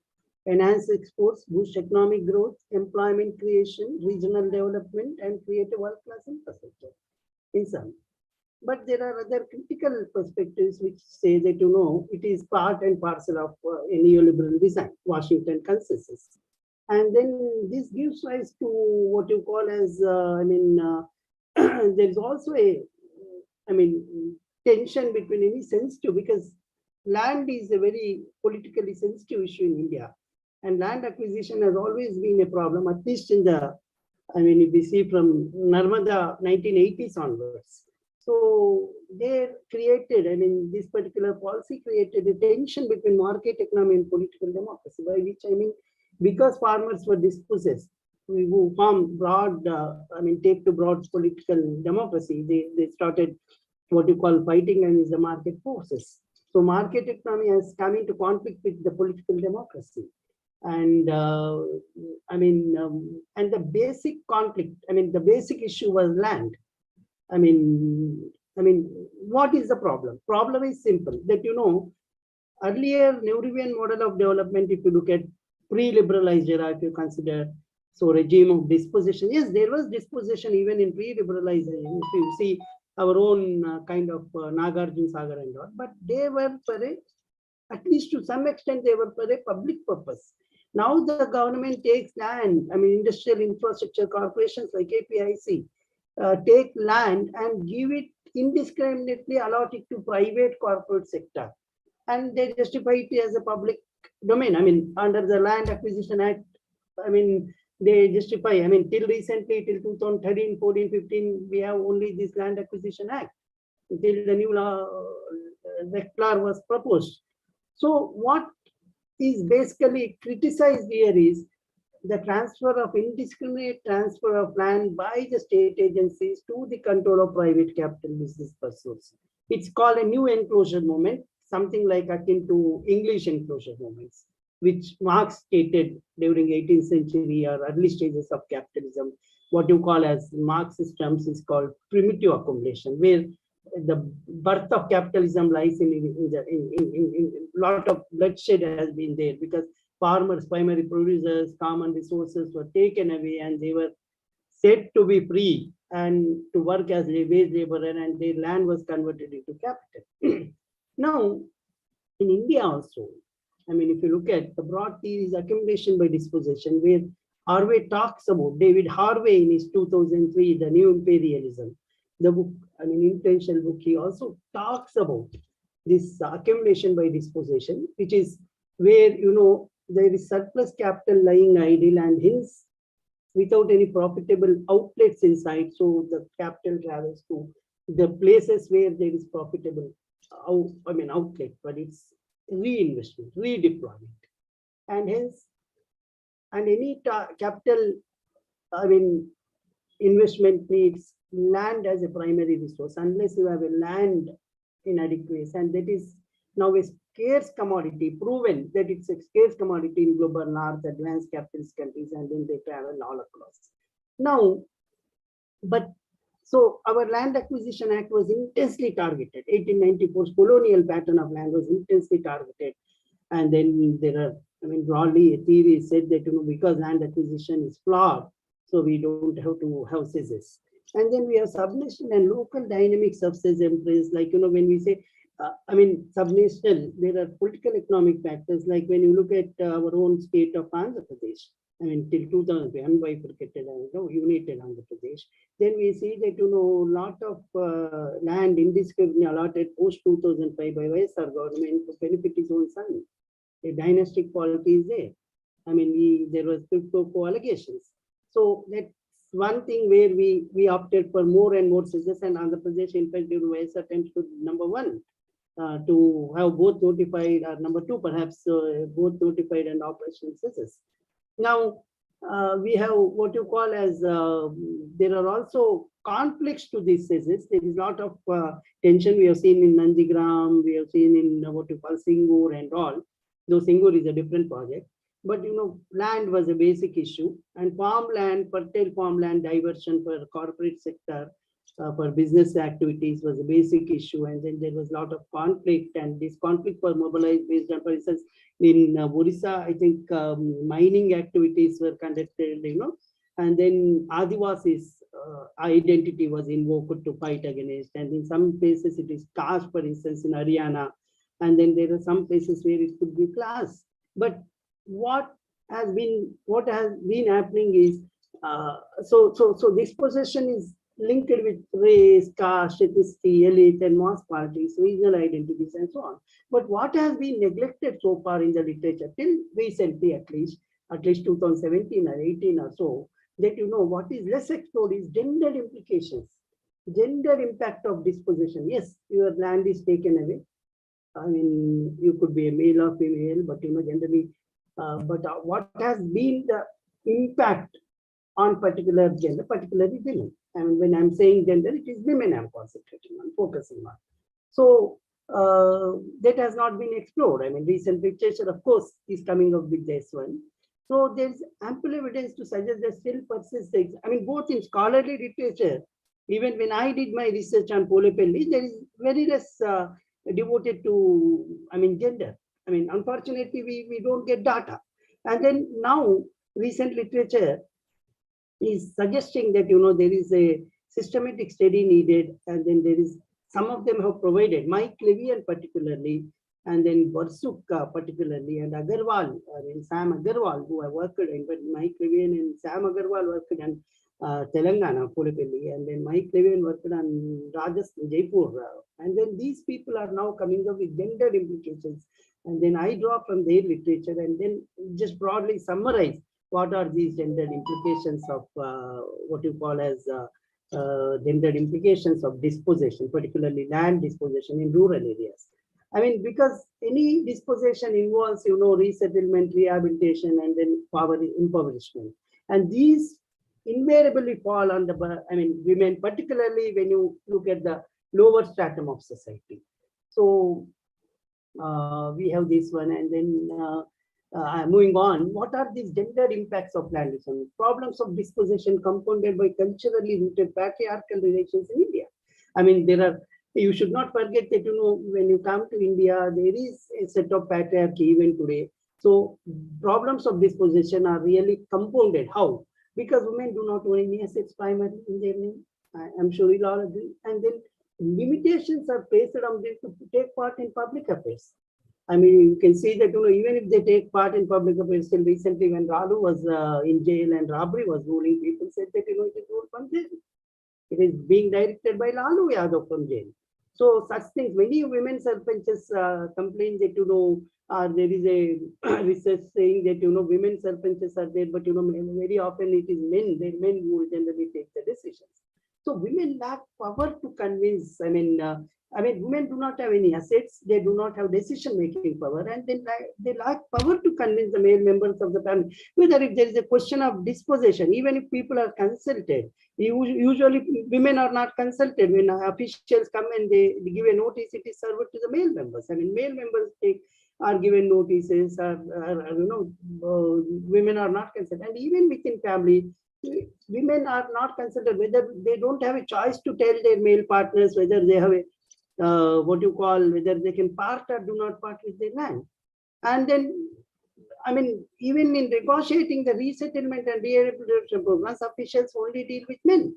enhance exports, boost economic growth, employment creation, regional development, and create a world-class infrastructure in some. But there are other critical perspectives which say that, it is part and parcel of a neoliberal design, Washington consensus. And then this gives rise to what you call as, there's also a, tension between any sensitive, because land is a very politically sensitive issue in India. And land acquisition has always been a problem, at least in the, if we see from Narmada 1980s onwards. So they created, this particular policy created a tension between market economy and political democracy, by which because farmers were dispossessed, who form broad, take to broad political democracy, they started what you call fighting against the market forces. So So market economy has come into conflict with the political democracy. And and the basic conflict, the basic issue was land. What is the problem? Problem is simple, that earlier Nehruvian model of development, if you look at pre-liberalized era, if you consider, so regime of disposition, yes, there was disposition even in pre-liberalized regime. If you see our own kind of Nagarjuna Sagar and all, but they were for at least to some extent, they were for a public purpose. Now the government takes land, industrial infrastructure corporations like APIC take land and give it indiscriminately, allot it to private corporate sector, and they justify it as a public domain. Under the Land Acquisition Act, they justify, till recently, till 2013, 14, 15, we have only this Land Acquisition Act until the new law, law was proposed. So what is basically criticized here is the transfer of indiscriminate transfer of land by the state agencies to the control of private capital business pursuits. It's called a new enclosure movement, something like akin to English enclosure movements, which Marx stated during 18th century or early stages of capitalism. What you call as Marxist terms is called primitive accumulation, where the birth of capitalism lies in lot of bloodshed has been there, because farmers, primary producers, common resources were taken away and they were said to be free and to work as a wage laborer, and their land was converted into capital. Now, in India also, if you look at the broad theory is accumulation by dispossession, where Harvey talks about, David Harvey in his 2003, The New Imperialism, the book, influential book, he also talks about this accumulation by dispossession, which is where, there is surplus capital lying idle and hence without any profitable outlets inside. So the capital travels to the places where there is profitable outlet, but it's reinvestment, redeployment. And hence, and any capital, investment needs land as a primary resource, unless you have a land inadequacy, and that is now a scarce commodity, proven that it's a scarce commodity in global north, advanced capitalist countries, and then they travel all across. Now, but so our Land Acquisition Act was intensely targeted. 1894's colonial pattern of land was intensely targeted. And then there are, broadly a theory said that, because land acquisition is flawed, so we don't have to have cesses. And then we have subnational and local dynamics of cess embrace, like, when we say, subnational, there are political economic factors, like when you look at our own state of Andhra Pradesh, till 2000, unbifurcated and united Andhra Pradesh, then we see that, lot of land indiscriminately allotted post 2005 by YSR government to benefit his own son. A dynastic quality is there. There was quid pro quo allegations. So that's one thing where we opted for more and more cesses, and Andhra Pradesh, in fact, during YSR times stood number 1 to have both notified, or number 2 perhaps, both notified and operational cesses. Now, we have what you call as, there are also conflicts to these cesses. There is a lot of tension we have seen in Nandigram, we have seen in what you call Singur and all, though Singur is a different project. But land was a basic issue, and farmland, fertile farmland diversion for corporate sector, for business activities was a basic issue. And then there was a lot of conflict, and this conflict was mobilized based on, for instance, in Orissa, I think mining activities were conducted, and then Adivasis identity was invoked to fight against. And in some places it is caste, for instance, in Haryana, and then there are some places where it could be class. But what has been happening is, so dispossession is linked with race, caste, ethnicity, elite, and mass politics, regional identities, and so on. But what has been neglected so far in the literature, till recently at least 2017 or 18 or so, that what is less explored is gender implications, gender impact of dispossession. Yes, your land is taken away. You could be a male or female, but generally, but what has been the impact on particular gender, particularly women? And when I'm saying gender, it is women I'm concentrating on, focusing on. So that has not been explored. I mean, recent literature, of course, is coming up with this one. So there's ample evidence to suggest that still persists. I mean, both in scholarly literature, even when I did my research on Polepelli, there is very less devoted to, I mean, gender. I mean, unfortunately, we don't get data. And then now, recent literature is suggesting that, you know, there is a systematic study needed, and then there is, some of them have provided, Mike Levian particularly, and then Barsuk particularly, and Agarwal, Sam Agarwal, who I worked in, but Mike Levian and Sam Agarwal worked on Telangana, Polepelli, and then Mike Levian worked on Rajasthan, Jaipur. And then these people are now coming up with gender implications. And then I draw from their literature and then just broadly summarize what are these gendered implications of what you call as gendered implications of dispossession, particularly land dispossession in rural areas. I mean, because any dispossession involves, you know, resettlement, rehabilitation, and then power impoverishment. And these invariably fall on the, I mean, women, particularly when you look at the lower stratum of society. So we have this one, and then moving on, what are these gendered impacts of land use? Problems of dispossession compounded by culturally rooted patriarchal relations in India. I mean, there are, you should not forget that, you know, when you come to India, there is a set of patriarchy even today. So problems of dispossession are really compounded. How? Because women do not own any assets primarily in their name. I'm sure you'll all agree. And then limitations are placed on them to take part in public affairs. I mean, you can see that, you know, even if they take part in public affairs, still recently when Ralu was in jail and Rabri was ruling, people said that, you know, it is ruled from jail. It is being directed by Lalu Yadav from jail. So such things, many women sarpanches complain that, you know, there is a research saying that, you know, women sarpanches are there, but, you know, very often it is men who generally take the decisions. So women lack power to convince. I mean, women do not have any assets. They do not have decision-making power, and they lack power to convince the male members of the family. Whether if there is a question of dispossession, even if people are consulted, usually women are not consulted. When officials come and they give a notice, it is served to the male members. I mean, male members are given notices, women are not consulted. And even within family, women are not considered, whether they don't have a choice to tell their male partners whether they have a whether they can part or do not part with their land. And then, I mean, even in negotiating the resettlement and rehabilitation programs, officials only deal with men.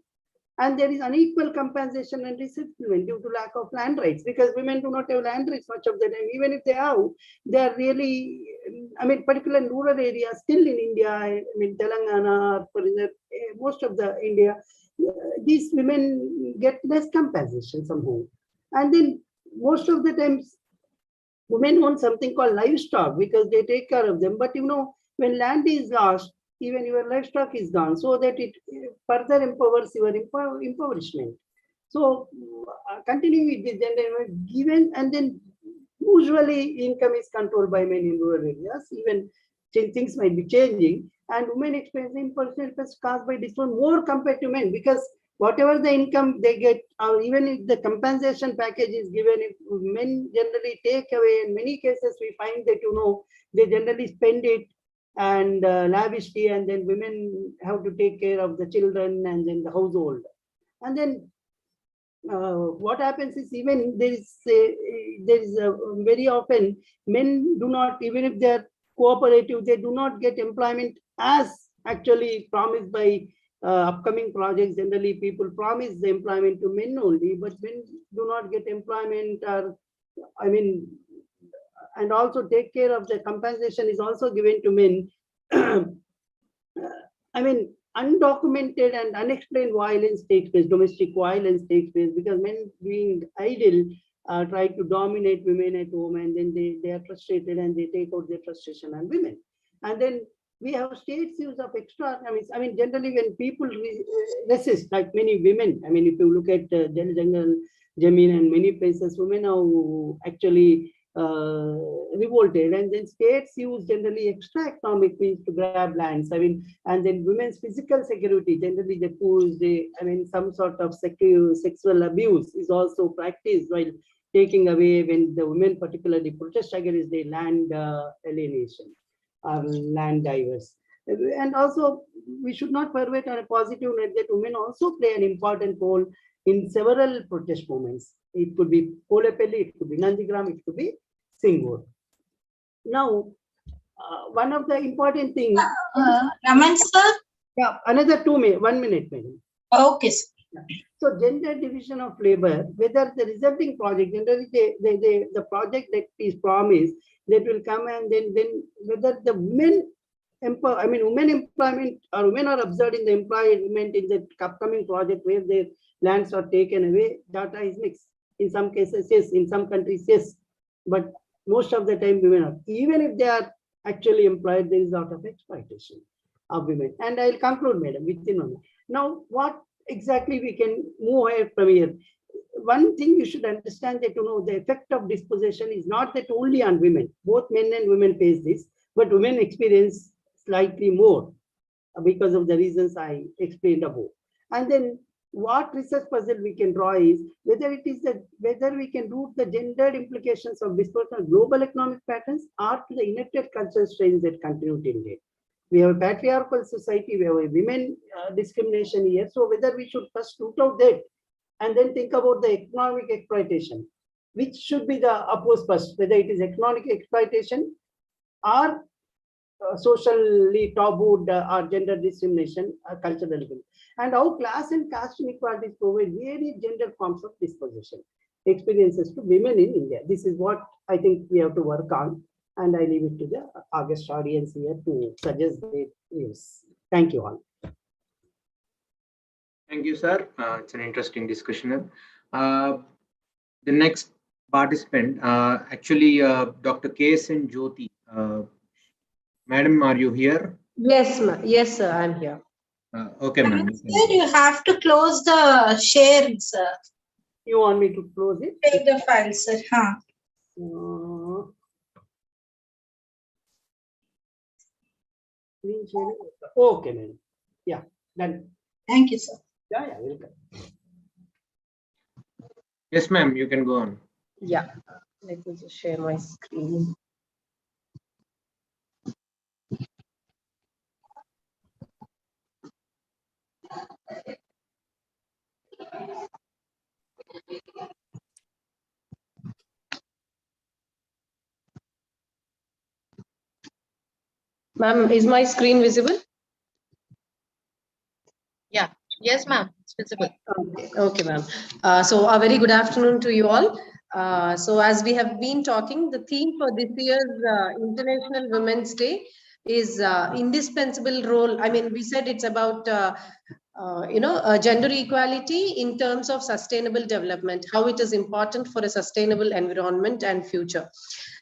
And there is unequal compensation and resettlement due to lack of land rights, because women do not have land rights much of the time. Even if they have, they are really, I mean, particularly in rural areas, still in India, I mean, Telangana, most of the India, these women get less compensation somehow. And then most of the times, women own something called livestock because they take care of them. But, you know, when land is lost, even your livestock is gone, so that it further empowers your impoverishment. So continuing with this gender given, and then usually income is controlled by men in rural areas. Even things might be changing, and women experience impoverishment caused by this one more compared to men, because whatever the income they get, or even if the compensation package is given, if men generally take away, in many cases we find that, you know, they generally spend it and lavishly, and then women have to take care of the children and then the household. And then what happens is, even there is very often men do not, even if they are cooperative, they do not get employment as actually promised by upcoming projects. Generally people promise the employment to men only, but men do not get employment, or I mean, and also take care of the compensation is also given to men. I mean, undocumented and unexplained violence takes place, domestic violence takes place, because men being idle try to dominate women at home, and then they are frustrated and they take out their frustration on women. And then we have states use of extra, I mean, generally when people resist, like many women, I mean, if you look at Jungle, Jameen and many places, women are actually revolted, and then states use generally extra economic means to grab lands. I mean, and then women's physical security, generally they push, I mean, some sort of sexual abuse is also practiced while taking away when the women particularly protest against the land alienation or land divers. And also, we should not forget on a positive note that women also play an important role in several protest movements. It could be Polepelli, it could be Nandigram, it could be Singur. Now, one of the important things. Raman sir? Yeah, another 1 minute, madam. Okay, sir. So gender division of labor, whether the resulting project, generally the project that is promised, that will come, and then whether the women women employment or women are observed in the employment in the upcoming project where their lands are taken away, data is mixed. In some cases, yes, in some countries, yes, but most of the time women are, even if they are actually employed, there is a lot of exploitation of women. And I'll conclude, madam, within 1 minute. Now, what exactly we can move ahead from here? One thing you should understand that, the effect of dispossession is not that only on women. Both men and women face this, but women experience slightly more because of the reasons I explained above. And then what research puzzle we can draw is whether we can root the gendered implications of dispossession of global economic patterns or to the inherited cultural strains that continue to India. We have a patriarchal society, we have a women discrimination here. So whether we should first root out that and then think about the economic exploitation, which should be the opposed first, whether it is economic exploitation or socially tabooed or gender discrimination, cultural element, and how class and caste inequalities provide varied gender forms of dispossession experiences to women in India. This is what I think we have to work on, and I leave it to the August audience here to suggest their views. Thank you all. Thank you, sir. It's an interesting discussion. The next participant, actually, Dr. K.S.N. Jyoti. Madam, are you here? Yes, yes, sir, I'm here. Okay, ma'am. You have to close the share, sir. You want me to close it? Take the file, sir. Okay, ma'am. Yeah, done. Thank you, sir. Yeah, welcome. Yes, ma'am, you can go on. Yeah, let me just share my screen. Ma'am, is my screen visible? Yeah. Yes, ma'am. It's visible. Okay, ma'am. So a very good afternoon to you all. So as we have been talking, the theme for this year's International Women's Day is indispensable role. I mean, we said it's about gender equality in terms of sustainable development, how it is important for a sustainable environment and future.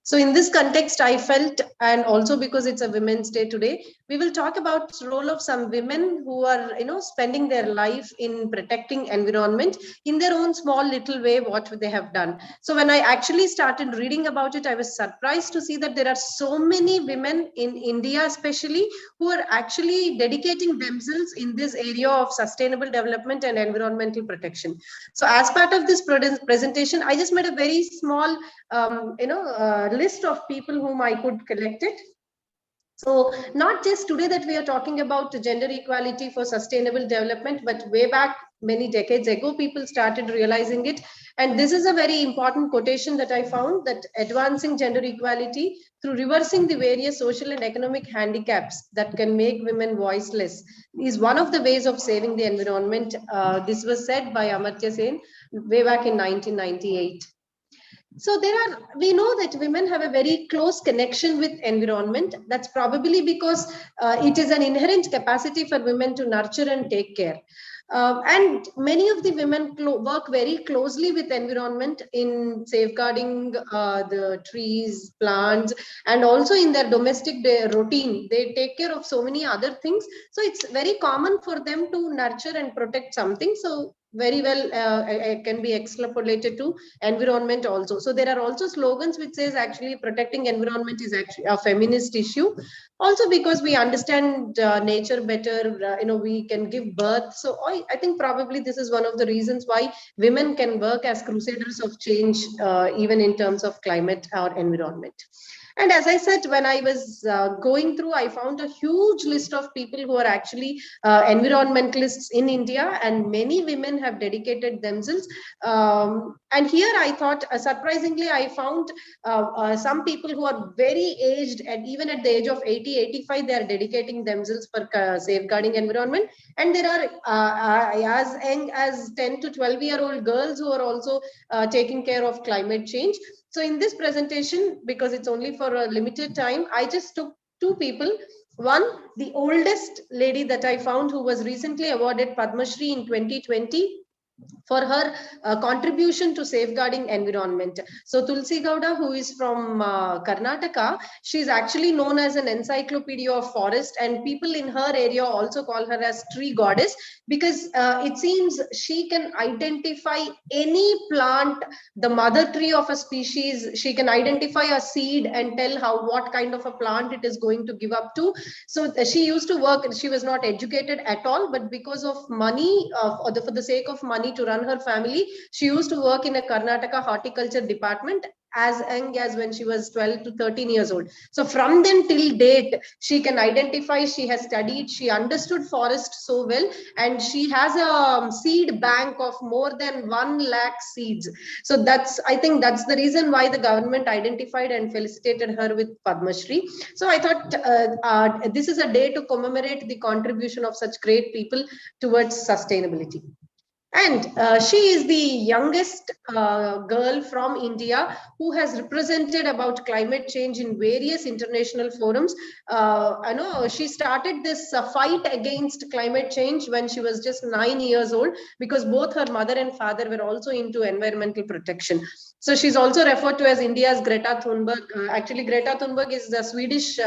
So in this context, I felt, and also because it's a Women's Day today, we will talk about the role of some women who are, spending their life in protecting environment in their own small little way, what they have done. So when I actually started reading about it, I was surprised to see that there are so many women in India, especially, who are actually dedicating themselves in this area of sustainable development and environmental protection. So as part of this presentation, I just made a very small, list of people whom I could collect it. So not just today that we are talking about gender equality for sustainable development, but way back many decades ago, people started realizing it. And this is a very important quotation that I found, that advancing gender equality through reversing the various social and economic handicaps that can make women voiceless is one of the ways of saving the environment. This was said by Amartya Sen way back in 1998. So we know that women have a very close connection with environment. That's probably because it is an inherent capacity for women to nurture and take care. And many of the women work very closely with environment in safeguarding the trees, plants, and also in their domestic routine. They take care of so many other things. So it's very common for them to nurture and protect something. So very well can be extrapolated to environment also. So there are also slogans which says actually protecting environment is actually a feminist issue. Also because we understand nature better, we can give birth. So I think probably this is one of the reasons why women can work as crusaders of change, even in terms of climate or environment. And as I said, when I was going through, I found a huge list of people who are actually environmentalists in India, and many women have dedicated themselves. And here I thought, surprisingly, I found some people who are very aged, and even at the age of 80, 85, they are dedicating themselves for safeguarding environment. And there are as young as 10 to 12-year-old girls who are also taking care of climate change. So in this presentation, because it's only for a limited time, I just took two people. One, the oldest lady that I found, who was recently awarded Padma Shri in 2020 for her contribution to safeguarding environment. So Tulsi Gowda, who is from Karnataka, she's actually known as an encyclopedia of forest, and people in her area also call her as tree goddess, because it seems she can identify any plant, the mother tree of a species. She can identify a seed and tell what kind of a plant it is going to give up to. So she used to work, she was not educated at all, but because of money, for the sake of money to run her family, she used to work in a Karnataka horticulture department as young as when she was 12 to 13 years old. So from then till date, she can identify, she has studied, she understood forest so well, and she has a seed bank of more than 1 lakh seeds. So I think that's the reason why the government identified and felicitated her with Padma Shri. So I thought this is a day to commemorate the contribution of such great people towards sustainability. And she is the youngest girl from India who has represented about climate change in various international forums. I know she started this fight against climate change when she was just 9 years old, because both her mother and father were also into environmental protection. So she's also referred to as India's Greta Thunberg. Actually, Greta Thunberg is the Swedish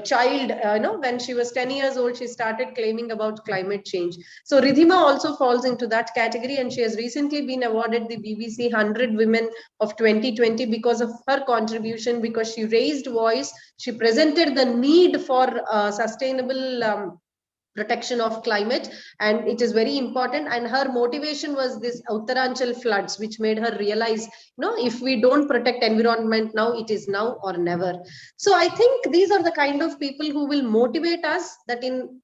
child. When she was 10 years old, she started claiming about climate change. So Ridhima also falls into that category, and she has recently been awarded the BBC 100 Women of 2020 because of her contribution, because she raised voice, she presented the need for sustainable protection of climate, and it is very important. And her motivation was this Uttaranchal floods, which made her realize, if we don't protect environment now, it is now or never. So I think these are the kind of people who will motivate us that in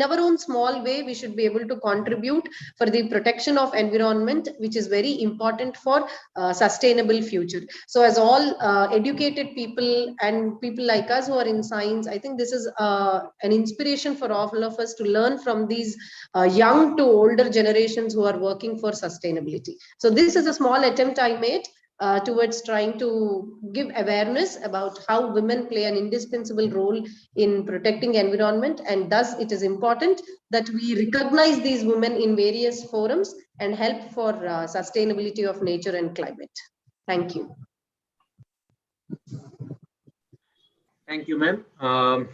our own small way, we should be able to contribute for the protection of environment, which is very important for sustainable future. So as all educated people and people like us who are in science, I think this is an inspiration for all of us to learn from these young to older generations who are working for sustainability. So this is a small attempt I made towards trying to give awareness about how women play an indispensable role in protecting environment, and thus it is important that we recognize these women in various forums and help for sustainability of nature and climate. Thank you. Thank you, ma'am.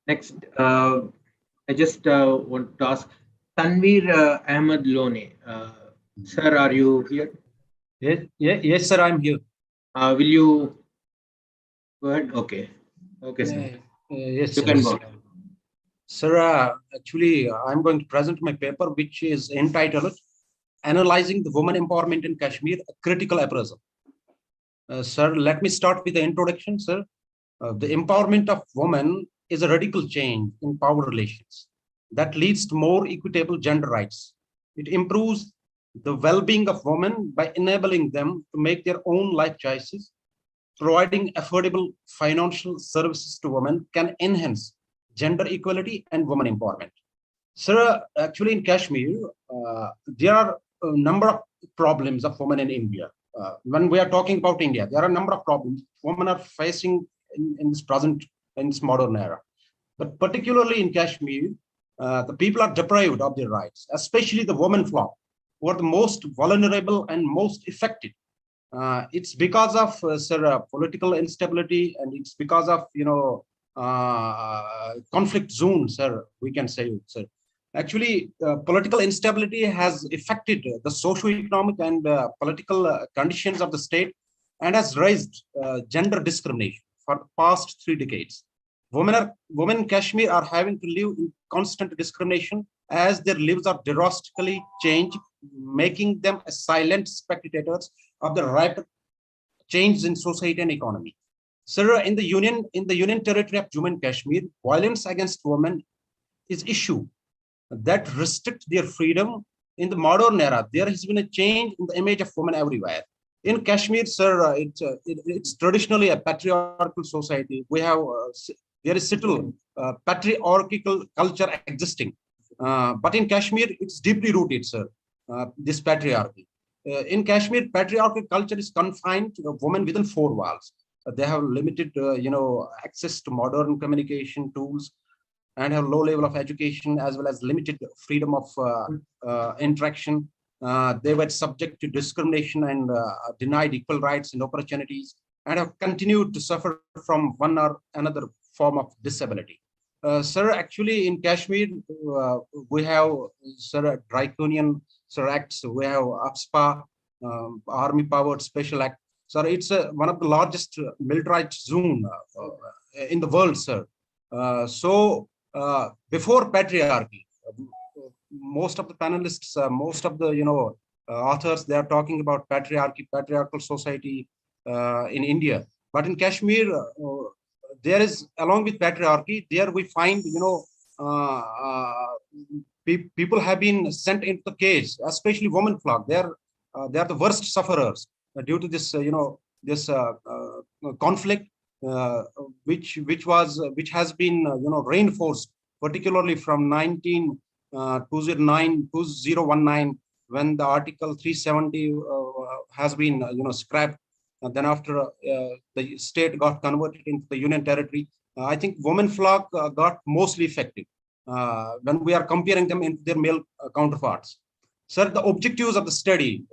Next, I just want to ask Tanveer Ahmed Lone. Sir, are you here? Yes, sir, I'm here. Will you go ahead? Okay. Okay, sir. Yes, you can go. Sir, actually, I'm going to present my paper, which is entitled Analyzing the Women Empowerment in Kashmir, a Critical Appraisal. Sir, let me start with the introduction, sir. The empowerment of women is a radical change in power relations that leads to more equitable gender rights. It improves the well-being of women by enabling them to make their own life choices. Providing affordable financial services to women can enhance gender equality and women empowerment. Sir, actually in Kashmir, there are a number of problems of women in India. When we are talking about India, there are a number of problems women are facing in this modern era. But particularly in Kashmir, the people are deprived of their rights, especially the women flock, who are the most vulnerable and most affected. It's because of political instability, and it's because of conflict zones, sir, we can say, sir. Actually, political instability has affected the socio-economic and political conditions of the state and has raised gender discrimination for the past 3 decades. Women in Kashmir are having to live in constant discrimination as their lives are drastically changed, making them silent spectators of the rapid changes in society and economy. Sir, in the Union Territory of Jammu and Kashmir, violence against women is issue that restrict their freedom. In the modern era, there has been a change in the image of women everywhere. In Kashmir, sir, it's traditionally a patriarchal society. We have there is still patriarchal culture existing, but in Kashmir, it's deeply rooted, sir. This patriarchy. In Kashmir, patriarchal culture is confined to women within 4 walls. They have limited, access to modern communication tools, and have low level of education as well as limited freedom of interaction. They were subject to discrimination and denied equal rights and opportunities, and have continued to suffer from one or another form of disability. Sir, actually in Kashmir, we have, sir, draconian, sir, acts. We have APSPA, Army Powered Special Act. Sir, it's one of the largest militarized zone in the world, sir. Before patriarchy, most of the panelists, most of the authors, they are talking about patriarchal society in India. But in Kashmir, there is, along with patriarchy, there we find people have been sent into the cage, especially women flock. They are the worst sufferers due to this this conflict. Which has been reinforced, particularly from 2019 when the Article 370 has been scrapped. Then after the state got converted into the Union Territory, I think women flock got mostly affected when we are comparing them into their male counterparts. Sir, the objectives of the study,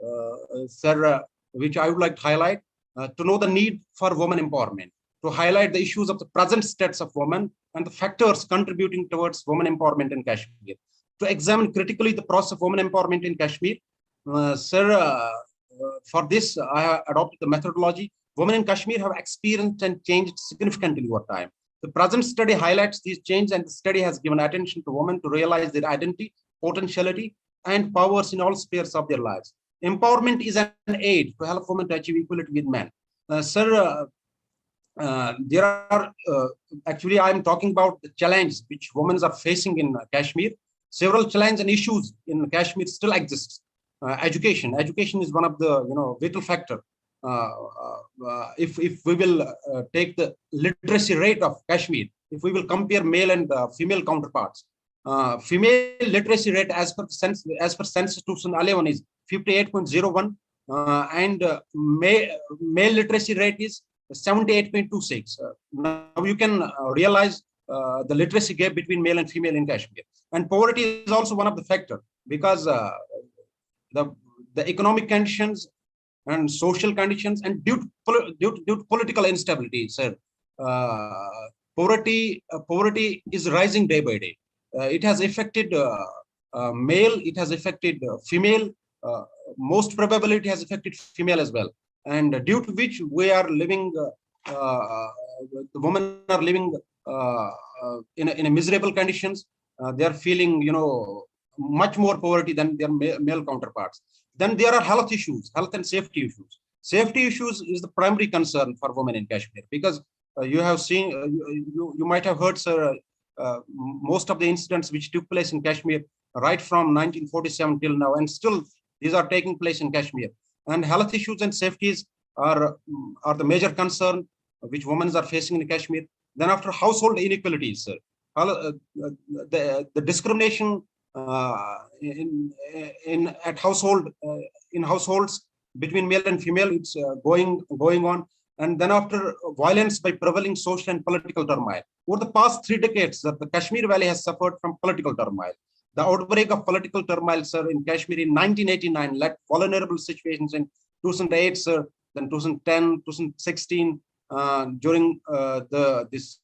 sir, which I would like to highlight, to know the need for women empowerment, to highlight the issues of the present status of women and the factors contributing towards women empowerment in Kashmir, to examine critically the process of women empowerment in Kashmir. Sir, for this, I have adopted the methodology. Women in Kashmir have experienced and changed significantly over time. The present study highlights these changes, and the study has given attention to women to realize their identity, potentiality, and powers in all spheres of their lives. Empowerment is an aid to help women to achieve equality with men. Sir, there are actually I am talking about the challenge which women are facing in Kashmir. Several challenges and issues in Kashmir still exist. Education is one of the vital factor. If we will take the literacy rate of Kashmir, if we will compare male and female counterparts, female literacy rate as per census 2011 is 58.01, and male literacy rate is 78.26. Now you can realize the literacy gap between male and female in Kashmir. And poverty is also one of the factors, because the economic conditions and social conditions and due to political instability, sir, poverty is rising day by day. It has affected male, it has affected female, most probably it has affected female as well. And due to which we are living, the women are living in a miserable conditions. They are feeling, much more poverty than their male counterparts. Then there are health issues, health and safety issues. Safety issues is the primary concern for women in Kashmir, because you have seen, you might have heard, sir, most of the incidents which took place in Kashmir right from 1947 till now, and still these are taking place in Kashmir. And health issues and safeties are the major concern which women are facing in Kashmir. Then after household inequalities, sir, the discrimination in households between male and female, it's going on. And then after violence by prevailing social and political turmoil. Over the past 3 decades, the Kashmir Valley has suffered from political turmoil. The outbreak of political turmoil, sir, in Kashmir in 1989 led vulnerable situations in 2008, sir, then 2010, 2016, during this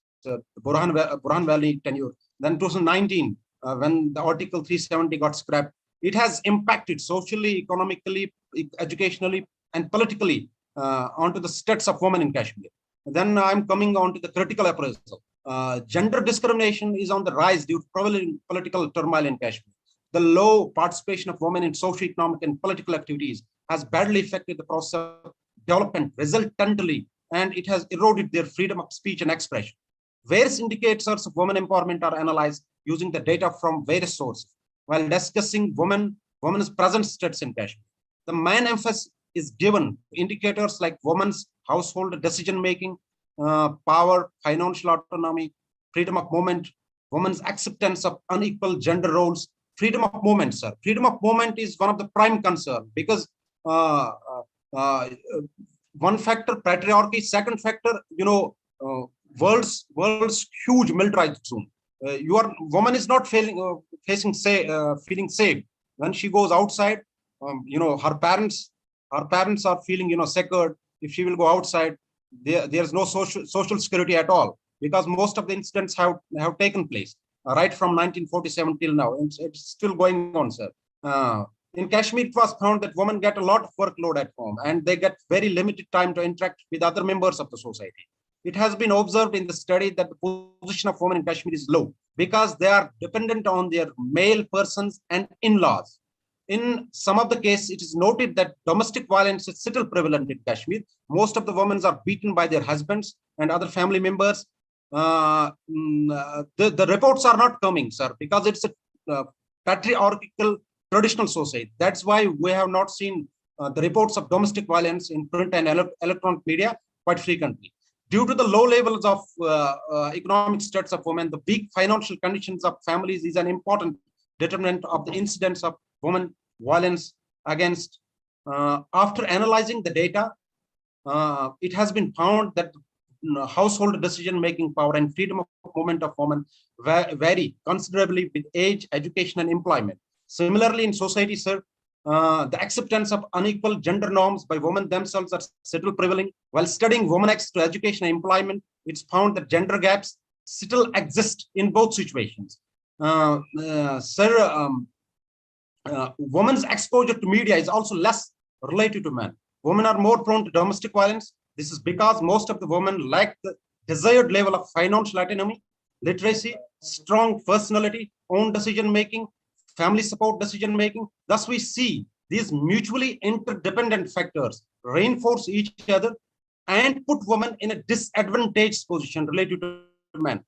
Burhan Valley tenure. Then 2019, when the Article 370 got scrapped, it has impacted socially, economically, educationally, and politically onto the status of women in Kashmir. Then I'm coming on to the critical appraisal. Gender discrimination is on the rise due to prevalent political turmoil in Kashmir. The low participation of women in socio-economic and political activities has badly affected the process of development resultantly, and it has eroded their freedom of speech and expression. Various indicators of women empowerment are analyzed using the data from various sources. While discussing women's present status in Kashmir, the main emphasis is given to indicators like women's household decision-making, power, financial autonomy, freedom of movement, women's acceptance of unequal gender roles, freedom of movement, sir. Freedom of movement is one of the prime concern because one factor, patriarchy, second factor, world's huge militarized zone. Woman is not feeling safe when she goes outside. Her parents are feeling secured. If she will go outside, there's no social security at all, because most of the incidents have taken place right from 1947 till now. It's still going on, sir. In Kashmir, it was found that women get a lot of workload at home and they get very limited time to interact with other members of the society. It has been observed in the study that the position of women in Kashmir is low because they are dependent on their male persons and in-laws. In some of the cases, it is noted that domestic violence is still prevalent in Kashmir. Most of the women are beaten by their husbands and other family members. The reports are not coming, sir, because it's a patriarchal traditional society. That's why we have not seen the reports of domestic violence in print and electronic media quite frequently. Due to the low levels of economic status of women, the weak financial conditions of families is an important determinant of the incidence of women violence against. After analyzing the data, it has been found that household decision-making power and freedom of movement of women vary considerably with age, education, and employment. Similarly, in society, sir, the acceptance of unequal gender norms by women themselves are still prevailing. While studying women access to education and employment, it's found that gender gaps still exist in both situations. Sir, women's exposure to media is also less related to men. Women are more prone to domestic violence. This is because most of the women lack the desired level of financial autonomy, literacy, strong personality, own decision-making, family support decision-making. Thus, we see these mutually interdependent factors reinforce each other and put women in a disadvantaged position related to men.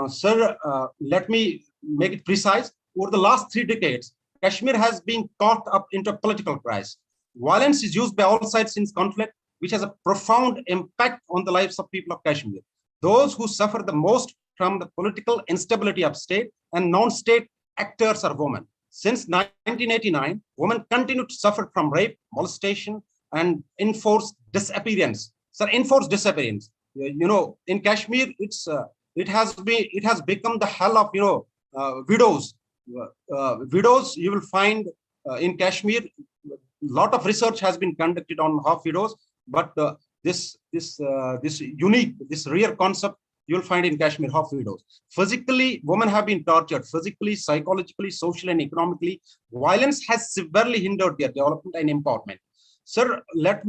Sir, let me make it precise. Over the last 3 decades, Kashmir has been caught up into a political crisis. Violence is used by all sides in conflict, which has a profound impact on the lives of people of Kashmir. Those who suffer the most from the political instability of state and non-state actors are women. Since 1989, women continue to suffer from rape, molestation, and enforced disappearance. So enforced disappearance. In Kashmir, it has become the hell of widows. Widows, you will find in Kashmir, a lot of research has been conducted on half widows, but this rare concept you'll find in Kashmir, half widows. Physically, women have been tortured, physically, psychologically, socially, and economically. Violence has severely hindered their development and empowerment. Sir, let's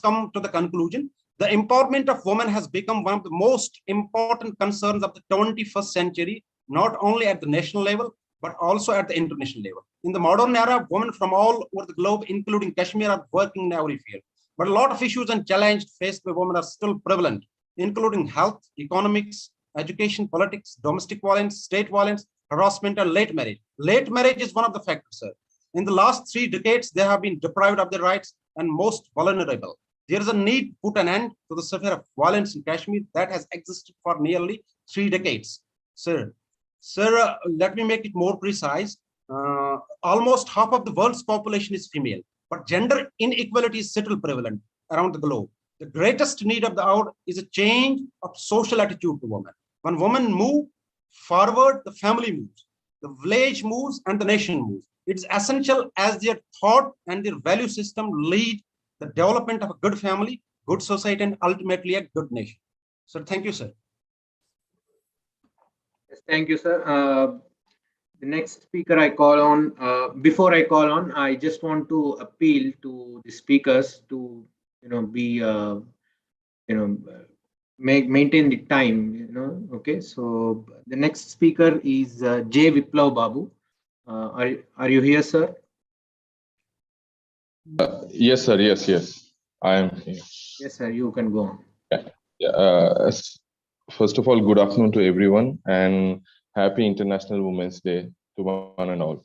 come to the conclusion. The empowerment of women has become one of the most important concerns of the 21st century, not only at the national level, but also at the international level. In the modern era, women from all over the globe, including Kashmir, are working in every field. But a lot of issues and challenges faced by women are still prevalent, including health, economics, education, politics, domestic violence, state violence, harassment, and late marriage. Late marriage is one of the factors, sir. In the last 3 decades, they have been deprived of their rights and most vulnerable. There is a need to put an end to the sphere of violence in Kashmir that has existed for nearly 3 decades. Sir, let me make it more precise. Almost half of the world's population is female, but gender inequality is still prevalent around the globe. The greatest need of the hour is a change of social attitude to women. When women move forward, the family moves, the village moves, and the nation moves. It is essential as their thought and their value system lead the development of a good family, good society, and ultimately a good nation. So thank you, sir. Yes, thank you, sir. The next speaker I call on, before I call on, I just want to appeal to the speakers to, be, maintain the time, okay. So the next speaker is J. Viplav Babu. Are you here, sir? Yes, sir. Yes. I am here. Yes, sir. You can go on. Yeah. First of all, good afternoon to everyone and happy International Women's Day to one and all.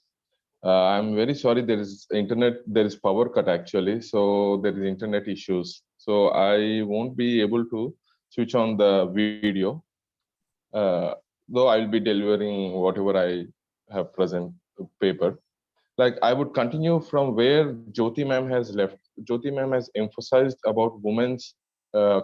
I'm very sorry there is power cut actually, so there is internet issues. So I won't be able to switch on the video, though I'll be delivering whatever I have present paper. Like I would continue from where Jyoti ma'am has left. Jyoti ma'am has emphasized about women's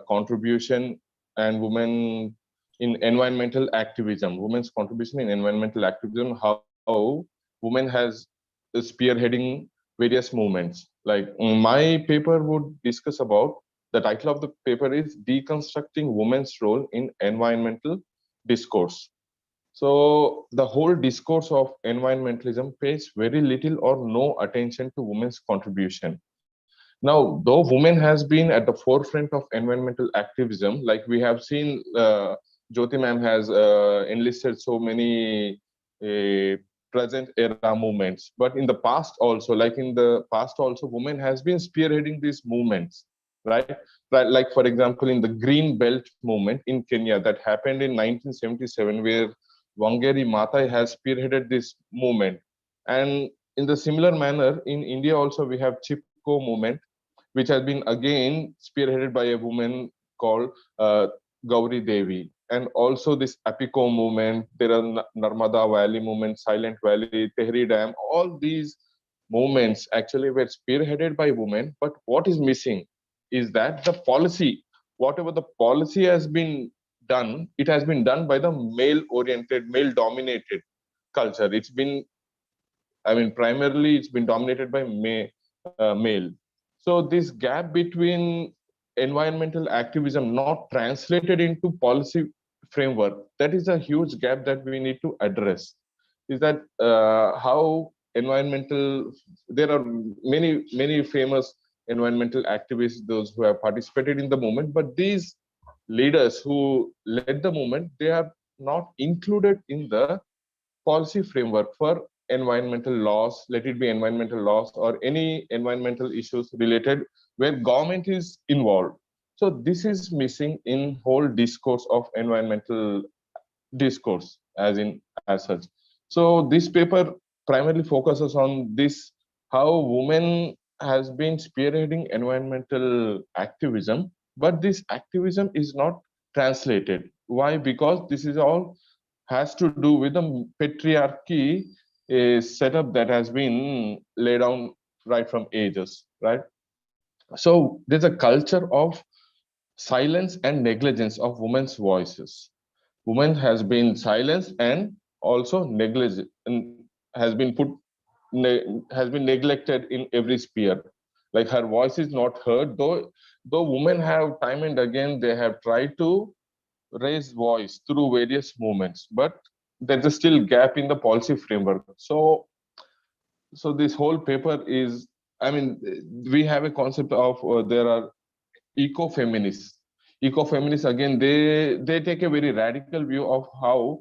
contribution and women in environmental activism, women's contribution in environmental activism, how women has spearheading various movements. Like my paper would discuss about, the title of the paper is Deconstructing Women's Role in Environmental Discourse. So the whole discourse of environmentalism pays very little or no attention to women's contribution. Now, though women has been at the forefront of environmental activism, like we have seen, Jyoti ma'am has enlisted so many present era movements, but in the past also, women has been spearheading these movements, right? Like for example, in the Green Belt movement in Kenya that happened in 1977, where Wangari Maathai has spearheaded this movement. And in the similar manner, in India also we have Chipko movement, which has been again spearheaded by a woman called Gauri Devi. And also this Apico movement, there are Narmada Valley movement, Silent Valley, Tehri Dam, all these movements actually were spearheaded by women. But what is missing is that the policy, whatever the policy has been done, it has been done by the male-oriented, male-dominated culture. It's been, primarily it's been dominated by male. So this gap between environmental activism not translated into policy framework, that is a huge gap that we need to address. Is that how there are many famous environmental activists, those who have participated in the movement, but these leaders who led the movement, they are not included in the policy framework for environmental laws, let it be environmental laws or any environmental issues related where government is involved. So this is missing in whole discourse of environmental discourse as such. So this paper primarily focuses on this, how women has been spearheading environmental activism, but this activism is not translated. Why? Because this is all has to do with the patriarchy setup that has been laid down right from ages, right? So there's a culture of silence and negligence of women's voices. Women has been silenced and also negligent, has been neglected in every sphere. Like her voice is not heard, though women have time and again they have tried to raise voice through various movements, but there's a still gap in the policy framework. So this whole paper is, we have a concept of there are ecofeminists. Ecofeminists, again, they take a very radical view of how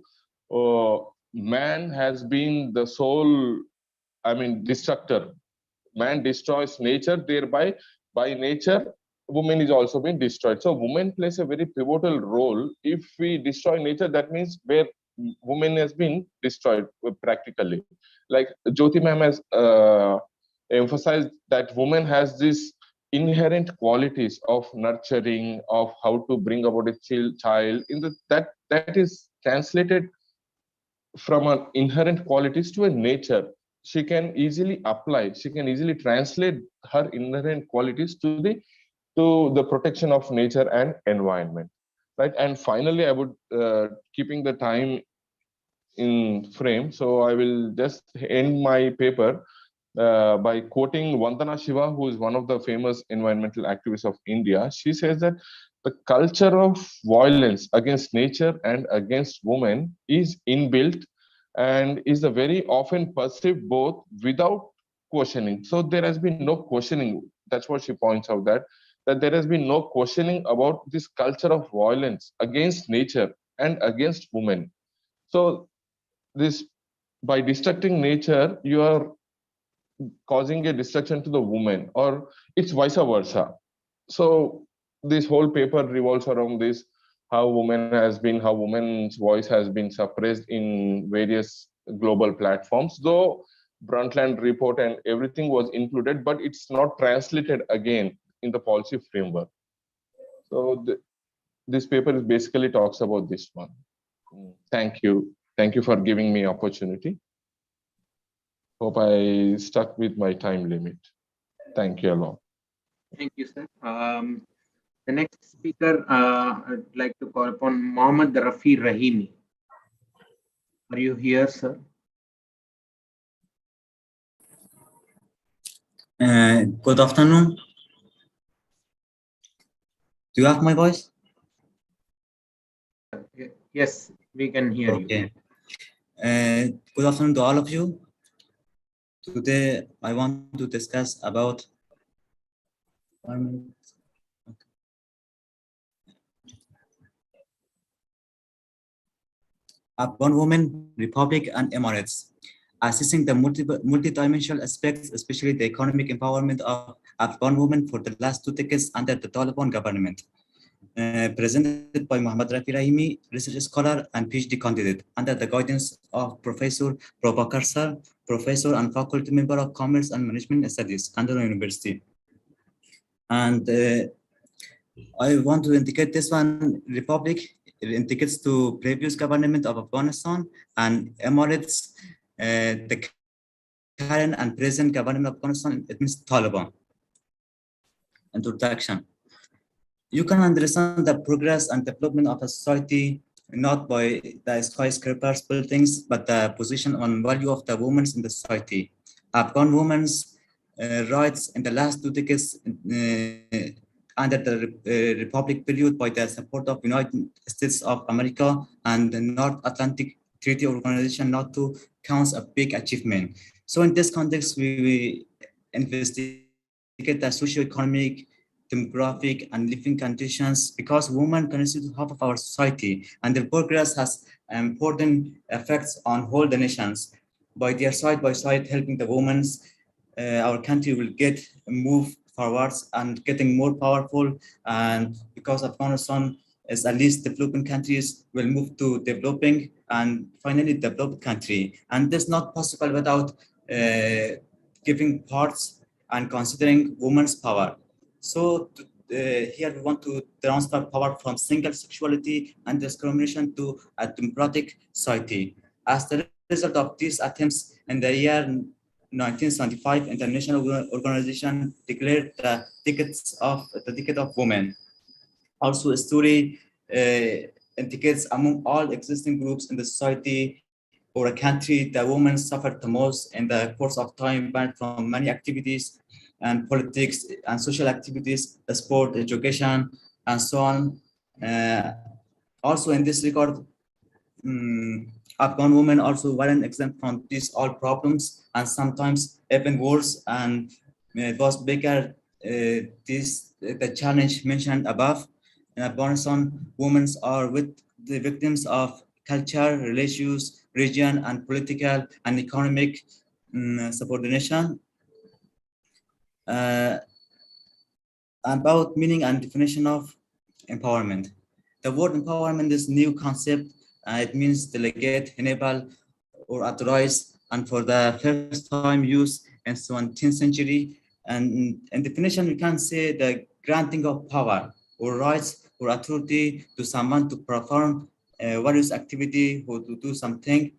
man has been the sole, destructor. Man destroys nature, thereby by nature woman is also being destroyed. So woman plays a very pivotal role. If we destroy nature, that means where woman has been destroyed practically. Like Jyoti ma'am has emphasized that woman has this inherent qualities of nurturing, of how to bring about a child in that is translated from an inherent qualities to a nature. She can easily apply, she can easily translate her inherent qualities to the protection of nature and environment, right? And finally, I would keeping the time in frame, so I will just end my paper by quoting Vandana Shiva, who is one of the famous environmental activists of India. She says that the culture of violence against nature and against women is inbuilt and is a very often perceived both without questioning. So there has been no questioning. That's what she points out, that there has been no questioning about this culture of violence against nature and against women. So this, by destructing nature, you are causing a destruction to the woman, or it's vice versa. So this whole paper revolves around this, how women's voice has been suppressed in various global platforms, though Brundtland report and everything was included, but it's not translated again in the policy framework. So this paper is basically talks about this one. Thank you for giving me opportunity. Hope I stuck with my time limit. Thank you a lot. Thank you, sir. The next speaker, I'd like to call upon Mohammed Rafi Rahimi. Are you here, sir? Good afternoon. Do you have my voice? Yes, we can hear you. Okay. Good afternoon to all of you. Today, I want to discuss about Afghan women, Republic, and Emirates, assessing the multidimensional aspects, especially the economic empowerment of Afghan women for the last 2 decades under the Taliban government. Presented by Mohammed Rafi Rahimi, research scholar and PhD candidate, under the guidance of Professor Prabhakar Sir, professor and faculty member of Commerce and Management Studies, Kandahar University. And I want to indicate this one, Republic, it indicates to previous government of Afghanistan, and Emirates, the current and present government of Afghanistan, it means Taliban. Introduction. You can understand the progress and development of a society not by the skyscrapers buildings, but the position and value of the women in the society. Afghan women's rights in the last 2 decades under the Republic period by the support of United States of America and the North Atlantic Treaty Organization not to count a big achievement. So in this context, we investigate the socio-economic, demographic, and living conditions, because women constitute half of our society, and their progress has important effects on whole the nations. By their side by side helping the women, our country will move forwards and getting more powerful, and because Afghanistan is at least developing countries will move to developing and finally developed country. And this is not possible without giving parts and considering women's power. So here we want to transfer power from single sexuality and discrimination to a democratic society. As the result of these attempts, in the year 1975, International Organization declared the Decade of Women. Also, a story indicates among all existing groups in the society or a country, the women suffered the most in the course of time, banned from many activities and politics and social activities, sport, education, and so on. Also in this regard, Afghan women also weren't exempt from these all problems, and sometimes even worse. And it was bigger, the challenge mentioned above. In Afghanistan, women are with the victims of culture, religious, region, and political and economic subordination. About meaning and definition of empowerment. The word empowerment is new concept. It means delegate, enable, or authorize, and for the first time used in the 17th century. And in definition, we can say the granting of power or rights or authority to someone to perform various activity or to do something.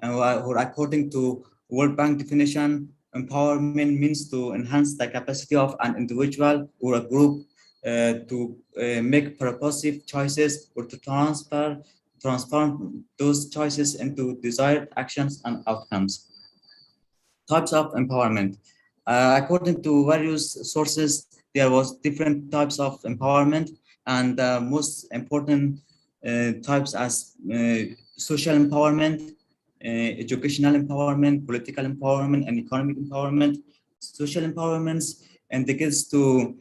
Or according to World Bank definition, empowerment means to enhance the capacity of an individual or a group to make purposive choices or to transform those choices into desired actions and outcomes. Types of empowerment. According to various sources, there was different types of empowerment. and the most important types as social empowerment, educational empowerment, political empowerment, and economic empowerment. Social empowerments indicates to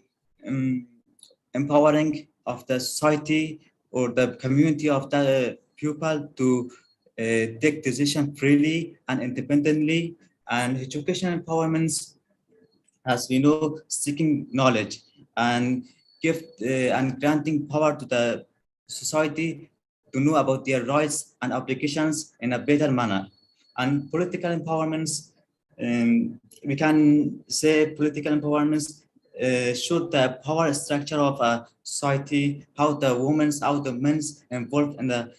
empowering of the society or the community of the pupil to take decision freely and independently. And educational empowerments, as we know, seeking knowledge and and granting power to the society to know about their rights and obligations in a better manner. And political empowerments, we can say political empowerments show the power structure of a society, how the women's, how the men's involved in the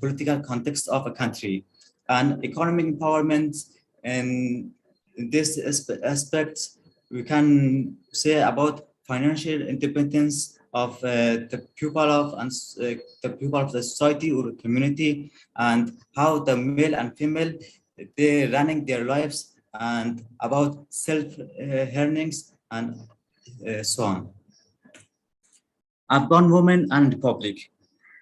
political context of a country. And economic empowerment, in this aspect, we can say about financial independence of the pupil of the society or community, and how the male and female they running their lives, and about self earnings and so on. Afghan women and republic.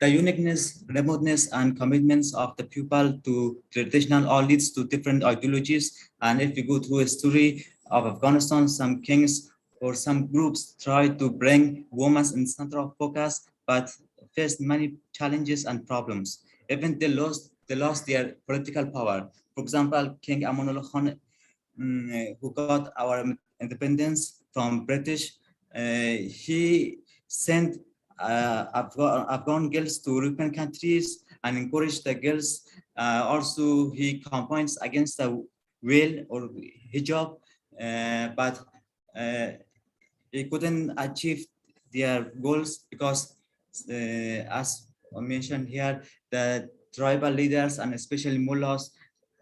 The uniqueness, remoteness, and commitments of the pupil to traditional all leads to different ideologies. And if you go through a story of Afghanistan, some kings or some groups try to bring women in the center of focus, but faced many challenges and problems. Even they lost their political power. For example, King Amanullah Khan, who got our independence from British, he sent Afghan girls to European countries and encouraged the girls. Also, he campaigns against the veil or hijab, but he couldn't achieve their goals because, as I mentioned here, the tribal leaders and especially mullahs,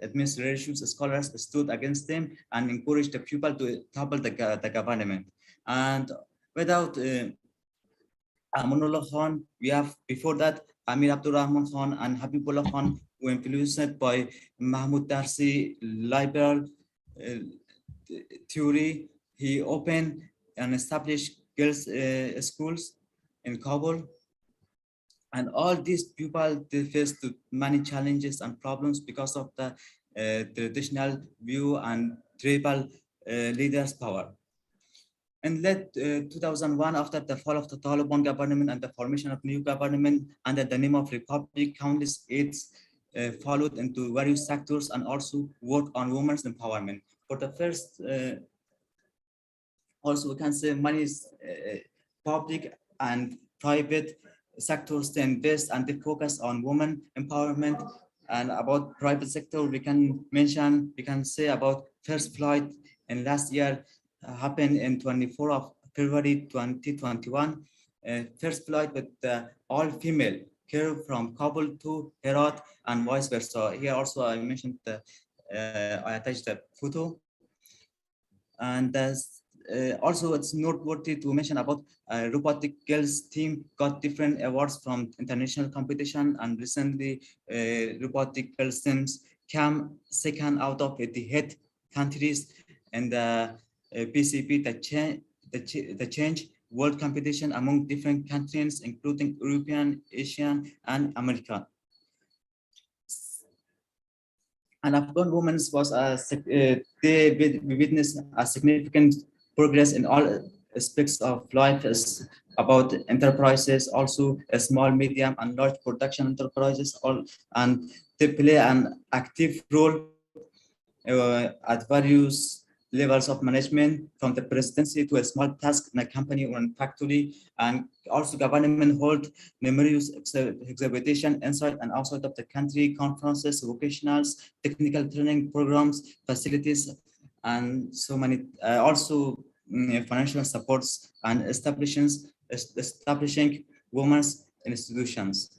administrations, scholars stood against them and encouraged the people to topple the government. And without Amanullah Khan, we have before that Amir Abdurrahman Khan and Habibullah Khan, were influenced by Mahmud Darsi liberal theory. He opened and established girls' schools in Kabul. And all these people, they faced many challenges and problems because of the traditional view and tribal leaders' power. In late 2001, after the fall of the Taliban government and the formation of new government under the name of Republic, countless aids followed into various sectors and also work on women's empowerment. For the first, also we can say money is public and private sectors to invest and they focus on women empowerment. And about private sector, we can say about first flight in last year happened in 24 of February 2021. First flight with all female crew from Kabul to Herat and vice versa. Here also I mentioned I attached the photo. And also it's noteworthy to mention about robotic girls team got different awards from international competition, and recently robotic girls teams came second out of 88 countries in the PCP, the change world competition among different countries, including European, Asian, and American. And Afghan women was they witnessed a significant progress in all aspects of life, as about enterprises, also small, medium, and large production enterprises, and they play an active role at various levels of management, from the presidency to a small task in a company or in factory. And also government hold numerous exhibition inside and outside of the country, conferences, vocationals, technical training programs, facilities, and so many, also financial supports and establishing women's institutions.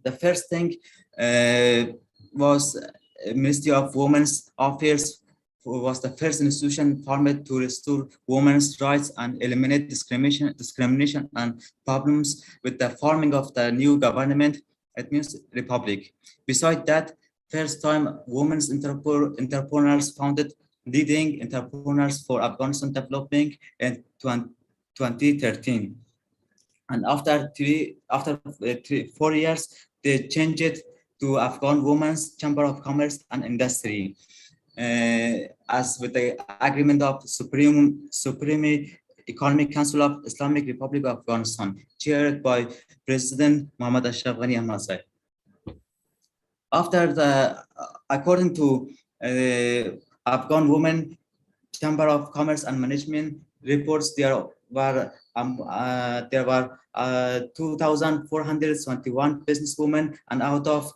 The first thing was Ministry of Women's Affairs, was the first institution formed to restore women's rights and eliminate discrimination and problems with the forming of the new government. It means republic. Besides that, first time women's entrepreneurs founded leading entrepreneurs for Afghanistan developing in 2013. And after 4 years, they changed it to Afghan Women's Chamber of Commerce and Industry, as with the agreement of Supreme Economic Council of Islamic Republic of Afghanistan, chaired by President Muhammad Ashraf Ghani Ahmad. After according to Afghan Women Chamber of Commerce and Management reports, there were 2,421 businesswomen, and out of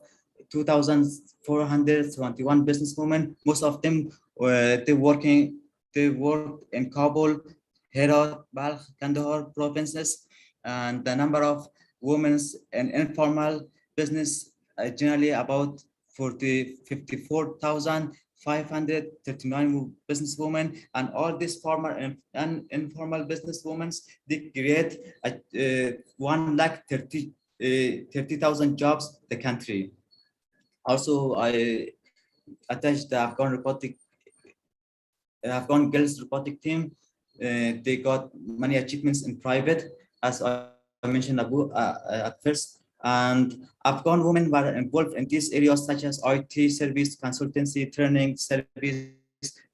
2,421 businesswomen, most of them they worked in Kabul, Herat, Balkh, Kandahar provinces, and the number of women in informal business generally about 54,539 businesswomen, and all these formal and informal businesswomen, they create 130,000 jobs in the country. Also, I attached the Afghan Girls Robotic Team. They got many achievements in private, as I mentioned at first. And Afghan women were involved in these areas such as IT service, consultancy, training, service,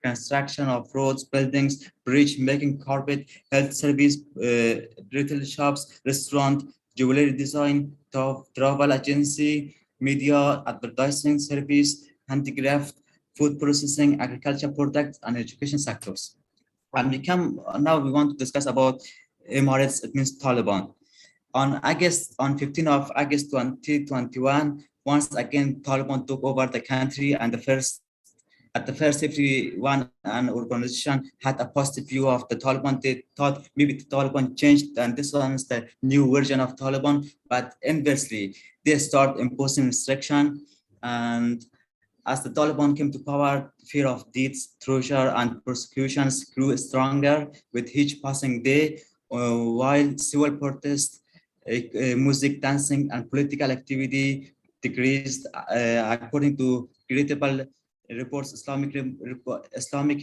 construction of roads, buildings, bridge making, carpet, health service, retail shops, restaurant, jewelry design, travel agency, media, advertising service, handicraft, food processing, agriculture products, and education sectors. And now we want to discuss about Emirates, it means Taliban. On 15th of August 2021, once again, Taliban took over the country, and at the first, everyone and organization had a positive view of the Taliban. They thought maybe the Taliban changed, and this one is the new version of Taliban. But inversely, they start imposing restriction, and as the Taliban came to power, fear of deeds, torture, and persecutions grew stronger with each passing day, while civil protests, music, dancing, and political activity decreased. According to credible reports, Islamic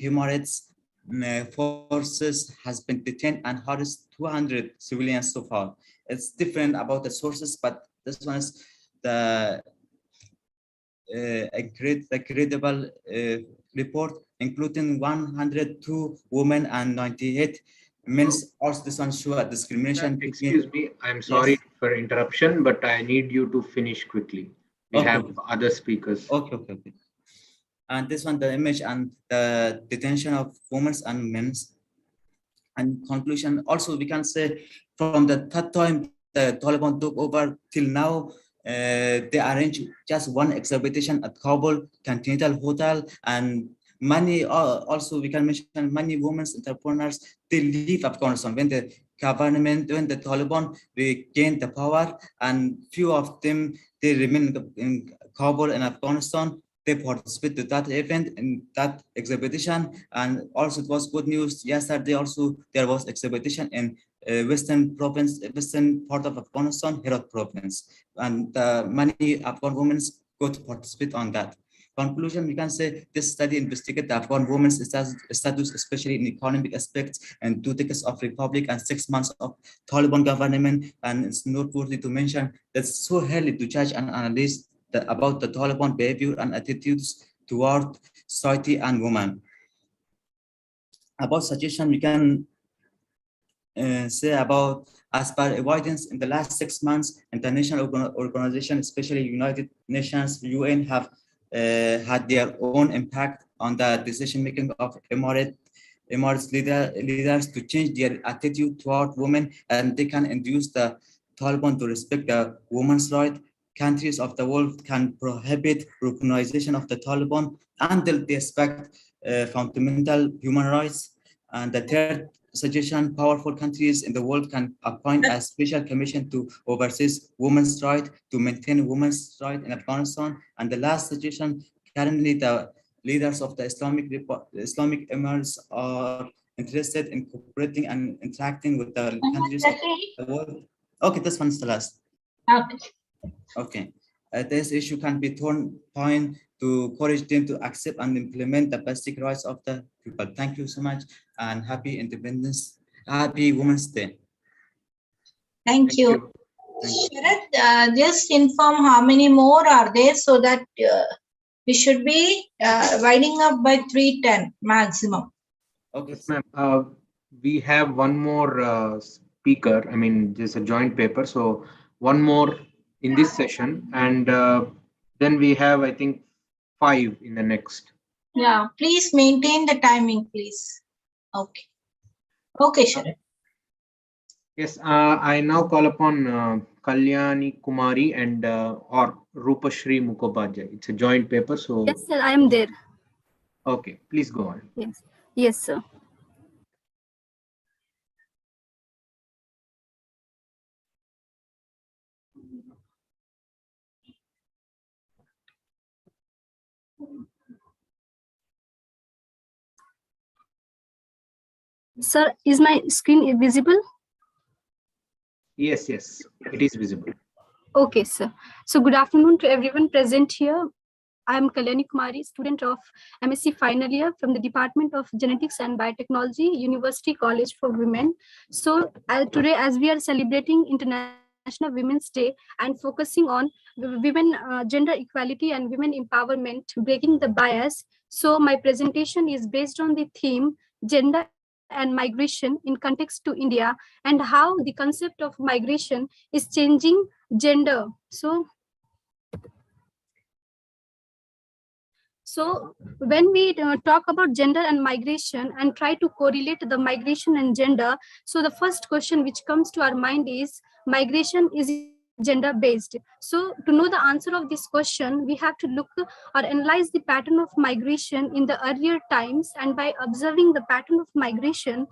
Emirates forces has been detained and harassed 200 civilians so far. It's different about the sources, but this one is the credible report, including 102 women and 98 men. Also, this one shows discrimination. Excuse me, I'm sorry for interruption, but I need you to finish quickly. We have other speakers. Okay. And this one, the image and the detention of women and men. And conclusion, also we can say from the third time the Taliban took over till now, they arranged just one exhibition at Kabul Continental Hotel, and many also we can mention many women entrepreneurs, they leave Afghanistan when the Taliban regained the power, and few of them they remain in Kabul and Afghanistan. They participate to that event in that exhibition, and also it was good news. Yesterday also there was exhibition in western part of Afghanistan, Herat province, and many Afghan women go to participate on that. Conclusion, we can say this study investigated the Afghan women's status, especially in economic aspects, and 2 decades of republic and 6 months of Taliban government. And it's noteworthy to mention that it's so early to judge and analyze about the Taliban behavior and attitudes toward society and women. About suggestion, we can say about, as per evidence, in the last 6 months, international organizations, especially United Nations, UN, have had their own impact on the decision-making of Emirates leaders to change their attitude toward women, and they can induce the Taliban to respect the women's rights. Countries of the world can prohibit recognition of the Taliban until they respect fundamental human rights. And the third suggestion, powerful countries in the world can appoint a special commission to oversee women's rights, to maintain women's rights in Afghanistan. And the last suggestion, currently the leaders of the Islamic Emirates are interested in cooperating and interacting with the countries of the world. Okay, this one's the last. Okay, this issue can be point to encourage them to accept and implement the basic rights of the people. Thank you so much, and happy Independence, happy Women's Day. Thank you. Sharad, just inform how many more are there so that we should be winding up by 3:10 maximum. Okay, yes, ma'am. We have one more speaker. I mean, just a joint paper. So one more in this session, and then we have, I think, 5 in the next. Yeah, please maintain the timing, please. Okay. Okay, Sharad. Yes, I now call upon Kalyani Kumari and or Rupashri Mukhopadhyay. It's a joint paper, so. Yes, sir, I am there. Okay, please go on. Yes, yes, sir. Sir, is my screen visible? Yes, yes, it is visible. Okay, sir. So good afternoon to everyone present here. I am Kalyani Kumari, student of MSc final year from the Department of Genetics and Biotechnology, University College for Women. So today, as we are celebrating International Women's Day and focusing on women gender equality and women empowerment, breaking the bias. So my presentation is based on the theme gender and migration in context to India and how the concept of migration is changing gender. So when we talk about gender and migration and try to correlate the migration and gender, so the first question which comes to our mind is migration is gender based. So to know the answer of this question, we have to look or analyze the pattern of migration in the earlier times, and by observing the pattern of migration,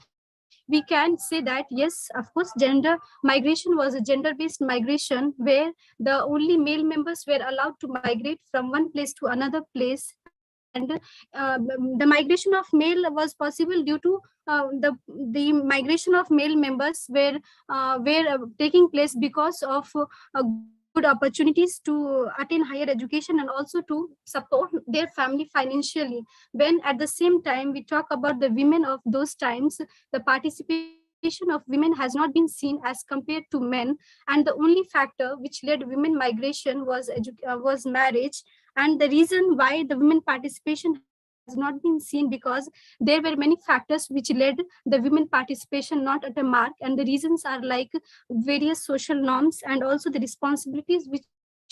we can say that yes, of course, gender migration was a gender-based migration where the only male members were allowed to migrate from one place to another place, and the migration of male was possible due to the migration of male members were taking place because of good opportunities to attain higher education and also to support their family financially. When at the same time we talk about the women of those times, the participation of women has not been seen as compared to men, and the only factor which led women migration was marriage. And the reason why the women participation has not been seen because there were many factors which led the women participation not at a mark, and the reasons are like various social norms and also the responsibilities which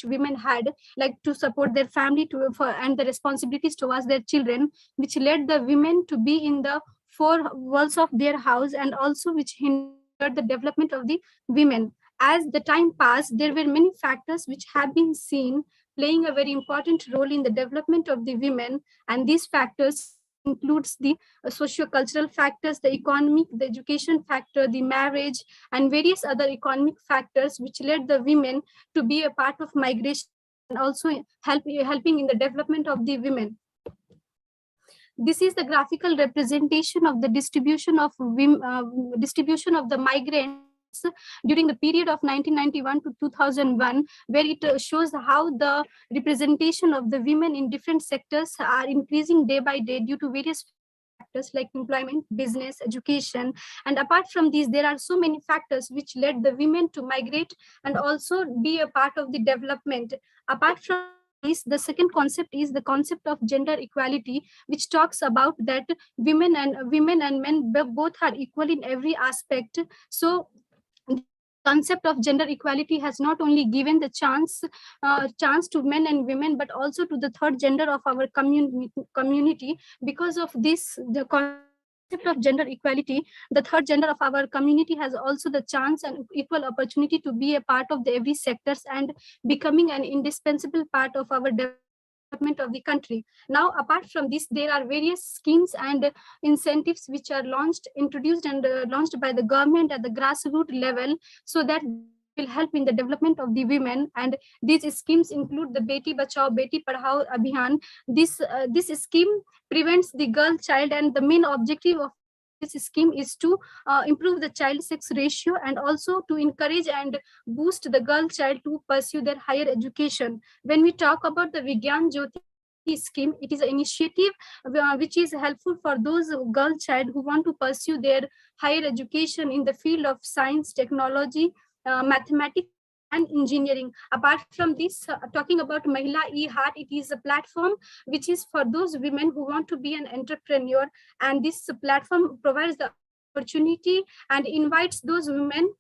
women had, like to support their family and the responsibilities towards their children, which led the women to be in the four walls of their house, and also which hindered the development of the women. As the time passed, there were many factors which have been seen playing a very important role in the development of the women, and these factors includes the socio-cultural factors, the economic, the education factor, the marriage, and various other economic factors which led the women to be a part of migration and also helping in the development of the women. This is the graphical representation of the distribution of the migrants during the period of 1991 to 2001, where it shows how the representation of the women in different sectors are increasing day by day due to various factors like employment, business, education. And apart from these, there are so many factors which led the women to migrate and also be a part of the development. Apart from the second concept is the concept of gender equality, which talks about that women and men both are equal in every aspect. So the concept of gender equality has not only given the chance to men and women, but also to the third gender of our community. Because of this, the concept of gender equality, the third gender of our community has also the chance and equal opportunity to be a part of every sectors and becoming an indispensable part of our development of the country. Now, apart from this, there are various schemes and incentives which are introduced and launched by the government at the grassroots level, so that will help in the development of the women. And these schemes include the Beti Bachao Beti Padhao Abhiyan. This scheme prevents the girl child, and the main objective of this scheme is to improve the child sex ratio and also to encourage and boost the girl child to pursue their higher education. When we talk about the Vigyan Jyoti scheme, it is an initiative which is helpful for those girl child who want to pursue their higher education in the field of science, technology, mathematics and engineering. Apart from this, talking about Mahila e-Heart, it is a platform which is for those women who want to be an entrepreneur, and this platform provides the opportunity and invites those women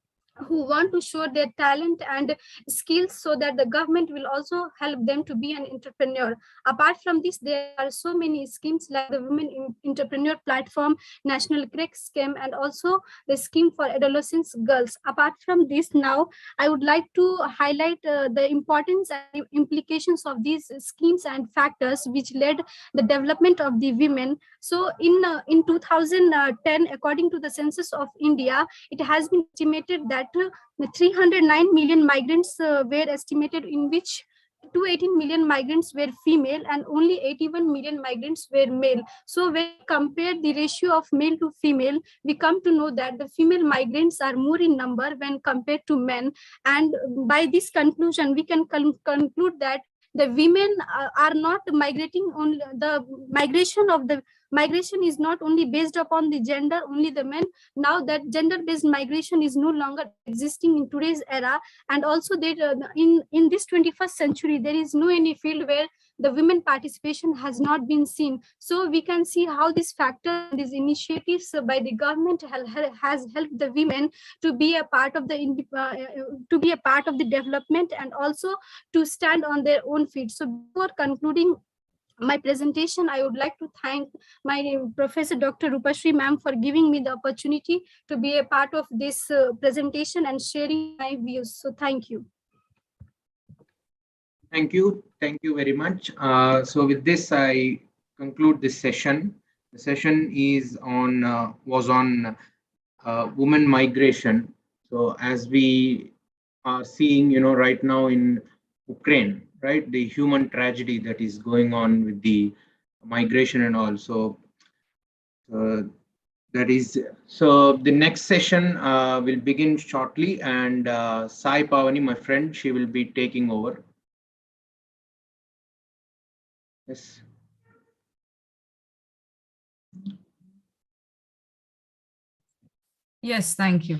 who want to show their talent and skills, so that the government will also help them to be an entrepreneur. Apart from this, there are so many schemes like the Women Entrepreneur Platform, National Crack Scheme, and also the scheme for adolescent girls. Apart from this, now I would like to highlight the importance and implications of these schemes and factors which led the development of the women. So in 2010, according to the census of India, it has been estimated that 309 million migrants were estimated, in which 218 million migrants were female and only 81 million migrants were male. So when we compare the ratio of male to female, we come to know that the female migrants are more in number when compared to men. And by this conclusion, we can conclude that the women are not migrating. Only the migration is not only based upon the gender, only the men. Now that gender-based migration is no longer existing in today's era, and also that in this 21st century, there is no any field where the women participation has not been seen. So we can see how this factor, these initiatives by the government has helped the women to be a part of the development, and also to stand on their own feet. So before concluding my presentation, I would like to thank my Professor Dr. Rupashri ma'am for giving me the opportunity to be a part of this presentation and sharing my views. So thank you. Thank you. Thank you very much. So with this, I conclude this session. The session was on women migration. So as we are seeing, right now in Ukraine, right, the human tragedy that is going on with the migration and all. So the next session will begin shortly, and Sai Pavani, my friend, she will be taking over. Yes. Yes, thank you.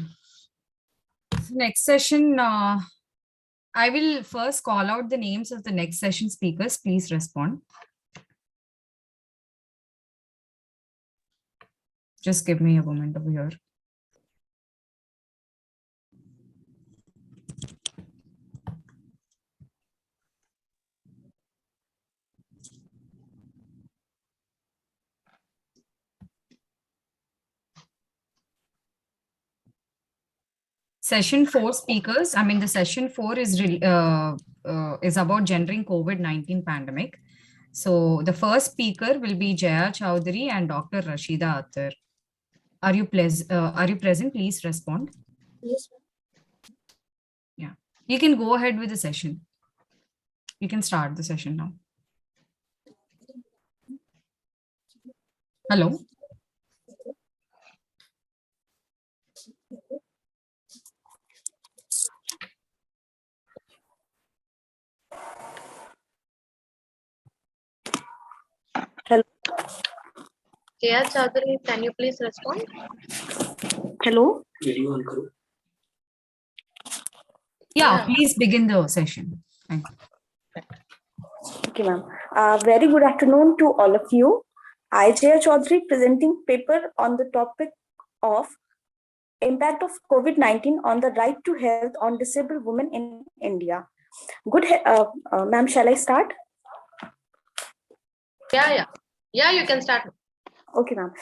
So next session, I will first call out the names of the next session speakers. Please respond. Just give me a moment over here. Session 4 speakers. I mean, the session 4 is about gendering COVID-19 pandemic. So the first speaker will be Jaya Chowdhury and Dr. Rashida Attar. Are you present? Please respond. Yes. Yeah, you can go ahead with the session. You can start the session now. Hello. Hello. Jaya Chaudhary, can you please respond? Hello. Yeah, please begin the session. Thank you. Okay, ma'am. Very good afternoon to all of you. I, Jaya Chaudhary, presenting paper on the topic of impact of COVID-19 on the right to health on disabled women in India. Good, ma'am, shall I start? Yeah, you can start. Okay, ma'am.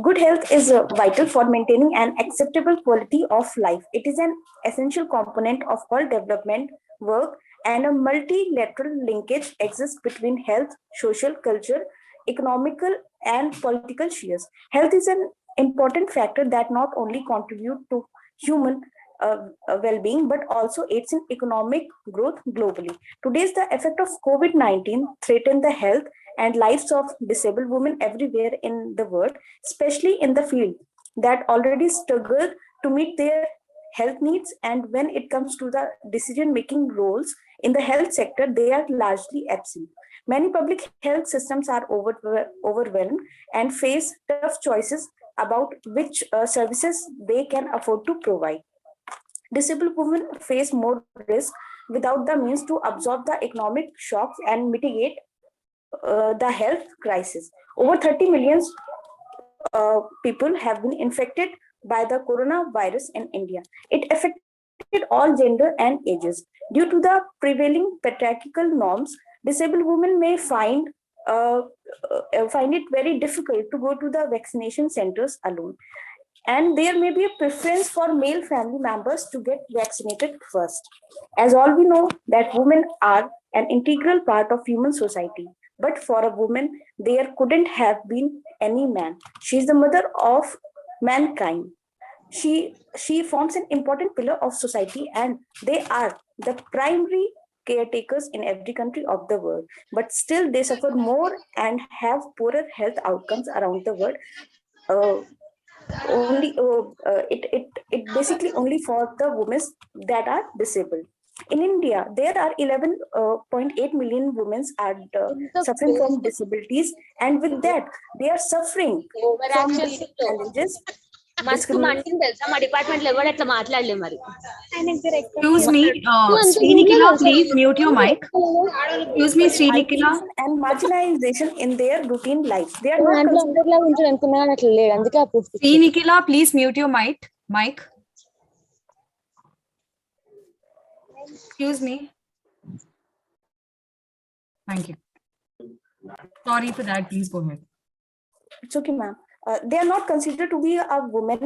Good health is vital for maintaining an acceptable quality of life. It is an essential component of all development work, and a multilateral linkage exists between health, social, culture, economical, and political spheres. Health is an important factor that not only contributes to human well-being but also aids in economic growth globally. Today's the effect of COVID-19 threaten the health and lives of disabled women everywhere in the world, especially in the field that already struggle to meet their health needs. And when it comes to the decision-making roles in the health sector, they are largely absent. Many public health systems are overwhelmed and face tough choices about which services they can afford to provide. Disabled women face more risk without the means to absorb the economic shocks and mitigate the health crisis. Over 30 million people have been infected by the coronavirus in India. It affected all gender and ages. Due to the prevailing patriarchal norms, disabled women may find it very difficult to go to the vaccination centers alone. And there may be a preference for male family members to get vaccinated first. As all we know that women are an integral part of human society. But for a woman, there couldn't have been any man. She is the mother of mankind. She forms an important pillar of society, and they are the primary caretakers in every country of the world. But still, they suffer more and have poorer health outcomes around the world. It basically only for the women that are disabled. In India, there are 11.8 million women are suffering from disabilities, and with that, they are suffering from the challenges. మస్తు మంటింగ్ తెలుసా మా department లో కూడా అట్లా మాట్లాడలే మరి Excuse me, Srinikila, please mute your mic. Excuse me, Srinikila. And marginalization in their routine life. They are not Srinikila, please mute your mic. Excuse me. Thank you. Sorry for that. Please go ahead. It's okay, ma'am. They are not considered to be a woman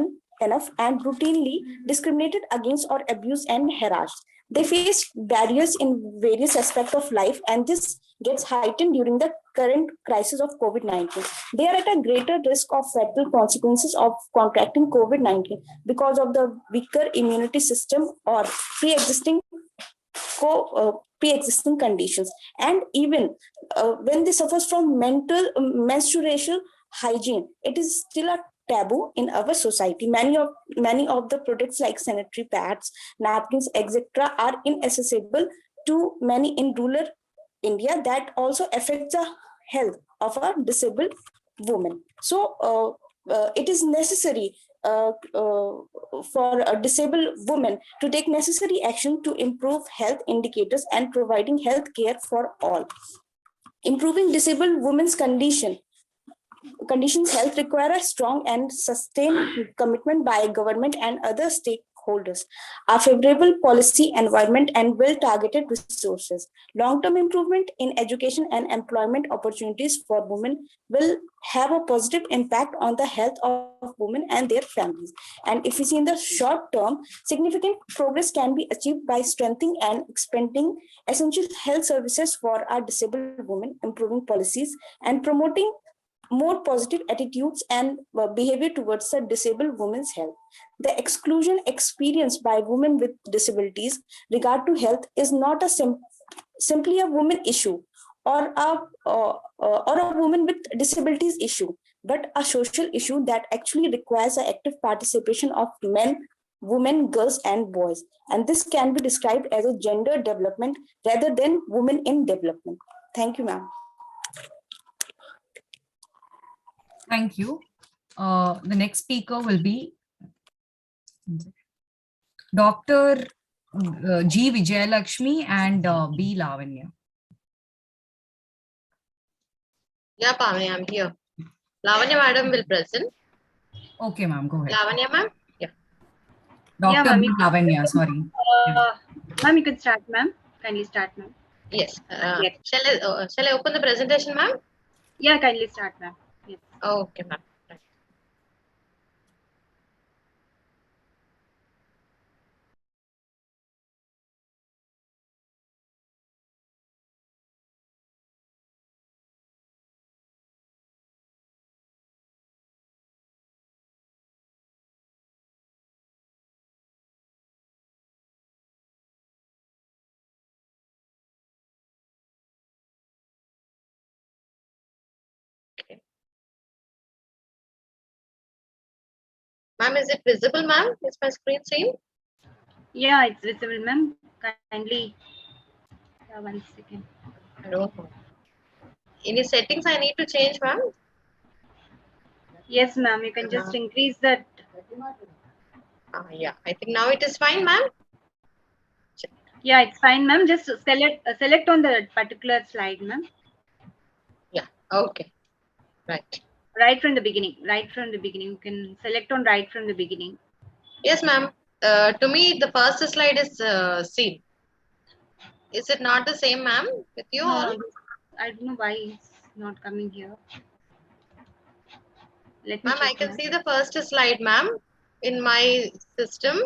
enough and routinely discriminated against or abused and harassed. They face barriers in various aspects of life, and this gets heightened during the current crisis of COVID-19. They are at a greater risk of fatal consequences of contracting COVID-19 because of the weaker immunity system or pre-existing conditions. And even when they suffer from menstrual hygiene, it is still a taboo in our society. Many of the products like sanitary pads, napkins, etc. are inaccessible to many in rural India. That also affects the health of a disabled woman. So it is necessary for a disabled woman to take necessary action to improve health indicators and providing health care for all. Improving disabled women's conditions health require a strong and sustained commitment by government and other stakeholders, a favorable policy environment, and well-targeted resources. Long-term improvement in education and employment opportunities for women will have a positive impact on the health of women and their families. And if we see in the short term, significant progress can be achieved by strengthening and expanding essential health services for our disabled women, improving policies, and promoting more positive attitudes and behavior towards the disabled women's health. The exclusion experienced by women with disabilities regard to health is not simply a woman issue or a woman with disabilities issue, but a social issue that actually requires the active participation of men, women, girls, and boys. And this can be described as a gender development rather than women in development. Thank you, ma'am. Thank you. The next speaker will be Dr. G. Vijayalakshmi and B. Lavanya. Yeah, Pavani, I'm here. Lavanya madam will present. Okay, ma'am, go ahead. Lavanya ma'am? Yeah. Dr. B. Lavanya, sorry. Ma'am, you can start, ma'am. Kindly start, ma'am. Yes. Shall I open the presentation, ma'am? Yeah, kindly start, ma'am. Yes. Okay, ma'am. Ma'am, is it visible, ma'am? Is my screen seen? Yeah, it's visible, ma'am. Kindly. Yeah, 1 second. I don't know. Any settings I need to change, ma'am? Yes, ma'am. You can just increase that. Yeah, I think now it is fine, ma'am. Yeah, it's fine, ma'am. Just select on the particular slide, ma'am. Yeah, okay. Right. Right from the beginning. Right from the beginning. You can select on right from the beginning. Yes, ma'am. To me, the first slide is seen. Is it not the same, ma'am, with you all? No, I don't know why it's not coming here. Let me Ma'am, check. I can see the first slide, ma'am, in my system.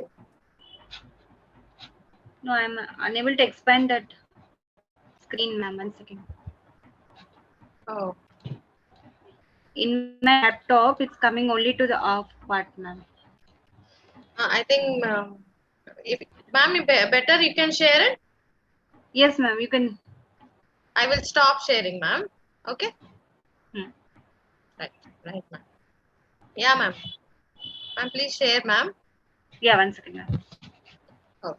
No, I'm unable to expand that screen, ma'am. 1 second. Oh. In my laptop, it's coming only to the off part, ma'am. I think, if ma'am, better you can share it. Yes, ma'am. You can. I will stop sharing, ma'am. Okay. Right, ma'am. Yeah, ma'am. Ma'am, please share, ma'am. Yeah, 1 second, ma'am. Okay.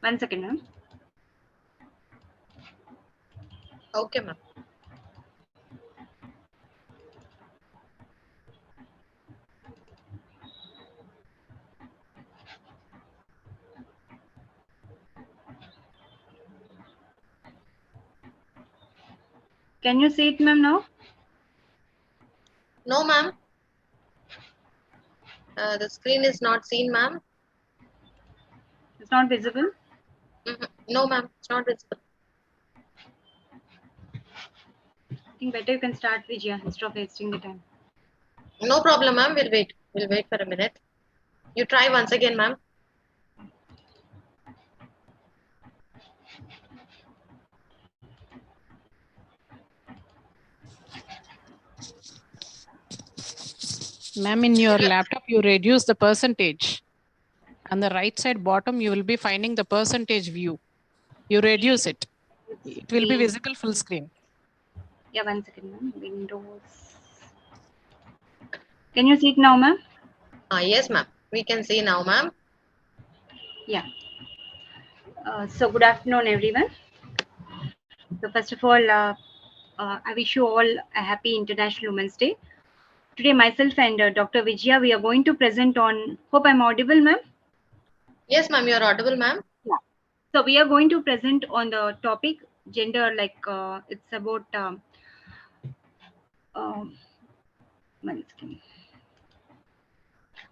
One second, ma'am. Okay, ma'am. Can you see it, ma'am, now? No, ma'am. The screen is not seen, ma'am. It's not visible? No, ma'am. It's not visible. I think better you can start, Vijaya, instead of wasting the time. No problem, ma'am. We'll wait. We'll wait for a minute. You try once again, ma'am. Ma'am, in your laptop, you reduce the percentage. On the right side bottom, you will be finding the percentage view. You reduce it. It will be visible full screen. Yeah, 1 second, ma'am. Windows. Can you see it now, ma'am? Yes, ma'am. We can see now, ma'am. Yeah. So good afternoon, everyone. So first of all, I wish you all a happy International Women's Day. Today, myself and Dr. Vijaya, we are going to present on, hope I'm audible, ma'am? Yes, ma'am, you're audible, ma'am. Yeah. So we are going to present on the topic gender, like it's about, one second.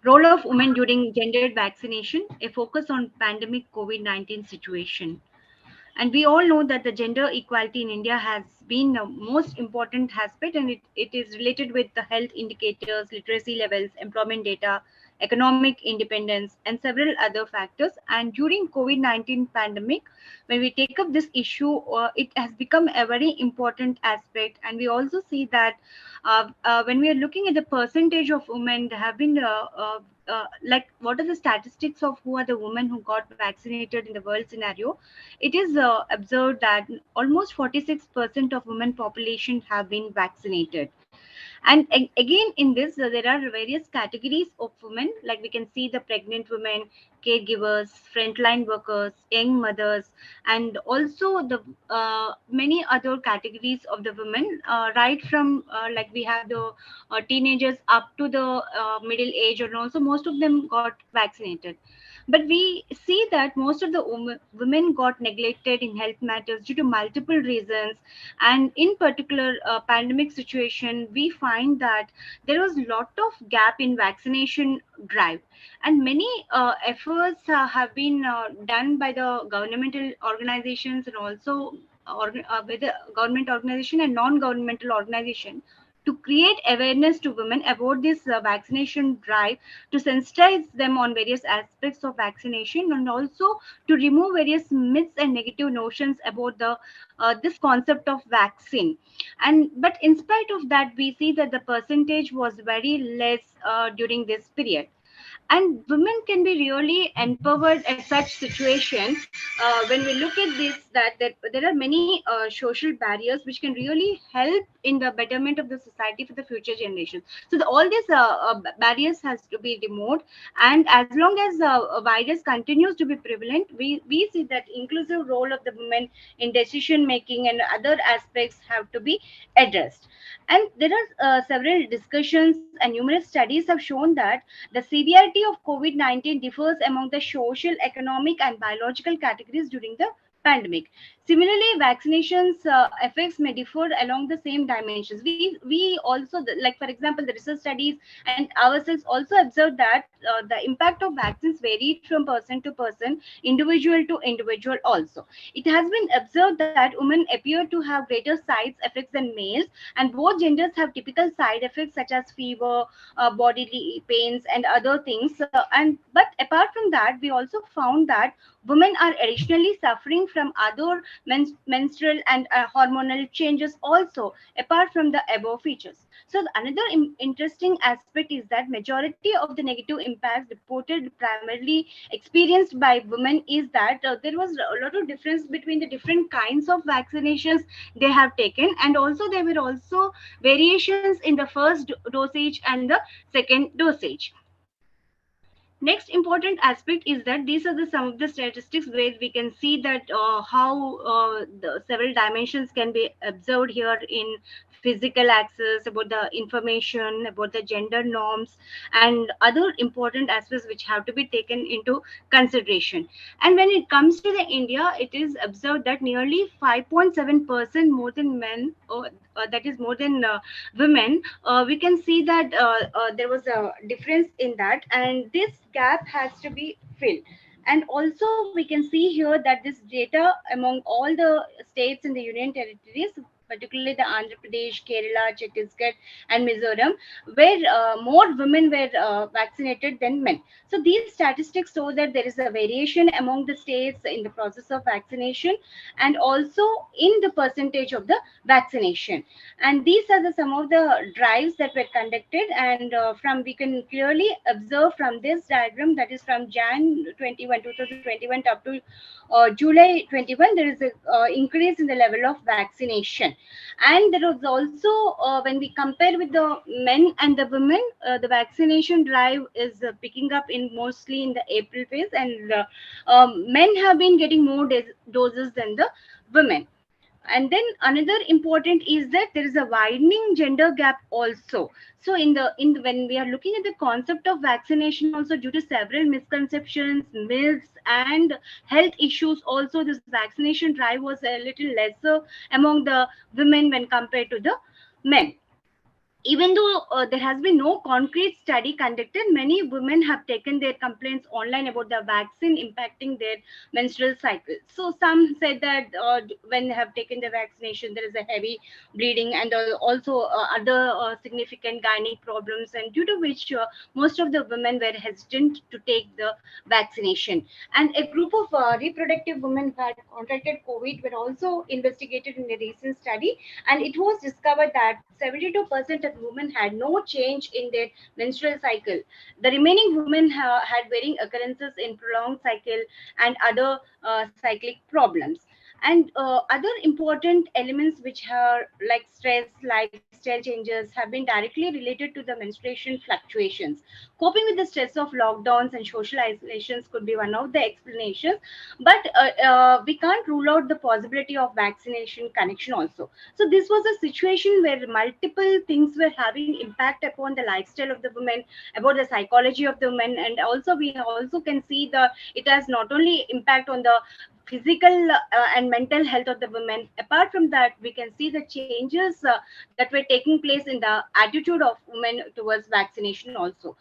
Role of women during gendered vaccination, a focus on pandemic COVID-19 situation. And we all know that the gender equality in India has been the most important aspect, and it is related with the health indicators, literacy levels, employment data, economic independence, and several other factors. And during COVID-19 pandemic, when we take up this issue, it has become a very important aspect. And we also see that when we are looking at the percentage of women, there have been like what are the statistics of who are the women who got vaccinated in the world scenario. It is observed that almost 46% of women population have been vaccinated. And again, in this, there are various categories of women, like we can see the pregnant women, caregivers, frontline workers, young mothers, and also the many other categories of the women, right from like we have the teenagers up to the middle age, and also most of them got vaccinated. But we see that most of the women got neglected in health matters due to multiple reasons. And in particular, pandemic situation, we find that there was a lot of gap in vaccination drive. And many efforts have been done by the governmental organizations, and also by the government organization and non-governmental organization, to create awareness to women about this vaccination drive, to sensitize them on various aspects of vaccination, and also to remove various myths and negative notions about the this concept of vaccine. And but in spite of that, we see that the percentage was very less during this period. And women can be really empowered at such situation when we look at this, that there are many social barriers which can really help in the betterment of the society for the future generations. So all these barriers has to be removed, and as long as virus continues to be prevalent, we see that inclusive role of the women in decision making and other aspects have to be addressed. And there are several discussions and numerous studies have shown that the severity of COVID-19 differs among the social, economic, and biological categories during the pandemic. Similarly, vaccinations effects may differ along the same dimensions. We also, like for example, the research studies and ourselves also observed that the impact of vaccines varied from person to person, individual to individual also. It has been observed that women appear to have greater side effects than males, and both genders have typical side effects such as fever, bodily pains, and other things. But apart from that, we also found that women are additionally suffering from other menstrual and hormonal changes also, apart from the above features. So another interesting aspect is that majority of the negative impacts reported primarily experienced by women is that there was a lot of difference between the different kinds of vaccinations they have taken, and also there were also variations in the first dosage and the second dosage. Next important aspect is that these are some of the statistics where we can see that how the several dimensions can be observed here in physical access, about the information, about the gender norms, and other important aspects which have to be taken into consideration. And when it comes to the India, it is observed that nearly 5.7% more than men, or that is more than women. We can see that there was a difference in that, and this gap has to be filled. And also we can see here that this data among all the states in the union territories, particularly the Andhra Pradesh, Kerala, Chhattisgarh, and Mizoram, where more women were vaccinated than men. So these statistics show that there is a variation among the states in the process of vaccination, and also in the percentage of the vaccination. And these are some of the drives that were conducted, and from we can clearly observe from this diagram, that is from Jan 2021 up to July 21, there is a increase in the level of vaccination. And there was also when we compare with the men and the women, the vaccination drive is picking up in mostly in the April phase, and men have been getting more doses than the women. And then another important is that there is a widening gender gap also. So when we are looking at the concept of vaccination also, due to several misconceptions, myths, and health issues also, this vaccination drive was a little lesser among the women when compared to the men. Even though there has been no concrete study conducted, many women have taken their complaints online about the vaccine impacting their menstrual cycle. So some said that when they have taken the vaccination, there is a heavy bleeding, and also other significant gynec problems, and due to which most of the women were hesitant to take the vaccination. And a group of reproductive women who had contracted COVID were also investigated in a recent study, and it was discovered that 72% of women had no change in their menstrual cycle. The remaining women had varying occurrences in prolonged cycle and other cyclic problems. And other important elements which are like stress, lifestyle changes, have been directly related to the menstruation fluctuations. Coping with the stress of lockdowns and social isolations could be one of the explanations, but we can't rule out the possibility of vaccination connection also. So this was a situation where multiple things were having impact upon the lifestyle of the women, about the psychology of the women, and also we also can see it has not only impact on the physical and mental health of the women. Apart from that, we can see the changes that were taking place in the attitude of women towards vaccination also.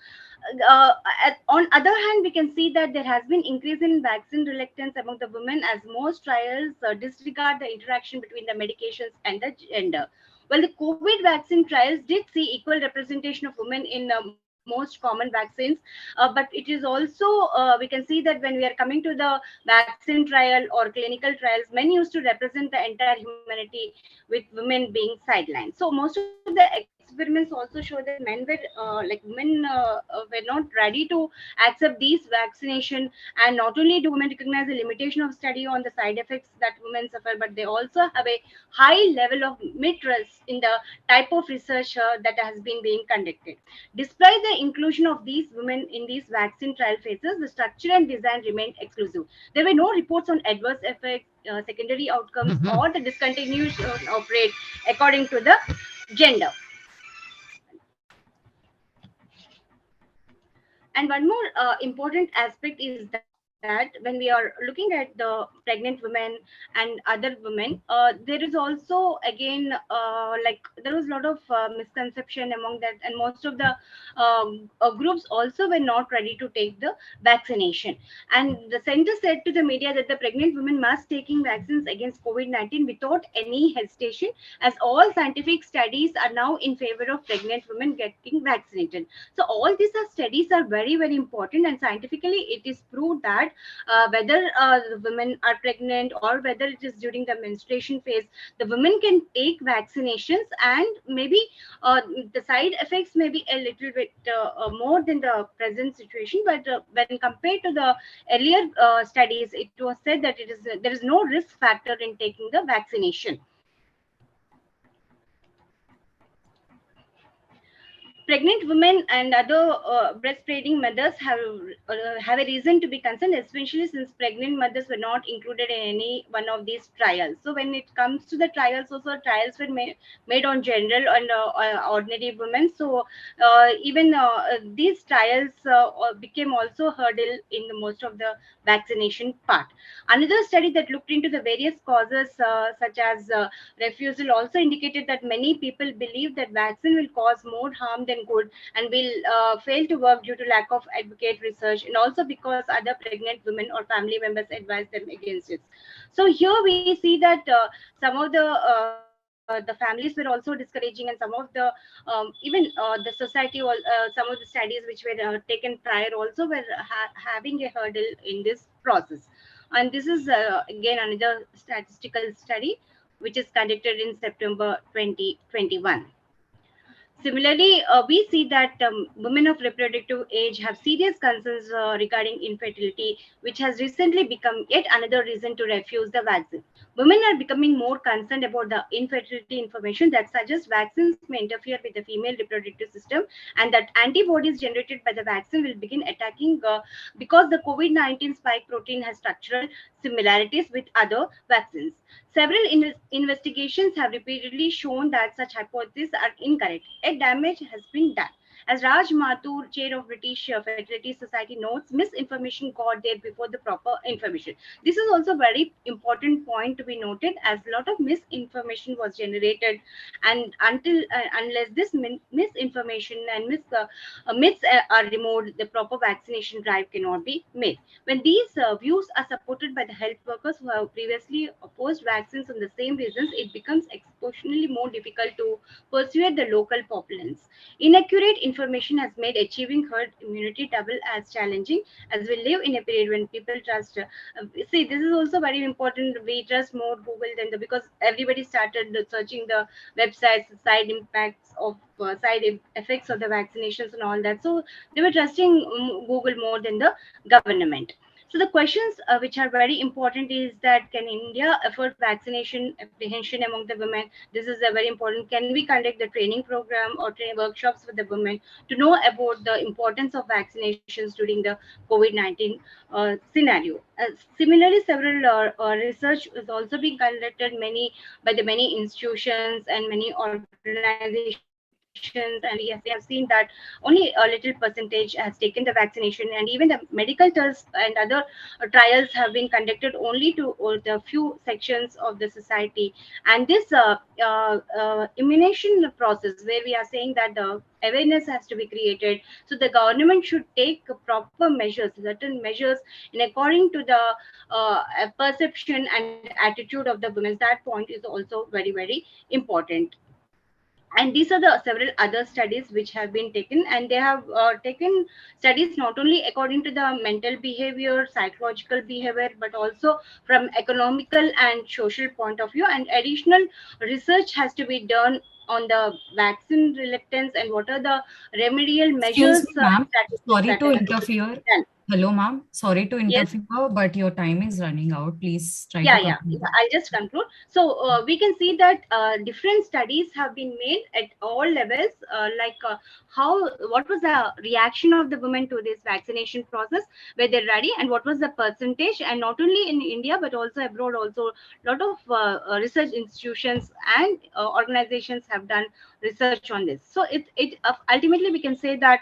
On other hand, we can see that there has been increase in vaccine reluctance among the women, as most trials disregard the interaction between the medications and the gender. Well, the COVID vaccine trials did see equal representation of women in most common vaccines, but it is also we can see that when we are coming to the vaccine trial or clinical trials, men used to represent the entire humanity, with women being sidelined. So most of the experts experiments also show that men were women were not ready to accept these vaccination. And not only do women recognize the limitation of study on the side effects that women suffer, but they also have a high level of mistrust in the type of research that has been being conducted. Despite the inclusion of these women in these vaccine trial phases, the structure and design remained exclusive. There were no reports on adverse effects, secondary outcomes, or the discontinuation of rate according to the gender. And one more important aspect is that when we are looking at the pregnant women and other women, there is also again there was a lot of misconception among that, and most of the groups also were not ready to take the vaccination. And the center said to the media that the pregnant women must taking vaccines against COVID-19 without any hesitation, as all scientific studies are now in favor of pregnant women getting vaccinated. So all these studies are very, very important, and scientifically it is proved that whether the women are pregnant or whether it is during the menstruation phase, the women can take vaccinations, and maybe the side effects may be a little bit more than the present situation. But when compared to the earlier studies, it was said that there is no risk factor in taking the vaccination. Pregnant women and other breastfeeding mothers have a reason to be concerned, especially since pregnant mothers were not included in any one of these trials. So when it comes to the trials, also trials were made on general and ordinary women. So even these trials became also hurdle in most of the vaccination part. Another study that looked into the various causes such as refusal also indicated that many people believe that vaccine will cause more harm than good, and will fail to work due to lack of advocate research, and also because other pregnant women or family members advise them against it. So here we see that some of the families were also discouraging, and some of the even the society, some of the studies which were taken prior also were having a hurdle in this process. And this is again another statistical study which is conducted in September 2021. Similarly, we see that women of reproductive age have serious concerns regarding infertility, which has recently become yet another reason to refuse the vaccine. Women are becoming more concerned about the infertility information that suggests vaccines may interfere with the female reproductive system, and that antibodies generated by the vaccine will begin attacking because the COVID-19 spike protein has structural similarities with other vaccines. Several investigations have repeatedly shown that such hypotheses are incorrect. A damage has been done. As Raj Mathur, chair of British Fertility Society, notes, misinformation got there before the proper information. This is also a very important point to be noted, as a lot of misinformation was generated, and unless this misinformation and myths are removed, the proper vaccination drive cannot be made. When these views are supported by the health workers who have previously opposed vaccines on the same reasons, it becomes exponentially more difficult to persuade the local populace. Inaccurate information has made achieving herd immunity double as challenging, as we live in a period when people trust. See, this is also very important. We trust more Google than because everybody started searching the websites, side impacts of side effects of the vaccinations and all that. So they were trusting Google more than the government. So the questions which are very important is that, can India afford vaccination apprehension among the women? This is a very important. Can we conduct the training program or training workshops for the women to know about the importance of vaccinations during the COVID-19 scenario? Similarly, several research is also being conducted by the many institutions and many organizations, and we have seen that only a little percentage has taken the vaccination, and even the medical tests and other trials have been conducted only to the few sections of the society. And this immunization process, where we are saying that the awareness has to be created, so the government should take proper measures, certain measures in according to the perception and attitude of the women. That point is also very, very important. And these are the several other studies which have been taken, and they have taken studies not only according to the mental behavior, psychological behavior, but also from economical and social point of view. And additional research has to be done on the vaccine reluctance and what are the remedial Excuse measures me, ma'am. strategies Sorry that to have to be interfere. done. Hello, ma'am. Sorry to Yes. interfere, but your time is running out. Please try Yeah, to yeah, conclude. I'll just conclude. So we can see that different studies have been made at all levels, what was the reaction of the women to this vaccination process, were they ready, and what was the percentage, and not only in India but also abroad also. A lot of research institutions and organizations have done research on this. So ultimately we can say that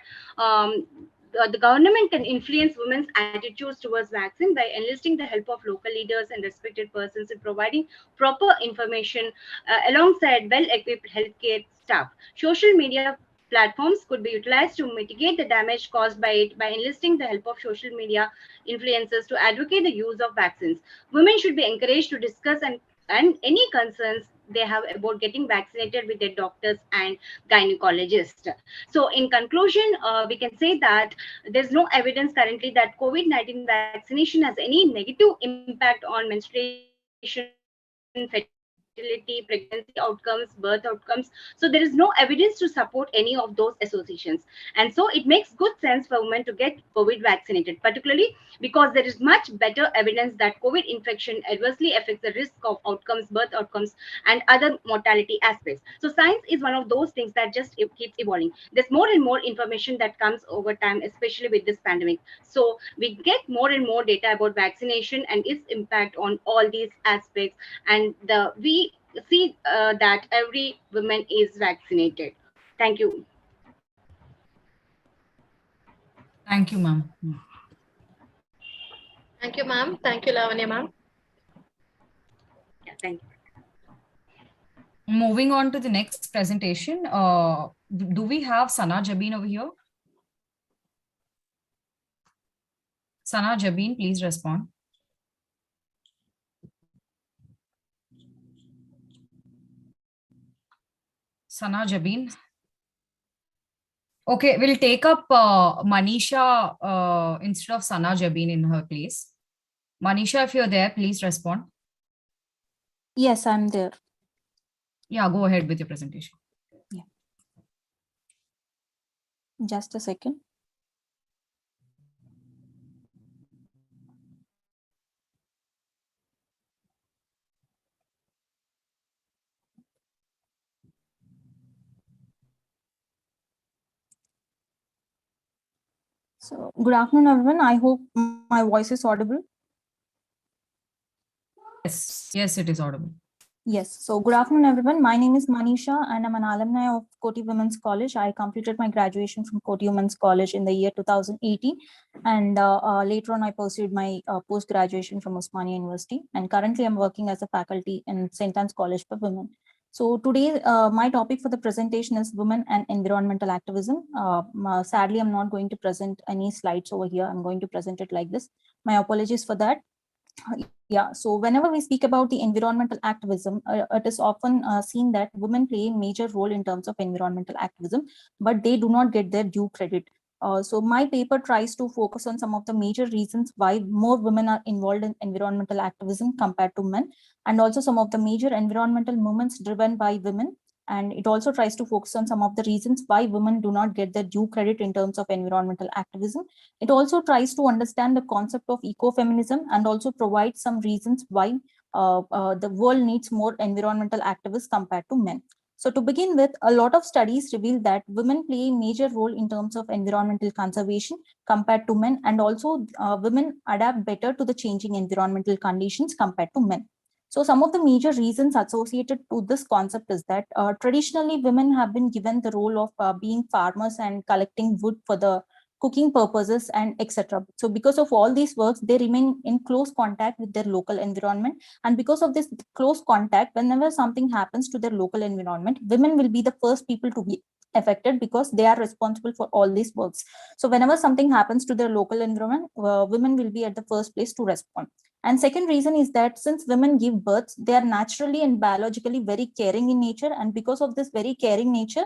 the government can influence women's attitudes towards vaccine by enlisting the help of local leaders and respected persons in providing proper information alongside well-equipped healthcare staff. Social media platforms could be utilized to mitigate the damage caused by it by enlisting the help of social media influencers to advocate the use of vaccines. Women should be encouraged to discuss and any concerns they have about getting vaccinated with their doctors and gynecologists. So in conclusion, we can say that there's no evidence currently that COVID-19 vaccination has any negative impact on menstruation, fertility, pregnancy outcomes, birth outcomes. So there is no evidence to support any of those associations. And so it makes good sense for women to get COVID vaccinated, particularly because there is much better evidence that COVID infection adversely affects the risk of outcomes, birth outcomes, and other mortality aspects. So science is one of those things that just keeps evolving. There's more and more information that comes over time, especially with this pandemic. So we get more and more data about vaccination and its impact on all these aspects. And we see that every woman is vaccinated. Thank you. Thank you, ma'am. Thank you, ma'am. Thank you, Lavanya, ma'am. Yeah, thank you. Moving on to the next presentation, do we have Sana Jabin over here? Sana Jabin, please respond. Sana Jabin. Okay, we'll take up Manisha instead of Sana Jabin in her place. Manisha, if you're there, please respond. Yes, I'm there. Yeah, go ahead with your presentation. Yeah. Just a second. So, good afternoon, everyone. I hope my voice is audible. Yes, it is audible. Yes. So, good afternoon, everyone. My name is Manisha, and I'm an alumni of Koti Women's College. I completed my graduation from Koti Women's College in the year 2018, and later on, I pursued my post-graduation from Osmania University. And currently, I'm working as a faculty in St. Anne's College for Women. So today, my topic for the presentation is women and environmental activism. Sadly, I'm not going to present any slides over here. I'm going to present it like this. My apologies for that. Yeah, so whenever we speak about the environmental activism, it is often seen that women play a major role in terms of environmental activism, but they do not get their due credit. So my paper tries to focus on some of the major reasons why more women are involved in environmental activism compared to men, and also some of the major environmental movements driven by women. And it also tries to focus on some of the reasons why women do not get their due credit in terms of environmental activism. It also tries to understand the concept of ecofeminism and also provide some reasons why the world needs more environmental activists compared to men. So to begin with, a lot of studies reveal that women play a major role in terms of environmental conservation compared to men, and also women adapt better to the changing environmental conditions compared to men. So some of the major reasons associated to this concept is that traditionally women have been given the role of being farmers and collecting wood for the cooking purposes and etc. So because of all these works, they remain in close contact with their local environment. And because of this close contact, whenever something happens to their local environment, women will be the first people to be affected because they are responsible for all these works. So whenever something happens to their local environment, women will be at the first place to respond. And second reason is that since women give birth, they are naturally and biologically very caring in nature. And because of this very caring nature,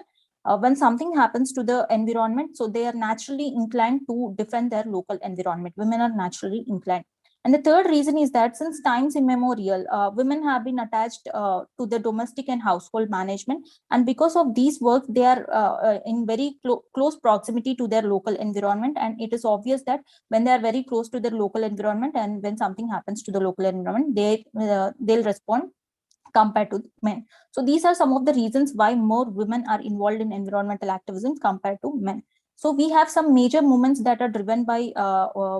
when something happens to the environment, so they are naturally inclined to defend their local environment. Women are naturally inclined. And the third reason is that since times immemorial, women have been attached to the domestic and household management. And because of these works, they are in very close proximity to their local environment. And it is obvious that when they are very close to their local environment and when something happens to the local environment, they'll respond compared to men. So these are some of the reasons why more women are involved in environmental activism compared to men. So we have some major movements that are driven by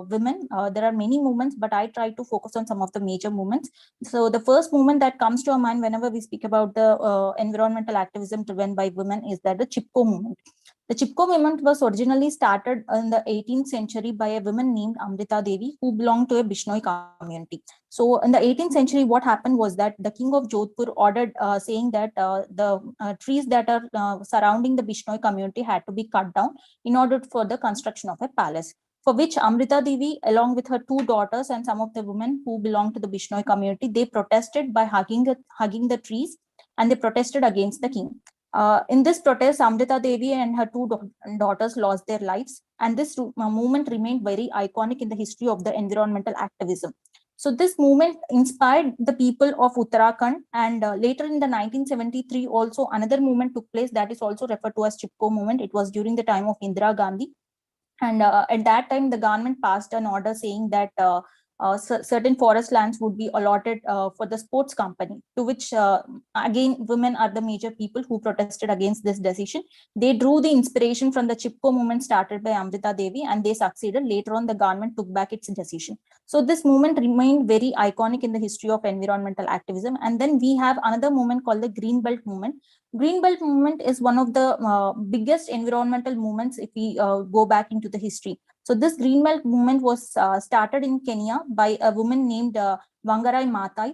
women. There are many movements, but I try to focus on some of the major movements. So the first movement that comes to our mind whenever we speak about the environmental activism driven by women is that the Chipko movement. The Chipko movement was originally started in the 18th century by a woman named Amrita Devi, who belonged to a Bishnoi community. So in the 18th century, what happened was that the king of Jodhpur ordered saying that the trees that are surrounding the Bishnoi community had to be cut down in order for the construction of a palace, for which Amrita Devi, along with her two daughters and some of the women who belong to the Bishnoi community, they protested by hugging the trees, and they protested against the king. In this protest, Amrita Devi and her two daughters lost their lives, and this movement remained very iconic in the history of the environmental activism. So this movement inspired the people of Uttarakhand, and later in the 1973 also another movement took place that is also referred to as Chipko movement. It was during the time of Indira Gandhi, and at that time the government passed an order saying that certain forest lands would be allotted for the sports company, to which again women are the major people who protested against this decision. They drew the inspiration from the Chipko movement started by Amrita Devi, and they succeeded. Later on the government took back its decision. So this movement remained very iconic in the history of environmental activism. And then we have another movement called the Green Belt movement. Green Belt movement is one of the biggest environmental movements if we go back into the history. So this Green Belt movement was started in Kenya by a woman named Wangarai Maathai.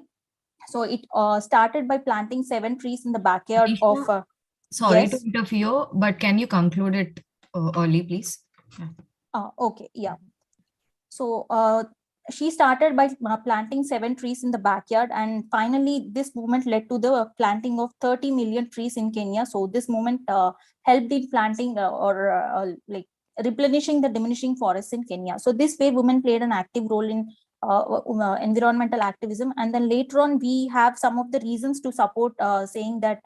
So it started by planting 7 trees in the backyard of... Sorry yes? to interfere, but can you conclude it early, please? Okay, yeah. So she started by planting 7 trees in the backyard, and finally this movement led to the planting of 30 million trees in Kenya. So this movement helped in planting like replenishing the diminishing forests in Kenya. So this way women played an active role in environmental activism. And then later on we have some of the reasons to support saying that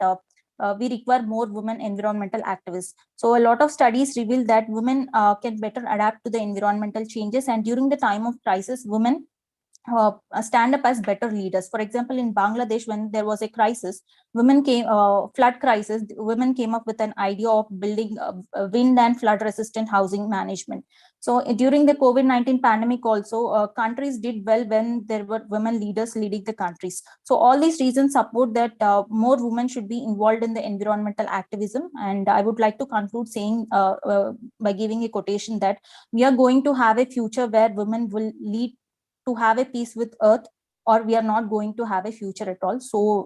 we require more women environmental activists. So a lot of studies reveal that women can better adapt to the environmental changes, and during the time of crisis, women stand up as better leaders. For example, in Bangladesh, when there was a crisis, flood crisis, women came up with an idea of building wind and flood resistant housing management. So during the COVID-19 pandemic also, countries did well when there were women leaders leading the countries. So all these reasons support that more women should be involved in the environmental activism. And I would like to conclude saying by giving a quotation that we are going to have a future where women will lead to have a peace with earth, or we are not going to have a future at all. So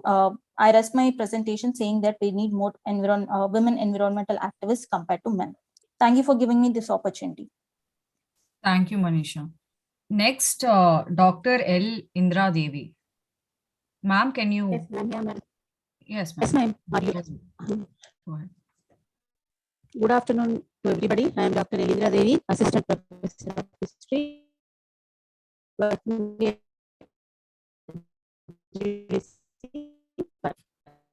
I rest my presentation saying that we need more women environmental activists compared to men. Thank you for giving me this opportunity. Thank you, Manisha. Next, Dr. L. Indra Devi. Ma'am, can you? Yes, ma'am. Yeah, ma'am. Yes, Yes, ma'am. Go ahead. Good afternoon to everybody. I am Dr. Elindra Devi, Assistant Professor of History.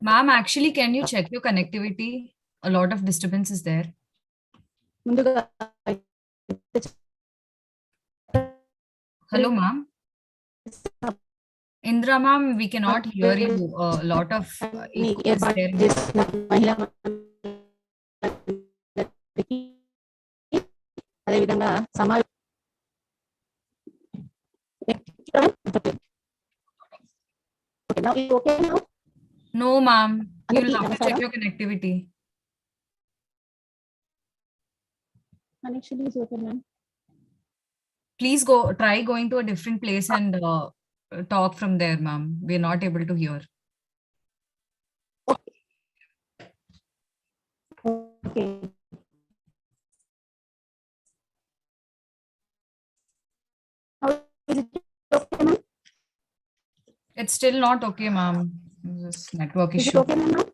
Ma'am, actually, can you check your connectivity? A lot of disturbance is there. Hello, ma'am. Indra, ma'am, we cannot hear you. A lot of echo is there. Okay, now it's okay now? No, ma'am. You will have to check your connectivity. Connection is okay, ma'am. Please try going to a different place and talk from there, ma'am. We are not able to hear. Okay, Okay. How is it okay, ma'am? It's still not okay, ma'am. This network Is it issue. okay, ma'am?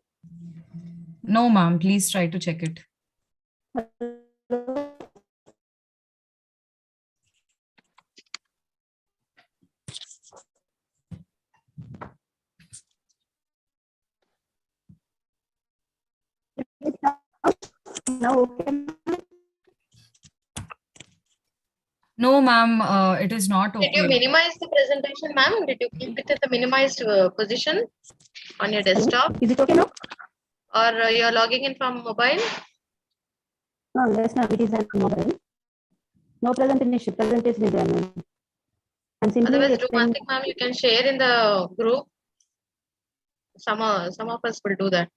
No, ma'am. Please try to check it. Now okay. No, ma'am. It is not Did you okay. minimize the presentation, ma'am? Did you keep it at the minimized position on your desktop? Is it okay now? Or you're logging in from mobile? No, yes, ma'am. It is on mobile. No presentation. Presentation is there, ma'am. I'm simply Otherwise, do one explaining. thing, ma'am. You can share in the group. Some of us will do that.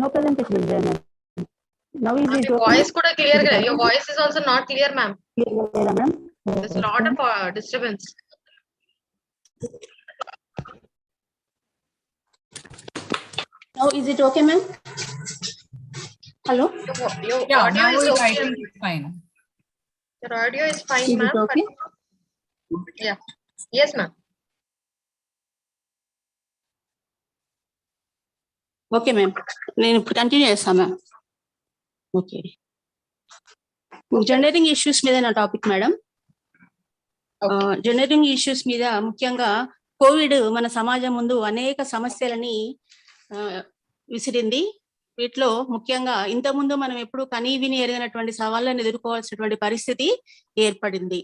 No presentation is there, ma'am. Now is it Your okay? voice kuda clear ga. Your voice is also not clear, ma'am. Clear, ma'am. There's a lot of disturbance. Now is it okay, ma'am? Hello? Your Yeah, audio now is I okay. think it's fine. Your audio is fine, Is it ma'am. okay? Yeah. Yes, ma'am. Okay ma'am, నేను ఇప్పుడు continue చేస్తాను ma'am. Okay, generating issues మీద నా topic madam. Generating issues మీద ముఖ్యంగా Covid మన సమాజం ముందు అనేక సమస్యలని విసిరింది. వీటిలో ముఖ్యంగా ఇంతకుముందు మనం ఎప్పుడు కనీ విని ఎరగనటువంటి సవాళ్ళను ఎదుర్కోవాల్సినటువంటి పరిస్థితి ఏర్పడింది.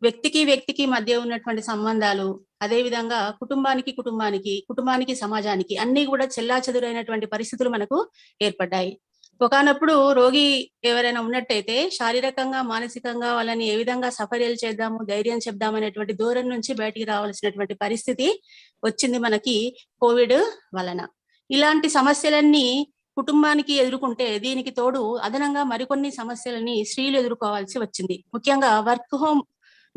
వ్యక్తికి మధ్య ఉన్నటువంటి సంబంధాలు, అదే విధంగా కుటుంబానికి సమాజానికి అన్ని కూడా చెల్లాచెదురైనటువంటి పరిస్థితులు మనకు ఏర్పడ్డాయి. ఒకనప్పుడు రోగి ఎవరైనా ఉన్నట్టయితే శారీరకంగా మానసికంగా వాళ్ళని ఏ విధంగా సఫర్యలు చేద్దాము, ధైర్యం చెప్దామనేటువంటి దూరం నుంచి బయటికి రావాల్సినటువంటి పరిస్థితి వచ్చింది మనకి కోవిడ్ వలన. ఇలాంటి సమస్యలన్నీ కుటుంబానికి ఎదుర్కొంటే దీనికి తోడు అదనంగా మరికొన్ని సమస్యలని స్త్రీలు ఎదుర్కోవాల్సి వచ్చింది. ముఖ్యంగా వర్క్ హోమ్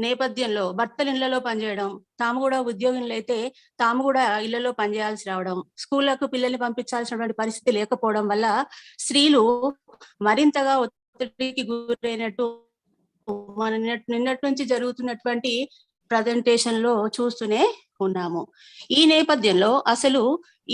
నేపథ్యంలో భర్తలు ఇళ్లలో పనిచేయడం, తాము కూడా ఉద్యోగులు అయితే తాము కూడా ఇళ్లలో పనిచేయాల్సి రావడం, స్కూళ్లకు పిల్లల్ని పంపించాల్సినటువంటి పరిస్థితి లేకపోవడం వల్ల స్త్రీలు మరింతగా ఒత్తిడికి గురైనట్టు మన నిన్నటి నుంచి జరుగుతున్నటువంటి ప్రజెంటేషన్ లో చూస్తూనే ఉన్నాము. ఈ నేపథ్యంలో అసలు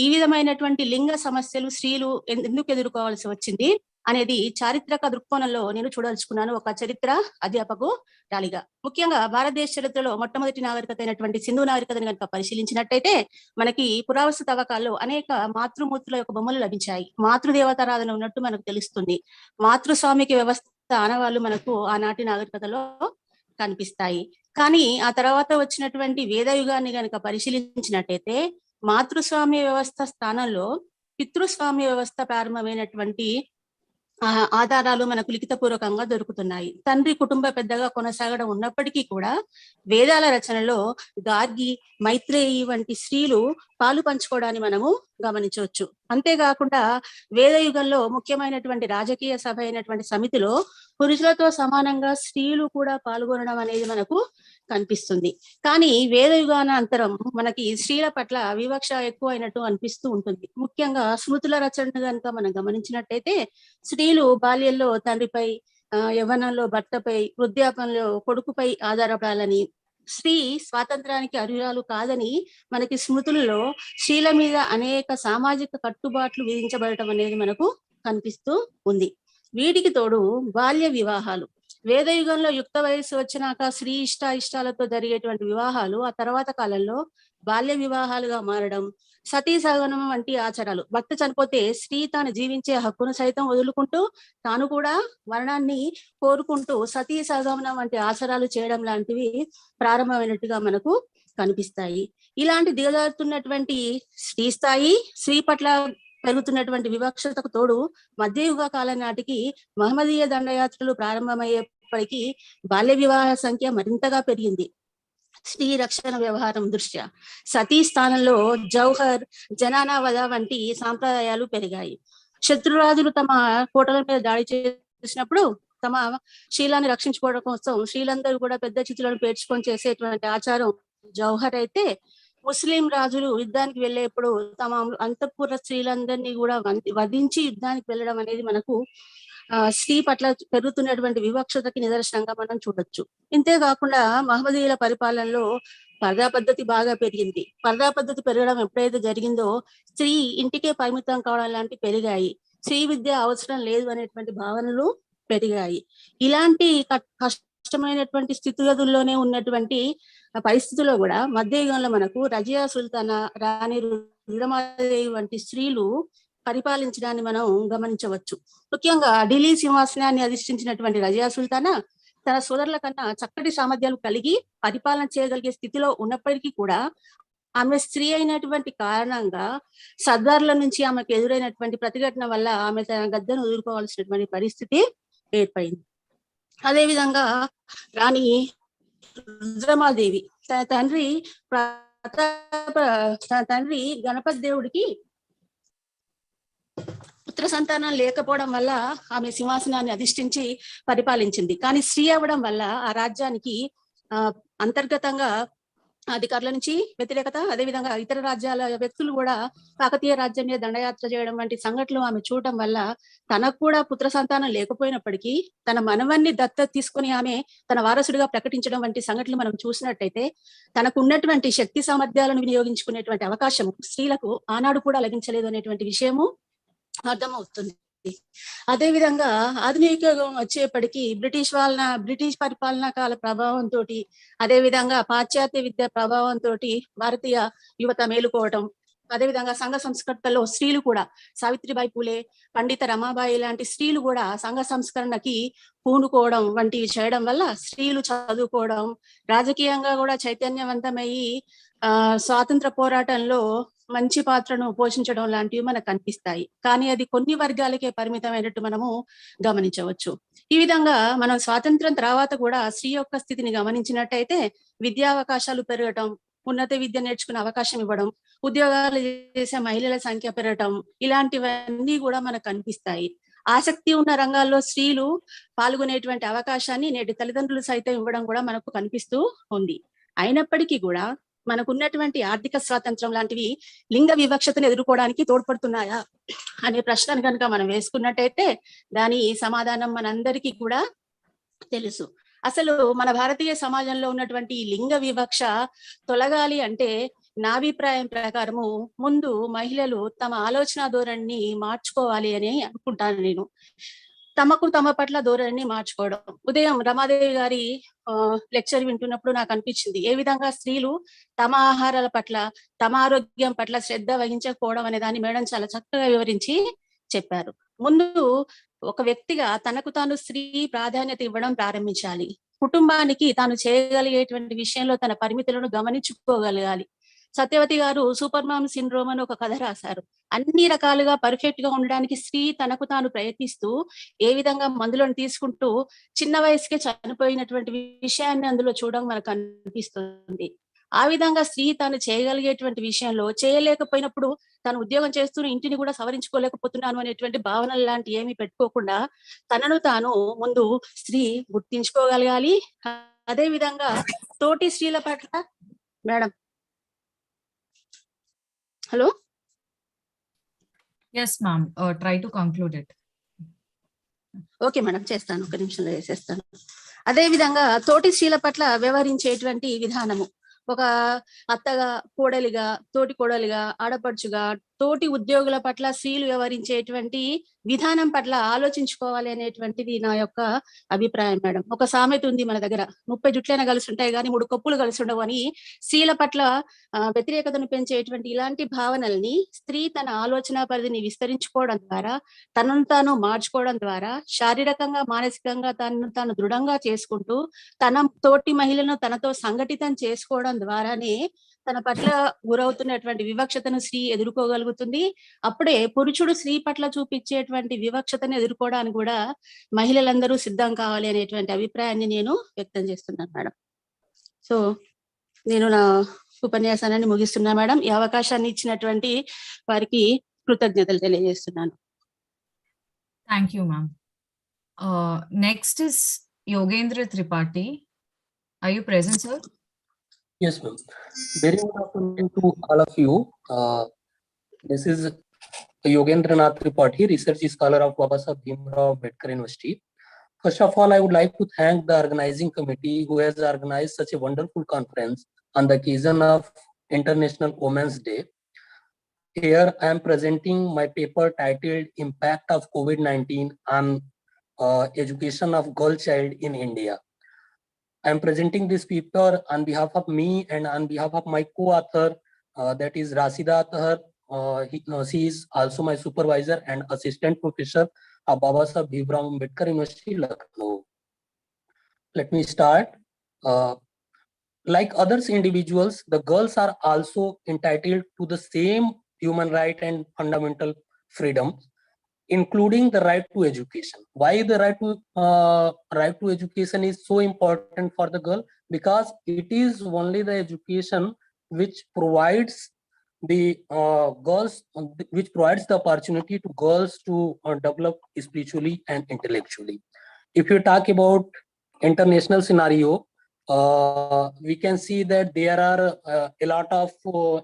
ఈ విధమైనటువంటి లింగ సమస్యలు స్త్రీలు ఎందుకు ఎదుర్కోవాల్సి వచ్చింది అనేది చారిత్రక దృక్కోణంలో నేను చూడదలుచుకున్నాను ఒక చరిత్ర అధ్యాపకురాలిగా. ముఖ్యంగా భారతదేశ చరిత్రలో మొట్టమొదటి నాగరికత అయినటువంటి సింధు నాగరికతను కనుక పరిశీలించినట్టయితే మనకి పురావస్తు తవ్వకాల్లో అనేక మాతృమూర్తుల యొక్క బొమ్మలు లభించాయి. మాతృదేవతారాధన ఉన్నట్టు మనకు తెలుస్తుంది. మాతృస్వామికి వ్యవస్థ ఆనవాళ్ళు మనకు ఆనాటి నాగరికతలో కనిపిస్తాయి. కానీ ఆ తర్వాత వచ్చినటువంటి వేదయుగాన్ని కనుక పరిశీలించినట్టయితే మాతృస్వామ్య వ్యవస్థ స్థానంలో పితృస్వామ్య వ్యవస్థ ప్రారంభమైనటువంటి ఆధారాలు మనకు లిఖితపూర్వకంగా దొరుకుతున్నాయి. తండ్రి కుటుంబ పెద్దగా కొనసాగడం ఉన్నప్పటికీ కూడా వేదాల రచనలో గార్గి, మైత్రేయి వంటి స్త్రీలు పాలు పంచుకోవడాన్ని మనము గమనించవచ్చు. అంతేకాకుండా వేదయుగంలో ముఖ్యమైనటువంటి రాజకీయ సభ అయినటువంటి సమితిలో పురుషులతో సమానంగా స్త్రీలు కూడా పాల్గొనడం అనేది మనకు కనిపిస్తుంది. కానీ వేదయుగానంతరం మనకి స్త్రీల పట్ల వివక్ష ఎక్కువ అయినట్టు అనిపిస్తూ ఉంటుంది. ముఖ్యంగా స్మృతుల రచన కనుక మనం గమనించినట్టయితే స్త్రీలు బాల్యంలో తండ్రిపై, యవ్వనంలో భర్తపై, వృద్ధాప్యంలో కొడుకుపై ఆధారపడాలని, స్త్రీ స్వాతంత్రానికి అర్హురాలు కాదని మనకి స్మృతులలో స్త్రీల మీద అనేక సామాజిక కట్టుబాట్లు విధించబడటం అనేది మనకు కనిపిస్తూ ఉంది. వీటికి తోడు బాల్య వివాహాలు. వేదయుగంలో యుక్త వయస్సు వచ్చినాక స్త్రీ ఇష్టాలతో జరిగేటువంటి వివాహాలు ఆ తర్వాత కాలంలో బాల్య వివాహాలుగా మారడం, సతీ సహగమనం వంటి ఆచారాలు. భర్త చనిపోతే స్త్రీ తాను జీవించే హక్కును సైతం వదులుకుంటూ తాను కూడా మరణాన్ని కోరుకుంటూ సతీ సహగమనం వంటి ఆచారాలు చేయడం లాంటివి ప్రారంభమైనట్టుగా మనకు కనిపిస్తాయి. ఇలాంటి దిగజారుతున్నటువంటి స్త్రీ స్థాయి, స్త్రీ పట్ల పెరుగుతున్నటువంటి వివక్షతకు తోడు మధ్యయుగ కాలం నాటికి మహమ్మదీయ దండయాత్రలు ప్రారంభమయ్యేప్పటికీ బాల్య వివాహ సంఖ్య మరింతగా పెరిగింది. స్త్రీ రక్షణ వ్యవహారం దృష్ట్యా సతీ స్థానంలో జౌహర్, జనానా వధ వంటి సాంప్రదాయాలు పెరిగాయి. శత్రురాజులు తమ కోటల మీద దాడి చేసినప్పుడు తమ శీలాన్ని రక్షించుకోవడం కోసం స్త్రీలందరూ కూడా పెద్ద చితులను పేర్చుకొని చేసేటువంటి ఆచారం జౌహర్ అయితే, ముస్లిం రాజులు యుద్ధానికి వెళ్ళేప్పుడు తమ అంతఃపుర స్త్రీలందరినీ కూడా వధించి యుద్ధానికి వెళ్ళడం అనేది మనకు స్త్రీ పట్ల పెరుగుతున్నటువంటి వివక్షతకి నిదర్శనంగా మనం చూడొచ్చు. ఇంతేకాకుండా మహమ్మదీయుల పరిపాలనలో పర్దా పద్ధతి బాగా పెరిగింది. పర్దా పద్ధతి పెరగడం ఎప్పుడైతే జరిగిందో స్త్రీ ఇంటికే పరిమితం కావడం లాంటివి పెరిగాయి. స్త్రీ విద్య అవసరం లేదు అనేటువంటి భావనలు పెరిగాయి. ఇలాంటి కష్టమైనటువంటి స్థితిగతుల్లోనే ఉన్నటువంటి పరిస్థితుల్లో కూడా మధ్యయుగంలో మనకు రజియా సుల్తానా, రాణి రుద్రమాదేవి వంటి స్త్రీలు పరిపాలించడాన్ని మనం గమనించవచ్చు. ముఖ్యంగా ఢిల్లీ సింహాసనాన్ని అధిష్ఠించినటువంటి రజియా సుల్తానా తన సోదరుల కన్నా చక్కటి సామర్థ్యాలు కలిగి పరిపాలన చేయగలిగే స్థితిలో ఉన్నప్పటికీ కూడా ఆమె స్త్రీ అయినటువంటి కారణంగా సర్దార్ల నుంచి ఆమెకు ఎదురైనటువంటి ప్రతిఘటన వల్ల ఆమె తన గద్దెను ఎదుర్కోవాల్సినటువంటి పరిస్థితి ఏర్పడింది. అదేవిధంగా రాణి రుద్రమాదేవి తన తండ్రి గణపతి దేవుడికి పుత్ర సంతానం లేకపోవడం వల్ల ఆమె సింహాసనాన్ని అధిష్ఠించి పరిపాలించింది. కానీ స్త్రీ అవ్వడం వల్ల ఆ రాజ్యానికి అంతర్గతంగా అధికారుల నుంచి వ్యతిరేకత, అదేవిధంగా ఇతర రాజ్యాల వ్యక్తులు కూడా కాకతీయ రాజ్యం మీద దండయాత్ర చేయడం వంటి సంఘటనలు ఆమె చూడటం వల్ల తనకు కూడా పుత్ర సంతానం లేకపోయినప్పటికీ తన మనవన్ని దత్తత తీసుకుని ఆమె తన వారసుడిగా ప్రకటించడం వంటి సంఘటనలు మనం చూసినట్టయితే తనకు ఉన్నటువంటి శక్తి సామర్థ్యాలను వినియోగించుకునేటువంటి అవకాశం స్త్రీలకు ఆనాడు కూడా లభించలేదు అనేటువంటి విషయము అర్థమవుతుంది. అదే విధంగా ఆధునిక యుగం వచ్చేప్పటికీ బ్రిటిష్ పరిపాలనా కాల ప్రభావంతో, అదే విధంగా పాశ్చాత్య విద్య ప్రభావంతో భారతీయ యువత మేలుకోవటం, అదేవిధంగా సంఘ సంస్కృతుల్లో స్త్రీలు కూడా సావిత్రిబాయి పూలే, పండిత రమాబాయి లాంటి స్త్రీలు కూడా సంఘ సంస్కరణకి పూనుకోవడం వంటివి చేయడం వల్ల స్త్రీలు చదువుకోవడం, రాజకీయంగా కూడా చైతన్యవంతమయ్యి స్వాతంత్ర పోరాటంలో మంచి పాత్రను పోషించడం లాంటివి మనకు కనిపిస్తాయి. కానీ అది కొన్ని వర్గాలకే పరిమితమైనట్టు మనము గమనించవచ్చు. ఈ విధంగా మనం స్వాతంత్రం తర్వాత కూడా స్త్రీ యొక్క స్థితిని గమనించినట్టయితే విద్యావకాశాలు పెరగటం, ఉన్నత విద్య నేర్చుకునే అవకాశం ఇవ్వడం, ఉద్యోగాలు చేసే మహిళల సంఖ్య పెరగటం, ఇలాంటివన్నీ కూడా మనకు కనిపిస్తాయి. ఆసక్తి ఉన్న రంగాల్లో స్త్రీలు పాల్గొనేటువంటి అవకాశాన్ని నేటి తల్లిదండ్రులు సైతం ఇవ్వడం కూడా మనకు కనిపిస్తూ ఉంది. అయినప్పటికీ కూడా మనకున్నటువంటి ఆర్థిక స్వాతంత్రం లాంటివి లింగ వివక్షతను ఎదుర్కోవడానికి తోడ్పడుతున్నాయా అనే ప్రశ్నను కనుక మనం వేసుకున్నట్టయితే దాని సమాధానం మనందరికీ కూడా తెలుసు. అసలు మన భారతీయ సమాజంలో ఉన్నటువంటి లింగ వివక్ష తొలగాలి అంటే నా అభిప్రాయం ప్రకారము ముందు మహిళలు తమ ఆలోచన ధోరణిని మార్చుకోవాలి అని అనుకుంటాను నేను. తమ పట్ల ధోరణిని మార్చుకోవడం. ఉదయం రమాదేవి గారి లెక్చర్ వింటున్నప్పుడు నాకు అనిపించింది ఏ విధంగా స్త్రీలు తమ ఆహారాల పట్ల, తమ ఆరోగ్యం పట్ల శ్రద్ధ వహించకపోవడం అనే దాన్ని మేడం చాలా చక్కగా వివరించి చెప్పారు. ముందు ఒక వ్యక్తిగా తనకు తాను స్త్రీ ప్రాధాన్యత ఇవ్వడం ప్రారంభించాలి. కుటుంబానికి తాను చేయగలిగేటువంటి విషయంలో తన పరిమితులను గమనించుకోగలగాలి. సత్యవతి గారు సూపర్ మామ్ సిండ్రోమ్ అని ఒక కథ రాశారు. అన్ని రకాలుగా పర్ఫెక్ట్ గా ఉండడానికి స్త్రీ తనకు తాను ప్రయత్నిస్తూ ఏ విధంగా మందులను తీసుకుంటూ చిన్న వయసుకే చనిపోయినటువంటి విషయాన్ని అందులో చూడడం మనకు అనిపిస్తుంది. ఆ విధంగా స్త్రీ తాను చేయగలిగేటువంటి విషయంలో చేయలేకపోయినప్పుడు తను ఉద్యోగం చేస్తూ ఇంటిని కూడా సవరించుకోలేకపోతున్నాను అనేటువంటి భావనలు లాంటి ఏమీ పెట్టుకోకుండా తనను తాను ముందు స్త్రీ గుర్తించుకోగలగాలి. అదే విధంగా తోటి స్త్రీల పట్ల madam hello yes ma'am, try to conclude it. Okay madam, చేస్తాను, ఒక నిమిషంలో చేసేస్తాను. అదే విధంగా తోటి స్త్రీల పట్ల వ్యవహరించేటువంటి విధానము, ఒక అత్తగా, కోడలిగా, తోటి కోడలిగా, ఆడపడుచుగా, తోటి ఉద్యోగుల పట్ల స్త్రీలు వ్యవహరించేటువంటి విధానం పట్ల ఆలోచించుకోవాలి అనేటువంటిది నా యొక్క అభిప్రాయం మేడం. ఒక సామెత ఉంది మన దగ్గర, 30 జుట్లైనా కలిసి ఉంటాయి కానీ 3 కప్పులు కలిసి ఉండవు అని. స్త్రీల పట్ల వ్యతిరేకతను పెంచేటువంటి ఇలాంటి భావనల్ని స్త్రీ తన ఆలోచన పరిధిని విస్తరించుకోవడం ద్వారా, తనను తాను మార్చుకోవడం ద్వారా, శారీరకంగా మానసికంగా తాను దృఢంగా చేసుకుంటూ తన తోటి మహిళను తనతో సంఘటితం చేసుకోవడం ద్వారానే తన పట్ల గురవుతున్నటువంటి వివక్షతను స్త్రీ ఎదుర్కోగలుగుతుంది. అప్పుడే పురుషుడు స్త్రీ పట్ల చూపించేటువంటి వివక్షతను ఎదుర్కోవడానికి కూడా మహిళలందరూ సిద్ధం కావాలి అనేటువంటి అభిప్రాయాన్ని నేను వ్యక్తం చేస్తున్నాను మేడం. సో నేను నా ఉపన్యాసాన్ని ముగిస్తున్నా మేడం. ఈ అవకాశాన్ని ఇచ్చినటువంటి వారికి కృతజ్ఞతలు తెలియజేస్తున్నాను. Thank you, ma'am. Next is Yogendra Tripathi. Are you present, sir? Yes, ma'am. Very good afternoon to all of you. This is Yogendranath Tripathi, research scholar of Babasaheb Bhimrao Ambedkar University. First of all, I would like to thank the organizing committee who has organized such a wonderful conference on the occasion of International Women's Day. Here I am presenting my paper titled Impact of COVID-19 on Education of Girl Child in India. I am presenting this paper on behalf of me and on behalf of my co-author, that is Rasida Tahar. She is also my supervisor and assistant professor of Babasaheb Bhimrao Ambedkar University, Lucknow. Let me start. Like others individuals, the girls are also entitled to the same human right and fundamental freedoms, including the right to education. Why the right to education is so important for the girl? Because it is only the education which provides the girls, which provides the opportunity to girls to develop spiritually and intellectually. If you talk about international scenario, we can see that there are a lot of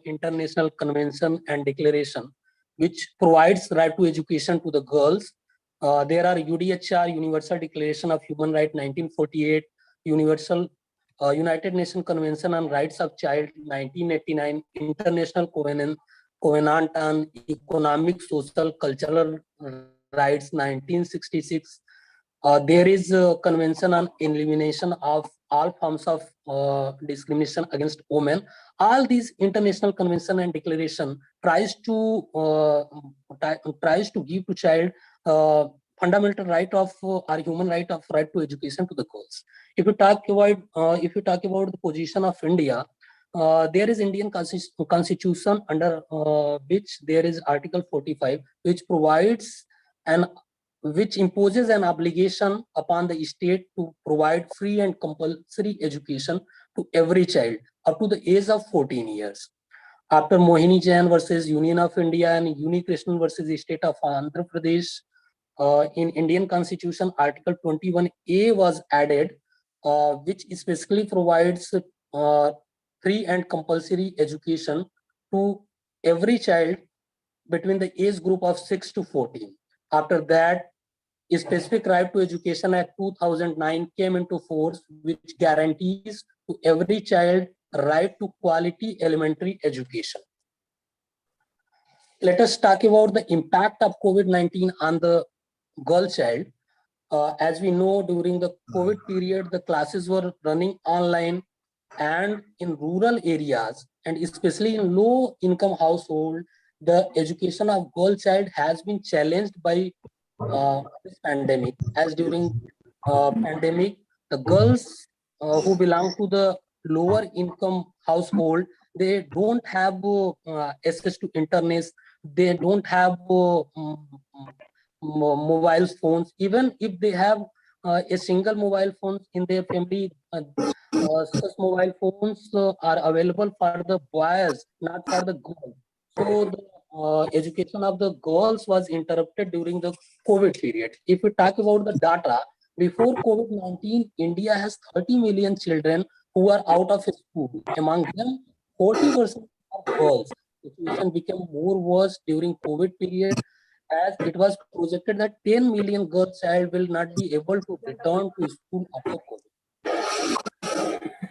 international convention and declaration which provides right to education to the girls. There are UDHR, Universal Declaration of Human Rights 1948, United Nations Convention on Rights of Child 1989, International Covenant on Economic, Social, Cultural Rights 1966. There is a convention on elimination of all forms of discrimination against women. All these international convention and declaration tries to give to child fundamental right of or human right of right to education to the girls. If you talk about the position of India, there is Indian Constitution under which there is Article 45, which provides which imposes an obligation upon the state to provide free and compulsory education to every child up to the age of 14 years. After Mohini Jain versus Union of India and Uni Krishnan versus State of Andhra Pradesh, in Indian Constitution, Article 21A was added, which specifically provides free and compulsory education to every child between the age group of 6 to 14. After that, a specific right to education Act 2009 came into force, which guarantees to every child right to quality elementary education. Let us talk about the impact of COVID-19 on the girl child. As we know, during the COVID period, the classes were running online, and in rural areas, and especially in low income household, the education of girl child has been challenged by this pandemic. As during pandemic, the girls who belong to the lower income household, they don't have access to internet, they don't have mobile phones. Even if they have a single mobile phone in their family, such mobile phones are available for the boys, not for the girls. So the education of the girls was interrupted during the COVID period. If we talk about the data, before COVID-19, India has 30 million children who are out of school. Among them, 40% are girls. The situation became more worse during COVID period, as it was projected that 10 million girl child will not be able to return to school after COVID.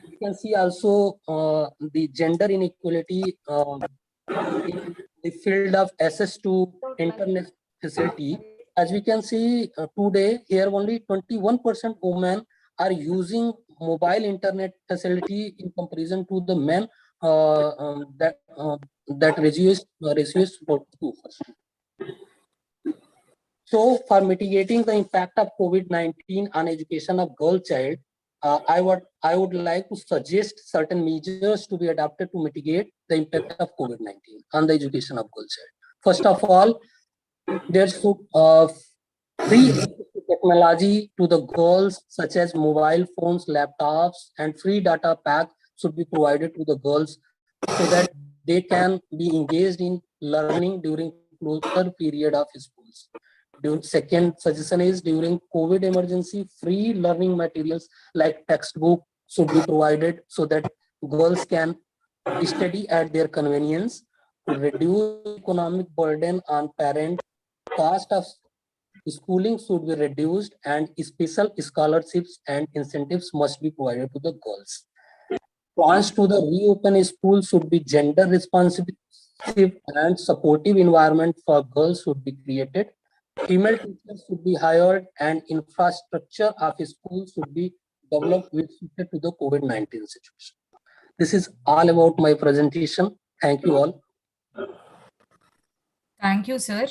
You can see also the gender inequality in the field of access to internet facility. As we can see today, here only 21% women are using mobile internet facility in comparison to the men that ratios 42%. So, for mitigating the impact of COVID-19 on education of girl child, I would like to suggest certain measures to be adopted to mitigate the impact of COVID-19 on the education of girl child. First of all, there should free technology to the girls, such as mobile phones, laptops, and free data pack should be provided to the girls so that they can be engaged in learning during closer period of schools. Second suggestion is during COVID emergency, free learning materials like textbook should be provided so that girls can study at their convenience. To reduce economic burden on parents, cost of schooling should be reduced and special scholarships and incentives must be provided to the girls. Plans to the reopen school should be gender responsive and supportive environment for girls should be created. Female teachers should be hired and infrastructure of school should be developed with respect to the COVID-19 situation. This is all about my presentation. Thank you all. Thank you, sir.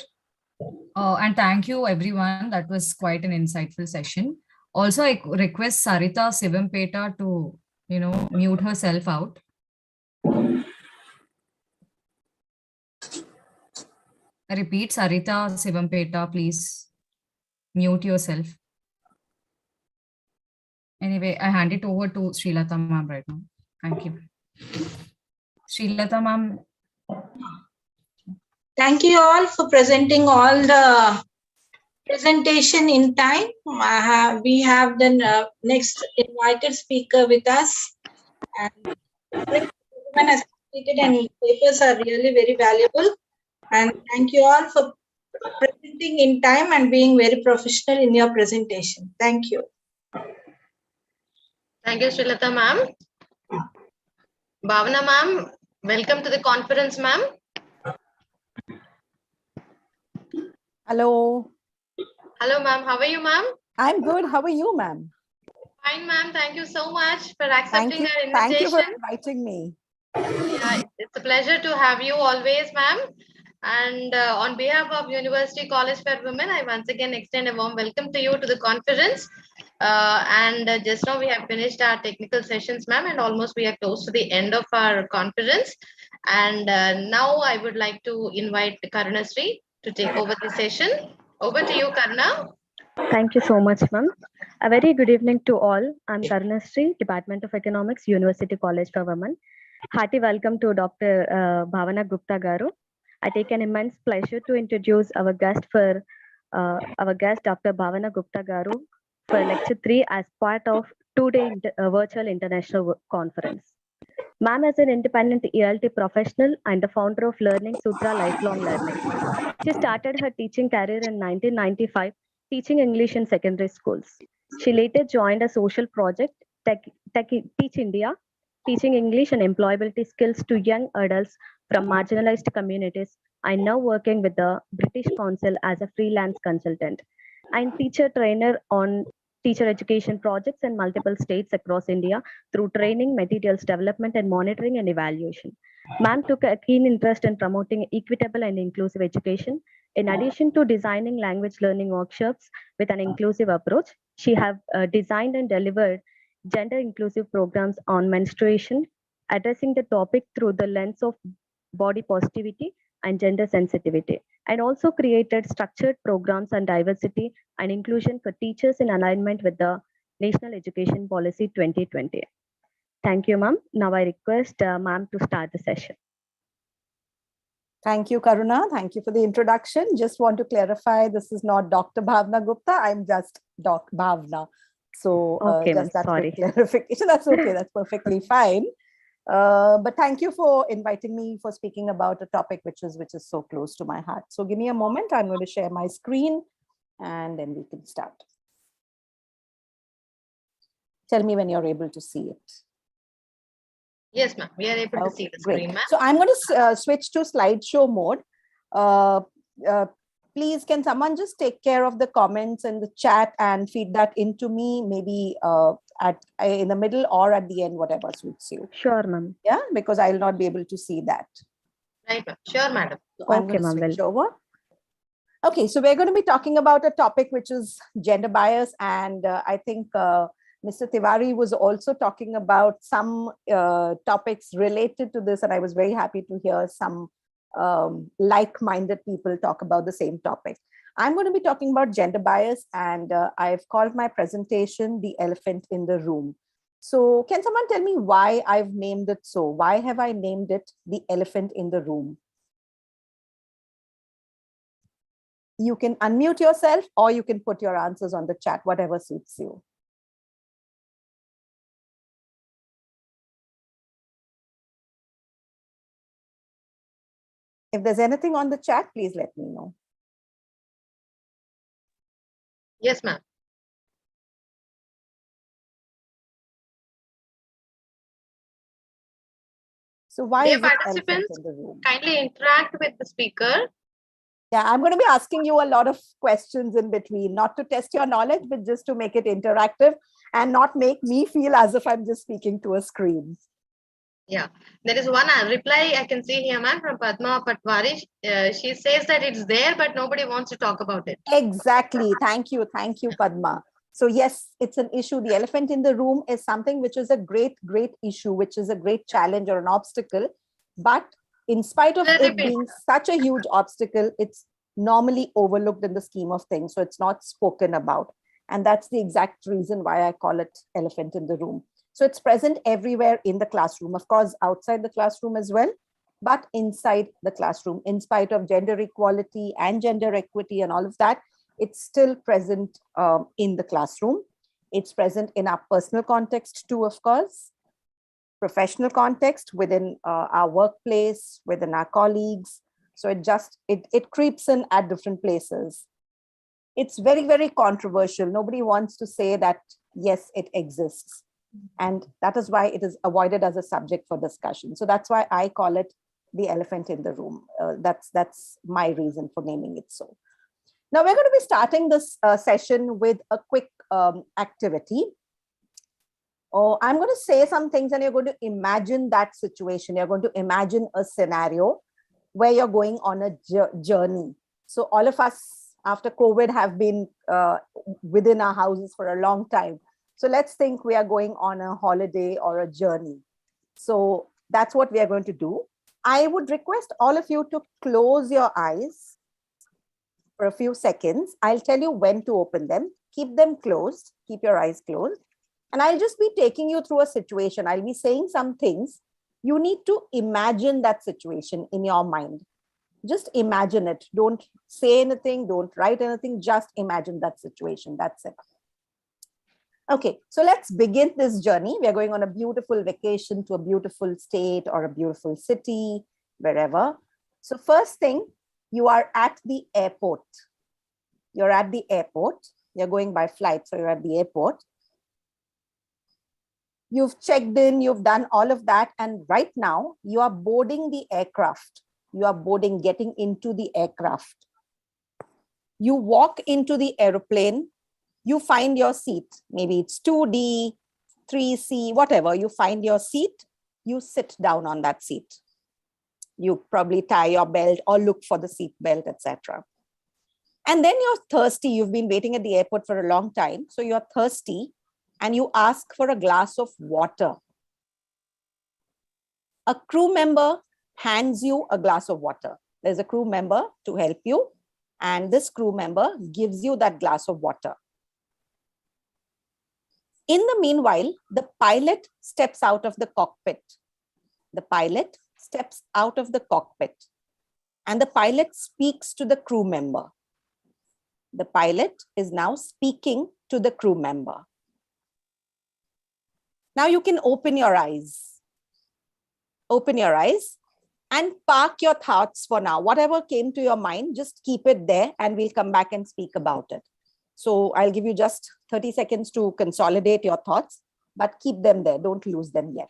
And thank you, everyone. That was quite an insightful session. Also, I request Sarita Sivampeta to, mute herself out. I repeat, Sarita Sivampeta, please mute yourself. Anyway, I hand it over to Srilata ma'am right now. Thank you. Srilata ma'am. Thank you all for presenting all the presentation in time. We have the next invited speaker with us. And everyone has completed and papers are really very valuable. And thank you all for presenting in time and being very professional in your presentation. Thank you. Thank you, Srilata ma'am. Bhavana ma'am, welcome to the conference, ma'am. Hello. Hello, ma'am. How are you, ma'am? I'm good. How are you, ma'am? Fine, ma'am. Thank you so much for accepting our invitation. Thank you for inviting me. Yeah, it's a pleasure to have you always, ma'am. And on behalf of University College for Women, I once again extend a warm welcome to you to the conference. Just now we have finished our technical sessions, ma'am, and almost we are close to the end of our conference. And now I would like to invite Karuna Sri to take over the session. Over to you, Karuna. Thank you so much, ma'am. A very good evening to all. I'm Karuna Sri, Department of Economics, University College for Women. Hearty welcome to Dr. Bhavana Gupta Garu. I take an immense pleasure to introduce our guest, Dr. Bhavana Gupta Garu, for Lecture 3 as part of two-day virtual international conference. Ma'am is an independent ELT professional and the founder of Learning Sutra Lifelong Learning. She started her teaching career in 1995, teaching English in secondary schools. She later joined a social project, Teach India, teaching English and employability skills to young adults from marginalized communities, and now working with the British Council as a freelance consultant and teacher trainer on teacher education projects in multiple states across India through training, materials development, and monitoring and evaluation. Ma'am took a keen interest in promoting equitable and inclusive education. In addition to designing language learning workshops with an inclusive approach, she have designed and delivered gender inclusive programs on menstruation, addressing the topic through the lens of body positivity and gender sensitivity, and also created structured programs on diversity and inclusion for teachers in alignment with the National Education Policy 2020. Thank you, ma'am. Now I request ma'am to start the session. Thank you, Karuna. Thank you for the introduction. Just want to clarify, this is not Dr. Bhavana Gupta. I'm just Doc Bhavana. So okay, just that sorry. clarification. That's okay. That's perfectly fine. But thank you for inviting me for speaking about a topic which is so close to my heart. So give me a moment. I'm going to share my screen and then we can start. Tell me when you're able to see it. Yes, ma'am. We are able to see the screen, ma'am. So I'm going to switch to slideshow mode. Please, can someone just take care of the comments in the chat and feed that into me, maybe in the middle or at the end, whatever suits you. Sure, ma'am. Yeah, because I'll not be able to see that. Right, ma'am. Sure, madam. So I'm going to switch over. Okay, so we're going to be talking about a topic which is gender bias, and I think Mr. Tiwari was also talking about some topics related to this, and I was very happy to hear some like-minded people talk about the same topic. I'm going to be talking about gender bias, and I've called my presentation The Elephant in the Room. So can someone tell me why I've named it so? Why have I named it The Elephant in the Room? You can unmute yourself or you can put your answers on the chat, whatever suits you. If there's anything on the chat, please let me know. Yes, ma'am. So why Dear is it elephant participants, in the room? kindly interact with the speaker. Yeah, I'm going to be asking you a lot of questions in between, not to test your knowledge, but just to make it interactive and not make me feel as if I'm just speaking to a screen. Yeah, there is one reply I can see here, ma'am, from Padma Patwari. She says that it's there, but nobody wants to talk about it. Exactly. Thank you, Padma. So yes, it's an issue. The elephant in the room is something which is a great issue, which is a great challenge or an obstacle. But in spite of it being such a huge obstacle, it's normally overlooked in the scheme of things. So it's not spoken about. And that's the exact reason why I call it elephant in the room. So it's present everywhere in the classroom, of course, outside the classroom as well, but inside the classroom, in spite of gender equality and gender equity and all of that, it's still present in the classroom. It's present in our personal context too, of course, professional context, within our workplace, within our colleagues. So it creeps in at different places. It's very, very controversial. Nobody wants to say that, yes, it exists. And that is why it is avoided as a subject for discussion. So that's why I call it the elephant in the room. That's my reason for naming it so. Now we're going to be starting this session with a quick activity. I'm going to say some things and you're going to imagine that situation. You're going to imagine a scenario where you're going on a journey. So all of us after COVID have been within our houses for a long time. So let's think we are going on a holiday or a journey. So that's what we are going to do. I would request all of you to close your eyes for a few seconds. I'll tell you when to open them. Keep them closed. Keep your eyes closed. And I'll just be taking you through a situation. I'll be saying some things. You need to imagine that situation in your mind. Just imagine it. Don't say anything. Don't write anything. Just imagine that situation. That's it. Okay, so let's begin this journey. We're going on a beautiful vacation to a beautiful state or a beautiful city, wherever. So first thing, you are at the airport. You're at the airport. You're going by flight, so you're at the airport. You've checked in, you've done all of that. And right now, you are boarding the aircraft. You are boarding, getting into the aircraft. You walk into the airplane. You find your seat. Maybe it's 2D, 3C, whatever. You find your seat. You sit down on that seat. You probably tie your belt or look for the seat belt, etc. And then you're thirsty. You've been waiting at the airport for a long time. So you're thirsty and you ask for a glass of water. A crew member hands you a glass of water. There's a crew member to help you. And this crew member gives you that glass of water. In the meanwhile, the pilot steps out of the cockpit. The pilot steps out of the cockpit and the pilot speaks to the crew member. The pilot is now speaking to the crew member. Now you can open your eyes. Open your eyes and park your thoughts for now. Whatever came to your mind, just keep it there and we'll come back and speak about it. So I'll give you just 30 seconds to consolidate your thoughts, but keep them there. Don't lose them yet.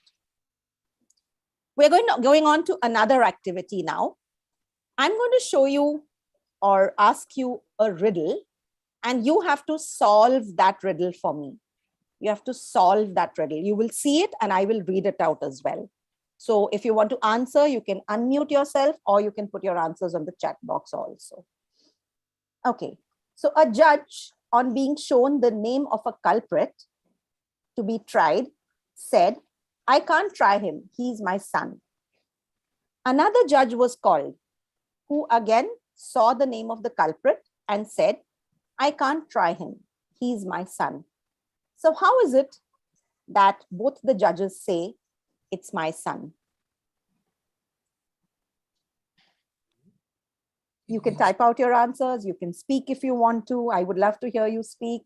We're going on to another activity now. I'm going to show you or ask you a riddle and you have to solve that riddle for me. You have to solve that riddle. You will see it and I will read it out as well. So if you want to answer, you can unmute yourself or you can put your answers on the chat box also. Okay. So a judge, on being shown the name of a culprit to be tried, said, "I can't try him. He's my son." Another judge was called, who again saw the name of the culprit and said, "I can't try him. He's my son." So how is it that both the judges say, "It's my son"? You can type out your answers. You can speak if you want to. I would love to hear you speak.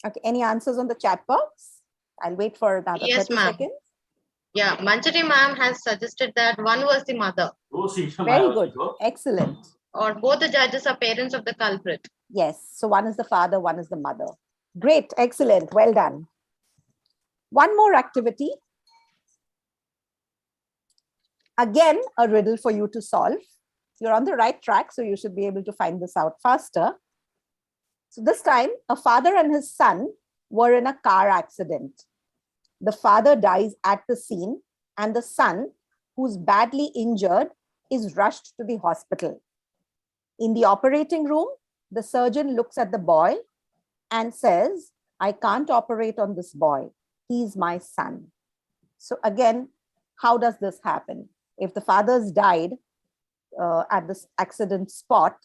Okay, any answers on the chat box? I'll wait for another Yes, 30 ma'am. seconds. Yeah, Manjari ma'am has suggested that one was the mother. Very good. Excellent. Or both the judges are parents of the culprit. Yes. So one is the father, one is the mother. Great. Excellent. Well done. One more activity. Again, a riddle for you to solve. You're on the right track, so you should be able to find this out faster. So this time, a father and his son were in a car accident. The father dies at the scene, and the son, who's badly injured, is rushed to the hospital. In the operating room, the surgeon looks at the boy and says, "I can't operate on this boy. He's my son." So again, how does this happen? If the father's died at this accident spot,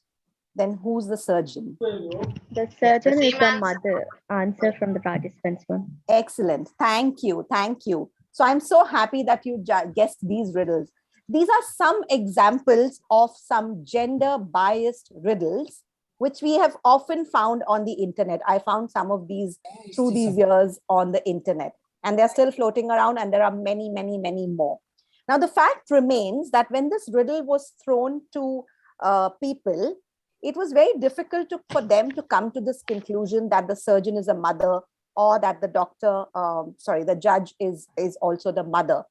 then who's the surgeon? The surgeon is the mother. Answer from the participants one. Excellent. Thank you. Thank you. So I'm so happy that you guessed these riddles. These are some examples of some gender biased riddles, which we have often found on the internet. I found some of these through these years on the internet, and they're still floating around, and there are many, many, many more. Now, the fact remains that when this riddle was thrown to people, it was very difficult for them to come to this conclusion that the surgeon is a mother, or that the doctor, the judge is also the mother.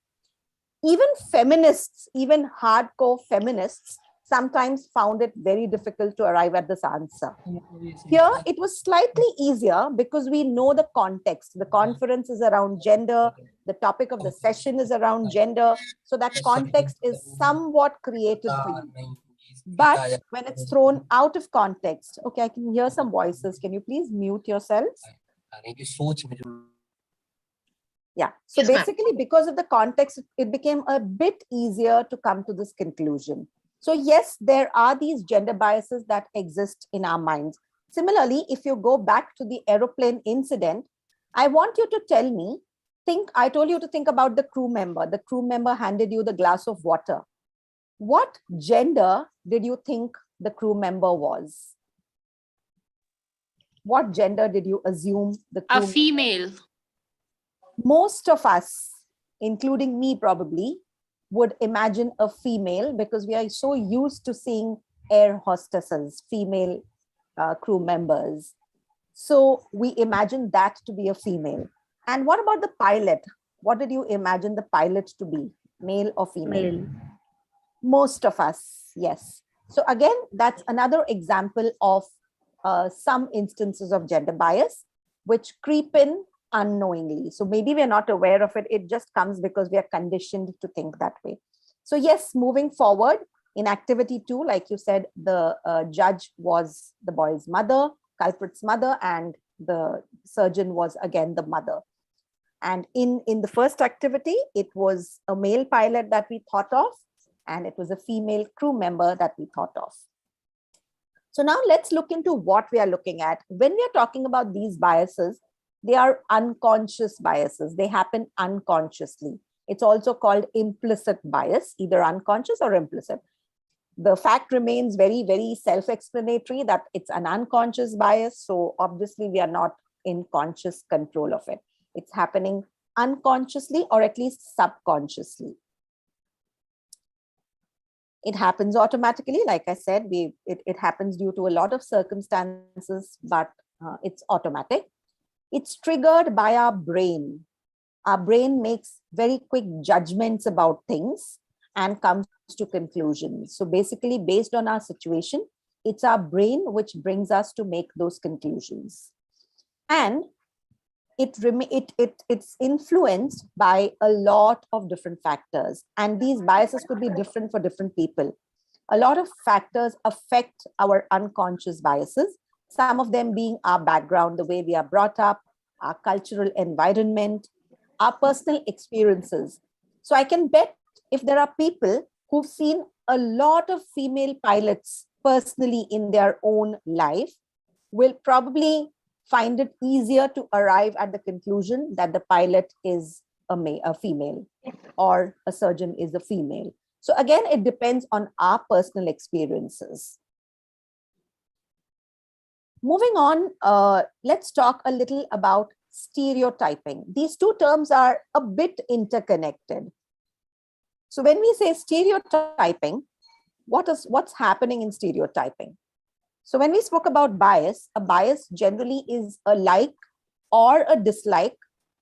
Even feminists, even hardcore feminists, sometimes found it very difficult to arrive at this answer. Here, it was slightly easier because we know the context. The conference is around gender. The topic of the session is around gender. So that context is somewhat created for you. But when it's thrown out of context, okay, I can hear some voices. Can you please mute yourselves? Yeah. So Yes, basically, because of the context, it became a bit easier to come to this conclusion. So yes, there are these gender biases that exist in our minds. Similarly, if you go back to the aeroplane incident, I want you to tell me, I told you to think about the crew member. The crew member handed you the glass of water. What gender did you think the crew member was? What gender did you assume the crew member? A female. Most of us, including me probably, would imagine a female because we are so used to seeing air hostesses, female crew members. So we imagine that to be a female. And what about the pilot? What did you imagine the pilot to be, male or female? Male. Most of us, yes. So again, that's another example of some instances of gender bias, which creep in unknowingly. So maybe we're not aware of it. It just comes because we are conditioned to think that way. So yes, moving forward in activity 2, like you said, the judge was the boy's mother, culprit's mother, and the surgeon was again the mother. And in the first activity, it was a male pilot that we thought of, and it was a female crew member that we thought of. So now let's look into what we are looking at. When we are talking about these biases, they are unconscious biases. They happen unconsciously. It's also called implicit bias, either unconscious or implicit. The fact remains very, very self-explanatory that it's an unconscious bias. So obviously we are not in conscious control of it. It's happening unconsciously or at least subconsciously. It happens automatically. Like I said, it happens due to a lot of circumstances, but it's automatic. It's triggered by our brain. Our brain makes very quick judgments about things and comes to conclusions. So basically, based on our situation, it's our brain which brings us to make those conclusions. And it's influenced by a lot of different factors. And these biases could be different for different people. A lot of factors affect our unconscious biases, some of them being our background, the way we are brought up, our cultural environment, our personal experiences. So I can bet if there are people who've seen a lot of female pilots personally in their own life, will probably find it easier to arrive at the conclusion that the pilot is a female or a surgeon is a female. So again, it depends on our personal experiences. Moving on, let's talk a little about stereotyping. These two terms are a bit interconnected. So when we say stereotyping, what's happening in stereotyping? So when we spoke about bias, a bias generally is a like or a dislike,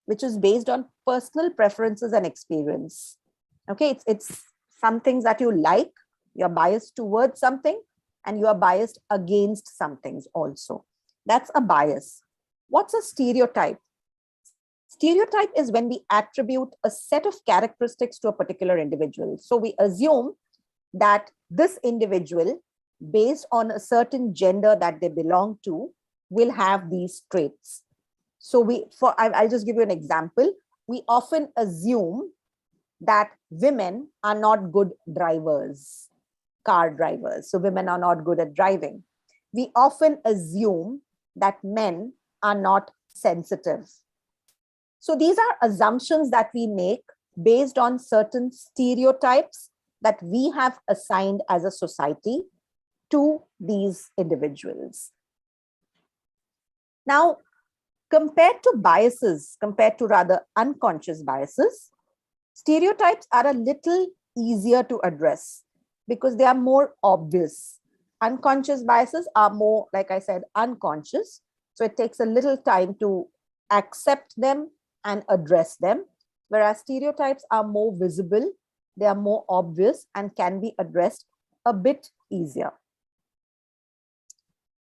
which is based on personal preferences and experience. Okay, it's some things that you like, you're biased towards something, and you are biased against some things also. That's a bias. What's a stereotype? Stereotype is when we attribute a set of characteristics to a particular individual. So we assume that this individual, based on a certain gender that they belong to, will have these traits. So I'll just give you an example. We often assume that women are not good drivers, car drivers. So women are not good at driving. We often assume that men are not sensitive. So these are assumptions that we make based on certain stereotypes that we have assigned as a society to these individuals. Now, compared to rather unconscious biases, stereotypes are a little easier to address because they are more obvious. Unconscious biases are more, like I said, unconscious. So it takes a little time to accept them and address them, whereas stereotypes are more visible, they are more obvious and can be addressed a bit easier.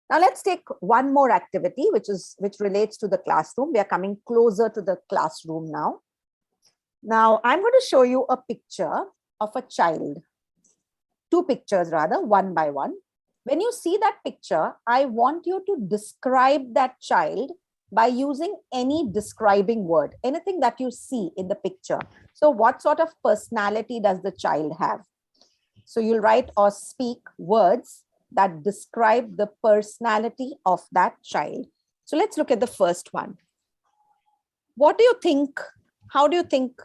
Now let's take one more activity, which relates to the classroom. We are coming closer to the classroom now. Now I'm going to show you a picture of a child. Two pictures rather, one by one. When you see that picture, I want you to describe that child by using any describing word, anything that you see in the picture. So what sort of personality does the child have? So you'll write or speak words that describe the personality of that child. So let's look at the first one. What do you think? How do you think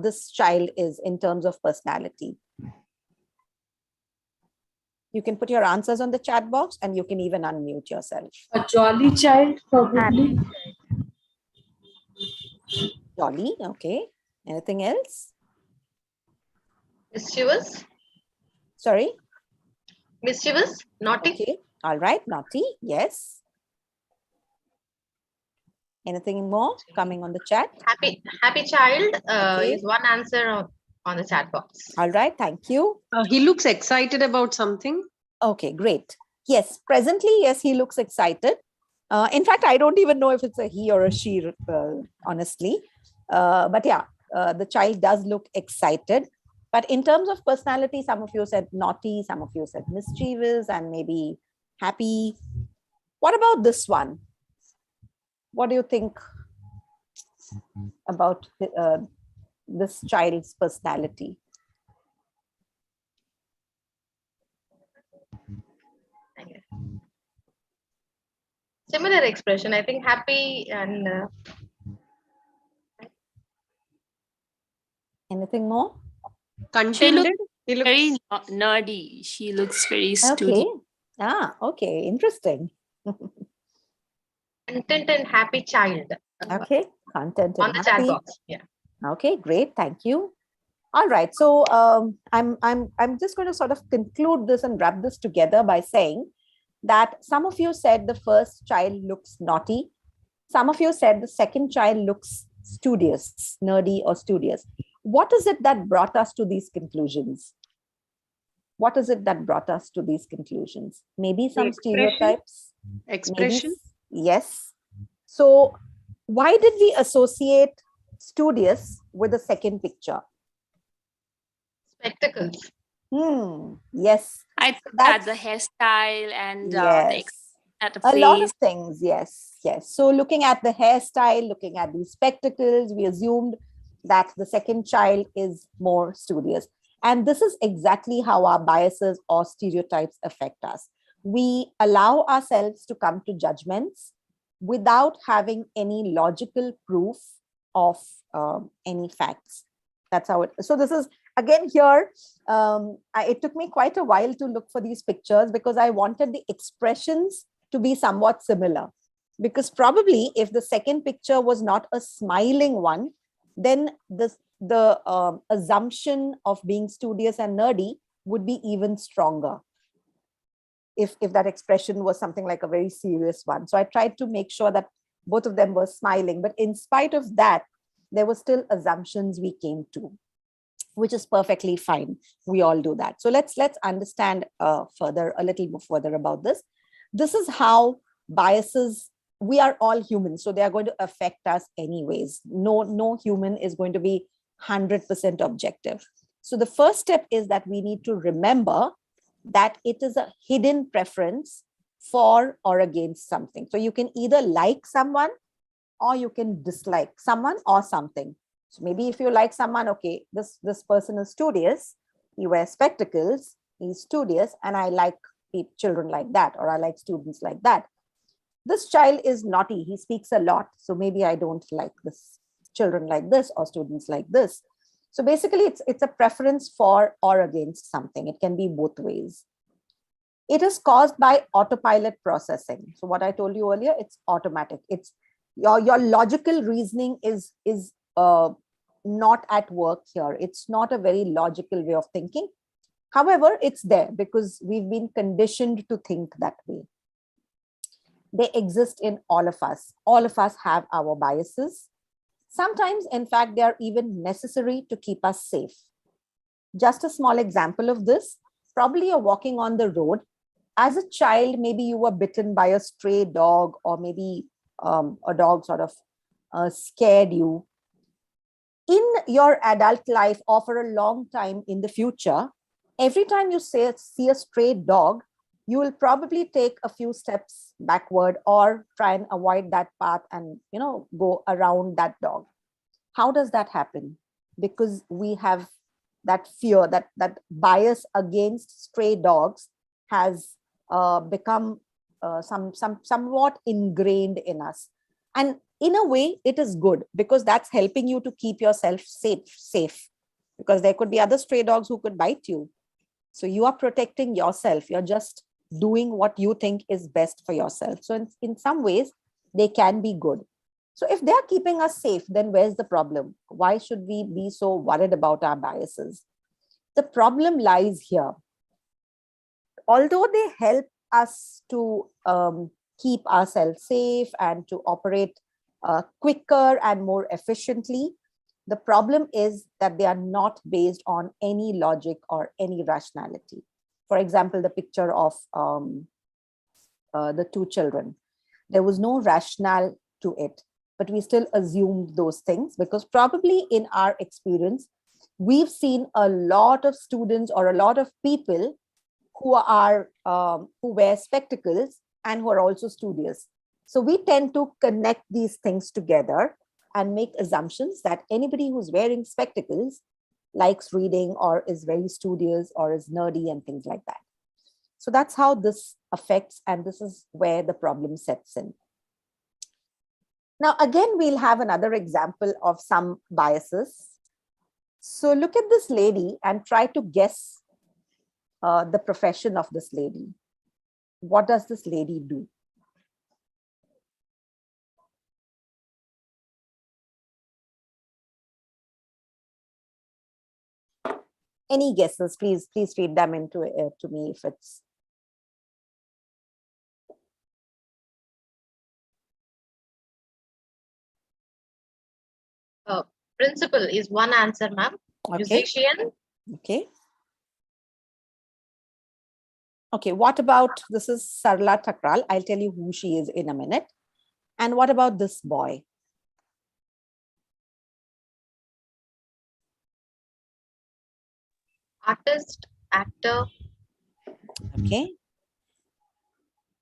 this child is in terms of personality? You can put your answers on the chat box and you can even unmute yourself. A jolly child, probably. Jolly, okay. Anything else? Mischievous. Sorry? Mischievous, naughty. Okay, all right, naughty, yes. Anything more coming on the chat? Happy child Okay. is one answer on the chat box. All right, thank you. He looks excited about something. Okay, great. Yes, presently, yes, he looks excited. In fact, I don't even know if it's a he or a she, honestly. But yeah, the child does look excited. But in terms of personality, some of you said naughty, some of you said mischievous, and maybe happy. What about this one? What do you think about this child's personality? Similar expression, I think happy and anything more? Contented. She looks very nerdy. She looks very Okay. Okay, interesting. content and happy child. Okay, content On and the chat happy. box. Yeah. Okay, great. Thank you. All right. So I'm just going to sort of conclude this and wrap this together by saying that some of you said the first child looks naughty. Some of you said the second child looks studious, nerdy or studious. What is it that brought us to these conclusions? What is it that brought us to these conclusions? Maybe some stereotypes. Expression. Maybe, yes. So why did we associate studious with the second picture? Spectacles. Yes. I think that the hairstyle and yes. at the A lot of face. things, yes. So looking at the hairstyle, looking at these spectacles, we assumed that the second child is more studious. And this is exactly how our biases or stereotypes affect us. We allow ourselves to come to judgments without having any logical proof of any facts. That's how it is. So this is, again, here, it took me quite a while to look for these pictures because I wanted the expressions to be somewhat similar. Because probably if the second picture was not a smiling one, then the assumption of being studious and nerdy would be even stronger. If that expression was something like a very serious one. So I tried to make sure that both of them were smiling, but in spite of that, there were still assumptions we came to, which is perfectly fine. We all do that. So let's understand a little more further about this. This is how biases, we are all humans, so they are going to affect us anyways. No human is going to be 100% objective. So the first step is that we need to remember that it is a hidden preference for or against something. So you can either like someone or you can dislike someone or something. So maybe if you like someone, okay, this person is studious, he wears spectacles, he's studious, and I like children like that, or I like students like that. This child is naughty, he speaks a lot, so maybe I don't like this children like this or students like this. So basically, it's a preference for or against something. It can be both ways. It is caused by autopilot processing. So what I told you earlier, it's automatic. It's your logical reasoning is not at work here. It's not a very logical way of thinking. However, it's there because we've been conditioned to think that way. They exist in all of us. All of us have our biases. Sometimes, in fact, they are even necessary to keep us safe. Just a small example of this, probably you're walking on the road. As a child, maybe you were bitten by a stray dog, or maybe a dog sort of scared you. In your adult life or for a long time in the future, every time you see a stray dog, you will probably take a few steps backward or try and avoid that path and go around that dog. How does that happen? Because we have that fear, that bias against stray dogs has become somewhat ingrained in us. And in a way, it is good because that's helping you to keep yourself safe. Because there could be other stray dogs who could bite you. So you are protecting yourself. You're just doing what you think is best for yourself. So in some ways, they can be good. So if they're keeping us safe, then where's the problem? Why should we be so worried about our biases? The problem lies here. Although they help us to keep ourselves safe and to operate quicker and more efficiently, the problem is that they are not based on any logic or any rationality. For example, the picture of the two children. There was no rationale to it, but we still assumed those things because probably in our experience, we've seen a lot of students or a lot of people who wear spectacles and who are also studious. So we tend to connect these things together and make assumptions that anybody who's wearing spectacles likes reading or is very studious or is nerdy and things like that. So that's how this affects, and this is where the problem sets in. Now, again, we'll have another example of some biases. So look at this lady and try to guess the profession of this lady. What does this lady do? Any guesses? Please feed them into to me if it's. Principal is one answer, ma'am. Okay. Musician. Okay. Okay, what about, this is Sarla Thakral. I'll tell you who she is in a minute. And what about this boy? Artist, actor. Okay.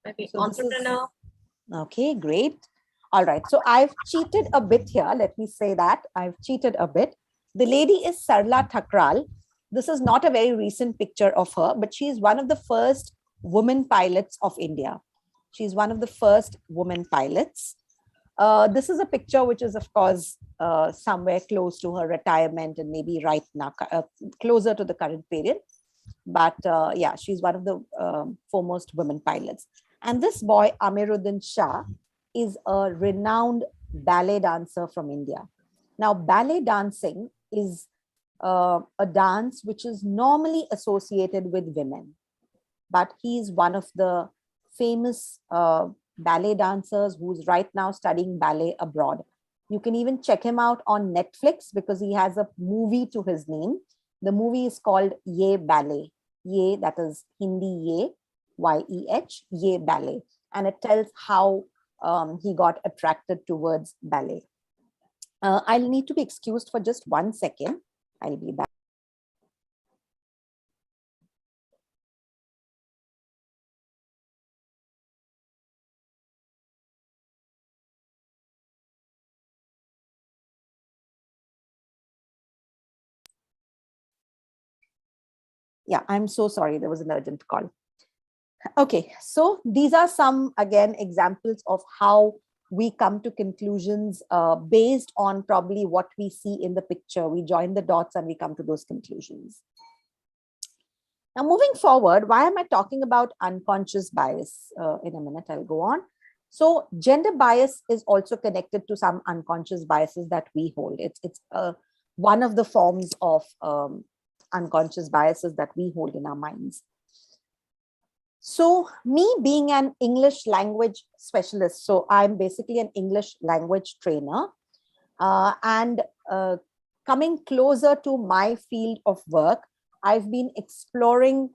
Maybe So entrepreneur. Okay, great. All right, so I've cheated a bit here. Let me say that I've cheated a bit. The lady is Sarla Thakral. This is not a very recent picture of her, but she's one of the first women pilots of India. She's one of the first women pilots. This is a picture which is, of course, somewhere close to her retirement and maybe right now, closer to the current period. But yeah, she's one of the foremost women pilots. And this boy, Amiruddin Shah, is a renowned ballet dancer from India. Now, ballet dancing is a dance which is normally associated with women, but he is one of the famous ballet dancers who's right now studying ballet abroad. You can even check him out on Netflix because he has a movie to his name. The movie is called Ye Ballet. Ye, that is Hindi Ye, Y-E-H, Ye Ballet. And it tells how he got attracted towards ballet. I'll need to be excused for just 1 second. I'll be back. Yeah, I'm so sorry. There was an urgent call. Okay, so these are some, again, examples of how we come to conclusions based on probably what we see in the picture. We join the dots and we come to those conclusions. Now, moving forward, why am I talking about unconscious bias? In a minute, I'll go on. So gender bias is also connected to some unconscious biases that we hold. It's one of the forms of unconscious biases that we hold in our minds. So me being an English language specialist, so I'm basically an English language trainer, and coming closer to my field of work, I've been exploring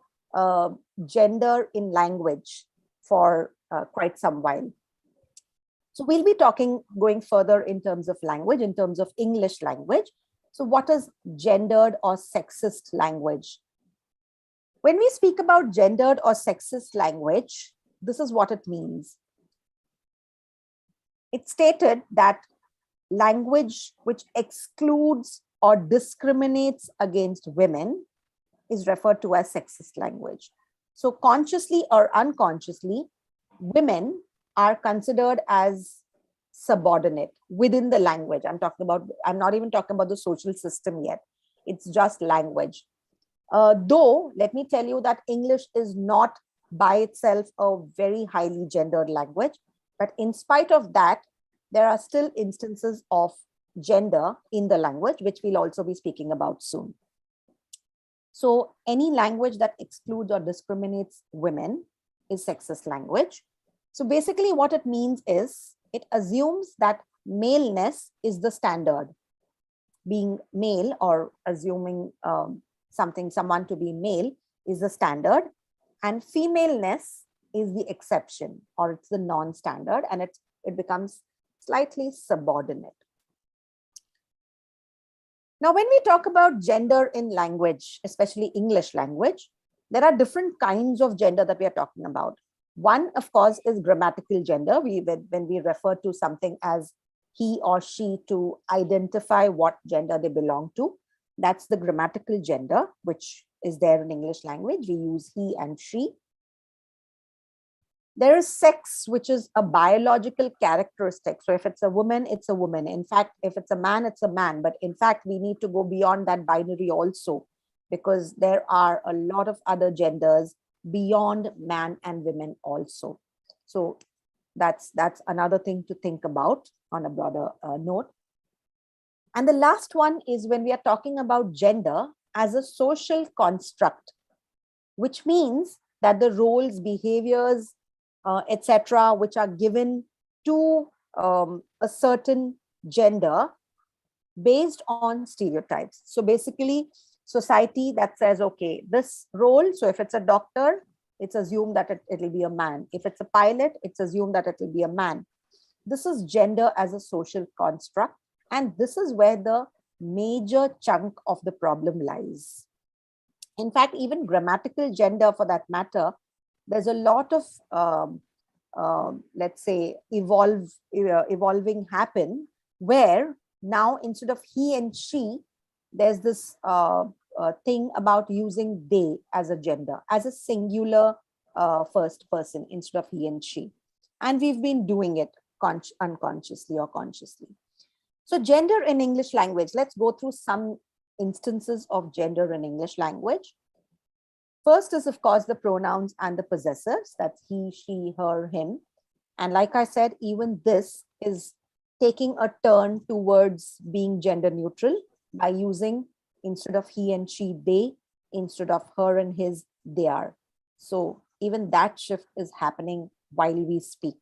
gender in language for quite some while. So we'll be going further in terms of language, in terms of English language. So what is gendered or sexist language? When we speak about gendered or sexist language, this is what it means. It's stated that language which excludes or discriminates against women is referred to as sexist language. So consciously or unconsciously, women are considered as subordinate within the language. I'm not even talking about the social system yet. It's just language. Though, let me tell you that English is not by itself a very highly gendered language, but in spite of that, there are still instances of gender in the language, which we'll also be speaking about soon. So any language that excludes or discriminates women is sexist language. So basically what it means is it assumes that maleness is the standard. Being male or assuming someone to be male is the standard, and femaleness is the exception, or it's the non-standard, and it becomes slightly subordinate. Now, when we talk about gender in language, especially English language, there are different kinds of gender that we are talking about. One, of course, is grammatical gender. When we refer to something as he or she to identify what gender they belong to, that's the grammatical gender, which is there in English language. We use he and she. There is sex, which is a biological characteristic. So if it's a woman, it's a woman. In fact, if it's a man, it's a man. But in fact, we need to go beyond that binary also, because there are a lot of other genders beyond man and women also. So that's another thing to think about on a broader note. And the last one is when we are talking about gender as a social construct, which means that the roles, behaviors, etc., which are given to a certain gender based on stereotypes. So basically, society that says, okay, this role, so if it's a doctor, it's assumed that it'll be a man. If it's a pilot, it's assumed that it'll be a man. This is gender as a social construct. And this is where the major chunk of the problem lies. In fact, even grammatical gender, for that matter, there's a lot of, let's say, evolving happen, where now instead of he and she, there's this thing about using they as a gender, as a singular first person instead of he and she. And we've been doing it unconsciously or consciously. So gender in English language, let's go through some instances of gender in English language. First is, of course, the pronouns and the possessors. That's he, she, her, him. And like I said, even this is taking a turn towards being gender neutral by using, instead of he and she, they, instead of her and his, they are. So even that shift is happening while we speak.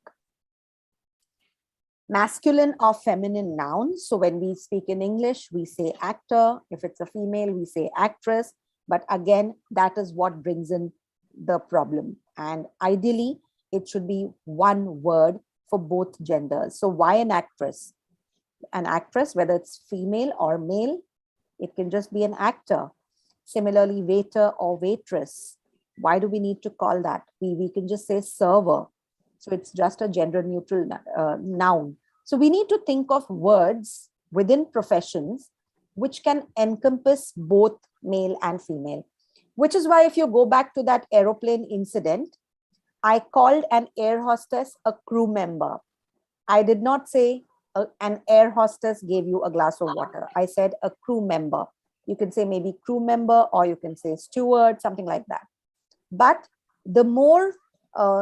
Masculine or feminine nouns. So when we speak in English, we say actor. If it's a female, we say actress. But again, that is what brings in the problem. And ideally, it should be one word for both genders. So why an actress? An actress, whether it's female or male, it can just be an actor. Similarly, waiter or waitress. Why do we need to call that? We can just say server. So it's just a gender neutral noun. So we need to think of words within professions which can encompass both male and female. Which is why if you go back to that aeroplane incident, I called an air hostess a crew member. I did not say an air hostess gave you a glass of water. I said a crew member. You can say maybe crew member, or you can say steward, something like that. But the more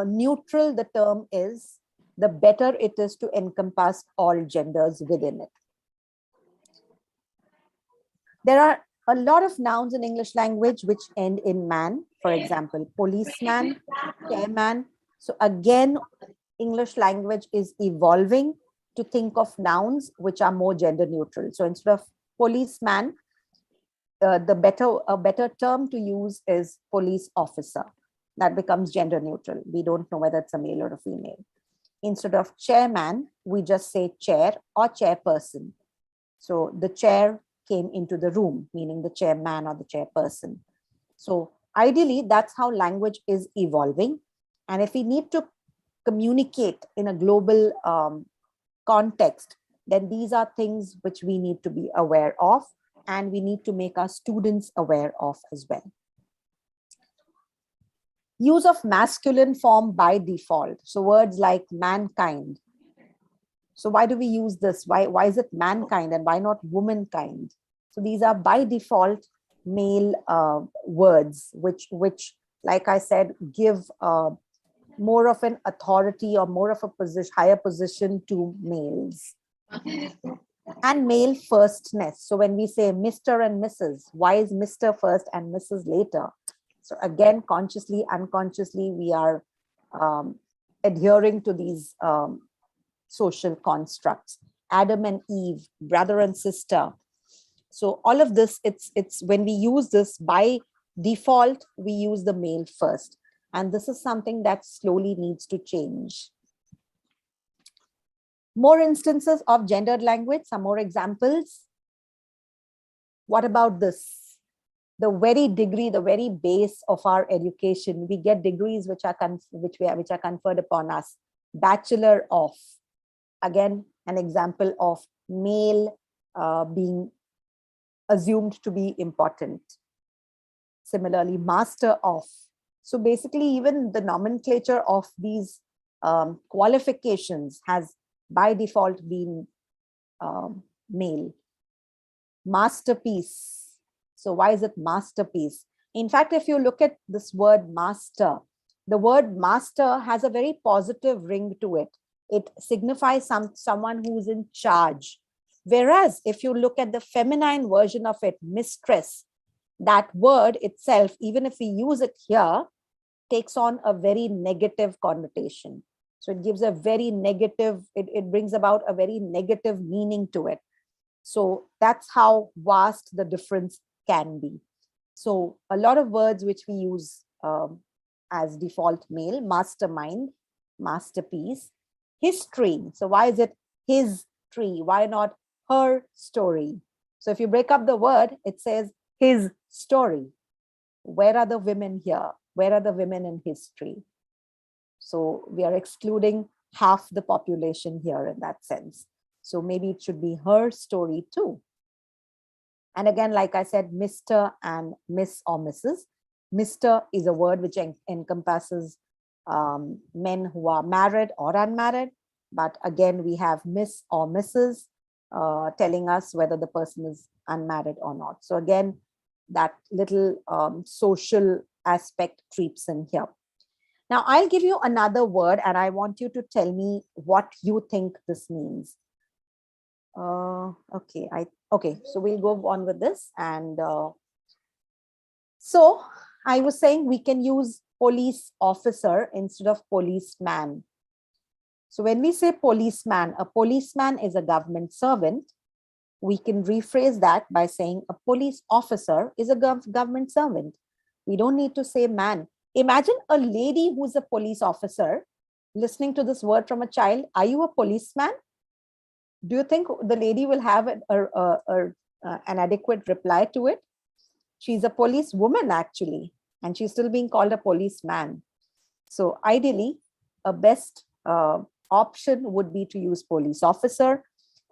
neutral the term is, the better it is to encompass all genders within it. There are a lot of nouns in English language which end in man. For example, policeman, chairman. So again, English language is evolving to think of nouns which are more gender neutral. So instead of policeman, a better term to use is police officer. That becomes gender neutral. We don't know whether it's a male or a female. Instead of chairman, we just say chair or chairperson. So the chair came into the room, meaning the chairman or the chairperson. So ideally, that's how language is evolving. And if we need to communicate in a global context, then these are things which we need to be aware of, and we need to make our students aware of as well. Use of masculine form by default. So words like mankind. So why do we use this? Why is it mankind and why not womankind? So these are by default male words, which, like I said, give more of an authority or more of a position, higher position to males. And male firstness. So when we say Mr. and Mrs., why is Mr. first and Mrs. later? So again, consciously, unconsciously, we are adhering to these social constructs. Adam and Eve, brother and sister. So all of this, it's when we use this by default, we use the male first. And this is something that slowly needs to change. More instances of gendered language, some more examples. What about this? The very degree, the very base of our education. We get degrees which are conferred upon us. Bachelor of, again, an example of male being assumed to be important. Similarly, master of. So basically, even the nomenclature of these qualifications has by default been male. Masterpiece. So why is it masterpiece? In fact, if you look at this word master, the word master has a very positive ring to it. It signifies someone who's in charge. Whereas if you look at the feminine version of it, mistress, that word itself, even if we use it here, takes on a very negative connotation. So it gives a very negative, it brings about a very negative meaning to it. So that's how vast the difference can be. So a lot of words which we use as default male: mastermind, masterpiece, history. So why is it his tree? Why not her story? So if you break up the word, it says his story. Where are the women here? Where are the women in history? So we are excluding half the population here in that sense. So maybe it should be her story too. And again, like I said, Mr. and Miss or Mrs. Mr. is a word which encompasses men who are married or unmarried. But again, we have Miss or Mrs. Telling us whether the person is unmarried or not. So again, that little social aspect creeps in here. Now, I'll give you another word and I want you to tell me what you think this means. Okay, so we'll go on with this. And so I was saying we can use police officer instead of policeman. So when we say policeman, a policeman is a government servant. We can rephrase that by saying a police officer is a government servant. We don't need to say man. Imagine a lady who's a police officer listening to this word from a child. Are you a policeman? Do you think the lady will have an adequate reply to it? She's a policewoman actually, and she's still being called a policeman. So ideally, a best option would be to use police officer.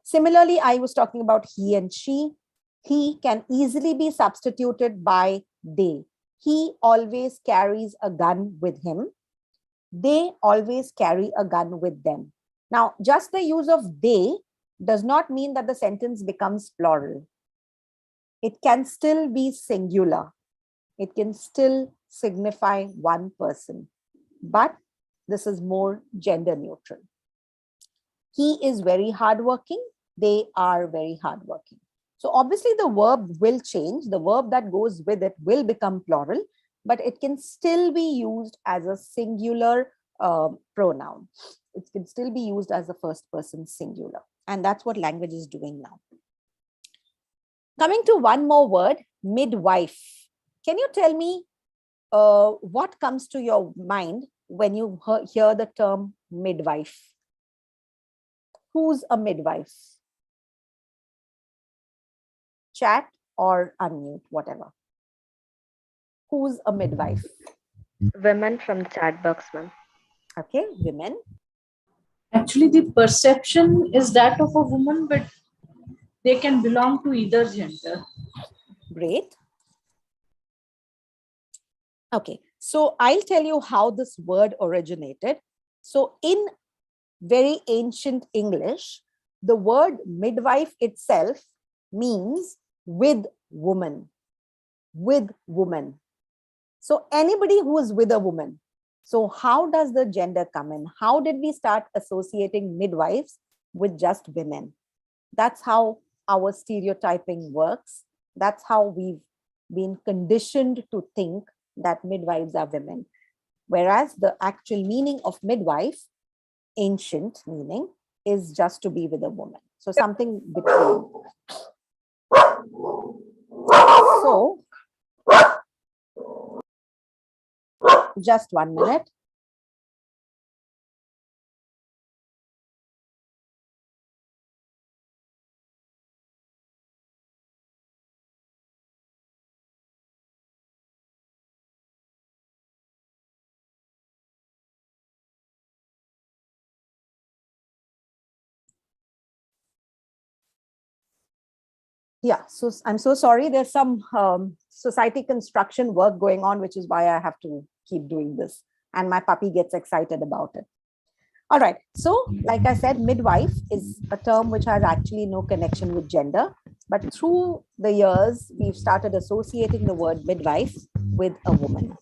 Similarly, I was talking about he and she. He can easily be substituted by they. He always carries a gun with him. They always carry a gun with them. Now, just the use of they does not mean that the sentence becomes plural. It can still be singular. It can still signify one person, but this is more gender neutral. He is very hardworking. They are very hardworking. So obviously the verb will change. The verb that goes with it will become plural, but it can still be used as a singular pronoun. It can still be used as a first person singular. And that's what language is doing now. Coming to one more word, midwife. Can you tell me what comes to your mind when you hear the term midwife? Who's a midwife? Chat or unmute, whatever. Who's a midwife? Women from chat box, ma'am. Okay, women. Actually, the perception is that of a woman, but they can belong to either gender. Great. Okay, so I'll tell you how this word originated. So in very ancient English, the word midwife itself means with woman, with woman. So anybody who is with a woman. So how does the gender come in? How did we start associating midwives with just women? That's how our stereotyping works. That's how we've been conditioned to think that midwives are women. Whereas the actual meaning of midwife, ancient meaning, is just to be with a woman. So something between. So just 1 minute. Yeah, so I'm so sorry. There's some society construction work going on, which is why I have to keep doing this. And my puppy gets excited about it. All right. So like I said, midwife is a term which has actually no connection with gender. But through the years, we've started associating the word midwife with a woman.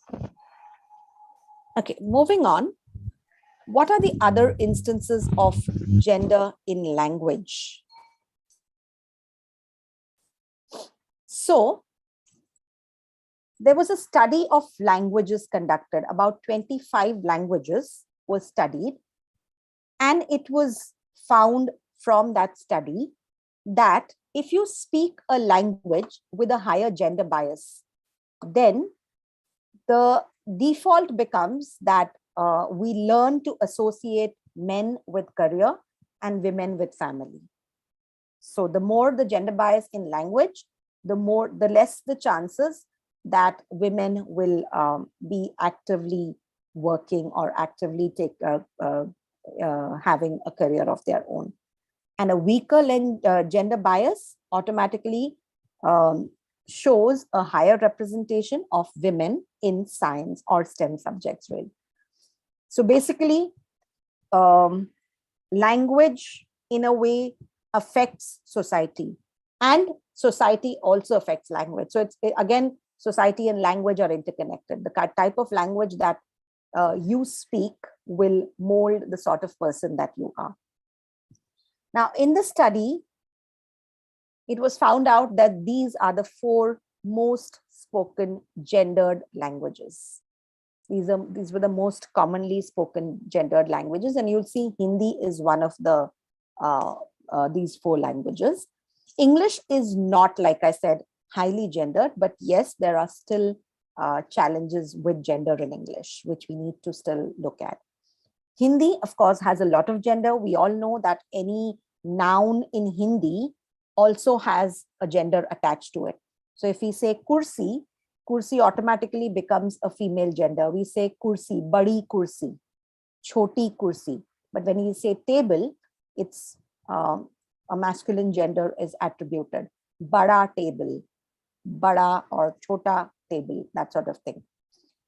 Okay, moving on. What are the other instances of gender in language? So there was a study of languages conducted. About 25 languages were studied. And it was found from that study that if you speak a language with a higher gender bias, then the default becomes that we learn to associate men with career and women with family. So the more the gender bias in language, the less the chances that women will be actively working or actively having a career of their own. And a weaker gender bias automatically shows a higher representation of women in science or STEM subjects, really. So basically, language in a way affects society, and society also affects language. So it's again society and language are interconnected. The type of language that you speak will mold the sort of person that you are. Now, in the study, it was found out that these are the 4 most spoken gendered languages. These were the most commonly spoken gendered languages, and you'll see Hindi is one of the these 4 languages. English is not, like I said, highly gendered, but yes, there are still challenges with gender in English, which we need to still look at. Hindi, of course, has a lot of gender. We all know that any noun in Hindi also has a gender attached to it. So if we say kursi, kursi automatically becomes a female gender. We say kursi, badi kursi, choti kursi. But when you say table, it's a masculine gender is attributed. Bada table, bada or chota table, that sort of thing.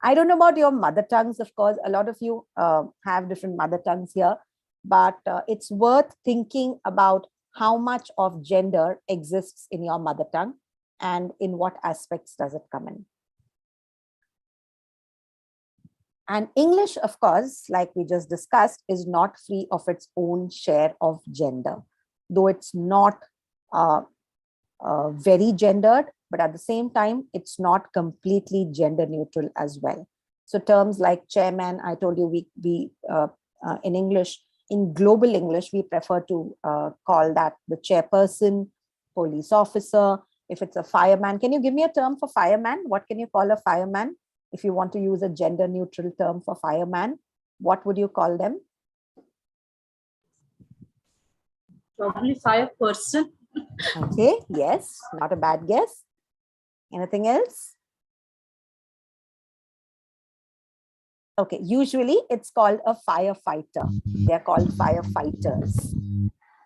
I don't know about your mother tongues, of course. A lot of you have different mother tongues here, but it's worth thinking about how much of gender exists in your mother tongue and in what aspects does it come in. And English, of course, like we just discussed, is not free of its own share of gender, though it's not very gendered, but at the same time, it's not completely gender neutral as well. So terms like chairman, I told you we in English, in global English, we prefer to call that the chairperson, police officer. If it's a fireman, can you give me a term for fireman? What can you call a fireman? If you want to use a gender neutral term for fireman, what would you call them? Probably fireperson. Okay, yes, not a bad guess. Anything else? Okay, usually it's called a firefighter. They're called firefighters.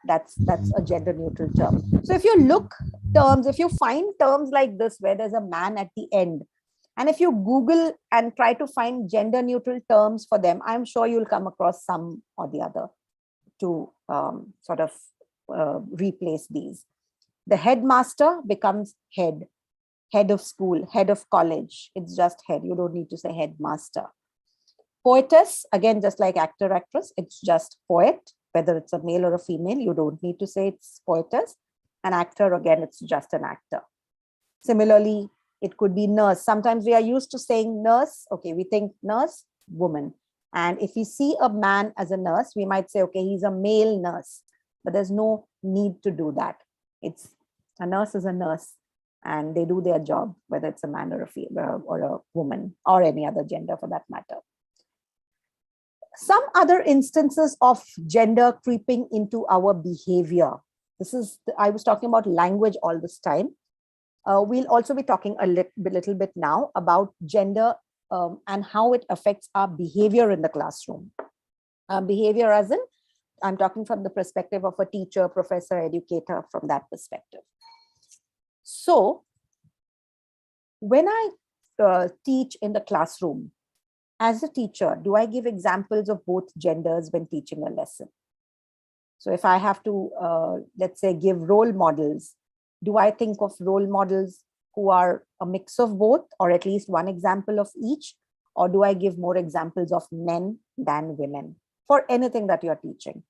That's a gender neutral term. So if you look terms, if you find terms like this where there's a man at the end, and if you Google and try to find gender neutral terms for them, I'm sure you'll come across some or the other to sort of replace these. The headmaster becomes head of school, head of college. It's just head. You don't need to say headmaster. Poetess, again, just like actor, actress, it's just poet. Whether it's a male or a female, you don't need to say it's poetess. An actor, again, it's just an actor. Similarly, it could be nurse. Sometimes we are used to saying nurse. Okay, we think nurse, woman. And if we see a man as a nurse, we might say, okay, he's a male nurse. But there's no need to do that. It's a nurse is a nurse, and they do their job, whether it's a man or a female or a woman or any other gender for that matter. Some other instances of gender creeping into our behavior. I was talking about language all this time. We'll also be talking a little bit now about gender and how it affects our behavior in the classroom. Behavior as in, I'm talking from the perspective of a teacher, professor, educator, from that perspective. So when I teach in the classroom, as a teacher, do I give examples of both genders when teaching a lesson? So if I have to, let's say, give role models, do I think of role models who are a mix of both, or at least one example of each? Or do I give more examples of men than women for anything that you're teaching?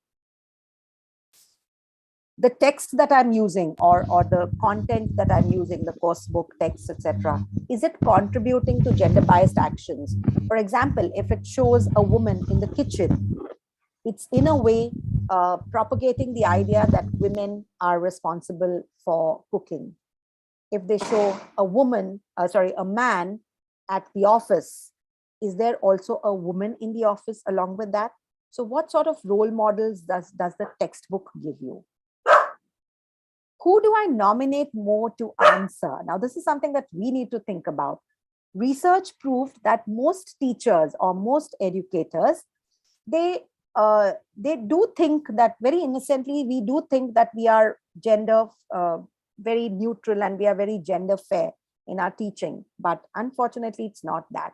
The text that I'm using or the content that I'm using, the course book, text, etc., is it contributing to gender biased actions? For example, if it shows a woman in the kitchen, it's in a way propagating the idea that women are responsible for cooking. If they show a man at the office, is there also a woman in the office along with that? So what sort of role models does the textbook give you? Who do I nominate more to answer? Now, this is something that we need to think about. Research proved that most teachers or most educators, they do think that very innocently, we do think that we are gender very neutral and we are very gender fair in our teaching. But unfortunately, it's not that.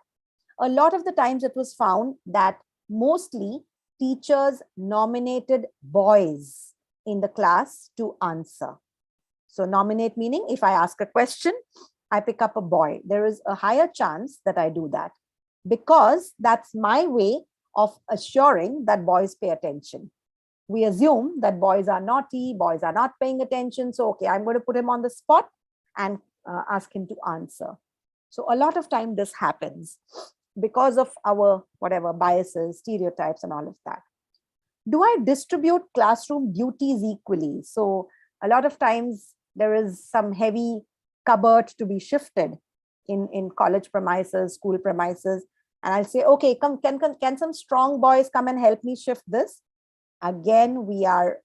A lot of the times it was found that mostly teachers nominated boys in the class to answer. So nominate meaning, if I ask a question, I pick up a boy, there is a higher chance that I do that, because that's my way of assuring that boys pay attention. We assume that boys are naughty, boys are not paying attention. So, okay, I'm going to put him on the spot and ask him to answer. So a lot of time this happens because of our whatever biases, stereotypes, and all of that. Do I distribute classroom duties equally? So a lot of times there is some heavy cupboard to be shifted in college premises, school premises. And I'll say, okay, can some strong boys come and help me shift this? Again, we are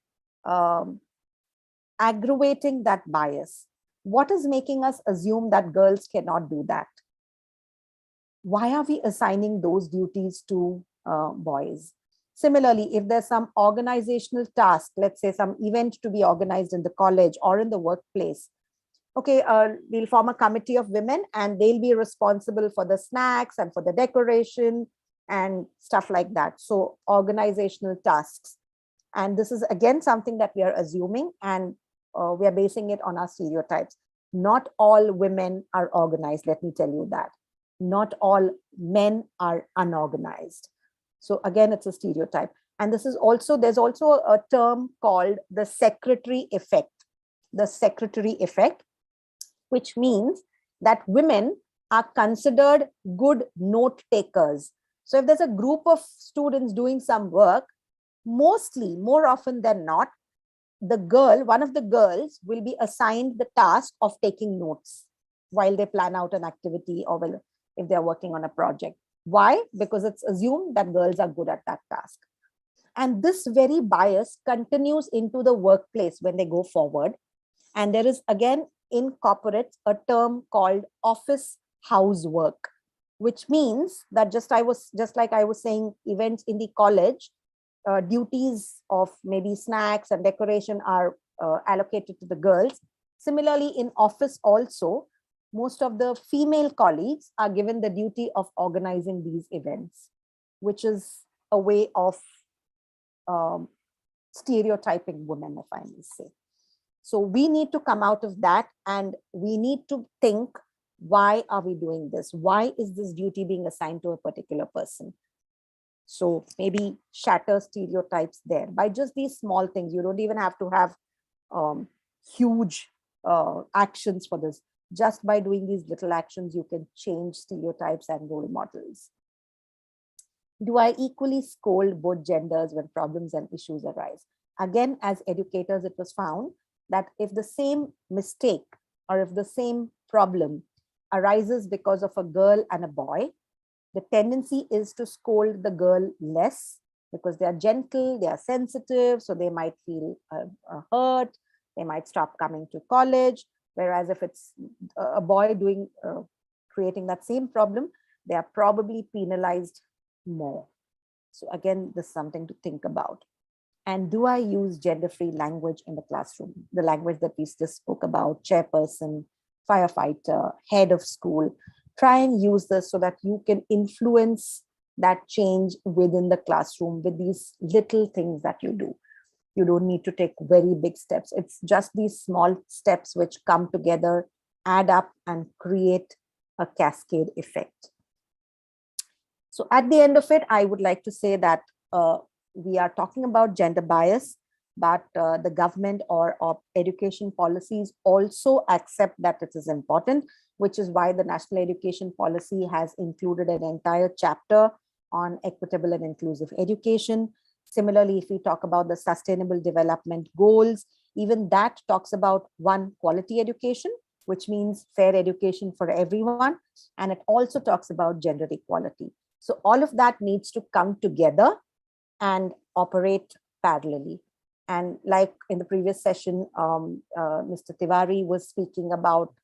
aggravating that bias. What is making us assume that girls cannot do that? Why are we assigning those duties to boys? Similarly, if there's some organizational task, let's say some event to be organized in the college or in the workplace, okay, we'll form a committee of women and they'll be responsible for the snacks and for the decoration and stuff like that. So organizational tasks. And this is again something that we are assuming, and we are basing it on our stereotypes. Not all women are organized, let me tell you that. Not all men are unorganized. So again, it's a stereotype. And this is also, there's also a term called the secretary effect. The secretary effect, which means that women are considered good note takers. So if there's a group of students doing some work, mostly, more often than not, the girl, one of the girls will be assigned the task of taking notes while they plan out an activity, or if they're working on a project. Why? Because it's assumed that girls are good at that task. And this very bias continues into the workplace when they go forward. And there is again in corporates a term called office housework, which means that just like I was saying, events in the college, duties of maybe snacks and decoration are allocated to the girls. Similarly, in office also, most of the female colleagues are given the duty of organizing these events, which is a way of stereotyping women, if I may say. So we need to come out of that, and we need to think, why are we doing this? Why is this duty being assigned to a particular person? So maybe shatter stereotypes there by just these small things. You don't even have to have huge actions for this. Just by doing these little actions, you can change stereotypes and role models. Do I equally scold both genders when problems and issues arise? Again, as educators, it was found that if the same mistake or if the same problem arises because of a girl and a boy, the tendency is to scold the girl less because they are gentle, they are sensitive, so they might feel hurt, they might stop coming to college. Whereas if it's a boy doing creating that same problem, they are probably penalized more. So again, this is something to think about. And do I use gender-free language in the classroom? The language that we just spoke about, chairperson, firefighter, head of school. Try and use this so that you can influence that change within the classroom with these little things that you do. You don't need to take very big steps. It's just these small steps which come together, add up, and create a cascade effect. So at the end of it, I would like to say that we are talking about gender bias, but the government or education policies also accept that it is important, which is why the National Education Policy has included an entire chapter on equitable and inclusive education. Similarly, if we talk about the Sustainable Development Goals, even that talks about one, quality education, which means fair education for everyone. And it also talks about gender equality. So all of that needs to come together and operate parallelly. And like in the previous session, Mr. Tiwari was speaking about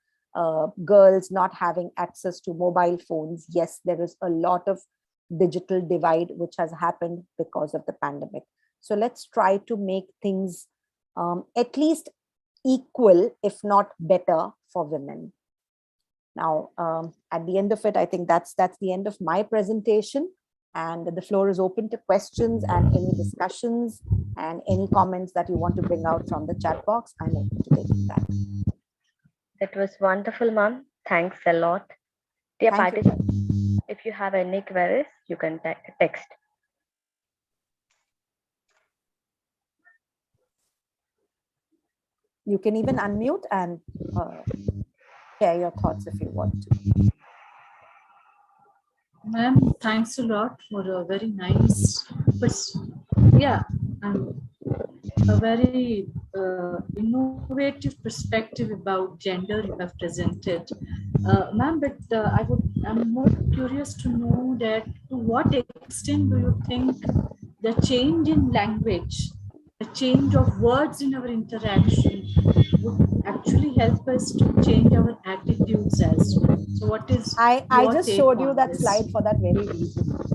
girls not having access to mobile phones. Yes, there is a lot of digital divide which has happened because of the pandemic. So let's try to make things at least equal, if not better, for women. Now, at the end of it, I think that's the end of my presentation, and the floor is open to questions and any discussions and any comments that you want to bring out from the chat box. I'm open to taking that. That was wonderful, ma'am. Thanks a lot. Dear Thank you. participants, if you have any queries, you can text. You can even unmute and share your thoughts if you want to. Ma'am, thanks a lot for a very nice, a very innovative perspective about gender you have presented. Ma'am, but I'm more curious to know that to what extent do you think the change in language, the change of words in our interaction would actually help us to change our attitudes as well? So what is I just showed you that this? slide for that very reason.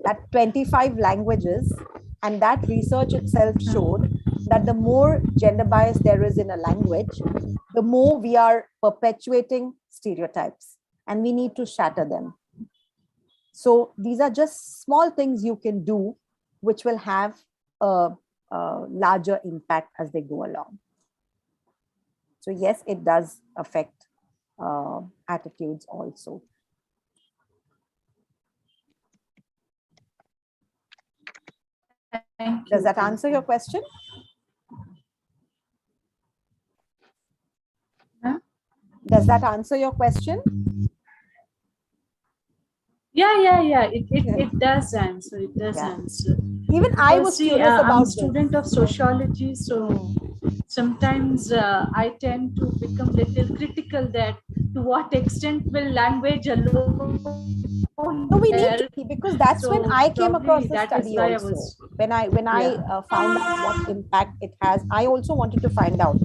That 25 languages, and that research itself showed that the more gender bias there is in a language, the more we are perpetuating stereotypes, and we need to shatter them. So these are just small things you can do, which will have a larger impact as they go along. So yes, it does affect attitudes also. Does that answer your question? Huh? Does that answer your question? Yeah. It does answer. It does answer. Even I was curious about I'm a student of sociology, so sometimes I tend to become a little critical that to what extent will language alone. No, we need to be, because that's when I came across the study why also. When I found out what impact it has, I also wanted to find out.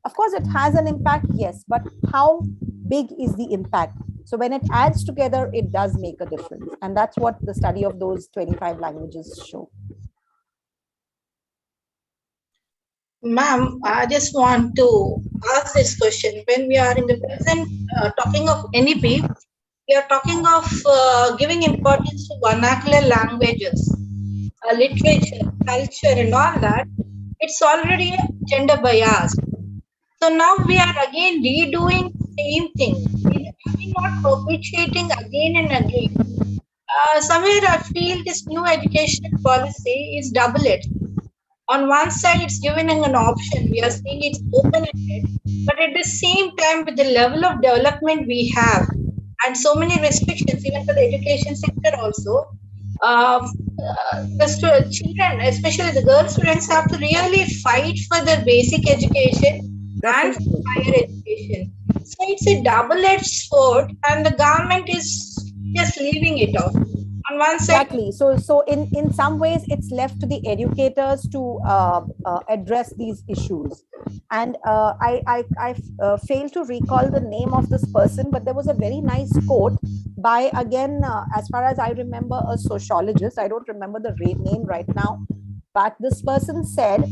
Of course, it has an impact, yes, but how big is the impact? So when it adds together, it does make a difference. And that's what the study of those 25 languages show. Ma'am, I just want to ask this question. When we are in the present talking of NEP, we are talking of giving importance to vernacular languages, literature, culture, and all that. It's already gender biased. So now we are again redoing the same thing. Are we not perpetuating again and again? Somewhere I feel this new education policy is double-edged. On one side, it's giving an option. We are saying it's open-ended, but at the same time, with the level of development we have, and so many restrictions, even for the education sector also, the children, especially the girl students, have to really fight for their basic education and for higher education. So it's a double-edged sword, and the government is just leaving it off. On one side, exactly. So in some ways, it's left to the educators to address these issues. And I fail to recall the name of this person, but there was a very nice quote by, again, as far as I remember, a sociologist. I don't remember the name right now, but this person said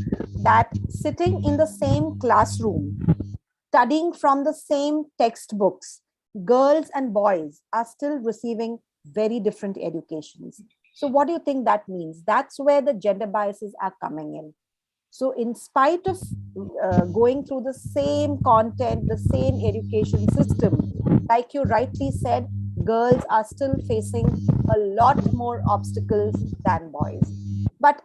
that sitting in the same classroom, studying from the same textbooks, girls and boys are still receiving very different educations. So what do you think that means? That's where the gender biases are coming in. So in spite of going through the same content, the same education system, like you rightly said, girls are still facing a lot more obstacles than boys. But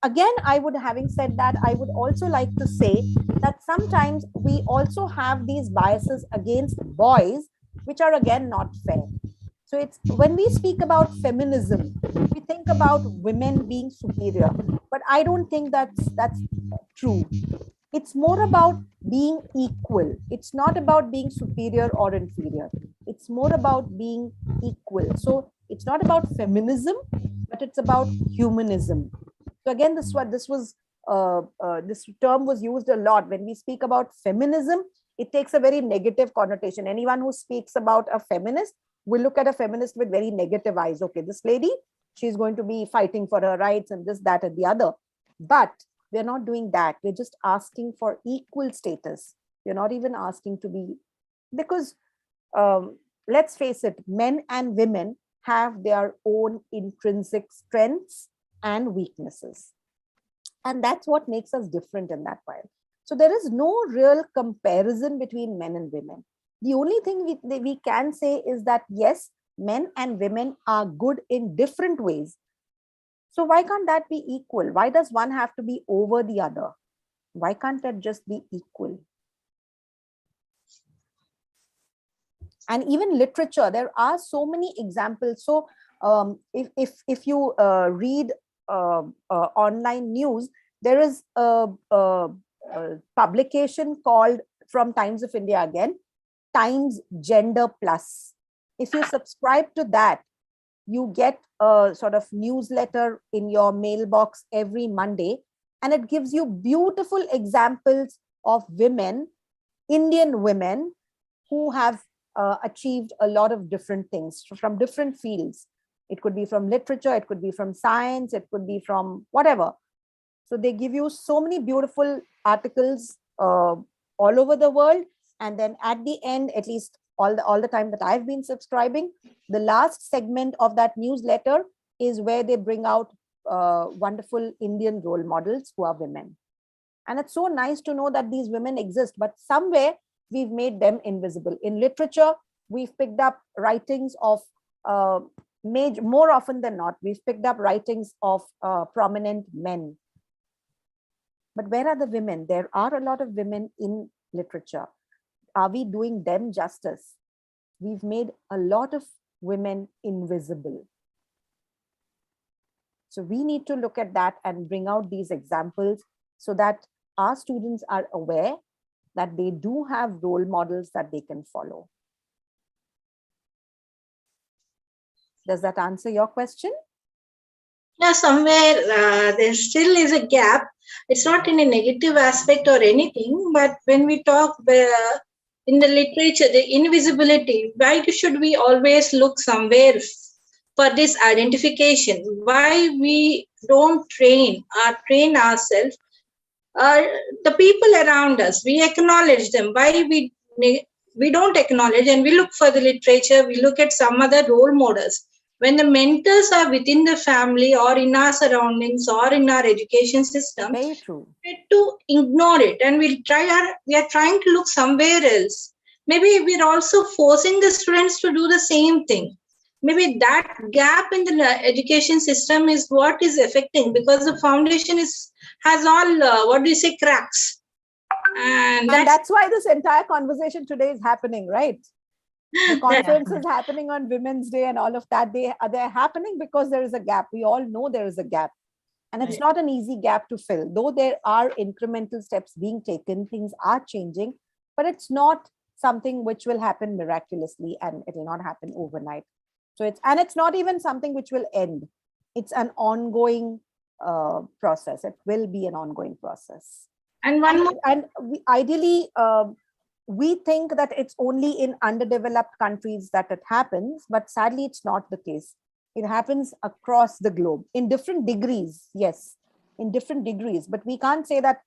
again, having said that, I would also like to say that sometimes we also have these biases against boys, which are again not fair. So it's when we speak about feminism, we think about women being superior, but I don't think that's true. It's more about being equal. It's not about being superior or inferior. It's more about being equal. So it's not about feminism, but it's about humanism. So again, this term was used a lot. When we speak about feminism, it takes a very negative connotation. Anyone who speaks about a feminist will look at a feminist with very negative eyes. Okay, this lady, she's going to be fighting for her rights and this, that, and the other. But we're not doing that. We're just asking for equal status. We're not even asking to be, because let's face it, men and women have their own intrinsic strengths and weaknesses. And that's what makes us different in that way. So there is no real comparison between men and women. The only thing we can say is that yes, men and women are good in different ways. So why can't that be equal? Why does one have to be over the other? Why can't that just be equal? And even literature, there are so many examples. So if you read online news, there is a publication called, from Times of India again, Times Gender Plus. If you subscribe to that, you get a sort of newsletter in your mailbox every Monday, and it gives you beautiful examples of women, Indian women, who have achieved a lot of different things from different fields. It could be from literature, it could be from science, it could be from whatever. So they give you so many beautiful articles all over the world. And then at the end, at least all the time that I've been subscribing, the last segment of that newsletter is where they bring out wonderful Indian role models who are women. And it's so nice to know that these women exist, but somewhere we've made them invisible. In literature, we've picked up writings of, more often than not, we've picked up writings of prominent men. But where are the women? There are a lot of women in literature. Are we doing them justice? We've made a lot of women invisible. So we need to look at that and bring out these examples so that our students are aware that they do have role models that they can follow. Does that answer your question? Yeah, somewhere there still is a gap. It's not in a negative aspect or anything, but when we talk in the literature, the invisibility, why should we always look somewhere for this identification? Why we don't train ourselves? The people around us, we acknowledge them. Why we don't acknowledge, and we look for the literature, we look at some other role models. When the mentors are within the family or in our surroundings or in our education system, very true, we need to ignore it, and we are trying to look somewhere else. Maybe we're also forcing the students to do the same thing. Maybe that gap in the education system is what is affecting, because the foundation has all cracks, and that's why this entire conversation today is happening, right? The conference is happening on Women's Day and all of that. They're happening because there is a gap. We all know there is a gap, and it's not an easy gap to fill. Though there are incremental steps being taken, things are changing, but it's not something which will happen miraculously, and it will not happen overnight. So it's not even something which will end. It's an ongoing process. It will be an ongoing process. And ideally, we think that it's only in underdeveloped countries that it happens, but sadly, it's not the case. It happens across the globe in different degrees. Yes, in different degrees, but we can't say that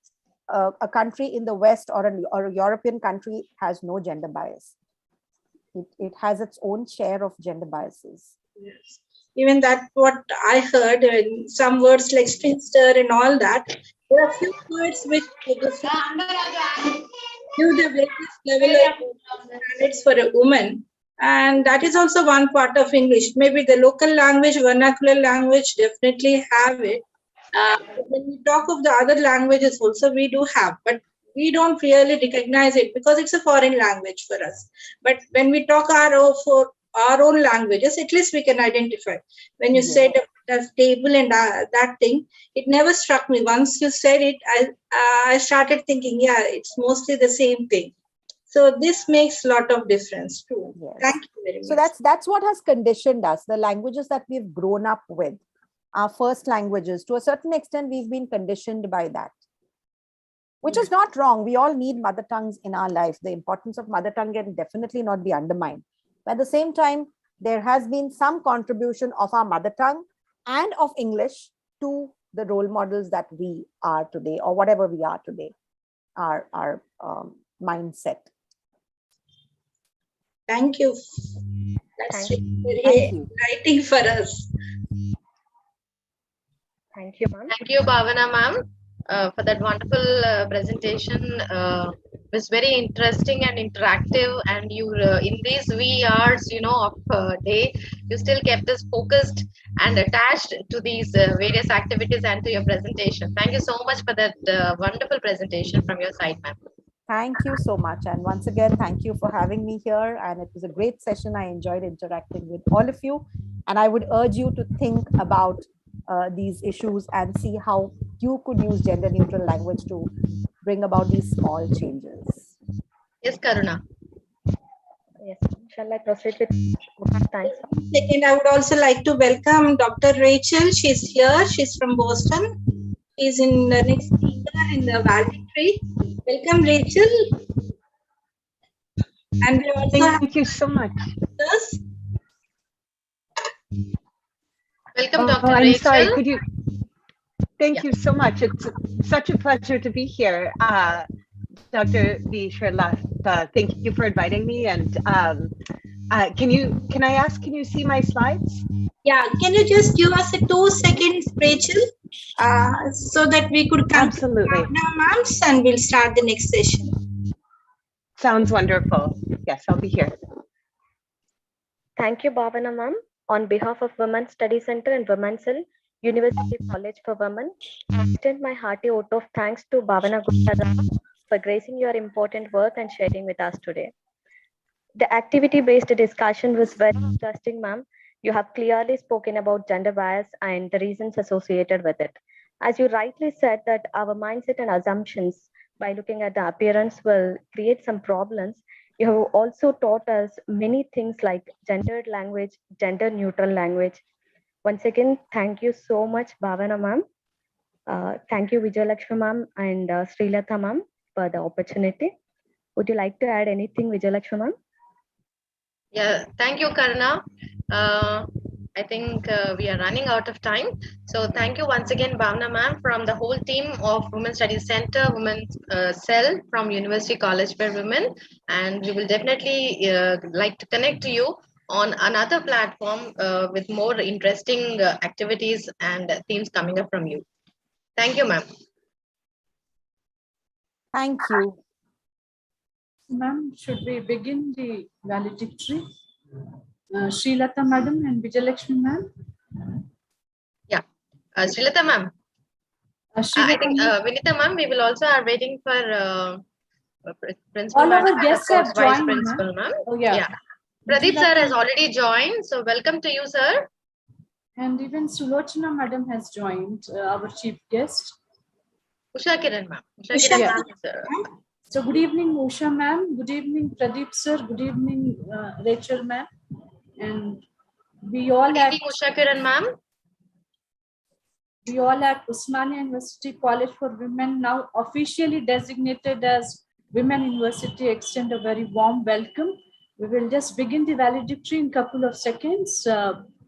a country in the West or a European country has no gender bias. It has its own share of gender biases. Yes. Even that, what I heard, some words like spinster and all that, there are few words which give the greatest level of standards for a woman. And that is also one part of English. Maybe the local language, vernacular language definitely have it. When we talk of the other languages also, we do have, but we don't really recognize it because it's a foreign language for us. But when we talk for our own languages, at least we can identify. When you said the table and that thing, it never struck me. Once you said it, I started thinking, yeah, it's mostly the same thing. So this makes a lot of difference too. Yes. Thank you very much. So that's what has conditioned us, the languages that we've grown up with, our first languages. To a certain extent, we've been conditioned by that, which is not wrong. We all need mother tongues in our life. The importance of mother tongue can definitely not be undermined. But at the same time, there has been some contribution of our mother tongue and of English to the role models that we are today, or whatever we are today, our mindset. Thank you. That's very exciting for us. Thank you, ma'am. Thank you, Bhavana ma'am, for that wonderful presentation. was very interesting and interactive, and you in these wee hours, of day, you still kept us focused and attached to these various activities and to your presentation. Thank you so much for that wonderful presentation from your side, ma'am. Thank you so much. And once again, thank you for having me here. And it was a great session. I enjoyed interacting with all of you. And I would urge you to think about these issues and see how you could use gender neutral language to bring about these small changes. Yes, Karuna. Yes. Shall I proceed with thanks? Second, I would also like to welcome Dr. Rachel. She's here. She's from Boston. She's in the next speaker in the valedictory. Welcome, Rachel. And we also thank you so much. Yes. Welcome, Dr. I'm Rachel. sorry. Could you? Thank you so much. It's such a pleasure to be here, Dr. Vishralata. Thank you for inviting me. And can I ask? Can you see my slides? Yeah. Can you just give us a 2 seconds, Rachel, so that we could come absolutely ma'am, and we'll start the next session. Sounds wonderful. Yes, I'll be here. Thank you, Bhavana ma'am. On behalf of Women's Study Center and Women's Cell, University College for Women, I extend my hearty vote of thanks to Bhavana Gupta for gracing your important work and sharing with us today. The activity-based discussion was very interesting, ma'am. You have clearly spoken about gender bias and the reasons associated with it. As you rightly said that our mindset and assumptions by looking at the appearance will create some problems. You have also taught us many things like gendered language, gender neutral language. Once again, thank you so much, Bhavana ma'am. Thank you, Vijayalakshmi ma'am and Srilata ma'am for the opportunity. Would you like to add anything, Vijayalakshmi ma'am? Yeah, thank you, Karna. I think we are running out of time. So thank you once again, Bhavna ma'am, from the whole team of Women's Studies Center, Women's Cell from University College for Women. And we will definitely like to connect to you on another platform with more interesting activities and themes coming up from you. Thank you, ma'am. Thank you. Ma'am, should we begin the valedictory? Srilata madam and Vijayalakshmi ma'am. Yeah, Srilata ma'am. I think Vinita ma'am, we will also are waiting for principal. All our guests have vice joined, principal ma'am. Oh yeah. Pradeep sir has already joined, so welcome to you, sir. And even Sulochana madam has joined, our chief guest. Usha Kiran ma'am. Usha Kiran ma'am, sir. So good evening, Usha ma'am. Good evening, Pradeep sir. Good evening, Rachel ma'am. And we all at Usha Kiran ma'am. We all at Osmania University College for Women, now officially designated as Women University, extend a very warm welcome. We will just begin the valedictory in a couple of seconds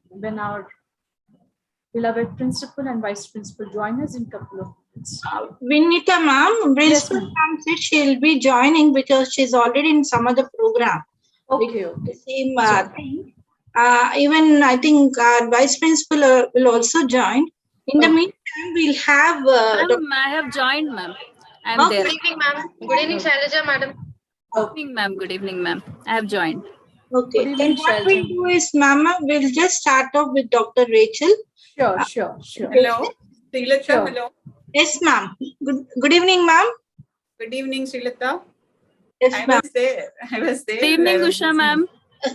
when our beloved principal and vice principal join us in a couple of minutes. Vinita ma'am, principal ma'am said she'll be joining because she's already in some other program. Okay. The same thing. Even I think our vice principal will also join. In the meantime, we'll have. I have joined, ma'am. I'm there. Good evening, ma'am. Good evening, Shailaja madam. Good evening, ma'am. Good evening, ma'am. I have joined. Okay. Then what we'll do is, Mama, we'll just start off with Dr. Rachel. Sure. Hello. Srilata, hello. Yes, ma'am. Good evening, ma'am. Good evening, Srilata. Yes, I was there. Good evening, Usha ma'am.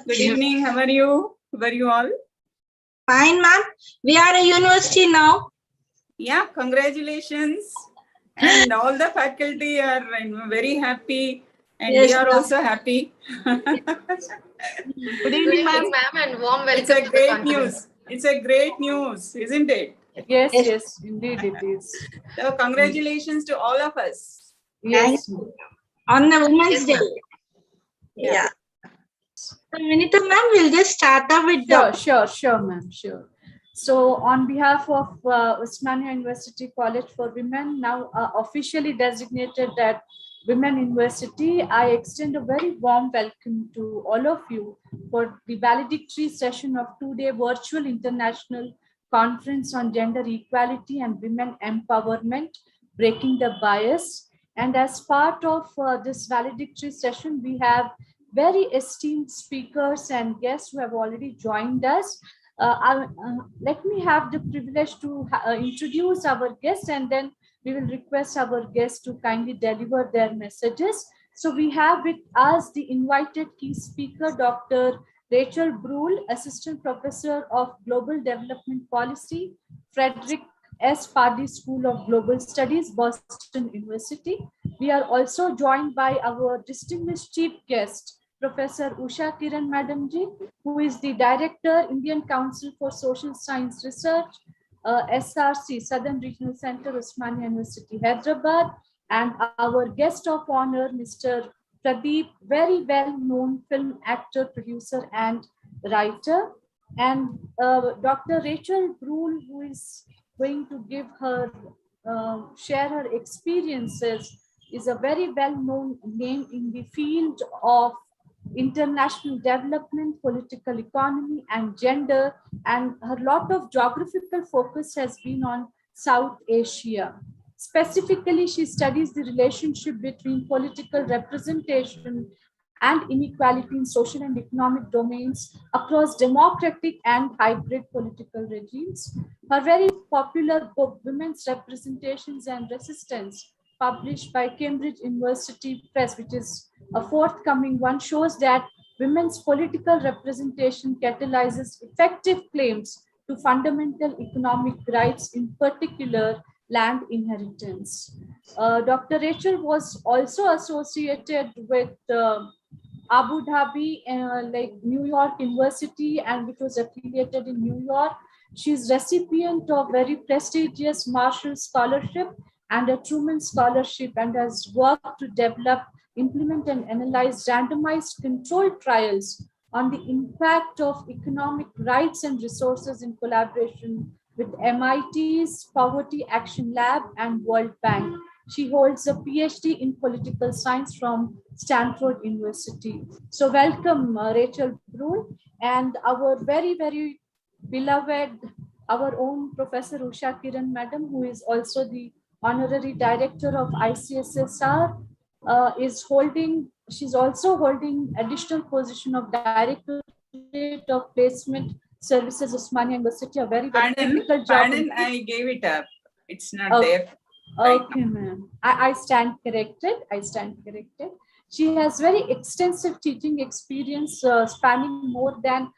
Good evening. How are you? How are you all? Fine, ma'am. We are a university now. Yeah, congratulations. And all the faculty are very happy. And we are also happy. Good evening, ma'am, and warm welcome. It's a great news. It's a great news, isn't it? Yes, indeed it is. So congratulations to all of us. Yes. On the Women's Day. Yeah. So, Vinita ma'am, we'll just start off with Sure, ma'am, sure. So on behalf of Osmania University College for Women, now officially designated at Women University, I extend a very warm welcome to all of you for the valedictory session of two-day virtual international conference on gender equality and women empowerment, breaking the bias. And as part of this valedictory session, we have very esteemed speakers and guests who have already joined us. Let me have the privilege to introduce our guests, and then we will request our guests to kindly deliver their messages. So we have with us the invited key speaker, Dr. Rachel Brule, Assistant Professor of Global Development Policy, Frederick S. Pardee School of Global Studies, Boston University. We are also joined by our distinguished chief guest, Professor Usha Kiran Madamji, who is the Director, Indian Council for Social Science Research, SRC, Southern Regional Center, Osmania University, Hyderabad, and our guest of honor, Mr. Pradeep, very well-known film actor, producer, and writer, and Dr. Rachel Brule, who is going to give her, share her experiences, is a very well-known name in the field of international development, political economy, and gender, and her lot of geographical focus has been on South Asia. Specifically, she studies the relationship between political representation and inequality in social and economic domains across democratic and hybrid political regimes. Her very popular book, Women's Representations and Resistance, published by Cambridge University Press, which is a forthcoming one, shows that women's political representation catalyzes effective claims to fundamental economic rights, in particular land inheritance. Dr. Rachel was also associated with Abu Dhabi, like New York University, and which was affiliated in New York. She's recipient of very prestigious Marshall Scholarship and a Truman Scholarship, and has worked to develop, implement, and analyze randomized controlled trials on the impact of economic rights and resources in collaboration with MIT's Poverty Action Lab and World Bank. She holds a PhD in political science from Stanford University. So welcome, Rachel Brule, and our very, very beloved, our own Professor Usha Kiran Madam, who is also the Honorary Director of ICSSR, she's also holding additional position of Directorate of Placement Services, Osmania University, a very, very difficult job. I gave it up. It's not there. Okay, ma'am. I stand corrected. I stand corrected. She has very extensive teaching experience spanning more than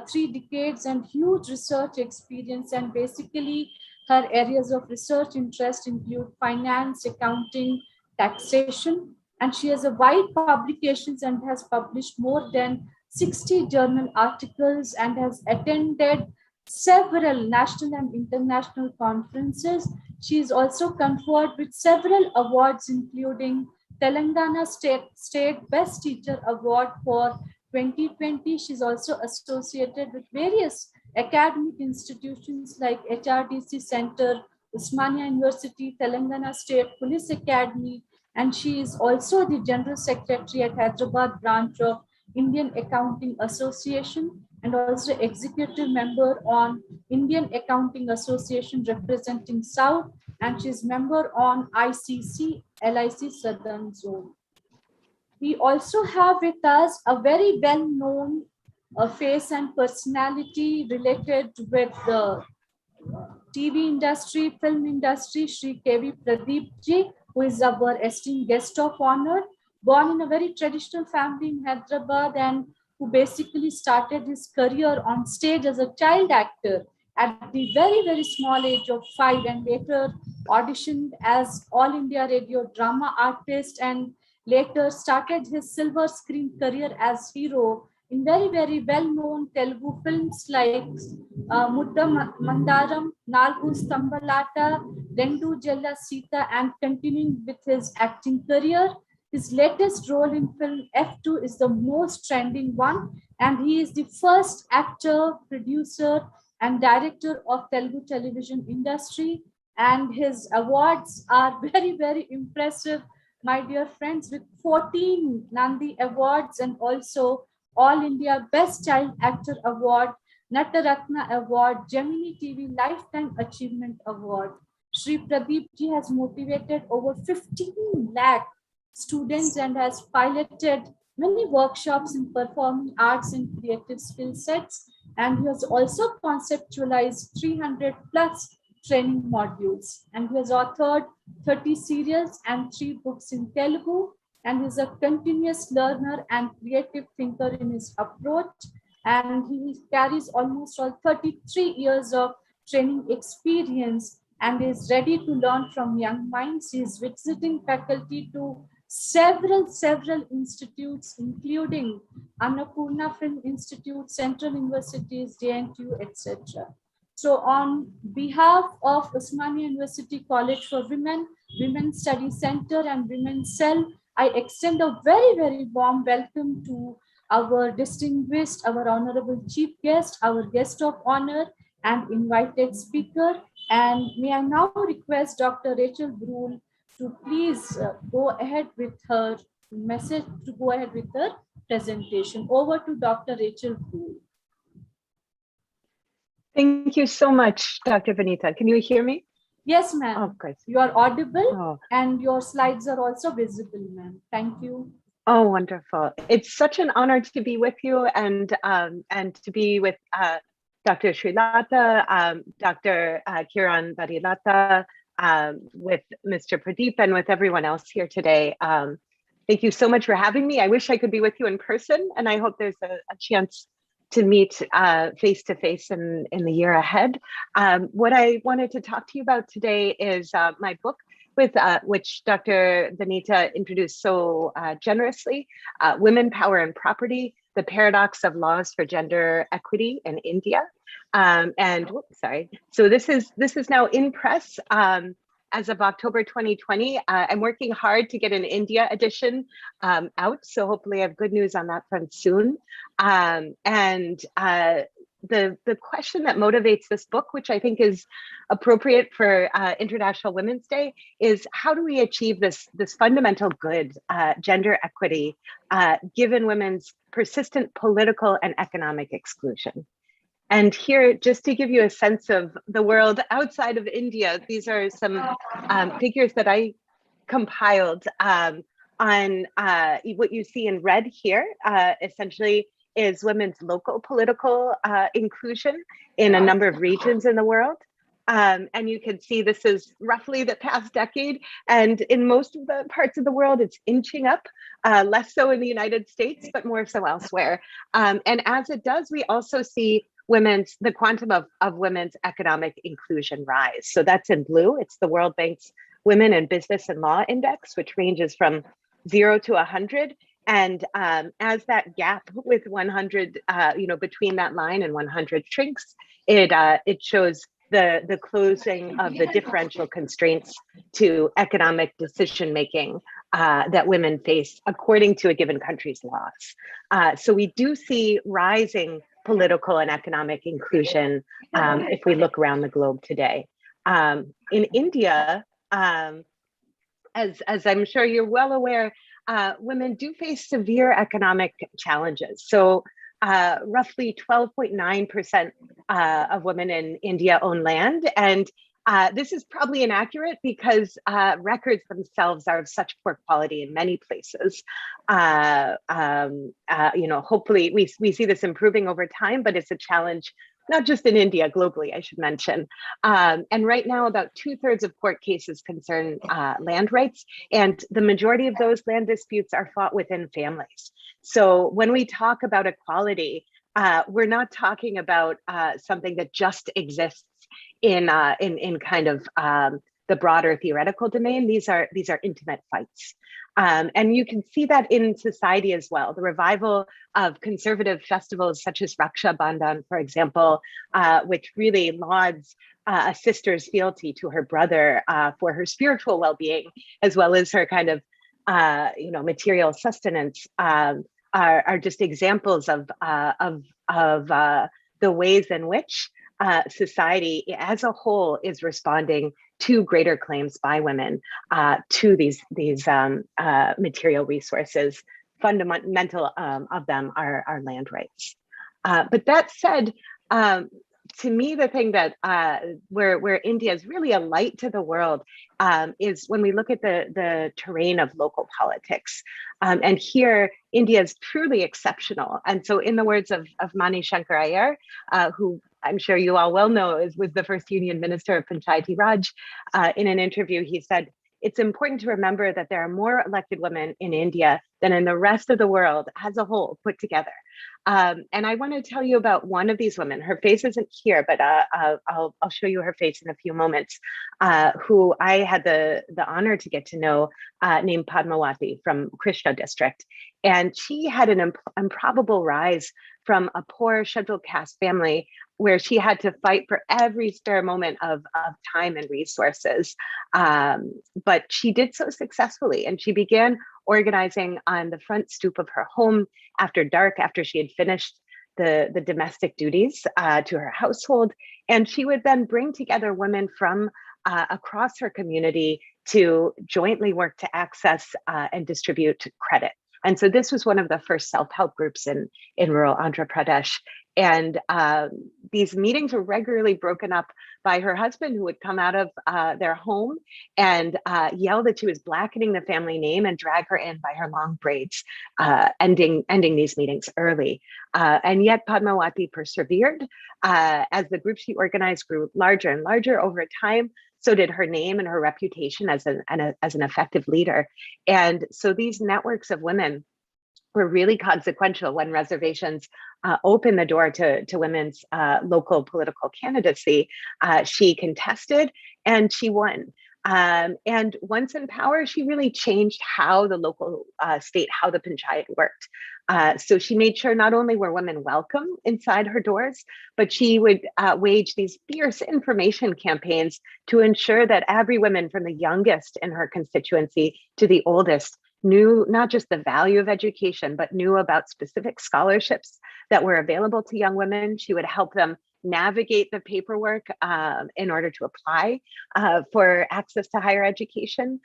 3 decades and huge research experience. And basically, her areas of research interest include finance, accounting, taxation. And she has a wide publications and has published more than 60 journal articles and has attended several national and international conferences. She is also conferred with several awards, including Telangana State Best Teacher Award for 2020. She's also associated with various academic institutions like HRDC Center, Osmania University, Telangana State Police Academy, and she is also the General Secretary at Hyderabad branch of Indian Accounting Association, and also executive member on Indian Accounting Association representing South, and she's member on ICC LIC Southern Zone. We also have with us a very well-known face and personality related with the TV industry, film industry, Shri KV Pradeep ji, who is our esteemed guest of honor, born in a very traditional family in Hyderabad, and who basically started his career on stage as a child actor at the very, very small age of 5, and later auditioned as All India Radio drama artist, and later started his silver screen career as hero in very, very well-known Telugu films like Mudda Mandaram, Nalgu Stambalata, Rendu Jella Sita, and continuing with his acting career. His latest role in film F2 is the most trending one, and he is the first actor, producer, and director of Telugu television industry. And his awards are very, very impressive, my dear friends, with 14 Nandi Awards and also All India Best Child Actor Award, Nataratna Award, Gemini TV Lifetime Achievement Award. Shri Pradeep ji has motivated over 15 lakh students and has piloted many workshops in performing arts and creative skill sets. And he has also conceptualized 300 plus training modules. And he has authored 30 serials and 3 books in Telugu. And he's a continuous learner and creative thinker in his approach. And he carries almost all 33 years of training experience and is ready to learn from young minds. He is visiting faculty to several institutes, including Annapurna Film Institute, Central Universities, Day-2, etc. So on behalf of Osmania University College for Women, Women's Study Center and Women's Cell, I extend a very, very warm welcome to our distinguished, our honorable chief guest, our guest of honor and invited speaker. And may I now request Dr. Rachel Brule to please go ahead with her message, to go ahead with her presentation. Over to Dr. Rachel Brule. Thank you so much, Dr. Vanita. Can you hear me? Yes, ma'am. Oh, of course. You are audible and your slides are also visible, ma'am. Thank you. Oh, wonderful. It's such an honor to be with you and to be with Dr. Srilata, Dr. Kiran Varilata, with Mr. Pradeep and with everyone else here today. Thank you so much for having me. I wish I could be with you in person, and I hope there's a chance to meet face to face in the year ahead. What I wanted to talk to you about today is my book, with which Dr. Vanita introduced so generously, Women, Power and Property, the Paradox of Laws for Gender Equity in India. So this is now in press as of October 2020. I'm working hard to get an India edition out, so hopefully I have good news on that front soon. The question that motivates this book, which I think is appropriate for International Women's Day, is how do we achieve this fundamental good, gender equity, given women's persistent political and economic exclusion? And here, just to give you a sense of the world outside of India, these are some figures that I compiled on what you see in red here, essentially is women's local political inclusion in a number of regions in the world. And you can see this is roughly the past decade. And in most of the parts of the world, it's inching up, less so in the United States, but more so elsewhere. And as it does, we also see the quantum of women's economic inclusion rise. So that's in blue. It's the World Bank's Women in Business and Law Index, which ranges from 0 to 100. And as that gap with 100, between that line and 100 shrinks, it shows the closing of the differential constraints to economic decision-making that women face according to a given country's laws. So we do see rising political and economic inclusion if we look around the globe today. In India, as I'm sure you're well aware, women do face severe economic challenges. So roughly 12.9% of women in India own land. And this is probably inaccurate because records themselves are of such poor quality in many places. Hopefully we see this improving over time, but it's a challenge not just in India, globally, I should mention. And right now, about 2/3 of court cases concern land rights, and the majority of those land disputes are fought within families. So when we talk about equality, we're not talking about something that just exists in kind of the broader theoretical domain. These are intimate fights. And you can see that in society as well. The revival of conservative festivals such as Raksha Bandhan, for example, which really lauds a sister's fealty to her brother for her spiritual well-being, as well as her kind of material sustenance, are just examples of the ways in which society as a whole is responding to greater claims by women to these material resources. Fundamental of them are land rights. But that said, to me, the thing that where India is really a light to the world is when we look at the terrain of local politics. And here, India is truly exceptional. And so in the words of Mani Shankar Iyer, who I'm sure you all well know was the first Union Minister of Panchayati Raj, in an interview, he said, "It's important to remember that there are more elected women in India than in the rest of the world as a whole put together." And I want to tell you about one of these women. Her face isn't here, but I'll show you her face in a few moments, who I had the honor to get to know, named Padmawati from Krishna district. And she had an improbable rise from a poor scheduled caste family where she had to fight for every spare moment of time and resources. But she did so successfully, and she began organizing on the front stoop of her home after dark, after she had finished the domestic duties to her household. And she would then bring together women from across her community to jointly work to access and distribute credit. And so this was one of the first self-help groups in rural Andhra Pradesh. And these meetings were regularly broken up by her husband, who would come out of their home and yell that she was blackening the family name and drag her in by her long braids, ending these meetings early. And yet Padmawati persevered as the group she organized grew larger and larger over time. So did her name and her reputation as an effective leader. And so these networks of women were really consequential when reservations opened the door to women's local political candidacy. She contested and she won. And once in power, she really changed how the local state, how the panchayat worked. So she made sure not only were women welcome inside her doors, but she would wage these fierce information campaigns to ensure that every woman from the youngest in her constituency to the oldest knew not just the value of education, but knew about specific scholarships that were available to young women. She would help them navigate the paperwork in order to apply for access to higher education.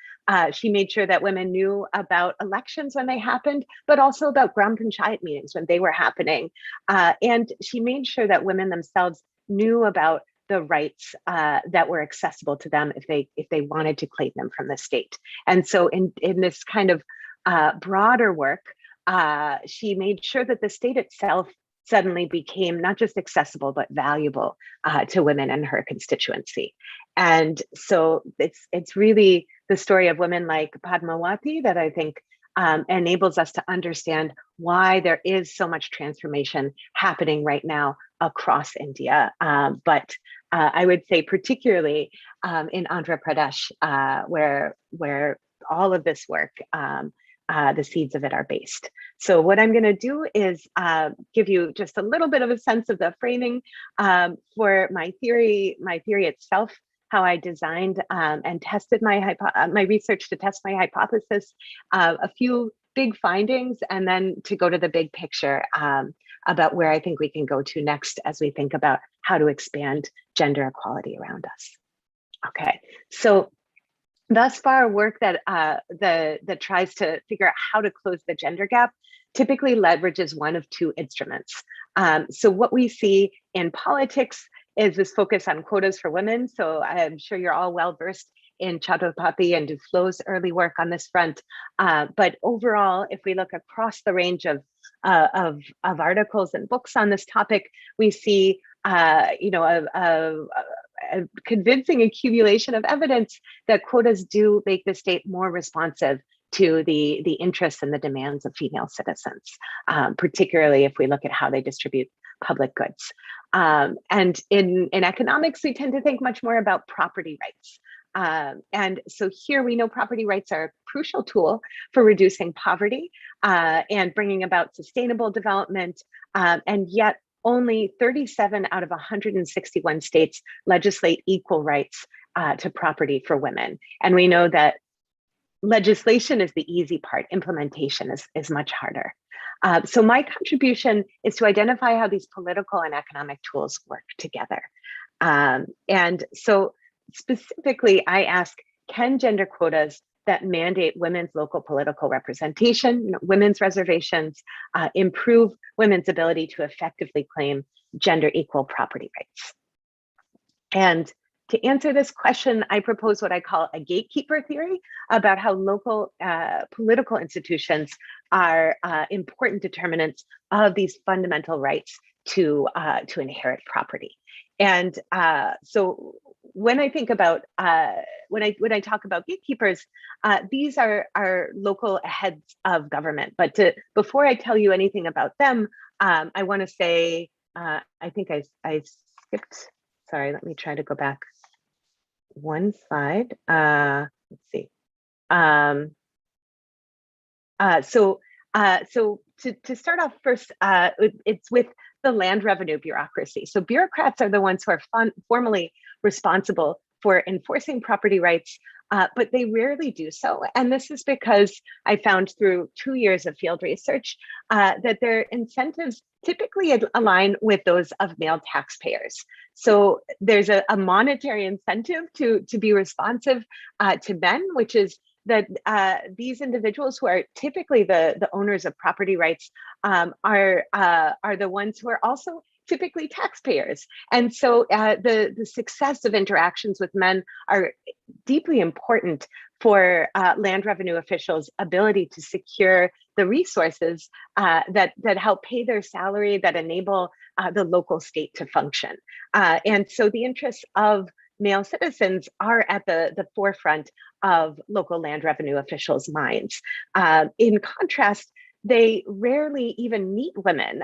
She made sure that women knew about elections when they happened, but also about Gram Panchayat meetings when they were happening. And she made sure that women themselves knew about the rights that were accessible to them if they wanted to claim them from the state. And so in this kind of broader work, she made sure that the state itself suddenly became not just accessible, but valuable to women in her constituency. And so it's really the story of women like Padmawati that I think enables us to understand why there is so much transformation happening right now across India. But I would say particularly in Andhra Pradesh, where all of this work, the seeds of it are based. So what I'm going to do is give you just a little bit of a sense of the framing for my theory itself, how I designed and tested my research to test my hypothesis, a few big findings, and then to go to the big picture about where I think we can go to next as we think about how to expand gender equality around us. Okay, so thus far, work that that tries to figure out how to close the gender gap typically leverages one of two instruments. So what we see in politics is this focus on quotas for women. So I'm sure you're all well versed in Chattopadhyay and Duflo's early work on this front. But overall, if we look across the range of articles and books on this topic, we see a convincing accumulation of evidence that quotas do make the state more responsive to the interests and the demands of female citizens, particularly if we look at how they distribute public goods. And in economics, we tend to think much more about property rights. And so here we know property rights are a crucial tool for reducing poverty and bringing about sustainable development, and yet only 37 out of 161 states legislate equal rights to property for women. And we know that legislation is the easy part, implementation is much harder. So my contribution is to identify how these political and economic tools work together. And so specifically, I ask, can gender quotas that mandate women's local political representation, women's reservations, improve women's ability to effectively claim gender equal property rights. And to answer this question, I propose what I call a gatekeeper theory about how local political institutions are important determinants of these fundamental rights to inherit property. And so when I think about when I talk about gatekeepers, these are local heads of government. But before I tell you anything about them, I want to say I think I skipped. Sorry, let me try to go back one slide. Let's see. So to start off first, it's with the land revenue bureaucracy. So bureaucrats are the ones who are formally responsible for enforcing property rights, but they rarely do so. And this is because I found through 2 years of field research that their incentives typically align with those of male taxpayers. So there's a monetary incentive to be responsive to men, which is that these individuals who are typically the owners of property rights are the ones who are also typically taxpayers. And so the success of interactions with men are deeply important for land revenue officials' ability to secure the resources that help pay their salary, that enable the local state to function. And so the interests of male citizens are at the forefront of local land revenue officials' minds. In contrast, they rarely even meet women,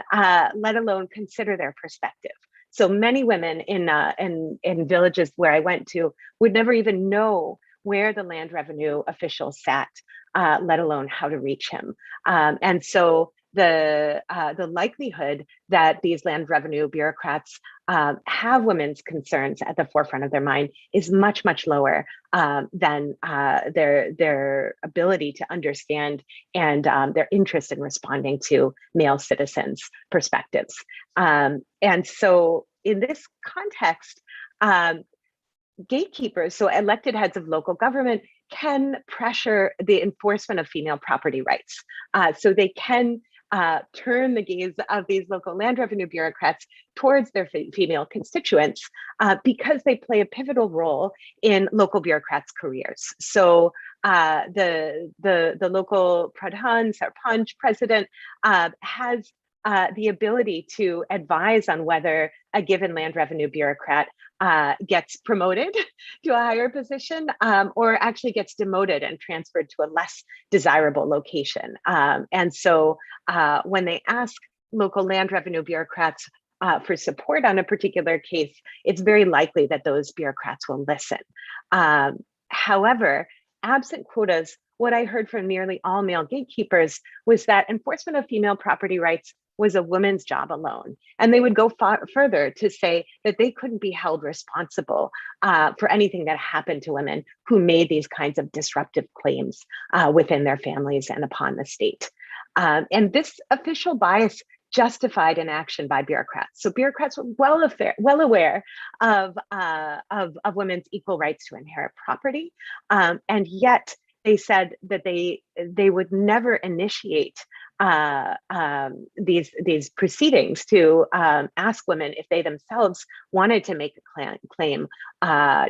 let alone consider their perspective. So many women in villages where I went to would never even know where the land revenue official sat, let alone how to reach him. And so the likelihood that these land revenue bureaucrats have women's concerns at the forefront of their mind is much, much lower than their ability to understand and their interest in responding to male citizens' perspectives. And so in this context, gatekeepers, so elected heads of local government, can pressure the enforcement of female property rights. So they can turn the gaze of these local land revenue bureaucrats towards their female constituents because they play a pivotal role in local bureaucrats' careers. So the local pradhan, sarpanch president has the ability to advise on whether a given land revenue bureaucrat gets promoted to a higher position or actually gets demoted and transferred to a less desirable location. And so when they ask local land revenue bureaucrats for support on a particular case, it's very likely that those bureaucrats will listen. However, absent quotas, what I heard from nearly all male gatekeepers was that enforcement of female property rights was a woman's job alone. And they would go further to say that they couldn't be held responsible for anything that happened to women who made these kinds of disruptive claims within their families and upon the state. And this official bias justified inaction by bureaucrats. So bureaucrats were well aware of women's equal rights to inherit property, and yet they said that they would never initiate these proceedings to ask women if they themselves wanted to make a claim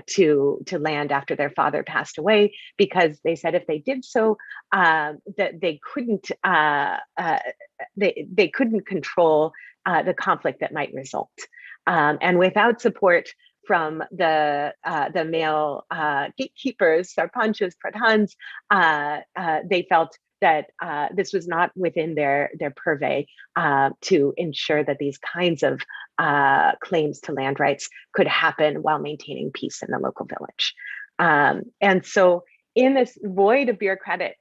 to land after their father passed away, because they said if they did so, that they couldn't they couldn't control the conflict that might result. And without support from the male gatekeepers, sarpanchas, pradhans, they felt that this was not within their purvey to ensure that these kinds of claims to land rights could happen while maintaining peace in the local village. And so in this void of bureaucratic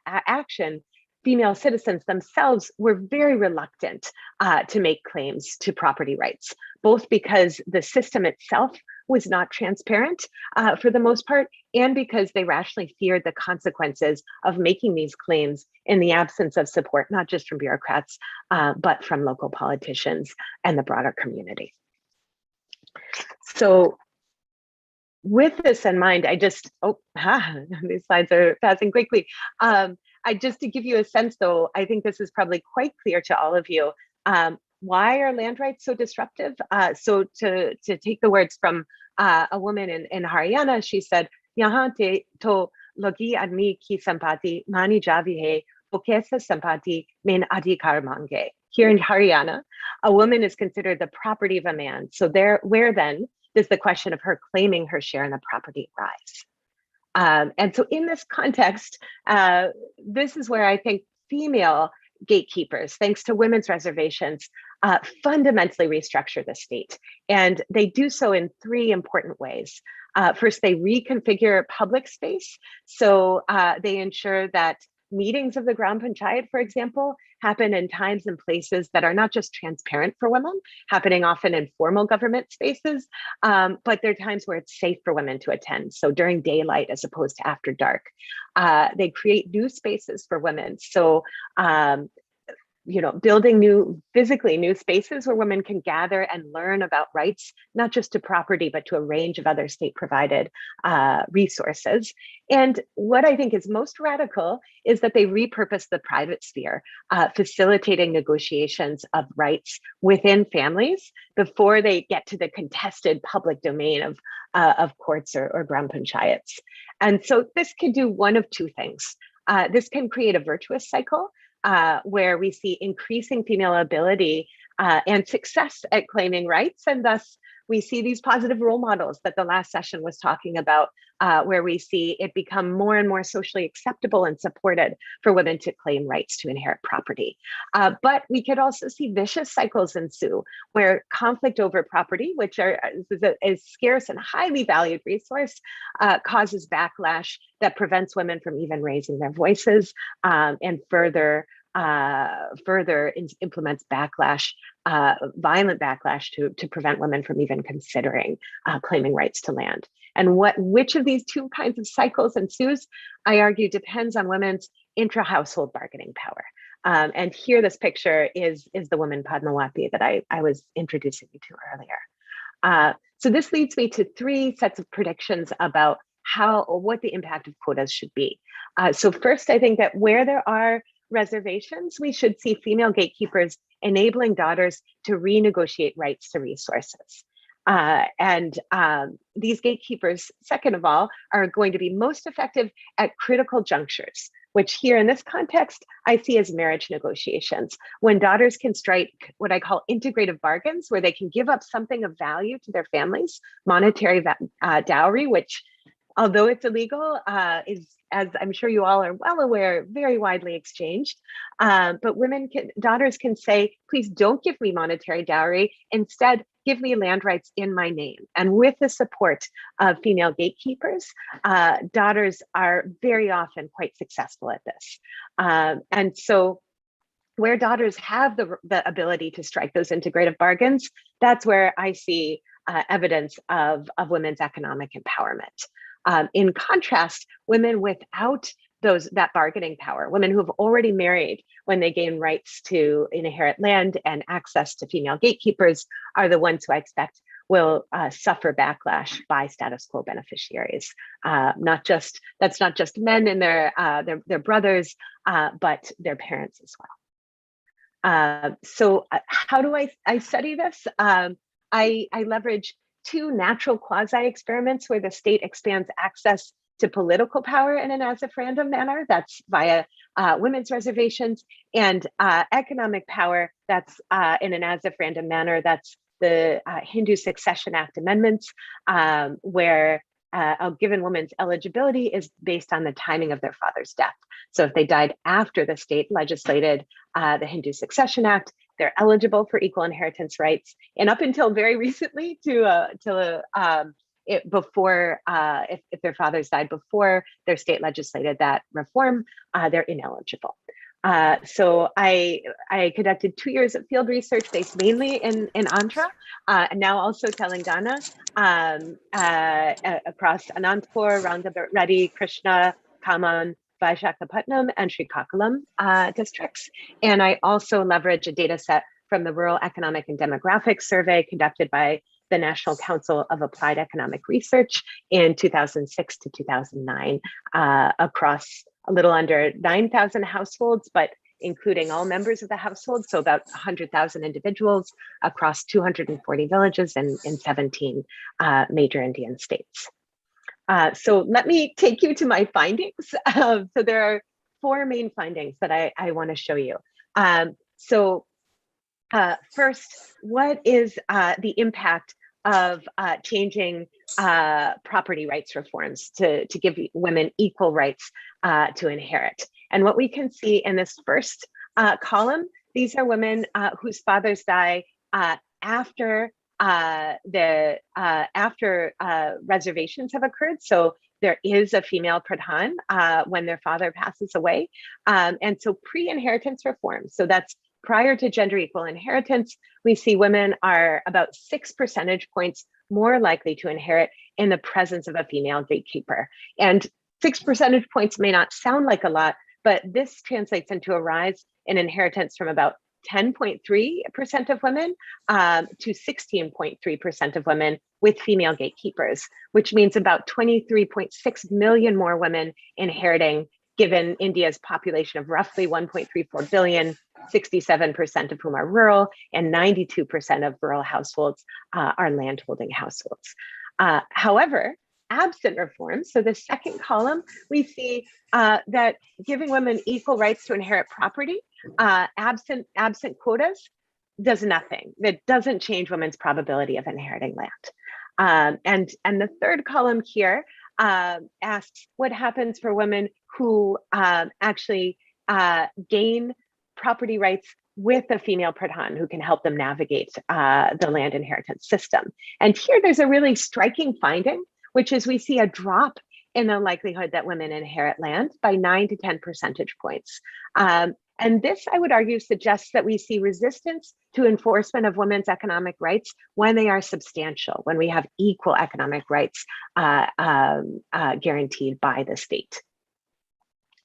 action, female citizens themselves were very reluctant to make claims to property rights, both because the system itself was not transparent for the most part, and because they rationally feared the consequences of making these claims in the absence of support, not just from bureaucrats, but from local politicians and the broader community. So with this in mind, I just, these slides are passing quickly. Just to give you a sense though, I think this is probably quite clear to all of you. Why are land rights so disruptive? So to take the words from a woman in Haryana, she said, "Yahan te to logi admi ki sampati mani javi hai, wo kaisa sampati mein adhikar mange." Here in Haryana, a woman is considered the property of a man. So where then does the question of her claiming her share in the property arise? And so in this context, this is where I think female gatekeepers, thanks to women's reservations, fundamentally restructure the state. And they do so in three important ways. First, they reconfigure public space. So they ensure that meetings of the Gram Panchayat, for example, happen in times and places that are not just transparent for women, happening often in formal government spaces, but they're times where it's safe for women to attend. So during daylight as opposed to after dark. They create new spaces for women. So building physically new spaces where women can gather and learn about rights, not just to property, but to a range of other state provided resources. And what I think is most radical is that they repurpose the private sphere, facilitating negotiations of rights within families before they get to the contested public domain of courts or Gram Panchayats. And so this can do one of two things. This can create a virtuous cycle where we see increasing female ability and success at claiming rights. And thus we see these positive role models that the last session was talking about, where we see it become more and more socially acceptable and supported for women to claim rights to inherit property. But we could also see vicious cycles ensue where conflict over property, which is a scarce and highly valued resource, causes backlash that prevents women from even raising their voices and further implements backlash, violent backlash to prevent women from even considering claiming rights to land. And which of these two kinds of cycles ensues, I argue, depends on women's intra-household bargaining power. And here, this picture is the woman Padmawati that I was introducing you to earlier. So this leads me to three sets of predictions about what the impact of quotas should be. So first, I think that where there are reservations, we should see female gatekeepers enabling daughters to renegotiate rights to resources. And these gatekeepers, second of all, are going to be most effective at critical junctures, which here in this context, I see as marriage negotiations, when daughters can strike what I call integrative bargains, where they can give up something of value to their families, monetary dowry, which, although it's illegal, is, as I'm sure you all are well aware, very widely exchanged. But daughters can say, please don't give me monetary dowry. Instead, give me land rights in my name. And with the support of female gatekeepers, daughters are very often quite successful at this. And so where daughters have the ability to strike those integrative bargains, that's where I see evidence of women's economic empowerment. In contrast, women without that bargaining power, women who have already married when they gain rights to inherit land and access to female gatekeepers, are the ones who I expect will suffer backlash by status quo beneficiaries. That's not just men and their brothers, but their parents as well. So how do I study this? I leverage two natural quasi-experiments where the state expands access to political power in an as-if-random manner, that's via women's reservations, and economic power, that's in an as-if-random manner, that's the Hindu Succession Act amendments, where a given woman's eligibility is based on the timing of their father's death. So if they died after the state legislated the Hindu Succession Act, they're eligible for equal inheritance rights. And up until very recently, if their fathers died before their state legislated that reform, they're ineligible. So I conducted 2 years of field research based mainly in Andhra, and now also Telangana, across Anantapur, Roundabout Reddy, Krishna, Khammam, Visakhapatnam, and Srikakulam districts. And I also leverage a data set from the Rural Economic and Demographic Survey conducted by the National Council of Applied Economic Research in 2006 to 2009 across a little under 9,000 households, but including all members of the household, so about 100,000 individuals across 240 villages in 17 major Indian states. So let me take you to my findings. So there are 4 main findings that I want to show you. First, what is the impact of changing property rights reforms to give women equal rights to inherit? And what we can see in this first column, these are women whose fathers die after reservations have occurred. So there is a female pradhan when their father passes away. And so pre-inheritance reform, so that's prior to gender equal inheritance, we see women are about 6 percentage points more likely to inherit in the presence of a female gatekeeper. And 6 percentage points may not sound like a lot, but this translates into a rise in inheritance from about 10.3% of women to 16.3% of women with female gatekeepers, which means about 23.6 million more women inheriting, given India's population of roughly 1.34 billion, 67% of whom are rural, and 92% of rural households are landholding households. However, absent reforms, so the second column, we see that giving women equal rights to inherit property, absent quotas, does nothing. That doesn't change women's probability of inheriting land. And the third column here asks what happens for women who actually gain property rights with a female pradhan who can help them navigate the land inheritance system. And here there's a really striking finding, which is we see a drop in the likelihood that women inherit land by 9 to 10 percentage points. And this, I would argue, suggests that we see resistance to enforcement of women's economic rights when they are substantial, when we have equal economic rights guaranteed by the state.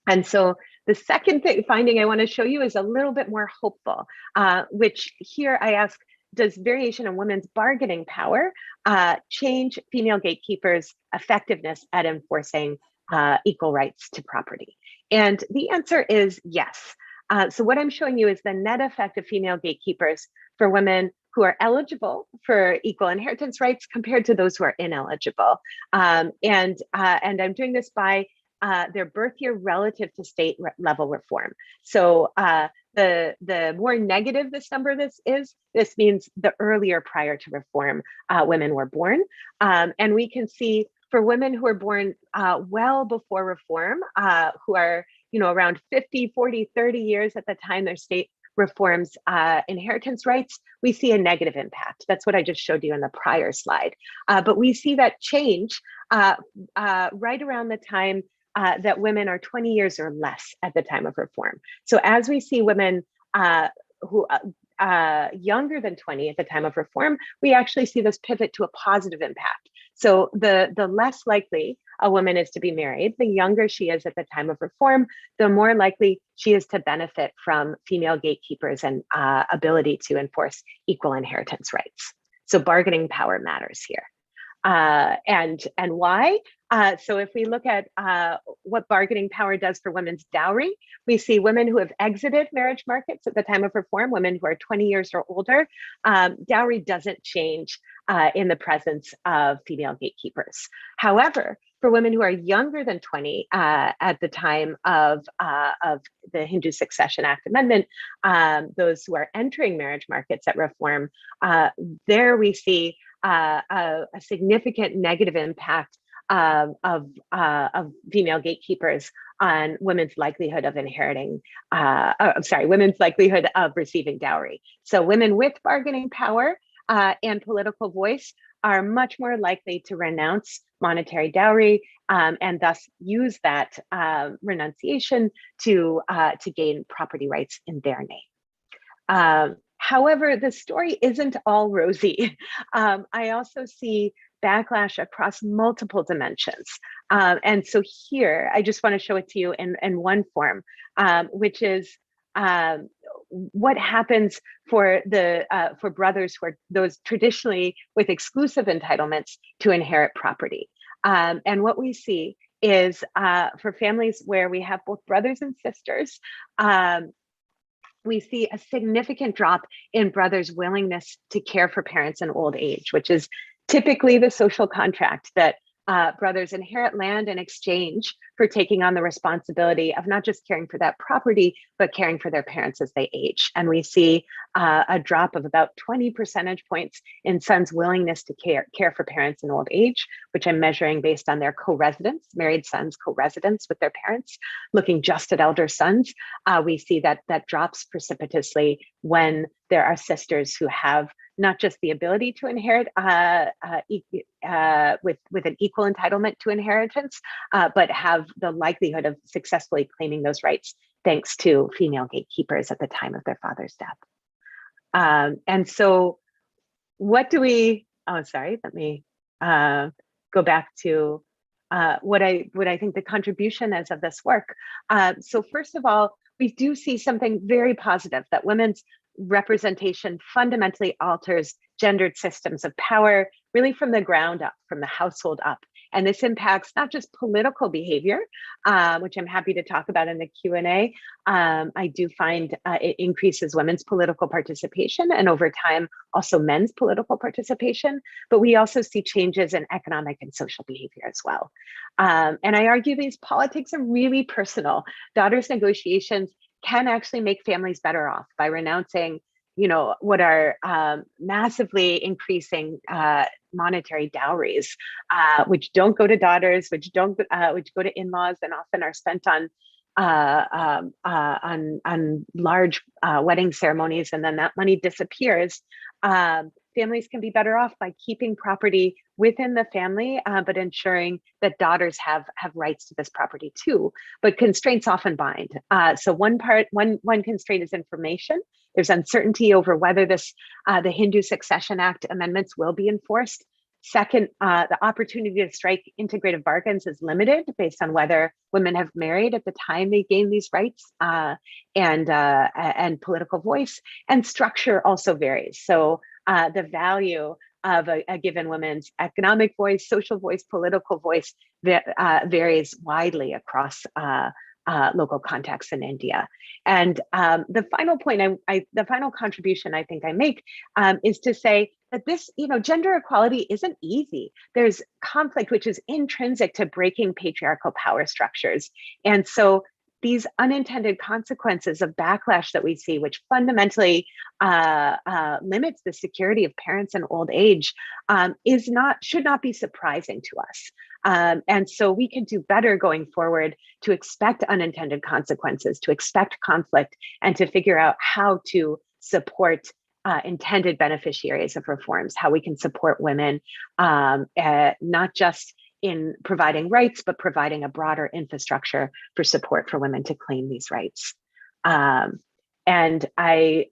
And so the second finding I want to show you is a little bit more hopeful, which here I ask, does variation in women's bargaining power change female gatekeepers' effectiveness at enforcing equal rights to property? And the answer is yes. So what I'm showing you is the net effect of female gatekeepers for women who are eligible for equal inheritance rights compared to those who are ineligible. And I'm doing this by their birth year relative to state level reform. So the more negative this number this means the earlier prior to reform women were born. And we can see for women who are born well before reform, who are around 50, 40, 30 years at the time their state reforms inheritance rights, we see a negative impact. That's what I just showed you in the prior slide. But we see that change right around the time that women are 20 years or less at the time of reform. So as we see women who younger than 20 at the time of reform, we actually see this pivot to a positive impact. So the less likely a woman is to be married, the younger she is at the time of reform, the more likely she is to benefit from female gatekeepers and ability to enforce equal inheritance rights. So bargaining power matters here. And why? So if we look at what bargaining power does for women's dowry, we see women who have exited marriage markets at the time of reform, women who are 20 years or older, dowry doesn't change in the presence of female gatekeepers. However, for women who are younger than 20 at the time of the Hindu Succession Act amendment, those who are entering marriage markets at reform, there we see a significant negative impact of female gatekeepers on women's likelihood of inheriting, women's likelihood of receiving dowry. So women with bargaining power and political voice are much more likely to renounce monetary dowry and thus use that renunciation to gain property rights in their name. However, the story isn't all rosy. I also see backlash across multiple dimensions. And so here, I just want to show it to you in one form, which is what happens for for brothers who are those traditionally with exclusive entitlements to inherit property. And what we see is for families where we have both brothers and sisters, we see a significant drop in brothers' willingness to care for parents in old age, which is typically the social contract that brothers inherit land in exchange for taking on the responsibility of not just caring for that property, but caring for their parents as they age. And we see a drop of about 20 percentage points in sons' willingness to care for parents in old age, which I'm measuring based on their co-residence, married sons' co-residence with their parents. Looking just at elder sons, we see that drops precipitously when there are sisters who have not just the ability to inherit with an equal entitlement to inheritance, but have the likelihood of successfully claiming those rights thanks to female gatekeepers at the time of their father's death. And so what do we, oh, sorry, let me go back to what I think the contribution is of this work. So first of all, we do see something very positive, that women's representation fundamentally alters gendered systems of power, really from the ground up, from the household up. And this impacts not just political behavior, which I'm happy to talk about in the Q&A. I do find it increases women's political participation and over time, also men's political participation, but we also see changes in economic and social behavior as well. And I argue these politics are really personal. Daughters' negotiations can actually make families better off by renouncing, what are massively increasing monetary dowries, which don't go to daughters, which go to in-laws, and often are spent on large wedding ceremonies, and then that money disappears. Families can be better off by keeping property within the family, but ensuring that daughters have rights to this property too. But constraints often bind. So one constraint is information. There's uncertainty over whether the Hindu Succession Act amendments will be enforced. Second, the opportunity to strike integrative bargains is limited based on whether women have married at the time they gain these rights, and political voice. And structure also varies. So the value of a given woman's economic voice, social voice, political voice varies widely across local contexts in India. And the final point, the final contribution I think I make is to say that this, gender equality isn't easy. There's conflict which is intrinsic to breaking patriarchal power structures. And so these unintended consequences of backlash that we see, which fundamentally limits the security of parents in old age, should not be surprising to us. And so we can do better going forward to expect unintended consequences, to expect conflict, and to figure out how to support intended beneficiaries of reforms, how we can support women, not just in providing rights, but providing a broader infrastructure for support for women to claim these rights. And I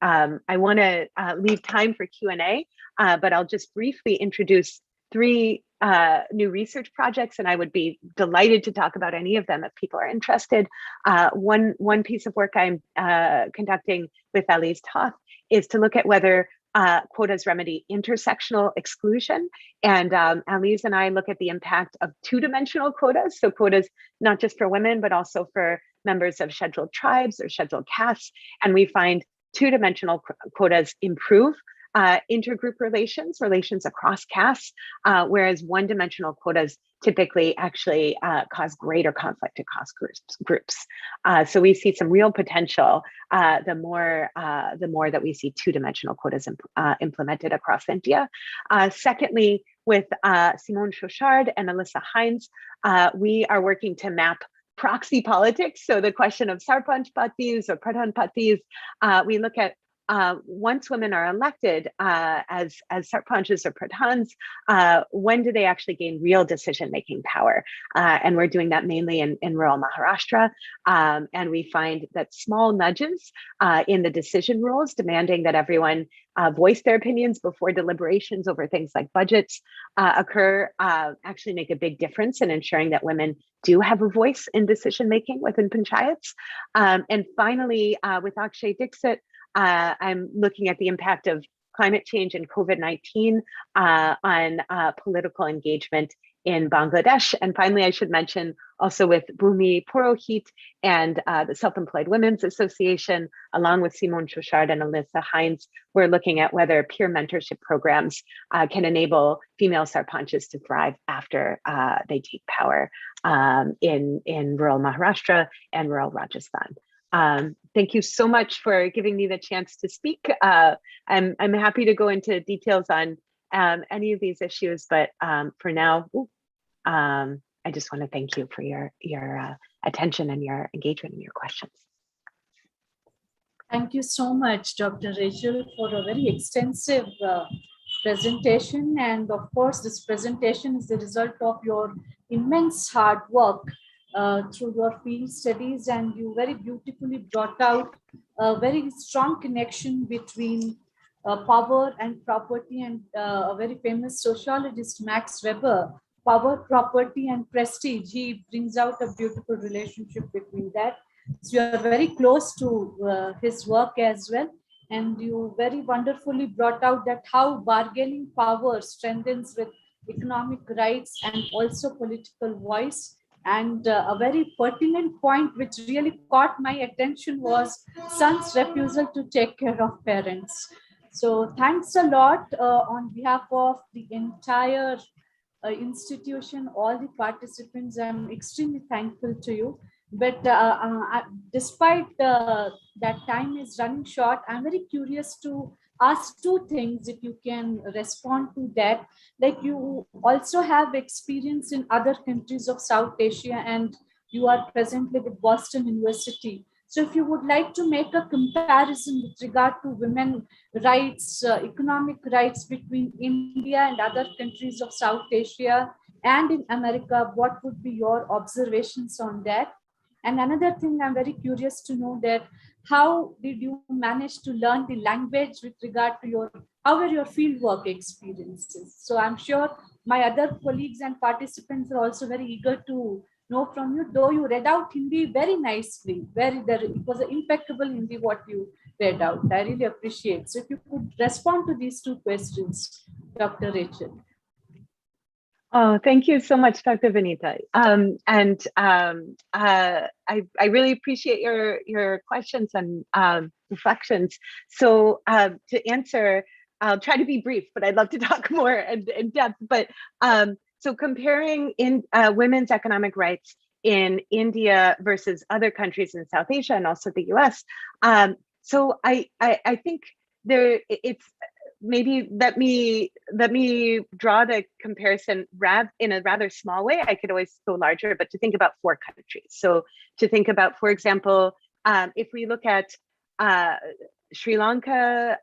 want to leave time for Q&A, but I'll just briefly introduce 3 new research projects, and I would be delighted to talk about any of them if people are interested. One piece of work I'm conducting with Elise Toth is to look at whether quotas remedy intersectional exclusion. And Elise and I look at the impact of 2-dimensional quotas. So quotas, not just for women, but also for members of scheduled tribes or scheduled castes. And we find 2-dimensional quotas improve intergroup relations across castes, whereas 1-dimensional quotas typically actually cause greater conflict across groups. So we see some real potential the more that we see 2-dimensional quotas implemented across India. Secondly, with Simone Chauchard and Alyssa Hines, we are working to map proxy politics. So the question of sarpanch patis or pradhan patis, we look at once women are elected as sarpanches or pradhans, when do they actually gain real decision-making power? And we're doing that mainly in rural Maharashtra. And we find that small nudges in the decision rules demanding that everyone voice their opinions before deliberations over things like budgets occur actually make a big difference in ensuring that women do have a voice in decision-making within panchayats. And finally, with Akshay Dixit, I'm looking at the impact of climate change and COVID-19 on political engagement in Bangladesh. And finally, I should mention also with Bhumi Purohit and the Self-Employed Women's Association, along with Simone Chouchard and Alyssa Hines, we're looking at whether peer mentorship programs can enable female sarpanchs to thrive after they take power in rural Maharashtra and rural Rajasthan. Thank you so much for giving me the chance to speak. I'm happy to go into details on any of these issues, but for now, I just want to thank you for your attention and your engagement and your questions. Thank you so much, Dr. Rachel, for a very extensive presentation. And of course, this presentation is the result of your immense hard work through your field studies, and you very beautifully brought out a very strong connection between power and property, and a very famous sociologist, Max Weber, power, property, and prestige. He brings out a beautiful relationship between that. So you are very close to his work as well. And you very wonderfully brought out that how bargaining power strengthens with economic rights and also political voice. And a very pertinent point which really caught my attention was son's refusal to take care of parents. So thanks a lot on behalf of the entire institution, all the participants. I'm extremely thankful to you. But despite that time is running short, I'm very curious to ask two things, if you can respond to that. Like, you also have experience in other countries of South Asia, and you are presently with Boston University. So if you would like to make a comparison with regard to women rights, economic rights between India and other countries of South Asia and in America, what would be your observations on that? And another thing I'm very curious to know, that how did you manage to learn the language with regard to how were your fieldwork experiences? So I'm sure my other colleagues and participants are also very eager to know from you, though you read out Hindi very nicely, it was an impeccable Hindi what you read out. I really appreciate. So if you could respond to these two questions, Dr. Rachel. Oh, thank you so much, Dr. Vinita. I really appreciate your questions and reflections. So to answer, I'll try to be brief, but I'd love to talk more in depth. But so comparing women's economic rights in India versus other countries in South Asia and also the US. So I think maybe let me draw the comparison in a rather small way. I could always go larger, but to think about 4 countries. So to think about, for example, if we look at Sri Lanka,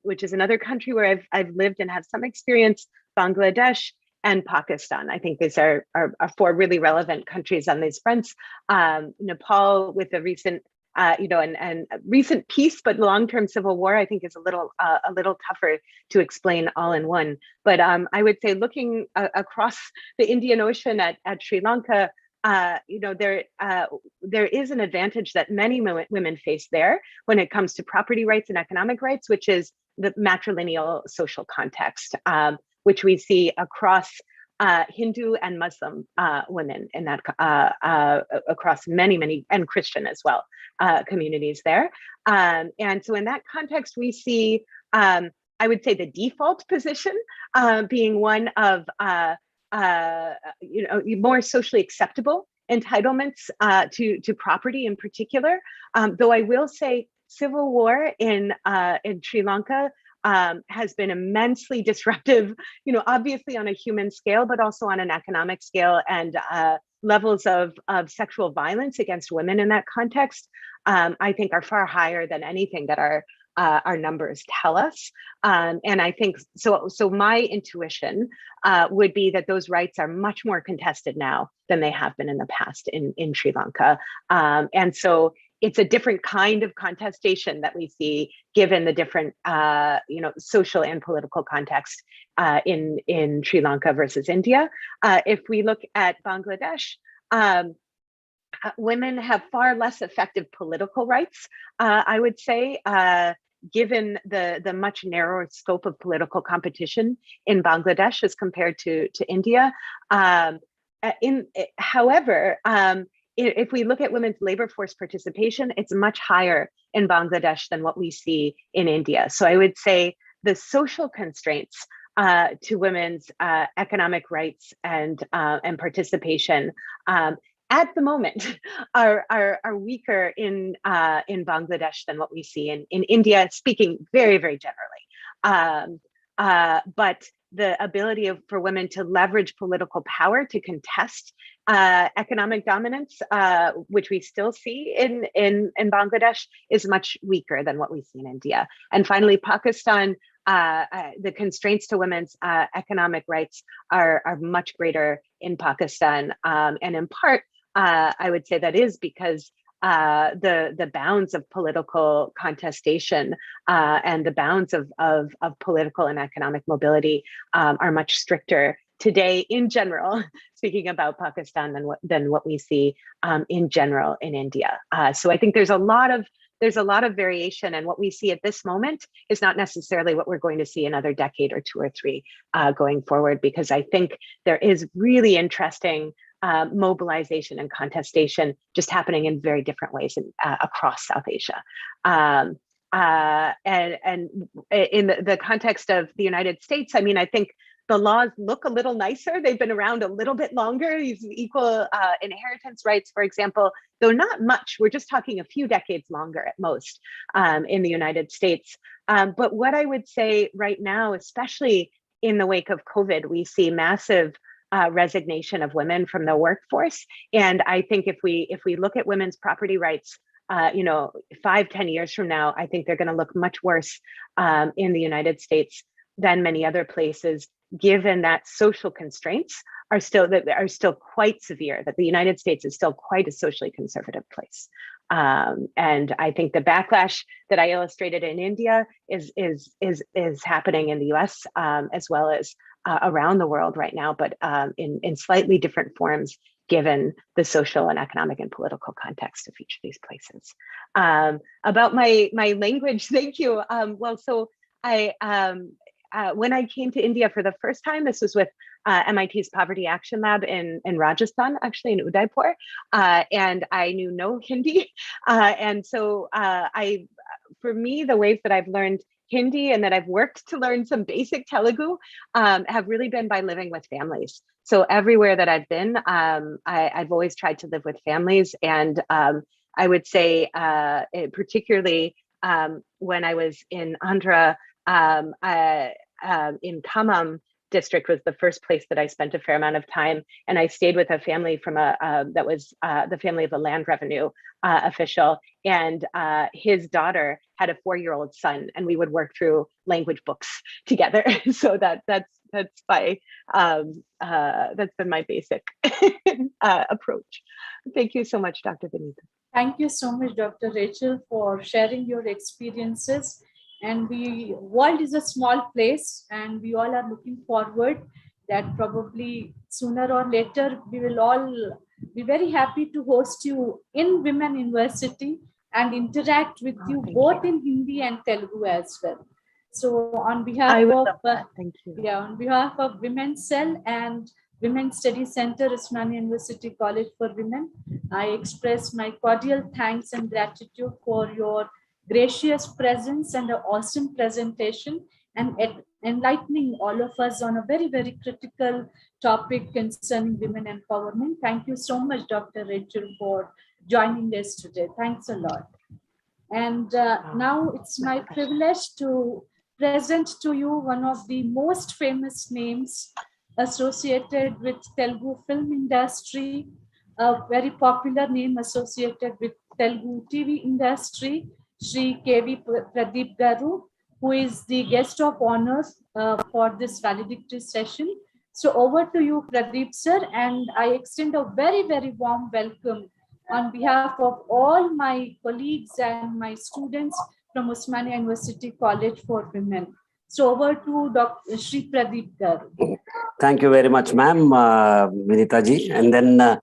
which is another country where I've lived and have some experience, Bangladesh, and Pakistan. I think these are 4 really relevant countries on these fronts. Nepal, with a recent and recent peace, but long-term civil war, I think is a little tougher to explain all in one. But I would say, looking across the Indian Ocean at Sri Lanka, there is an advantage that many women face there when it comes to property rights and economic rights, which is the matrilineal social context, which we see across Hindu and Muslim women in that across many, and Christian as well, communities there. And so in that context, we see, I would say, the default position being one of more socially acceptable entitlements to property in particular. Though I will say, civil war in Sri Lanka has been immensely disruptive, obviously on a human scale, but also on an economic scale, and levels of sexual violence against women in that context, I think, are far higher than anything that our numbers tell us. And I think, so my intuition would be that those rights are much more contested now than they have been in the past in Sri Lanka. And so it's a different kind of contestation that we see, given the different, social and political context in Sri Lanka versus India. If we look at Bangladesh, women have far less effective political rights, I would say, given the much narrower scope of political competition in Bangladesh as compared to India. However, if we look at women's labor force participation, it's much higher in Bangladesh than what we see in India. So I would say the social constraints to women's economic rights and participation at the moment are weaker in Bangladesh than what we see in India, speaking very, very generally. But the ability for women to leverage political power to contest economic dominance, which we still see in Bangladesh, is much weaker than what we see in India. And finally, Pakistan, the constraints to women's economic rights are much greater in Pakistan. And in part, I would say that is because the bounds of political contestation and the bounds of political and economic mobility are much stricter today in general, speaking about Pakistan, than what we see in general in India. So I think there's a lot of variation, and what we see at this moment is not necessarily what we're going to see another decade or 2 or 3 going forward, because I think there is really interesting mobilization and contestation just happening in very different ways across South Asia. And in the context of the United States, I mean, I think the laws look a little nicer. They've been around a little bit longer. These equal inheritance rights, for example, though not much, we're just talking a few decades longer at most in the United States. But what I would say right now, especially in the wake of COVID, we see massive resignation of women from the workforce. And I think if we look at women's property rights, 5-10 years from now, I think they're going to look much worse in the United States than many other places, given that social constraints are still quite severe, that the United States is still quite a socially conservative place. And I think the backlash that I illustrated in India is happening in the US as well as around the world right now, but in slightly different forms, given the social and economic and political context of each of these places. About my language, thank you. Well, so when I came to India for the first time, this was with MIT's Poverty Action Lab in Rajasthan, actually in Udaipur, and I knew no Hindi. And so for me, the ways that I've learned Hindi and that I've worked to learn some basic Telugu have really been by living with families. So everywhere that I've been, I've always tried to live with families. And I would say, particularly when I was in Andhra, in Khammam district was the first place that I spent a fair amount of time. And I stayed with a family from that was the family of a land revenue official. And his daughter had a 4-year-old son, and we would work through language books together. So that's been my basic approach. Thank you so much, Dr. Vinita. Thank you so much, Dr. Rachel, for sharing your experiences. And the world is a small place, and we all are looking forward that probably sooner or later we will all be very happy to host you in Women University and interact with you both in Hindi and Telugu as well. So on behalf on behalf of Women's Cell and Women's Study Center, Osmania University College for Women, I express my cordial thanks and gratitude for your gracious presence and an awesome presentation and enlightening all of us on a very, very critical topic concerning women empowerment. Thank you so much, Dr. Rachel, for joining us today. Thanks a lot. And now it's my privilege to present to you one of the most famous names associated with Telugu film industry, a very popular name associated with Telugu TV industry, Shri K.V. Pradeep Garu, who is the guest of honor for this valedictory session. So over to you, Pradeep sir, and I extend a very, very warm welcome on behalf of all my colleagues and my students from Osmania University College for Women. So over to Dr. Shri Pradeep Garu. Thank you very much, ma'am, Vinita ji. And then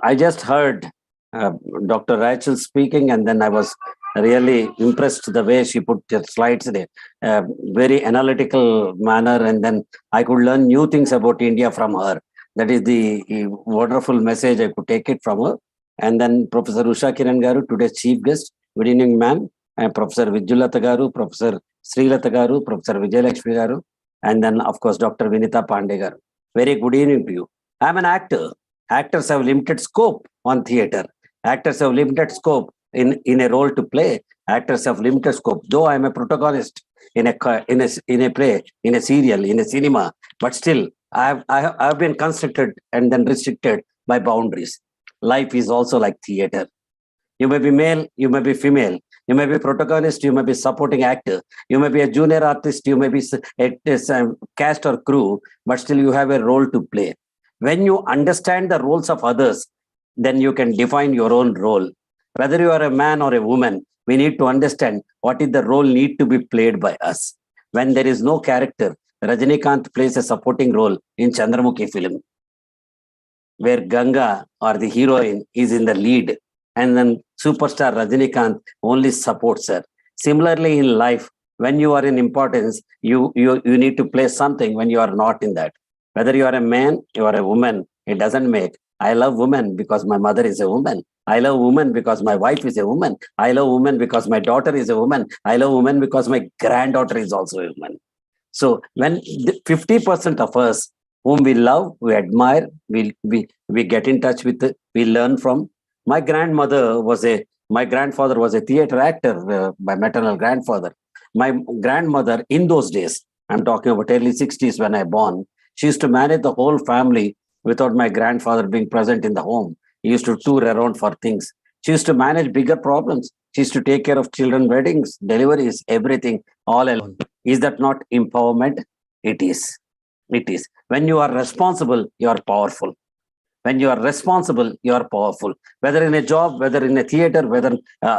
I just heard Dr. Rachel speaking, and then I was really impressed the way she put her slides there. Very analytical manner, and then I could learn new things about India from her. That is the wonderful message I could take it from her. And then Professor Usha Kiran Garu, today's chief guest. Good evening, ma'am. And Professor Vijulata Garu, Professor Srilata Garu, Professor Vijayalakshmi Garu, and then of course Dr. Vinita Pandey Garu. Very good evening to you. I'm an actor. Actors have limited scope on theater. Actors have limited scope in a role to play. Actors have limited scope. Though I'm a protagonist in a play, in a serial, in a cinema, but still I've been constricted and then restricted by boundaries. Life is also like theater. You may be male, you may be female, you may be protagonist, you may be supporting actor, you may be a junior artist, you may be a cast or crew, but still you have a role to play. When you understand the roles of others, then you can define your own role. Whether you are a man or a woman, we need to understand what is the role need to be played by us. When there is no character, Rajinikanth plays a supporting role in Chandramukhi film, where Ganga or the heroine is in the lead, and then superstar Rajinikanth only supports her. Similarly in life, when you are in importance, you need to play something when you are not in that. Whether you are a man, you are a woman, it doesn't make. I love women because my mother is a woman. I love women because my wife is a woman. I love women because my daughter is a woman. I love women because my granddaughter is also a woman. So when 50% of us whom we love, we admire, we get in touch with, we learn from. My grandfather was a theater actor, my maternal grandfather. My grandmother in those days, I'm talking about early 60s when I born, she used to manage the whole family without my grandfather being present in the home. He used to tour around for things. She used to manage bigger problems. She used to take care of children, weddings, deliveries, everything all alone. Is that not empowerment? It is. It is. When you are responsible, you are powerful. When you are responsible, you are powerful. Whether in a job, whether in a theater, whether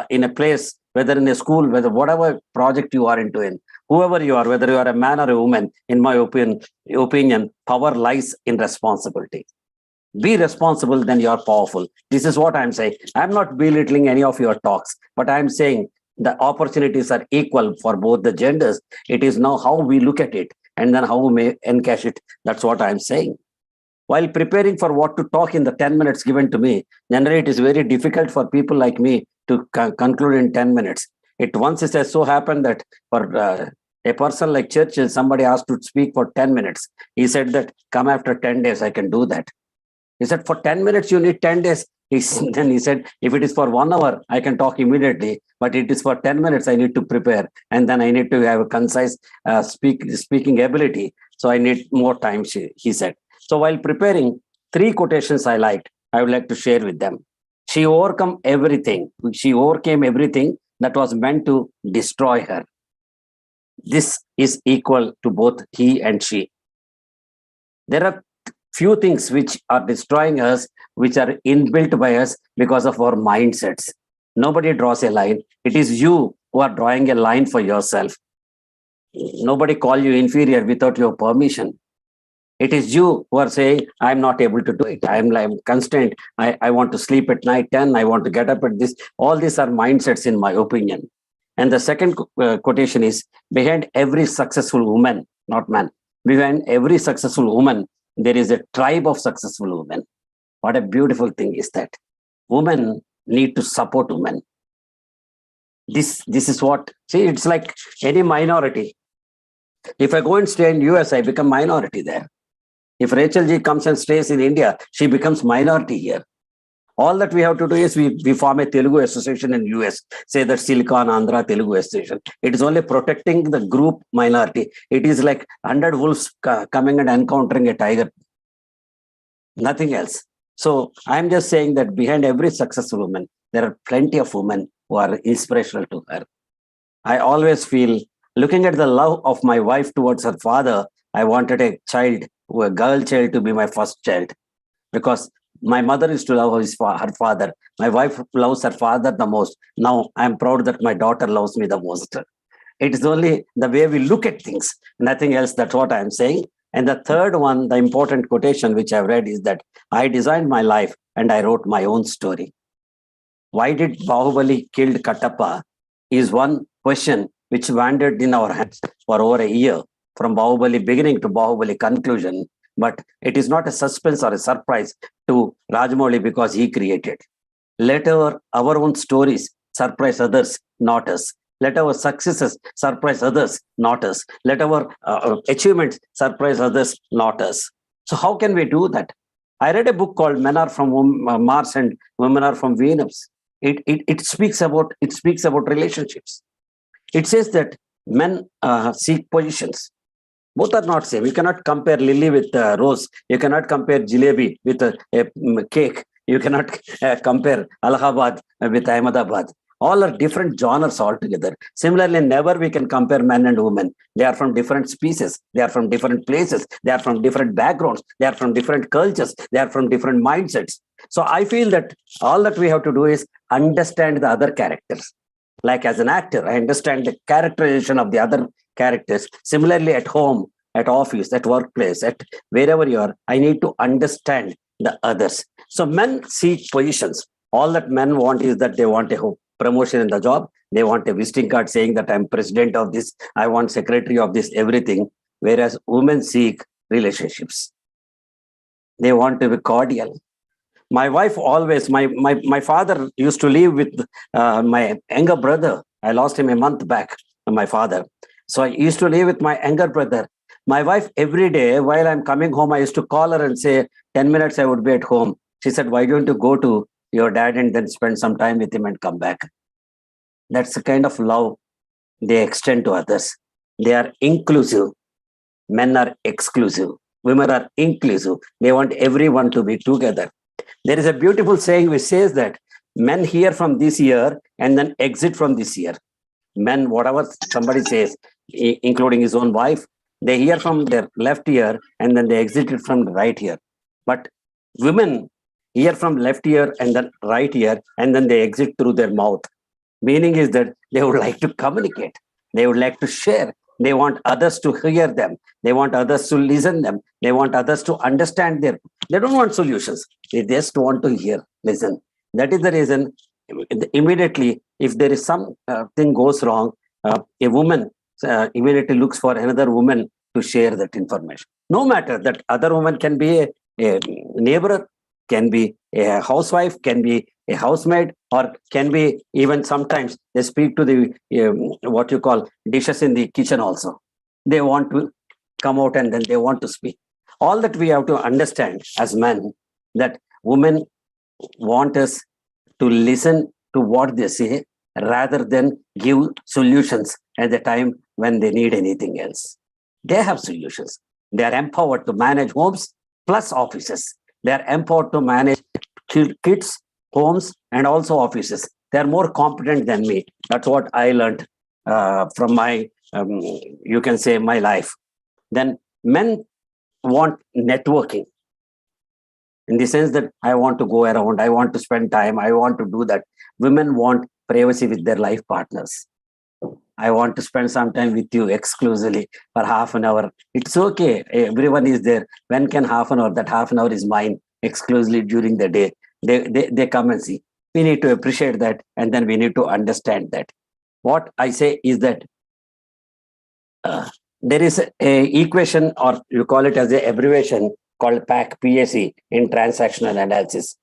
in a place, whether in a school, whether whatever project you are into in, whoever you are, whether you are a man or a woman, in my opinion, power lies in responsibility. Be responsible, then you are powerful. This is what I'm saying. I'm not belittling any of your talks, but I'm saying the opportunities are equal for both the genders. It is now how we look at it and then how we may encash it. That's what I'm saying. While preparing for what to talk in the 10 minutes given to me, generally it is very difficult for people like me to conclude in 10 minutes. It once it has so happened that for a person like Churchill, somebody asked to speak for 10 minutes. He said that, come after 10 days, I can do that. He said, for 10 minutes, you need 10 days. Then he said, if it is for 1 hour, I can talk immediately. But it is for 10 minutes, I need to prepare. And then I need to have a concise speaking ability. So I need more time, he said. So while preparing, 3 quotations I liked, I would like to share with them. She overcame everything. She overcame everything that was meant to destroy her. This is equal to both he and she. There are few things which are destroying us, which are inbuilt by us because of our mindsets. Nobody draws a line. It is you who are drawing a line for yourself. Nobody call you inferior without your permission. It is you who are saying, I'm not able to do it. I'm constrained. I want to sleep at night 10. I want to get up at this. All these are mindsets in my opinion. And the second quotation is, behind every successful woman, not man, behind every successful woman, there is a tribe of successful women. What a beautiful thing is that. Women need to support women. This is what, see, it's like any minority. If I go and stay in US, I become minority there. If Rachel Ji comes and stays in India, she becomes minority here. All that we have to do is we form a Telugu association in US, say that Silicon Andhra Telugu Association. It is only protecting the group minority. It is like 100 wolves coming and encountering a tiger. Nothing else. So I'm just saying that behind every successful woman, there are plenty of women who are inspirational to her. I always feel, looking at the love of my wife towards her father, I wanted a girl child to be my first child, because my mother used to love her father. My wife loves her father the most. Now I'm proud that my daughter loves me the most. It is only the way we look at things, nothing else. That's what I'm saying. And the third one, the important quotation which I've read is that I designed my life and I wrote my own story. Why did Bahubali killed Kattappa is one question which wandered in our heads for over a year, from Bahubali beginning to Bahubali conclusion. But it is not a suspense or a surprise to Rajamouli because he created. Let our own stories surprise others, not us. Let our successes surprise others, not us. Let our achievements surprise others, not us. So how can we do that? I read a book called Men Are From Mars and Women Are From Venus. It speaks about relationships. It says that men seek positions. Both are not same. You cannot compare lily with rose. You cannot compare jalebi with a cake. You cannot compare Allahabad with Ahmedabad. All are different genres altogether. Similarly, never we can compare men and women. They are from different species. They are from different places. They are from different backgrounds. They are from different cultures. They are from different mindsets. So I feel that all that we have to do is understand the other characters. Like as an actor, I understand the characterization of the other characters. Similarly, at home, at office, at workplace, at wherever you are, I need to understand the others. So men seek positions. All that men want is that they want a promotion in the job. They want a visiting card saying that I'm president of this, I want secretary of this, everything. Whereas women seek relationships. They want to be cordial. My wife always, my father used to live with my younger brother. I lost him a month back, my father. So I used to live with my younger brother. My wife, every day while I'm coming home, I used to call her and say, 10 minutes I would be at home. She said, why don't you go to your dad and then spend some time with him and come back? That's the kind of love they extend to others. They are inclusive. Men are exclusive. Women are inclusive. They want everyone to be together. There is a beautiful saying which says that men hear from this ear and then exit from this ear. Men, whatever somebody says, including his own wife, they hear from their left ear and then they exit from the right ear. But women hear from left ear and then right ear and then they exit through their mouth. Meaning is that they would like to communicate. They would like to share. They want others to hear them. They want others to listen them. They want others to understand their. They don't want solutions. They just want to hear, listen. That is the reason. Immediately, if there is some thing goes wrong, a woman immediately looks for another woman to share that information. No matter that other woman can be a neighbor, can be a housewife, can be a housemaid, or can be even sometimes they speak to the what you call dishes in the kitchen also. They want to come out and then they want to speak. All that we have to understand as men, that women want us to listen to what they say rather than give solutions at the time when they need anything else. They have solutions. They are empowered to manage homes plus offices. They are empowered to manage kids, homes, and also offices. They are more competent than me. That's what I learned from my, you can say, my life. Then men want networking in the sense that I want to go around, I want to spend time, I want to do that. Women want privacy with their life partners. I want to spend some time with you exclusively for half an hour. It's okay. Everyone is there. When can half an hour? That half an hour is mine exclusively during the day. They come and see. We need to appreciate that, and then we need to understand that. What I say is that there is a equation, or you call it as an abbreviation, called PAC, PAC, in transactional analysis.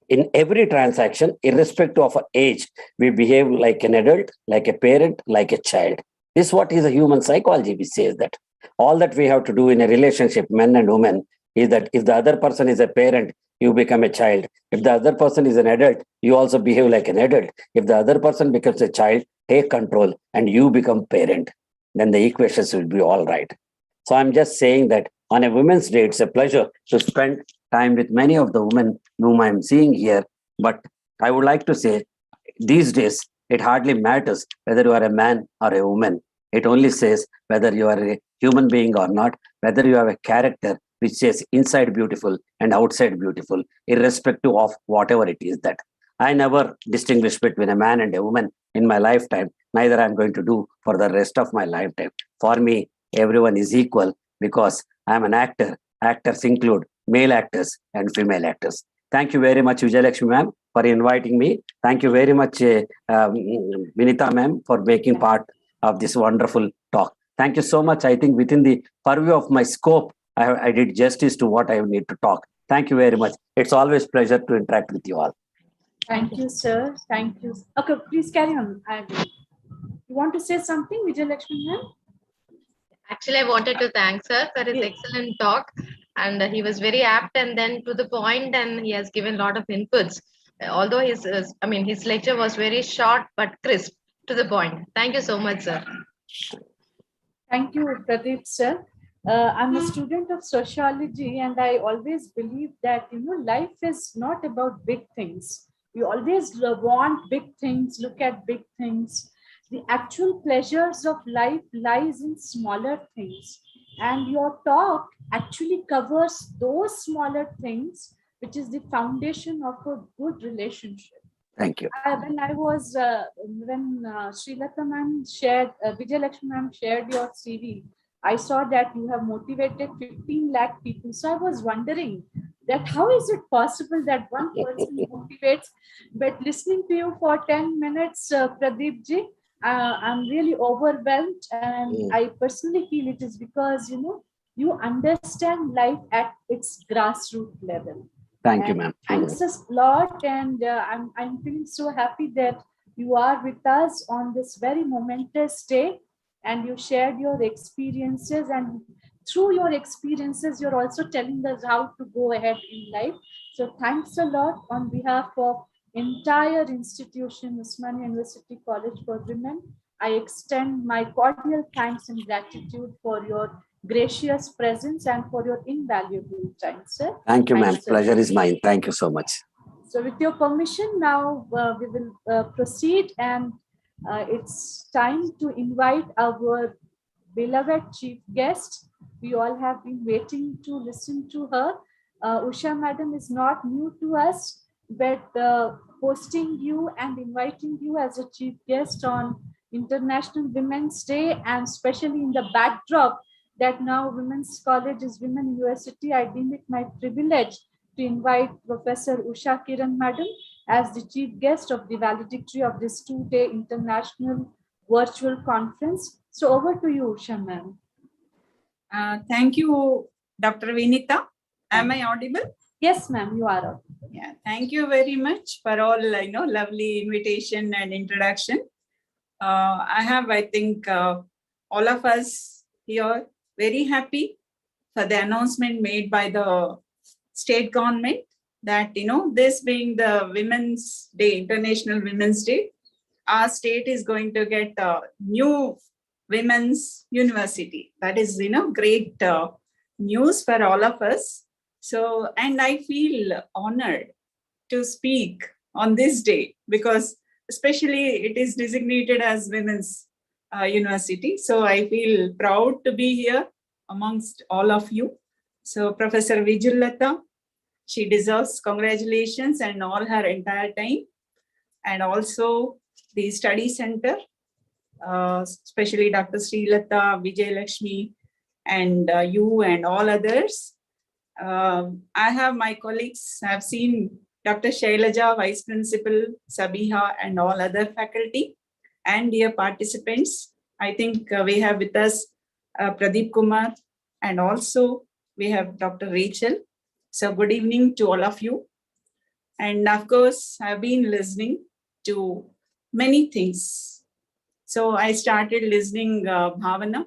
In every transaction, irrespective of our age, we behave like an adult, like a parent, like a child. This is what is a human psychology, which says that all that we have to do in a relationship, men and women, is that if the other person is a parent, you become a child. If the other person is an adult, you also behave like an adult. If the other person becomes a child, take control and you become parent. Then the equations will be all right. So I'm just saying that on a Women's Day, it's a pleasure to spend time with many of the women whom I'm seeing here. But I would like to say, these days, it hardly matters whether you are a man or a woman. It only says whether you are a human being or not, whether you have a character which says inside beautiful and outside beautiful, irrespective of whatever it is that. I never distinguish between a man and a woman in my lifetime. Neither I'm going to do for the rest of my lifetime. For me, everyone is equal because I'm an actor. Actors include male actors and female actors. Thank you very much, Vijayalakshmi ma'am, for inviting me. Thank you very much, Vinita ma'am, for making part of this wonderful talk. Thank you so much. I think within the purview of my scope, I did justice to what I need to talk. Thank you very much. It's always a pleasure to interact with you all. Thank you, sir. Thank you. Okay, please carry on. You want to say something, Vijayalakshmi ma'am? Actually, I wanted to thank sir for his excellent talk, and he was very apt and then to the point, and he has given a lot of inputs. Although his lecture was very short but crisp, to the point. Thank you so much, sir. Thank you, Pradeep sir. I'm a student of sociology, and I always believe that life is not about big things. We always want big things, look at big things. The actual pleasures of life lies in smaller things, and your talk actually covers those smaller things, which is the foundation of a good relationship. Thank you. When Srilata ma'am shared, Vijayalakshmi ma'am shared your CV, I saw that you have motivated 15 lakh people. So I was wondering that how is it possible that one person motivates, but listening to you for 10 minutes, Pradeep ji, I'm really overwhelmed, and I personally feel it is because, you understand life at its grassroots level. Thank you, ma'am. Thanks a lot, and I'm feeling so happy that you are with us on this very momentous day, and you shared your experiences, and through your experiences, you're also telling us how to go ahead in life. So thanks a lot on behalf of entire institution, Usmania University College for Women. I extend my cordial thanks and gratitude for your gracious presence and for your invaluable time, sir. Thank you, ma'am. Pleasure is mine. Thank you so much. So with your permission, now we will proceed, and it's time to invite our beloved chief guest. We all have been waiting to listen to her. Usha madam is not new to us, but hosting you and inviting you as a chief guest on International Women's Day, and especially in the backdrop that now Women's College is Women University, I deem it my privilege to invite Professor Usha Kiran Madam as the chief guest of the valedictory of this two-day international virtual conference. So over to you, Usha ma'am. Thank you, Dr. Vinita. Am I audible? Yes, ma'am, you are audible. Yeah, thank you very much for all lovely invitation and introduction. I have, I think, all of us here very happy for the announcement made by the state government that, this being the Women's Day, International Women's Day, our state is going to get a new women's university. That is, great news for all of us. So, and I feel honored to speak on this day because especially it is designated as Women's University. So I feel proud to be here amongst all of you. So Professor Vijayalata, she deserves congratulations and all her entire time. And also the study center, especially Dr. Srilata, Vijayalakshmi, and you and all others. I have my colleagues, I have seen Dr. Shailaja, Vice Principal, Sabiha, and all other faculty, and dear participants. I think we have with us Pradeep Kumar, and also we have Dr. Rachel. So good evening to all of you. And of course, I've been listening to many things. So I started listening Bhavana,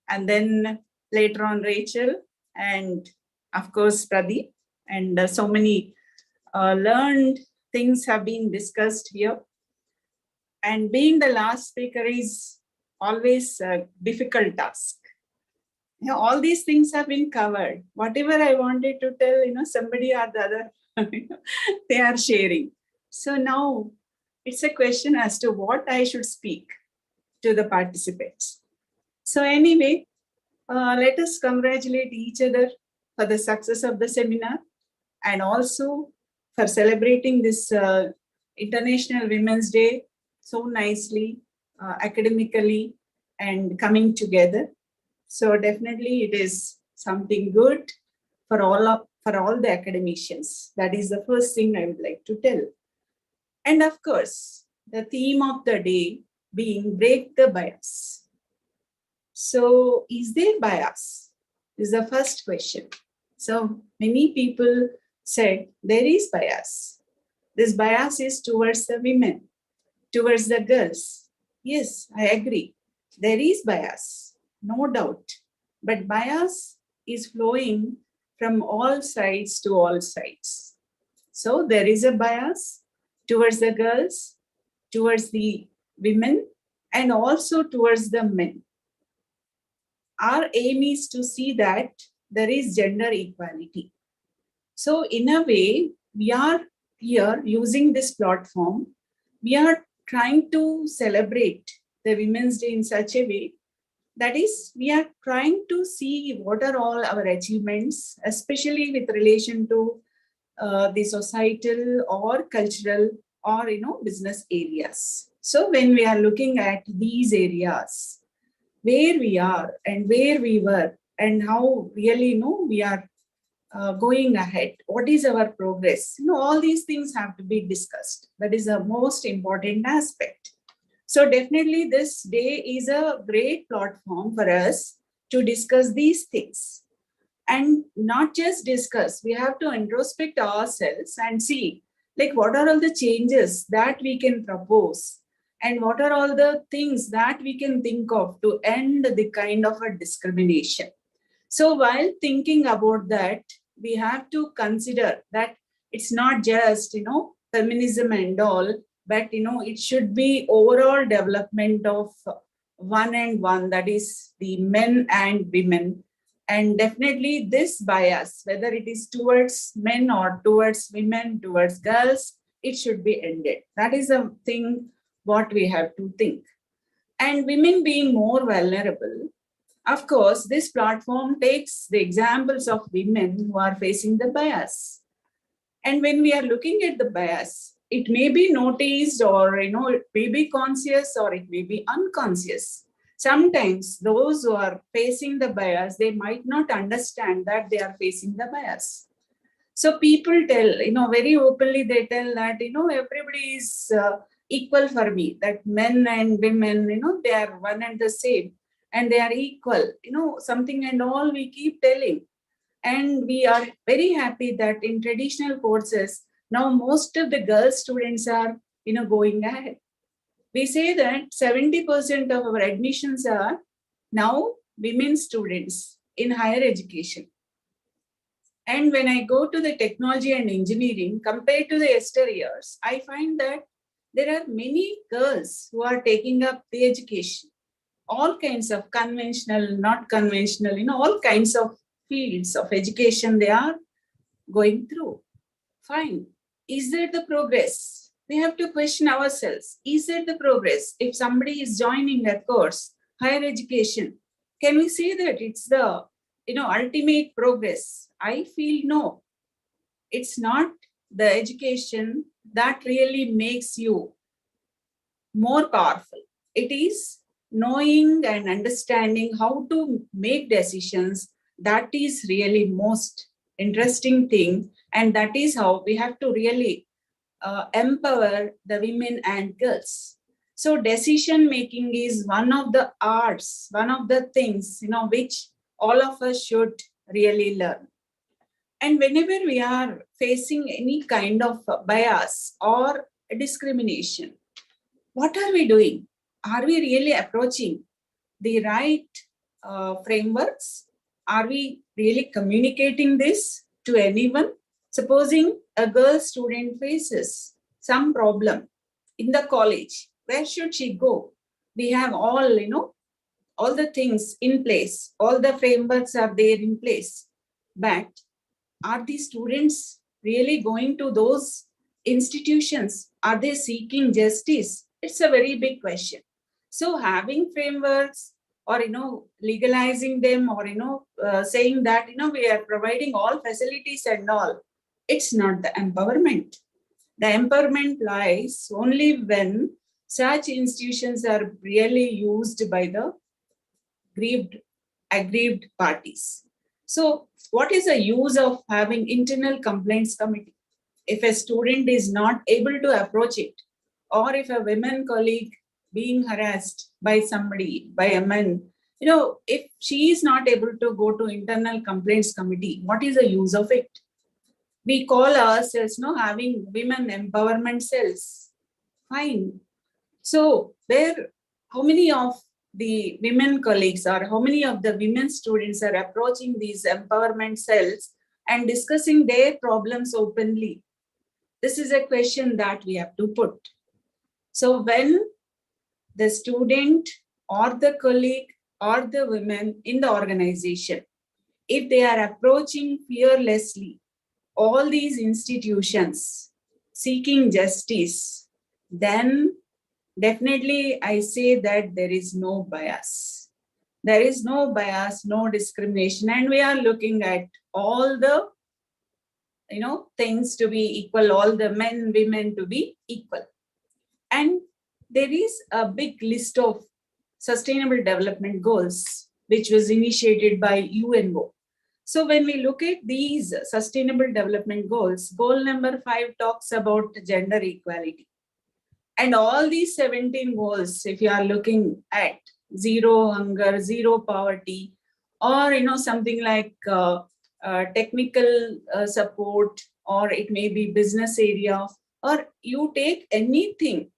and then later on Rachel, and of course Pradeep, and so many learned things have been discussed here. And being the last speaker is always a difficult task. All these things have been covered. Whatever I wanted to tell, somebody or the other, they are sharing. So now it's a question as to what I should speak to the participants. So anyway, let us congratulate each other for the success of the seminar and also for celebrating this International Women's Day so nicely, academically, and coming together. So definitely it is something good for all for all the academicians. That is the first thing I would like to tell. And of course, the theme of the day being break the bias. So is there bias? Is the first question. So many people said there is bias. This bias is towards the women, towards the girls. Yes, I agree. There is bias, no doubt. But bias is flowing from all sides to all sides. So there is a bias towards the girls, towards the women, and also towards the men. Our aim is to see that there is gender equality. So in a way, we are here using this platform. We are trying to celebrate the Women's Day in such a way that is, we are trying to see what are all our achievements, especially with relation to the societal or cultural or business areas. So when we are looking at these areas, where we are and where we were and how really we are going ahead, what is our progress, all these things have to be discussed. That is the most important aspect. So definitely this day is a great platform for us to discuss these things. And not just discuss, we have to introspect ourselves and see like what are all the changes that we can propose and what are all the things that we can think of to end the kind of a discrimination. So while thinking about that, we have to consider that it's not just, feminism and all, but, it should be overall development of one and one, that is the men and women. And definitely this bias, whether it is towards men or towards women, towards girls, it should be ended. That is a thing what we have to think. And women being more vulnerable, of course, this platform takes the examples of women who are facing the bias. And when we are looking at the bias, it may be noticed or, it may be conscious or it may be unconscious. Sometimes those who are facing the bias, they might not understand that they are facing the bias. So people tell, very openly they tell that, everybody is equal for me, that men and women, they are one and the same and they are equal, something and all we keep telling. And we are very happy that in traditional courses, now most of the girl students are, going ahead. We say that 70% of our admissions are now women students in higher education. And when I go to the technology and engineering, compared to the yesteryears years, I find that there are many girls who are taking up the education. All kinds of conventional, not conventional, all kinds of fields of education they are going through. Fine. Is there the progress? We have to question ourselves. Is there the progress? If somebody is joining a course, higher education, can we say that it's the ultimate progress? I feel no. It's not the education that really makes you more powerful. It is knowing and understanding how to make decisions. That is really most interesting thing. And that is how we have to really empower the women and girls. So decision making is one of the arts, one of the things, which all of us should really learn. And whenever we are facing any kind of bias or discrimination, what are we doing? Are we really approaching the right frameworks? Are we really communicating this to anyone? Supposing a girl student faces some problem in the college, where should she go? We have all, all the things in place, all the frameworks are there in place. But are the students really going to those institutions? Are they seeking justice? It's a very big question. So having frameworks or, legalizing them or, saying that, we are providing all facilities and all, it's not the empowerment. The empowerment lies only when such institutions are really used by the aggrieved parties. So what is the use of having internal complaints committee if a student is not able to approach it, or if a women colleague being harassed by somebody, by a man, if she is not able to go to internal complaints committee, what is the use of it? We call ourselves having women empowerment cells. Fine. So how many of the women colleagues or how many of the women students are approaching these empowerment cells and discussing their problems openly? This is a question that we have to put. So when the student or the colleague or the women in the organization, if they are approaching fearlessly all these institutions seeking justice, then definitely I say that there is no bias. There is no bias, no discrimination, and we are looking at all the things to be equal, all the men, women to be equal. And there is a big list of sustainable development goals, which was initiated by UNO. So when we look at these sustainable development goals, goal number 5 talks about gender equality. And all these 17 goals, if you are looking at zero hunger, zero poverty, or something like technical support, or it may be business area, or you take anything,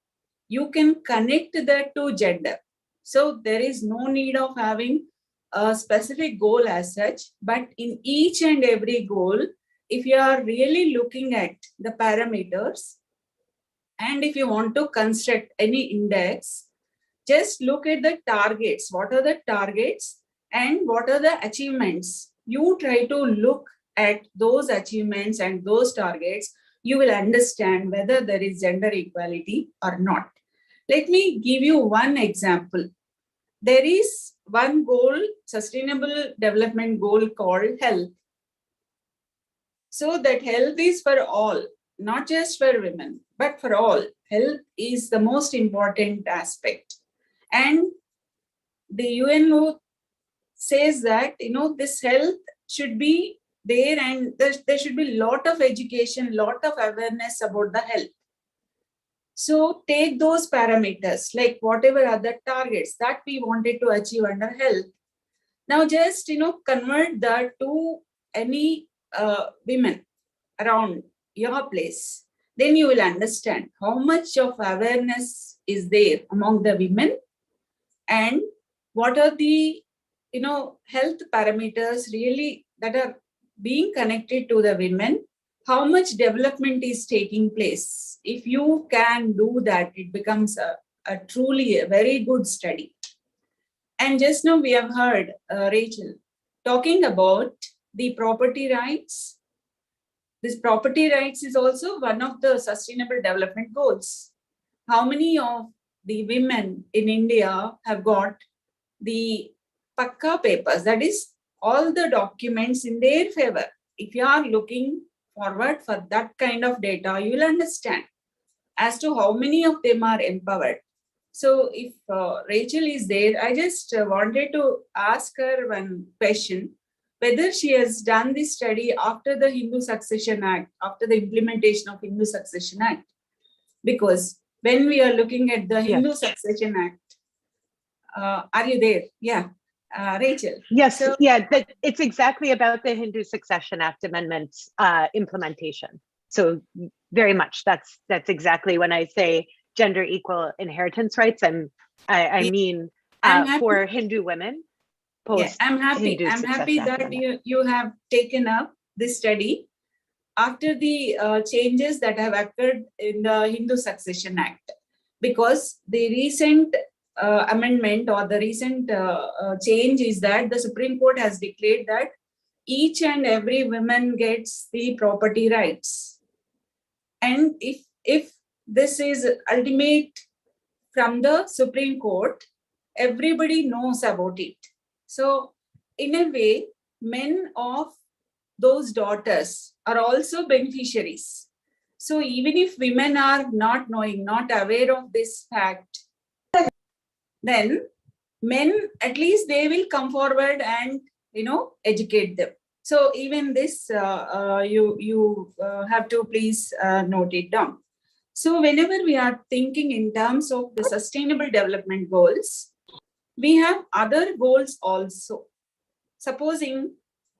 you can connect that to gender. So there is no need of having a specific goal as such, but in each and every goal, if you are really looking at the parameters, and if you want to construct any index, just look at the targets. What are the targets and what are the achievements? You try to look at those achievements and those targets. You will understand whether there is gender equality or not. Let me give you one example. There is one goal, sustainable development goal called health. So that health is for all, not just for women, but for all. Health is the most important aspect. And the UNO says that, this health should be there, and there should be a lot of education, lot of awareness about the health. So take those parameters, like whatever are the targets that we wanted to achieve under health. Now just, convert that to any women around your place. Then you will understand how much of awareness is there among the women, and what are the, health parameters really that are being connected to the women, how much development is taking place. If you can do that, it becomes a truly a very good study. And just now we have heard Rachel talking about the property rights. This property rights is also one of the sustainable development goals. How many of the women in India have got the Pakka papers, that is all the documents in their favor? If you are looking forward for that kind of data, you will understand as to how many of them are empowered. So if Rachel is there, I just wanted to ask her one question, whether she has done this study after the Hindu Succession Act, after the implementation of Hindu Succession Act. Because when we are looking at the Hindu Succession Act, are you there? Yeah. Rachel. Yes, so, it's exactly about the Hindu Succession Act Amendment implementation. So very much, that's exactly when I say gender equal inheritance rights, I mean for Hindu women post I'm happy. Hindu I'm happy that you have taken up this study after the changes that have occurred in the Hindu Succession Act, because the recent amendment or the recent change is that the Supreme Court has declared that each and every woman gets the property rights. And if this is ultimate from the Supreme Court, everybody knows about it. So in a way, men of those daughters are also beneficiaries. So even if women are not knowing, not aware of this fact, then men, at least they will come forward and, educate them. So even this, you have to please note it down. So whenever we are thinking in terms of the sustainable development goals, we have other goals also. Supposing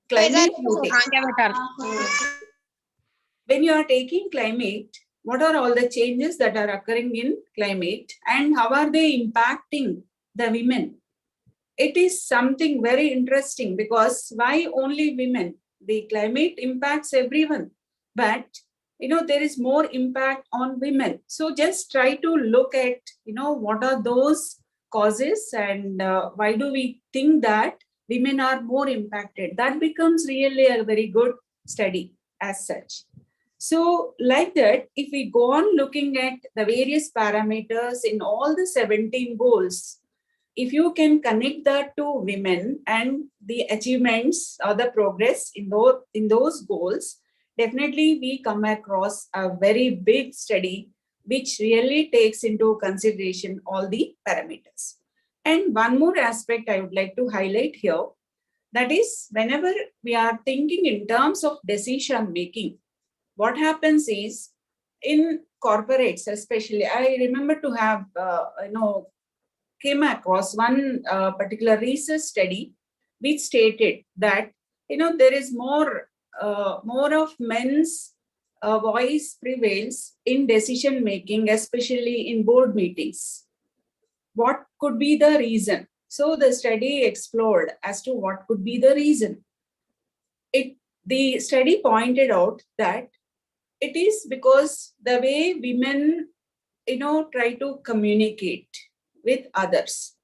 climate you take. When you are taking climate, what are all the changes that are occurring in climate and how are they impacting the women? It is something very interesting because why only women? The climate impacts everyone, but there is more impact on women. So just try to look at what are those causes and why do we think that women are more impacted? That becomes really a very good study as such. So like that, if we go on looking at the various parameters in all the 17 goals, if you can connect that to women and the achievements or the progress in those goals, definitely we come across a very big study which really takes into consideration all the parameters. And one more aspect I would like to highlight here, that is whenever we are thinking in terms of decision making, what happens is in corporates especially, I remember to have came across one particular research study which stated that there is more of men's voice prevails in decision making, especially in board meetings. What could be the reason? So the study explored as to what could be the reason. The study pointed out that it is because the way women try to communicate with others.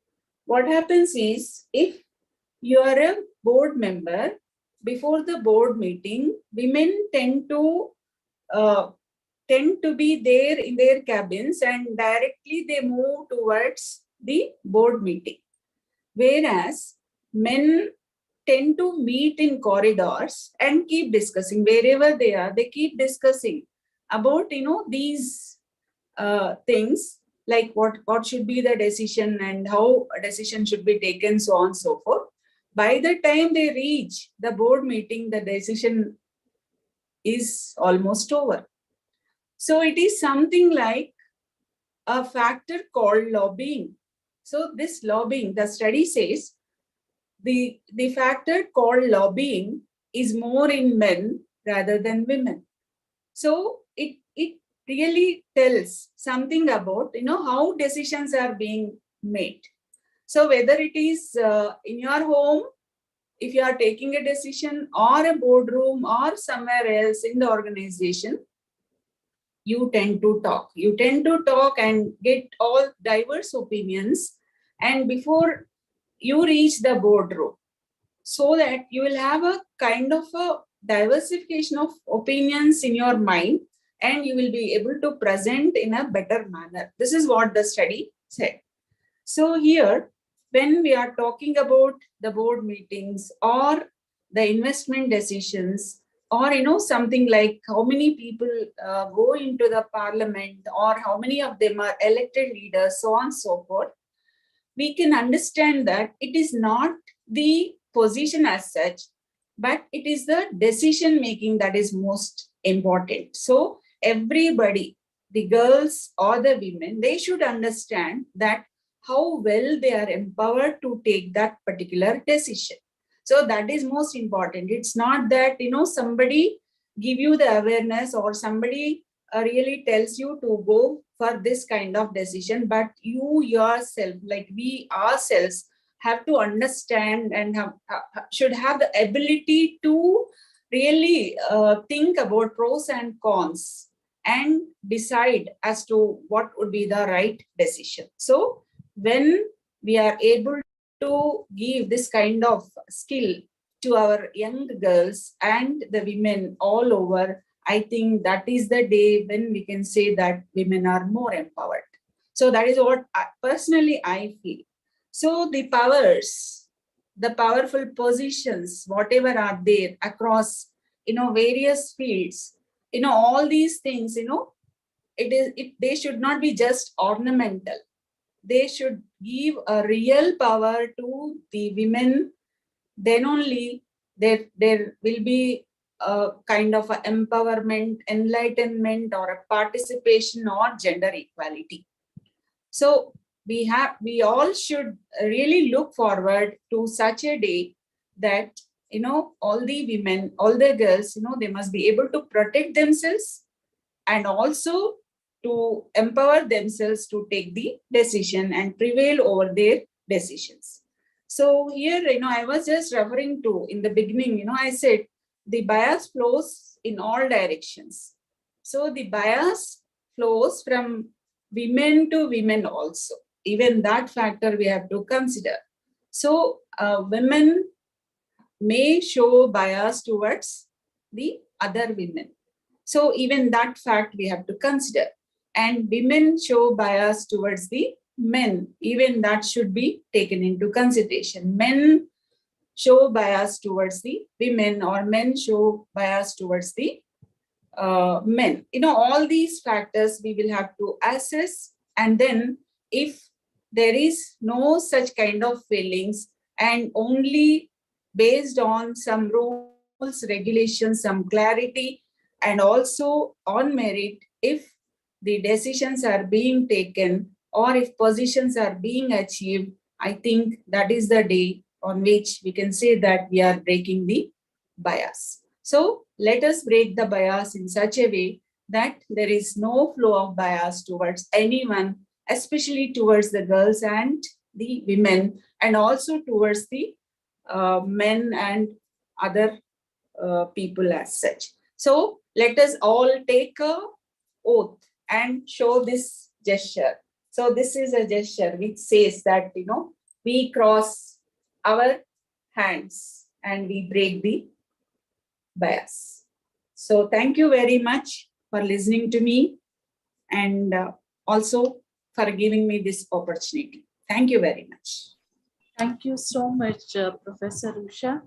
What happens is, if you are a board member, before the board meeting, women tend to be there in their cabins and directly they move towards the board meeting. Whereas men tend to meet in corridors and keep discussing wherever they are. They keep discussing about these things, like what should be the decision and how a decision should be taken, so on and so forth. By the time they reach the board meeting, the decision is almost over. So it is something like a factor called lobbying. So this lobbying, the study says, the factor called lobbying is more in men rather than women. So it really tells something about how decisions are being made. So whether it is in your home, if you are taking a decision, or a boardroom, or somewhere else in the organization, you tend to talk. You tend to talk and get all diverse opinions, and before you reach the boardroom, so that you will have a kind of a diversification of opinions in your mind, and you will be able to present in a better manner. This is what the study said. So here, when we are talking about the board meetings or the investment decisions, or something like how many people go into the parliament, or how many of them are elected leaders, so on and so forth, we can understand that it is not the position as such, but it is the decision making that is most important. So everybody, the girls or the women, they should understand that how well they are empowered to take that particular decision. So that is most important. It's not that somebody give you the awareness, or somebody really tells you to go for this kind of decision, but you yourself, like we ourselves, have to understand and should have the ability to really think about pros and cons and decide as to what would be the right decision. So when we are able to give this kind of skill to our young girls and the women all over, I think that is the day when we can say that women are more empowered. So that is what personally I feel. So the powers, the powerful positions, whatever are there across, various fields, all these things, they should not be just ornamental. They should give a real power to the women. Then only there will be a kind of a empowerment, enlightenment, or a participation or gender equality. So we all should really look forward to such a day that, you know, all the women, all the girls, you know, they must be able to protect themselves and also to empower themselves to take the decision and prevail over their decisions. So here, you know, I was just referring to in the beginning, you know, I said the bias flows in all directions. So the bias flows from women to women also. Even that factor we have to consider. So women may show bias towards the other women. So even that fact we have to consider. And women show bias towards the men. Even that should be taken into consideration. Men show bias towards the women, or men show bias towards the men. You know, all these factors we will have to assess, and then if there is no such kind of feelings and only based on some rules, regulations, some clarity, and also on merit, if the decisions are being taken or if positions are being achieved, I think that is the day on which we can say that we are breaking the bias. So let us break the bias in such a way that there is no flow of bias towards anyone, especially towards the girls and the women, and also towards the men and other people as such. So let us all take a oath and show this gesture. So this is a gesture which says that, you know, we cross our hands and we break the bias. So thank you very much for listening to me, and also for giving me this opportunity. Thank you very much. Thank you so much, Professor Usha.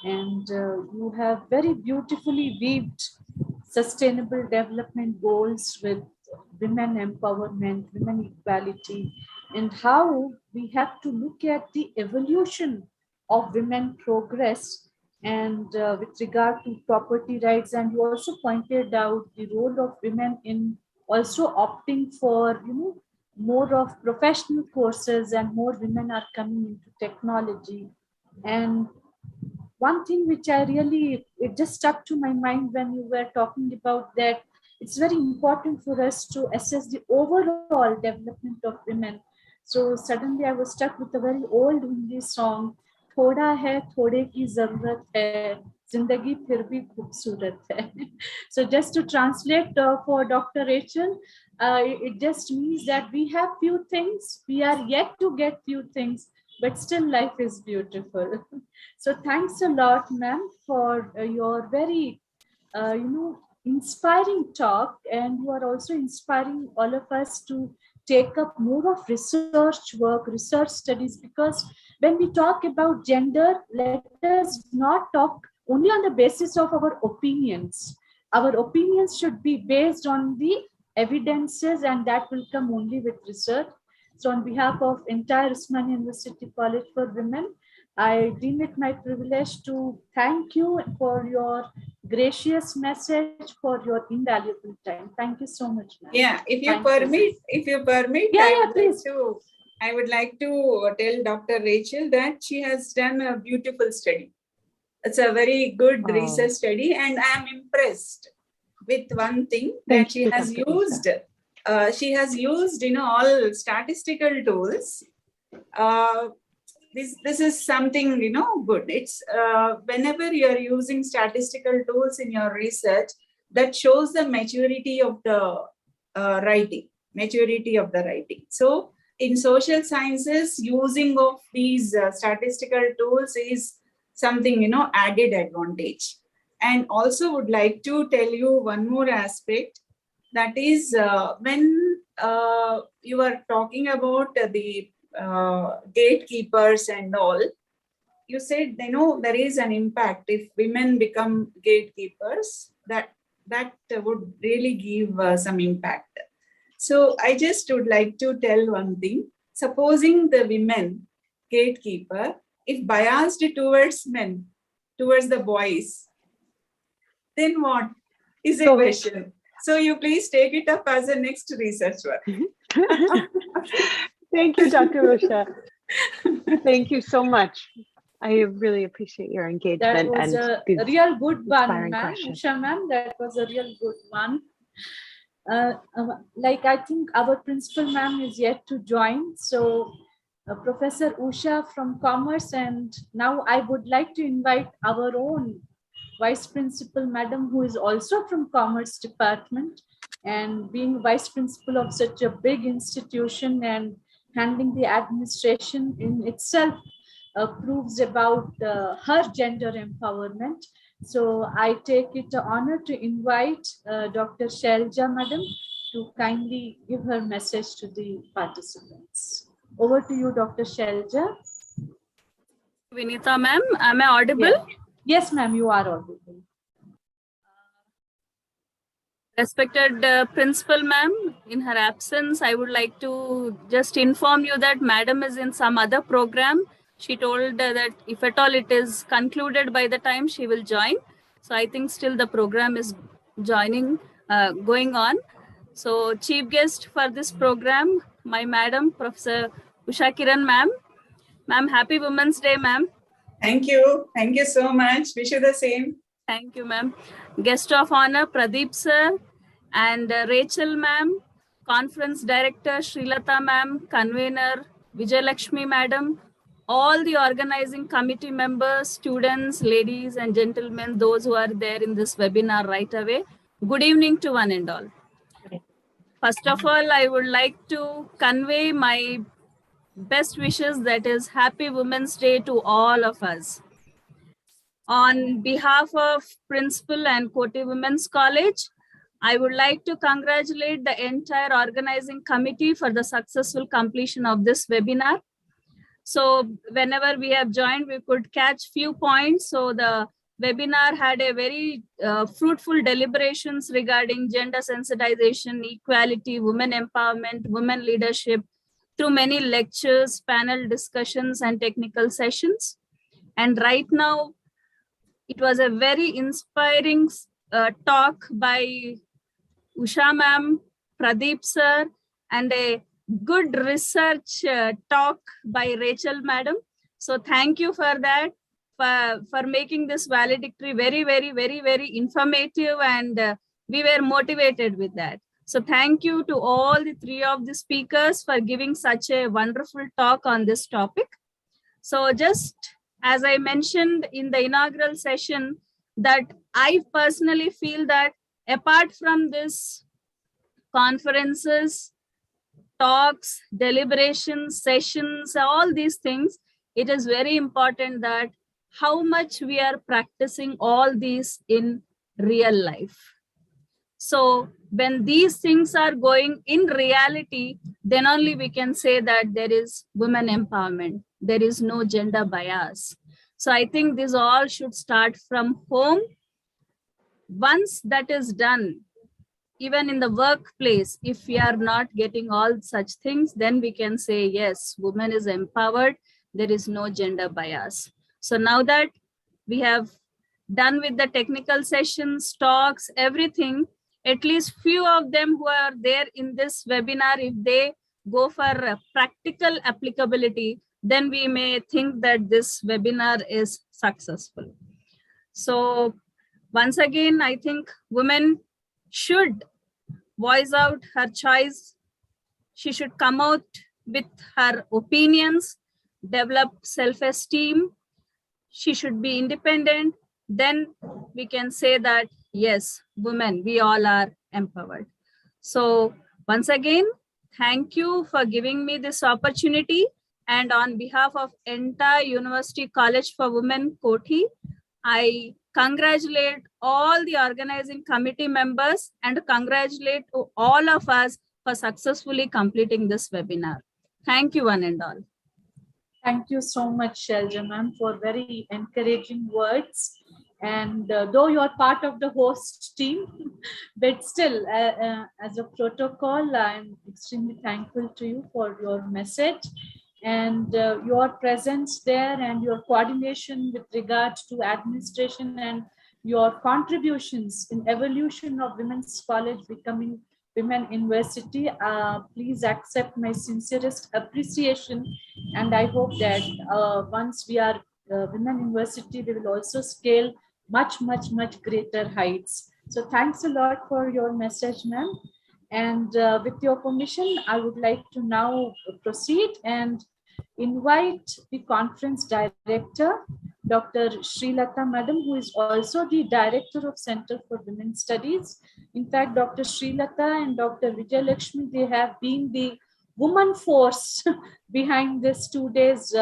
And you have very beautifully weaved sustainable development goals with women empowerment, women equality, and how we have to look at the evolution of women progress and with regard to property rights. And you also pointed out the role of women in also opting for, you know, more of professional courses, and more women are coming into technology. And one thing which it just stuck to my mind when you were talking about that, it's very important for us to assess the overall development of women. So suddenly I was stuck with a very old Hindi song, Thoda hai, thode ki zarurat hai, zindagi phir bhi khoobsurat hai. So just to translate for Dr. Rachel, it just means that we have few things, we are yet to get few things, but still life is beautiful. So thanks a lot, ma'am, for your very, inspiring talk, and you are also inspiring all of us to take up more of research work, research studies, because when we talk about gender, let us not talk only on the basis of our opinions. Our opinions should be based on the evidences, and that will come only with research. So on behalf of entire Usmania University College for Women, I deem it my privilege to thank you for your gracious message, for your invaluable time. Thank you so much, ma'am. Yeah, if you permit, I would like to tell Dr. Rachel that she has done a beautiful study. It's a very good research study, and I am impressed with one thing that she has used. She has used, you know, all statistical tools. This is something, you know, good. It's whenever you are using statistical tools in your research, that shows the maturity of the writing. So in social sciences, using of these statistical tools is something, you know, added advantage. And also would like to tell you one more aspect, that is when you are talking about the gatekeepers and all, you said, you know, there is an impact if women become gatekeepers, that would really give some impact. So I just would like to tell one thing. Supposing the women gatekeeper, if biased towards men, towards the boys, then what is a So- question. So you please take it up as a next research work. Thank you, Dr. Usha. Thank you so much. I really appreciate your That engagement was and a these real good one, inspiring ma'am. questions. Usha ma'am, that was a real good one. Like I think our principal ma'am is yet to join. So Professor Usha from Commerce, and now I would like to invite our own Vice Principal Madam, who is also from Commerce Department, and being Vice Principal of such a big institution and handling the administration in itself proves about her gender empowerment. So I take it an honor to invite Dr. Shelja Madam to kindly give her message to the participants. Over to you, Dr. Shelja. Vinita ma'am, am I audible? Yeah. Yes, ma'am, you are audible. Respected principal ma'am, in her absence, I would like to just inform you that madam is in some other program. She told that if at all it is concluded by the time she will join. So I think still the program is going on. So chief guest for this program, my madam, Professor Usha Kiran ma'am. Ma'am, happy Women's Day, ma'am. Thank you. Thank you so much. Wish you the same. Thank you, ma'am. Guest of honor, Pradeep sir and Rachel ma'am, conference director, Srilata ma'am, convener, Vijayalakshmi madam, all the organizing committee members, students, ladies and gentlemen, those who are there in this webinar right away. Good evening to one and all. First of all, I would like to convey my best wishes, that is Happy Women's Day to all of us. On behalf of Principal and Koti Women's College, I would like to congratulate the entire organizing committee for the successful completion of this webinar. So whenever we have joined, we could catch few points. So the webinar had a very fruitful deliberations regarding gender sensitization, equality, women empowerment, women leadership, through many lectures, panel discussions, and technical sessions. And right now, it was a very inspiring talk by Usha ma'am, Pradeep sir, and a good research talk by Rachel madam. So thank you for that, for making this valedictory very, very, very, very informative, and we were motivated with that. So thank you to all the three of the speakers for giving such a wonderful talk on this topic. So just as I mentioned in the inaugural session, that I personally feel that apart from this conferences, talks, deliberations, sessions, all these things, it is very important that how much we are practicing all these in real life. So when these things are going in reality, then only we can say that there is women empowerment. There is no gender bias. So I think this all should start from home. Once that is done, even in the workplace, if we are not getting all such things, then we can say, yes, woman is empowered. There is no gender bias. So now that we have done with the technical sessions, talks, everything, at least few of them who are there in this webinar, if they go for practical applicability, then we may think that this webinar is successful. So once again, I think women should voice out her choice. She should come out with her opinions, develop self-esteem. She should be independent. Then we can say that, yes, women, we all are empowered. So once again, thank you for giving me this opportunity. And on behalf of entire University College for Women, Koti, I congratulate all the organizing committee members and congratulate to all of us for successfully completing this webinar. Thank you, one and all. Thank you so much, Shelja ma'am, for very encouraging words. And though you are part of the host team, but still, as a protocol, I'm extremely thankful to you for your message. and your presence there and your coordination with regard to administration and your contributions in evolution of Women's College becoming Women University. Please accept my sincerest appreciation, and I hope that once we are Women University, we will also scale much greater heights. So thanks a lot for your message, ma'am. And with your permission, I would like to now proceed and invite the conference director, Dr. Srilata Madam, who is also the director of Center for Women Studies. In fact, Dr. Srilata and Dr. Vijayalakshmi, they have been the woman force behind this 2 days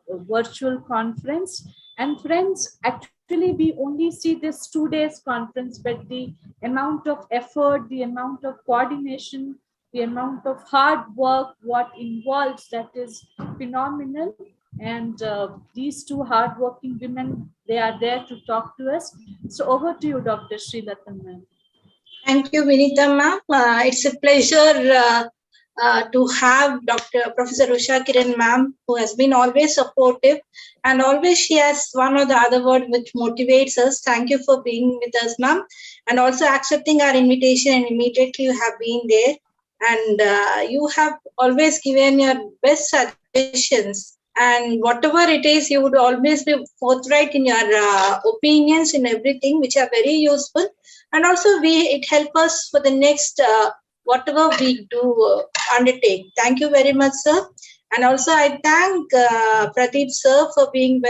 virtual conference. And friends, actually, we only see this 2 days conference, but the amount of effort, the amount of coordination, the amount of hard work, what involves, that is phenomenal. And these two hardworking women, they are there to talk to us. So over to you, Dr. Srilata ma'am. Thank you, Vinita ma'am. It's a pleasure to have Professor Usha Kiran ma'am, who has been always supportive, and always she has one or the other word which motivates us. Thank you for being with us, ma'am, and also accepting our invitation, and immediately you have been there, and you have always given your best suggestions, and whatever it is, you would always be forthright in your opinions in everything, which are very useful, and also it helps us for the next whatever we do undertake. Thank you very much, sir. And also I thank Pradeep sir for being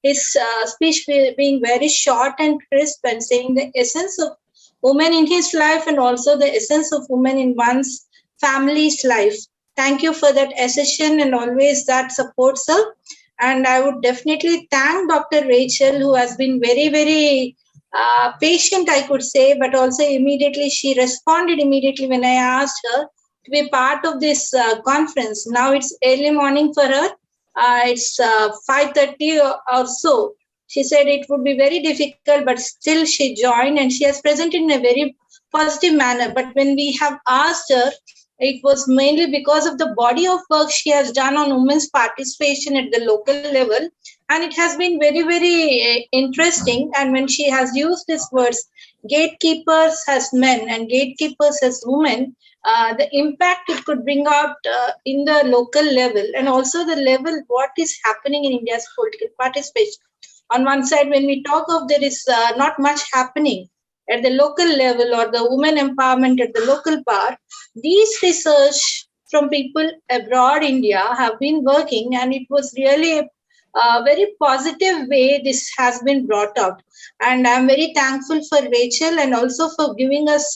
his speech being very short and crisp, and saying the essence of women in his life and also the essence of women in one's family's life. Thank you for that accession and always that support, sir. And I would definitely thank Dr. Rachel, who has been very patient, I could say, but also immediately she responded immediately when I asked her to be part of this conference. Now it's early morning for her. It's 5:30 or so. She said it would be very difficult, but still she joined, and she has presented in a very positive manner. But when we have asked her, it was mainly because of the body of work she has done on women's participation at the local level. And it has been very interesting. And when she has used these words, gatekeepers as men and gatekeepers as women, the impact it could bring out in the local level, and also the level what is happening in India's political participation. On one side, when we talk of there is not much happening at the local level or the women empowerment at the local part, these research from people abroad India have been working, and it was really a very positive way this has been brought out. And I'm very thankful for Rachel, and also for giving us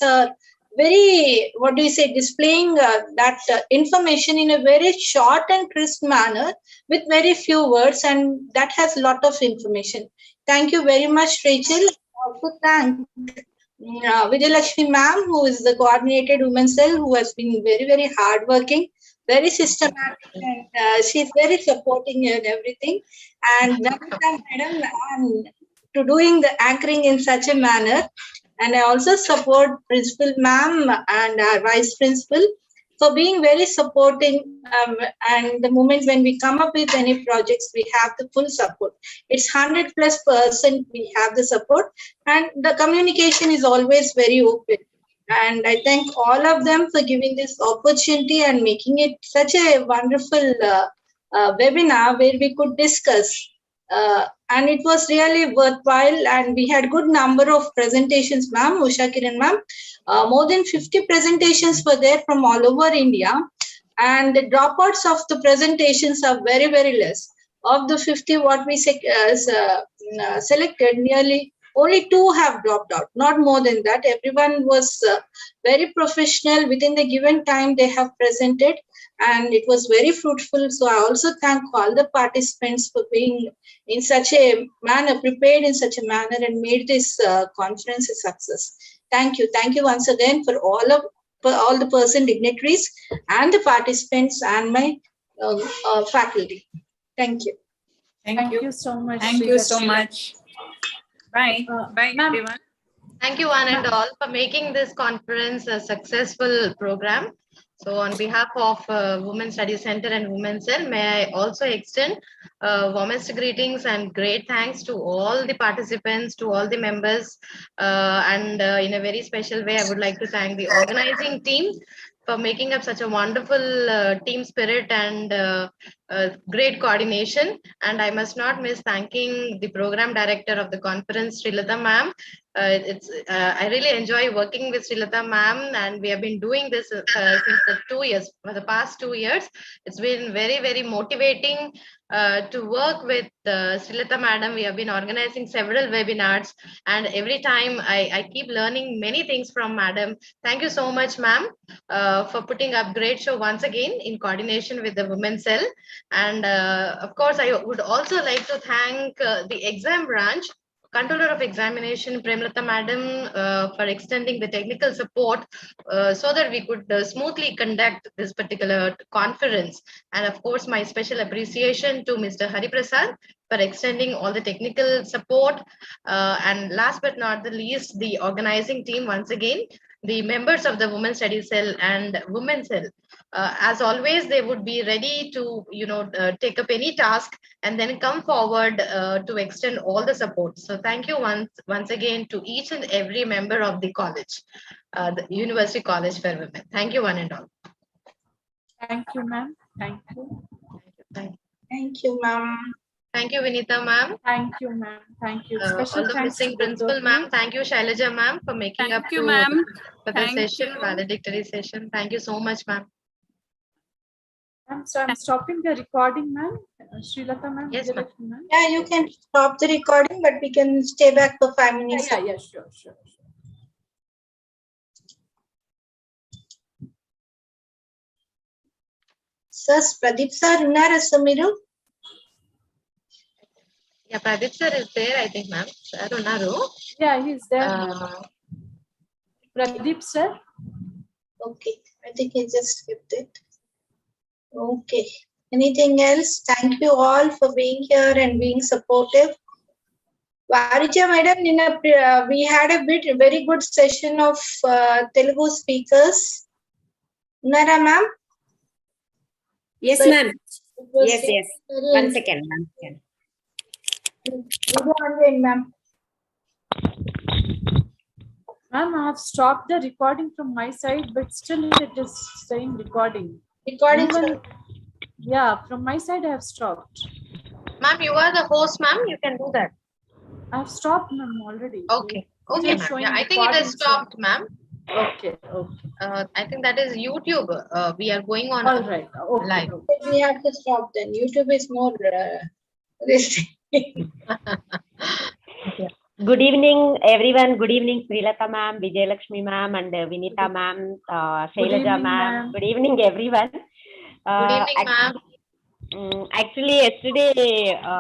very, displaying that information in a very short and crisp manner with very few words, and that has a lot of information. Thank you very much, Rachel. Also thank Vijayalakshmi ma'am, who is the coordinated women's cell, who has been very hardworking, very systematic, and she's very supporting and everything. And madam, to doing the anchoring in such a manner. And I also support Principal ma'am and our Vice Principal for being very supporting, and the moment when we come up with any projects, we have the full support. It's 100+% we have the support, and the communication is always very open. And I thank all of them for giving this opportunity and making it such a wonderful webinar where we could discuss. And it was really worthwhile, and we had good number of presentations, ma'am, Usha Kiran ma'am. More than 50 presentations were there from all over India, and the dropouts of the presentations are very less. Of the 50 what we selected, nearly only 2 have dropped out, not more than that. Everyone was very professional. Within the given time they have presented, and it was very fruitful. So I also thank all the participants for being in such a manner, prepared in such a manner, and made this conference a success. Thank you. Thank you once again for all the person dignitaries and the participants and my faculty. Thank you. Thank you so much. Thank you so much. Bye. Bye, everyone. Thank you one and all for making this conference a successful program. So on behalf of Women's Studies Center and Women's Cell, may I also extend warmest greetings and great thanks to all the participants, to all the members. And in a very special way, I would like to thank the organizing team for making up such a wonderful team spirit and great coordination. And I must not miss thanking the program director of the conference, Srilata ma'am. I really enjoy working with Srilata ma'am, and we have been doing this since the 2 years. For the past 2 years, it's been very, very motivating to work with Srilata madam. We have been organizing several webinars, and every time I keep learning many things from madam. Thank you so much, ma'am, for putting up great show once again in coordination with the Women's Cell. And of course, I would also like to thank the exam branch, Controller of Examination, Premlata Madam, for extending the technical support so that we could smoothly conduct this particular conference. And of course, my special appreciation to Mr. Hari Prasad for extending all the technical support. And last but not the least, the organizing team once again, the members of the Women's Studies Cell and Women's Cell. As always, they would be ready to, take up any task and then come forward to extend all the support. So thank you once again to each and every member of the college, the University College for Women. Thank you, one and all. Thank you, ma'am. Thank you. Thank you, ma'am. Thank you, Vinita ma'am. Thank you, ma'am. Thank you. All Special the thanks missing to principal, ma'am. Thank you, Shailaja ma'am, for making up you, to ma'am. for the Thank session, you. valedictory session. Thank you so much, ma'am. So I'm stopping the recording, ma'am. Srilata ma'am. Yes, ma'am. Yeah, you can stop the recording, but we can stay back for 5 minutes. Yeah, sure. Sir, Pradeep sir, unnara sir meeru? Yeah, Pradeep sir is there, I think, ma'am. Sir, unnaru. Yeah, he's there. Pradeep sir. Okay, I think he just skipped it. Okay. Anything else? Thank you all for being here and being supportive. Varija madam, we had a very good session of Telugu speakers. Unnara ma'am? Yes, So ma'am. Yes. very 1 second, ma'am. Go on, ma'am. Ma'am, I have stopped the recording from my side, but still it is saying recording. Recording, yeah, from my side I have stopped. Ma'am, you are the host, ma'am. You can do that. I have stopped, ma'am, already. Okay, ma'am. Yeah, I think it has stopped, ma'am. Okay. I think that is YouTube. We are going on All right. live. We have to stop then. YouTube is more restricting. Good evening, everyone. Good evening, Srilata ma'am, Vijayalakshmi ma'am, and Vinita ma'am, Shailaja ma'am. Good evening, everyone. Good evening, ma'am. Actually, yesterday